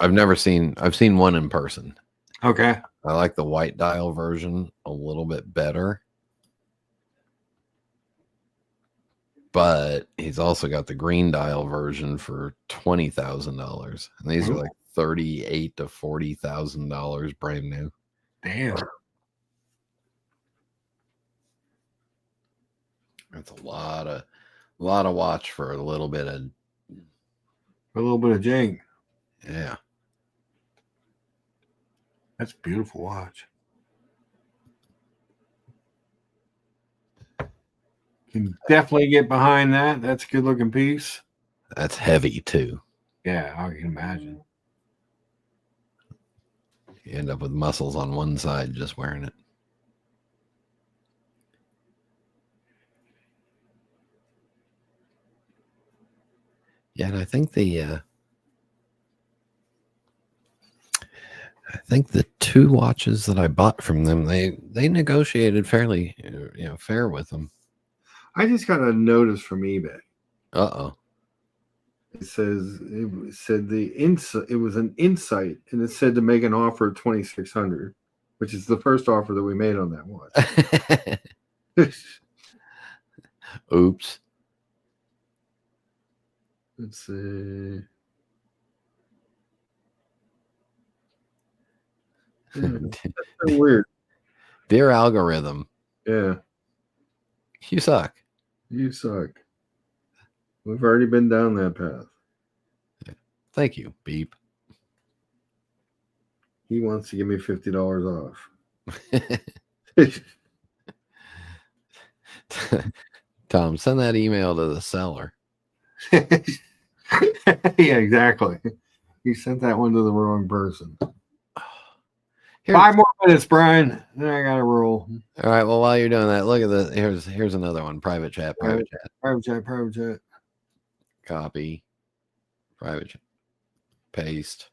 I've seen one in person. Okay. I like the white dial version a little bit better. But he's also got the green dial version for $20,000. And these are like $38,000 to $40,000 brand new. Damn. That's a lot of watch for a little bit of jank. yeah. That's a beautiful watch. Can definitely get behind that. That's a good looking piece. That's heavy too. Yeah, I can imagine. You end up with muscles on one side just wearing it. Yeah, and I think the 2 watches that I bought from them, they negotiated fairly fair with them. I just got a notice from eBay. Uh-oh. It said it was an insight, and it said to make an offer of $2,600, which is the first offer that we made on that watch. Oops. Let's see. That's so weird. Dear algorithm. Yeah. You suck. You suck. We've already been down that path. Thank you, beep. He wants to give me $50 off. Tom, send that email to the seller. Yeah, exactly. You sent that one to the wrong person. 5 more minutes, Brian. Then I gotta roll. All right. Well, while you're doing that, look at the here's another one. Private chat. Private chat. Copy. Private chat. Paste.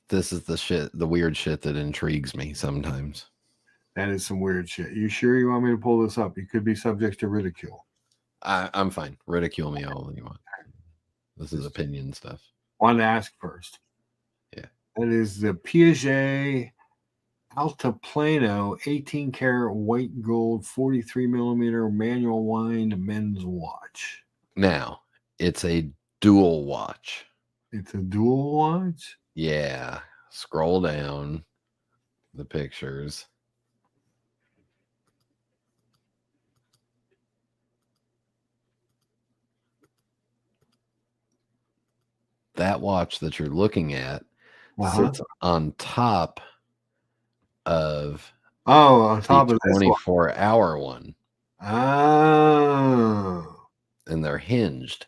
This is the weird shit that intrigues me sometimes. That is some weird shit. You sure you want me to pull this up? You could be subject to ridicule. I'm fine. Ridicule me all you want. This is opinion stuff. Wanted to ask first. Yeah. That is the Piaget Altiplano 18 karat white gold 43 millimeter manual wind men's watch. Now, it's a dual watch. It's a dual watch? Yeah. Scroll down the pictures. That watch that you're looking at sits on top of on top the of this 24-hour one. Oh. And they're hinged.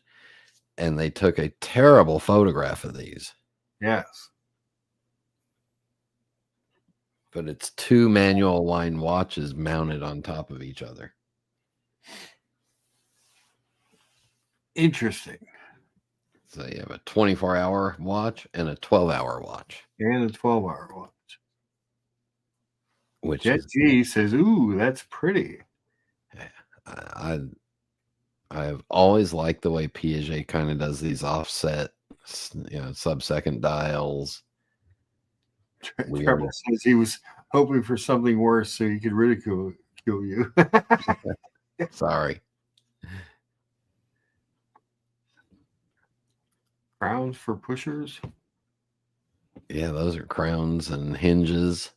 And they took a terrible photograph of these. Yes. But it's 2 manual wind watches mounted on top of each other. Interesting. So you have a 24-hour watch and a 12-hour watch. And a 12-hour watch. Which Jet G says, ooh, that's pretty. I have always liked the way Piaget kind of does these offset, sub-second dials. Trevor says he was hoping for something worse so he could ridicule you. Sorry. Crowns for pushers? Yeah, those are crowns and hinges.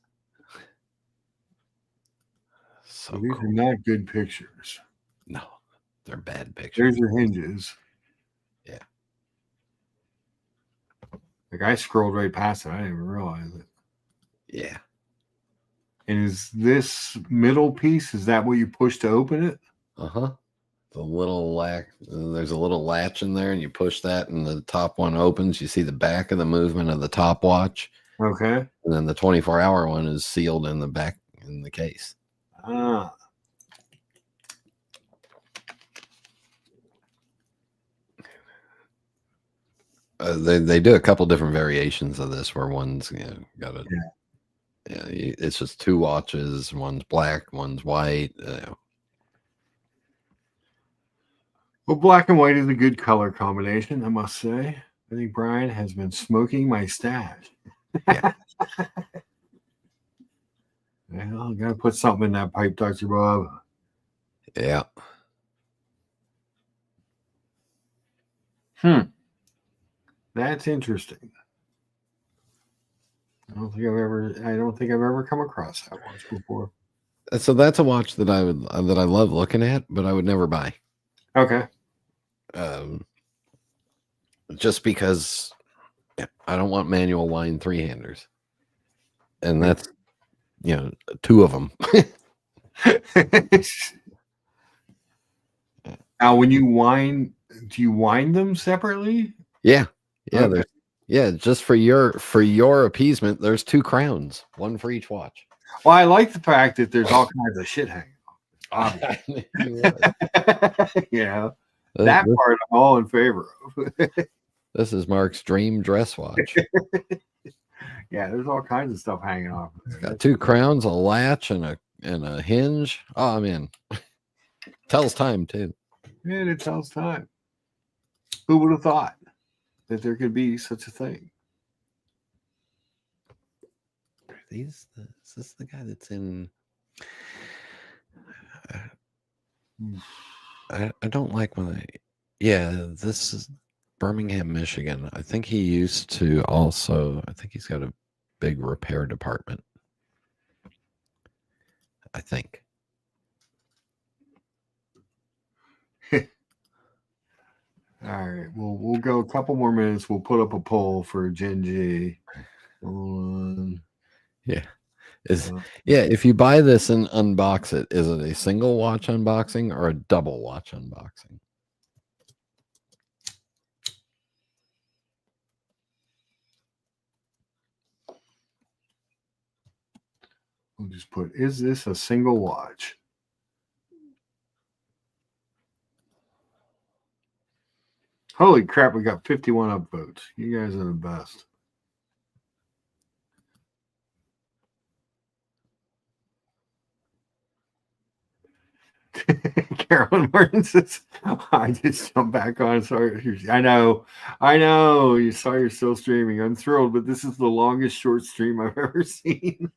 So These cool. are not good pictures. No, they're bad pictures. There's your hinges. Yeah. Like I scrolled right past it. I didn't even realize it. Yeah. And is this middle piece, is that what you push to open it? Uh-huh. The little there's a little latch in there, and you push that, and the top one opens. You see the back of the movement of the top watch. Okay. And then the 24-hour one is sealed in the back in the case. Ah. They do a couple different variations of this where one's got a it's just two watches, one's black, one's white. Well, black and white is a good color combination, I must say. I think Brian has been smoking my stash. Yeah. Well, gotta put something in that pipe, Dr. Bob. Yeah. That's interesting. I don't think I've ever come across that watch before. So that's a watch that I love looking at, but I would never buy. Okay. Just because I don't want manual line 3-handers. And that's two of them. Now, when you wind, do you wind them separately? Yeah. Okay. Just for your appeasement, there's 2 crowns, one for each watch. Well, I like the fact that there's all kinds of shit hanging on. Yeah, that part I'm all in favor of. This is Mark's dream dress watch. Yeah, there's all kinds of stuff hanging off. It's got 2 crowns, a latch, and a hinge. Oh, I'm in. Tells time too. And it tells time. Who would have thought that there could be such a thing? Is this the guy that's in? I don't like when this is Birmingham, Michigan. I think he used to also. I think he's got a big repair department. I think. All right, we'll go a couple more minutes. We'll put up a poll for Gen G. Yeah. If you buy this and unbox it, is it a single watch unboxing or a double watch unboxing? We'll just put, is this a single watch? Holy crap, we got 51 upvotes. You guys are the best. Carolyn Martin says, I just jumped back on. Sorry. I know. You saw you're still streaming. I'm thrilled, but this is the longest short stream I've ever seen.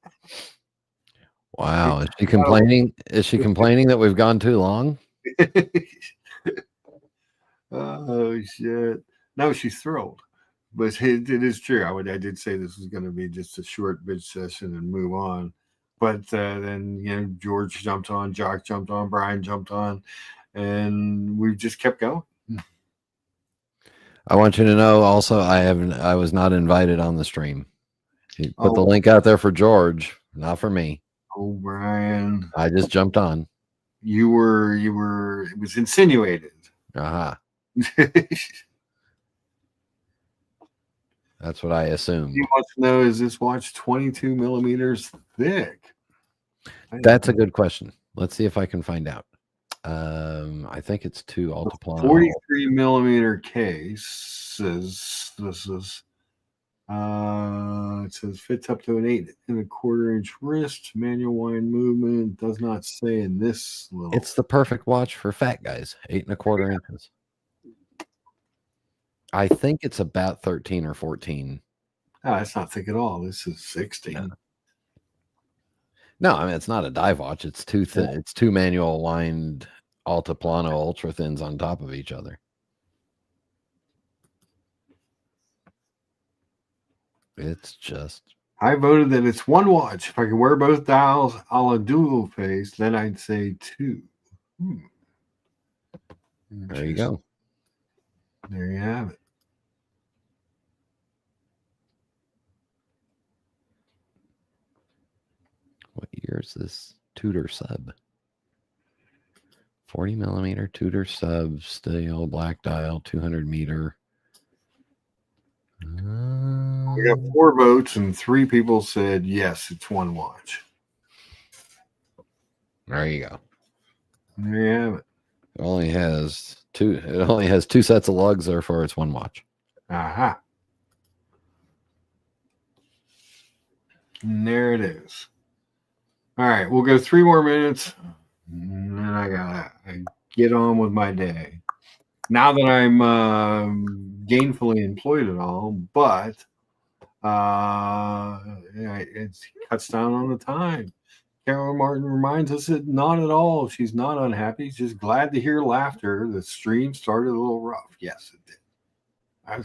Wow. Is she complaining? Is she complaining that we've gone too long? Oh, shit. No, she's thrilled. But it is true. I did say this was going to be just a short bitch session and move on. But then, George jumped on, Jock jumped on, Brian jumped on, and we just kept going. I want you to know also I was not invited on the stream. He put the link out there for George, not for me. Oh, Brian. I just jumped on. It was insinuated. Uh-huh. That's what I assumed. He wants to know, is this watch 22 millimeters thick? That's a good question. Let's see if I can find out. I think it's 2 Altiplano. 43 millimeter case says this is it says fits up to an 8 1/4 inch wrist, manual wind movement, does not say in this little. It's the perfect watch for fat guys, 8 1/4 inches. I think it's about 13 or 14. Oh, that's not thick at all. This is 16. No, I mean it's not a dive watch. It's 2 thin. It's 2 manual lined Altiplano ultra thins on top of each other. It's just I voted that it's one watch. If I could wear both dials a la dual face, then I'd say 2. There you go. There you have it. What year is this Tudor sub? 40 millimeter Tudor sub, steel, black dial, 200 meter. We got 4 votes, and 3 people said yes, it's one watch. There you go. There you have it. It only has 2 sets of lugs, therefore it's one watch. Aha. And there it is. All right, we'll go 3 more minutes, and then I gotta get on with my day. Now that I'm gainfully employed at all, but it cuts down on the time. Carol Martin reminds us that not at all. She's not unhappy. She's just glad to hear laughter. The stream started a little rough. Yes, it did. I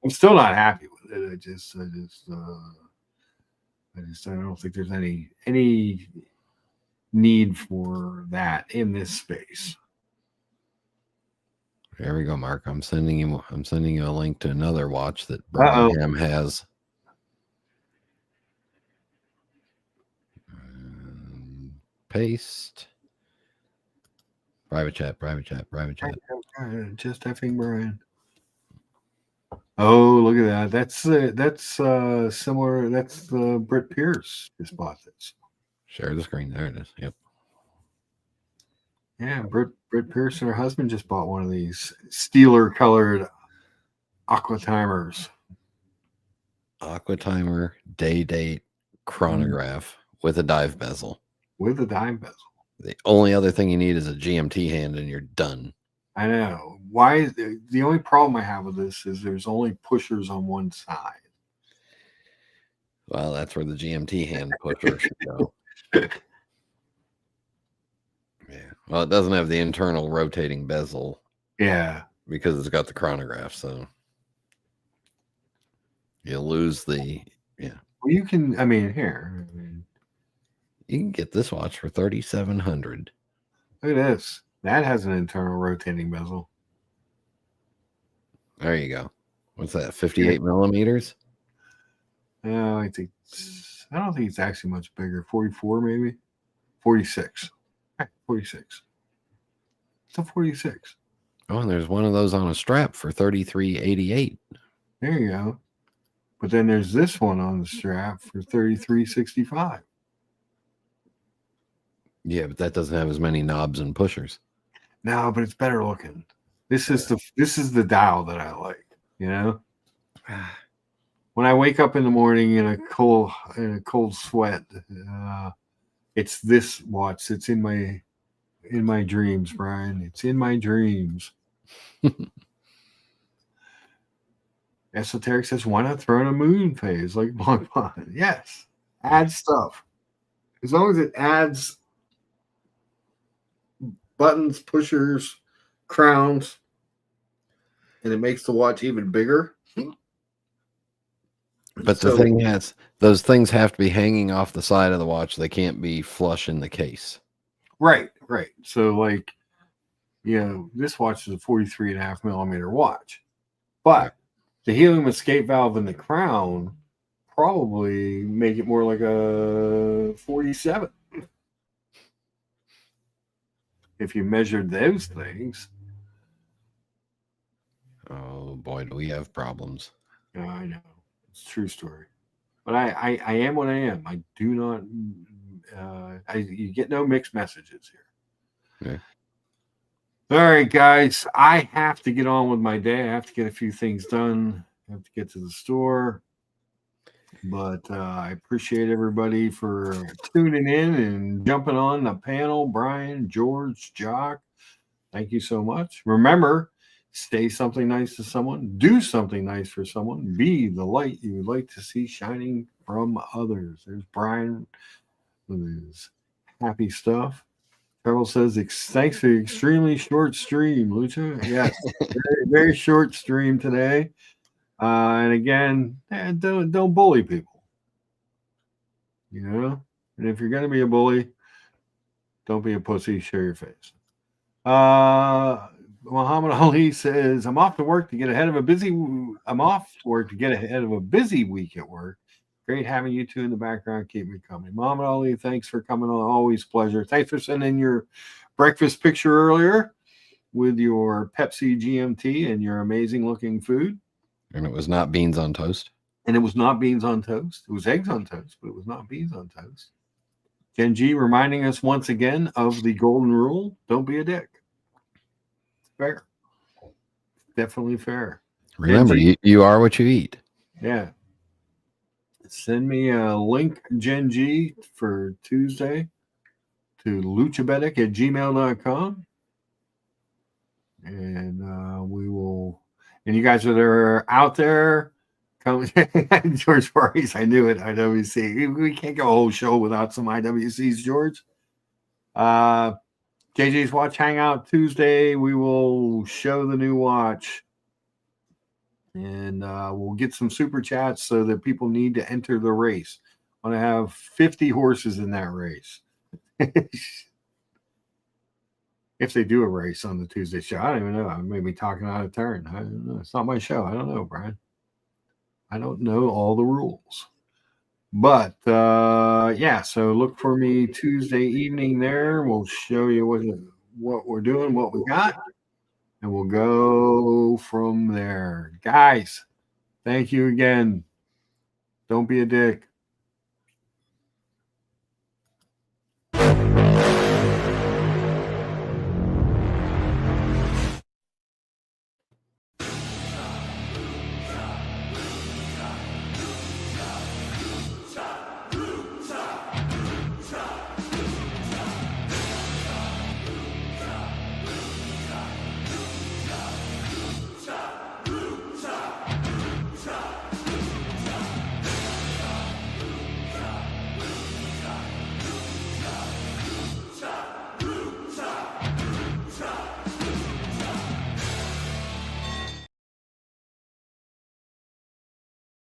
still not happy with it. I don't think there's any need for that in this space. There we go, Mark. I'm sending you a link to another watch that Birmingham has. Paste. Private chat. Just effing Brian. Oh, look at that. That's similar. That's Britt Pierce just bought this. Share the screen. There it is. Yep. Yeah, Britt Pierce and her husband just bought one of these Steeler colored aqua timers. Aqua timer, day date, chronograph with a dive bezel. With a dive bezel. The only other thing you need is a GMT hand and you're done. I know. Why? The only problem I have with this is there's only pushers on one side. Well, that's where the GMT hand pusher should go. Yeah. Well, it doesn't have the internal rotating bezel. Yeah. Because it's got the chronograph, so you lose the Well, you can. Here. You can get this watch for $3,700. Look at this. That has an internal rotating bezel. There you go. What's that? 58 millimeters? No, I don't think it's actually much bigger. 44, maybe 46. 46. It's a 46. Oh, and there's one of those on a strap for $33.88. There you go. But then there's this one on the strap for $33.65. Yeah, but that doesn't have as many knobs and pushers. No, but it's better looking. This is the dial that I like. You know, when I wake up in the morning in a cold sweat, it's this watch. It's in my dreams, Brian. It's in my dreams. Esoteric says, why not throw in a moon phase like Blanc Bond? Yes. Add stuff. As long as it adds buttons, pushers, crowns, and it makes the watch even bigger. But the thing is, those things have to be hanging off the side of the watch. They can't be flush in the case. Right. So, this watch is a 43.5 millimeter watch. But the helium escape valve and the crown probably make it more like a 47. If you measured those things. Oh boy, do we have problems. Yeah, I know. It's a true story. But I am what I am. I do not you get no mixed messages here. Yeah. All right, guys. I have to get on with my day. I have to get a few things done. I have to get to the store. But I appreciate everybody for tuning in and jumping on the panel. Brian, George, Jock, thank you so much. Remember, say something nice to someone. Do something nice for someone. Be the light you would like to see shining from others. There's Brian with his happy stuff. Carol says, thanks for the extremely short stream, Lucha. Yes, very, very short stream today. And again, don't bully people. You know? And if you're going to be a bully, don't be a pussy. Show your face. Muhammad Ali says, I'm off to work to get ahead of a busy week at work. Great having you two in the background. Keep me coming. Muhammad Ali, thanks for coming on. Always pleasure. Thanks for sending your breakfast picture earlier with your Pepsi GMT and your amazing looking food. And it was not beans on toast. And it was not beans on toast. It was eggs on toast, but it was not beans on toast. Jen G reminding us once again of the golden rule. Don't be a dick. Fair. Definitely fair. Remember, you are what you eat. Yeah. Send me a link, Gen G, for Tuesday to luchabedic@gmail.com. And we will, and you guys that are out there, come. George Voorhees, I knew it. IWC. We can't go a whole show without some IWCs, George. JJ's Watch Hangout Tuesday. We will show the new watch. And we'll get some super chats so that people need to enter the race. I want to have 50 horses in that race. If they do a race on the Tuesday show, I don't even know. I may be talking out of turn. I don't know. It's not my show. I don't know, Brian. I don't know all the rules. But yeah, so look for me Tuesday evening there. We'll show you what we're doing, what we got, and we'll go from there. Guys, thank you again. Don't be a dick.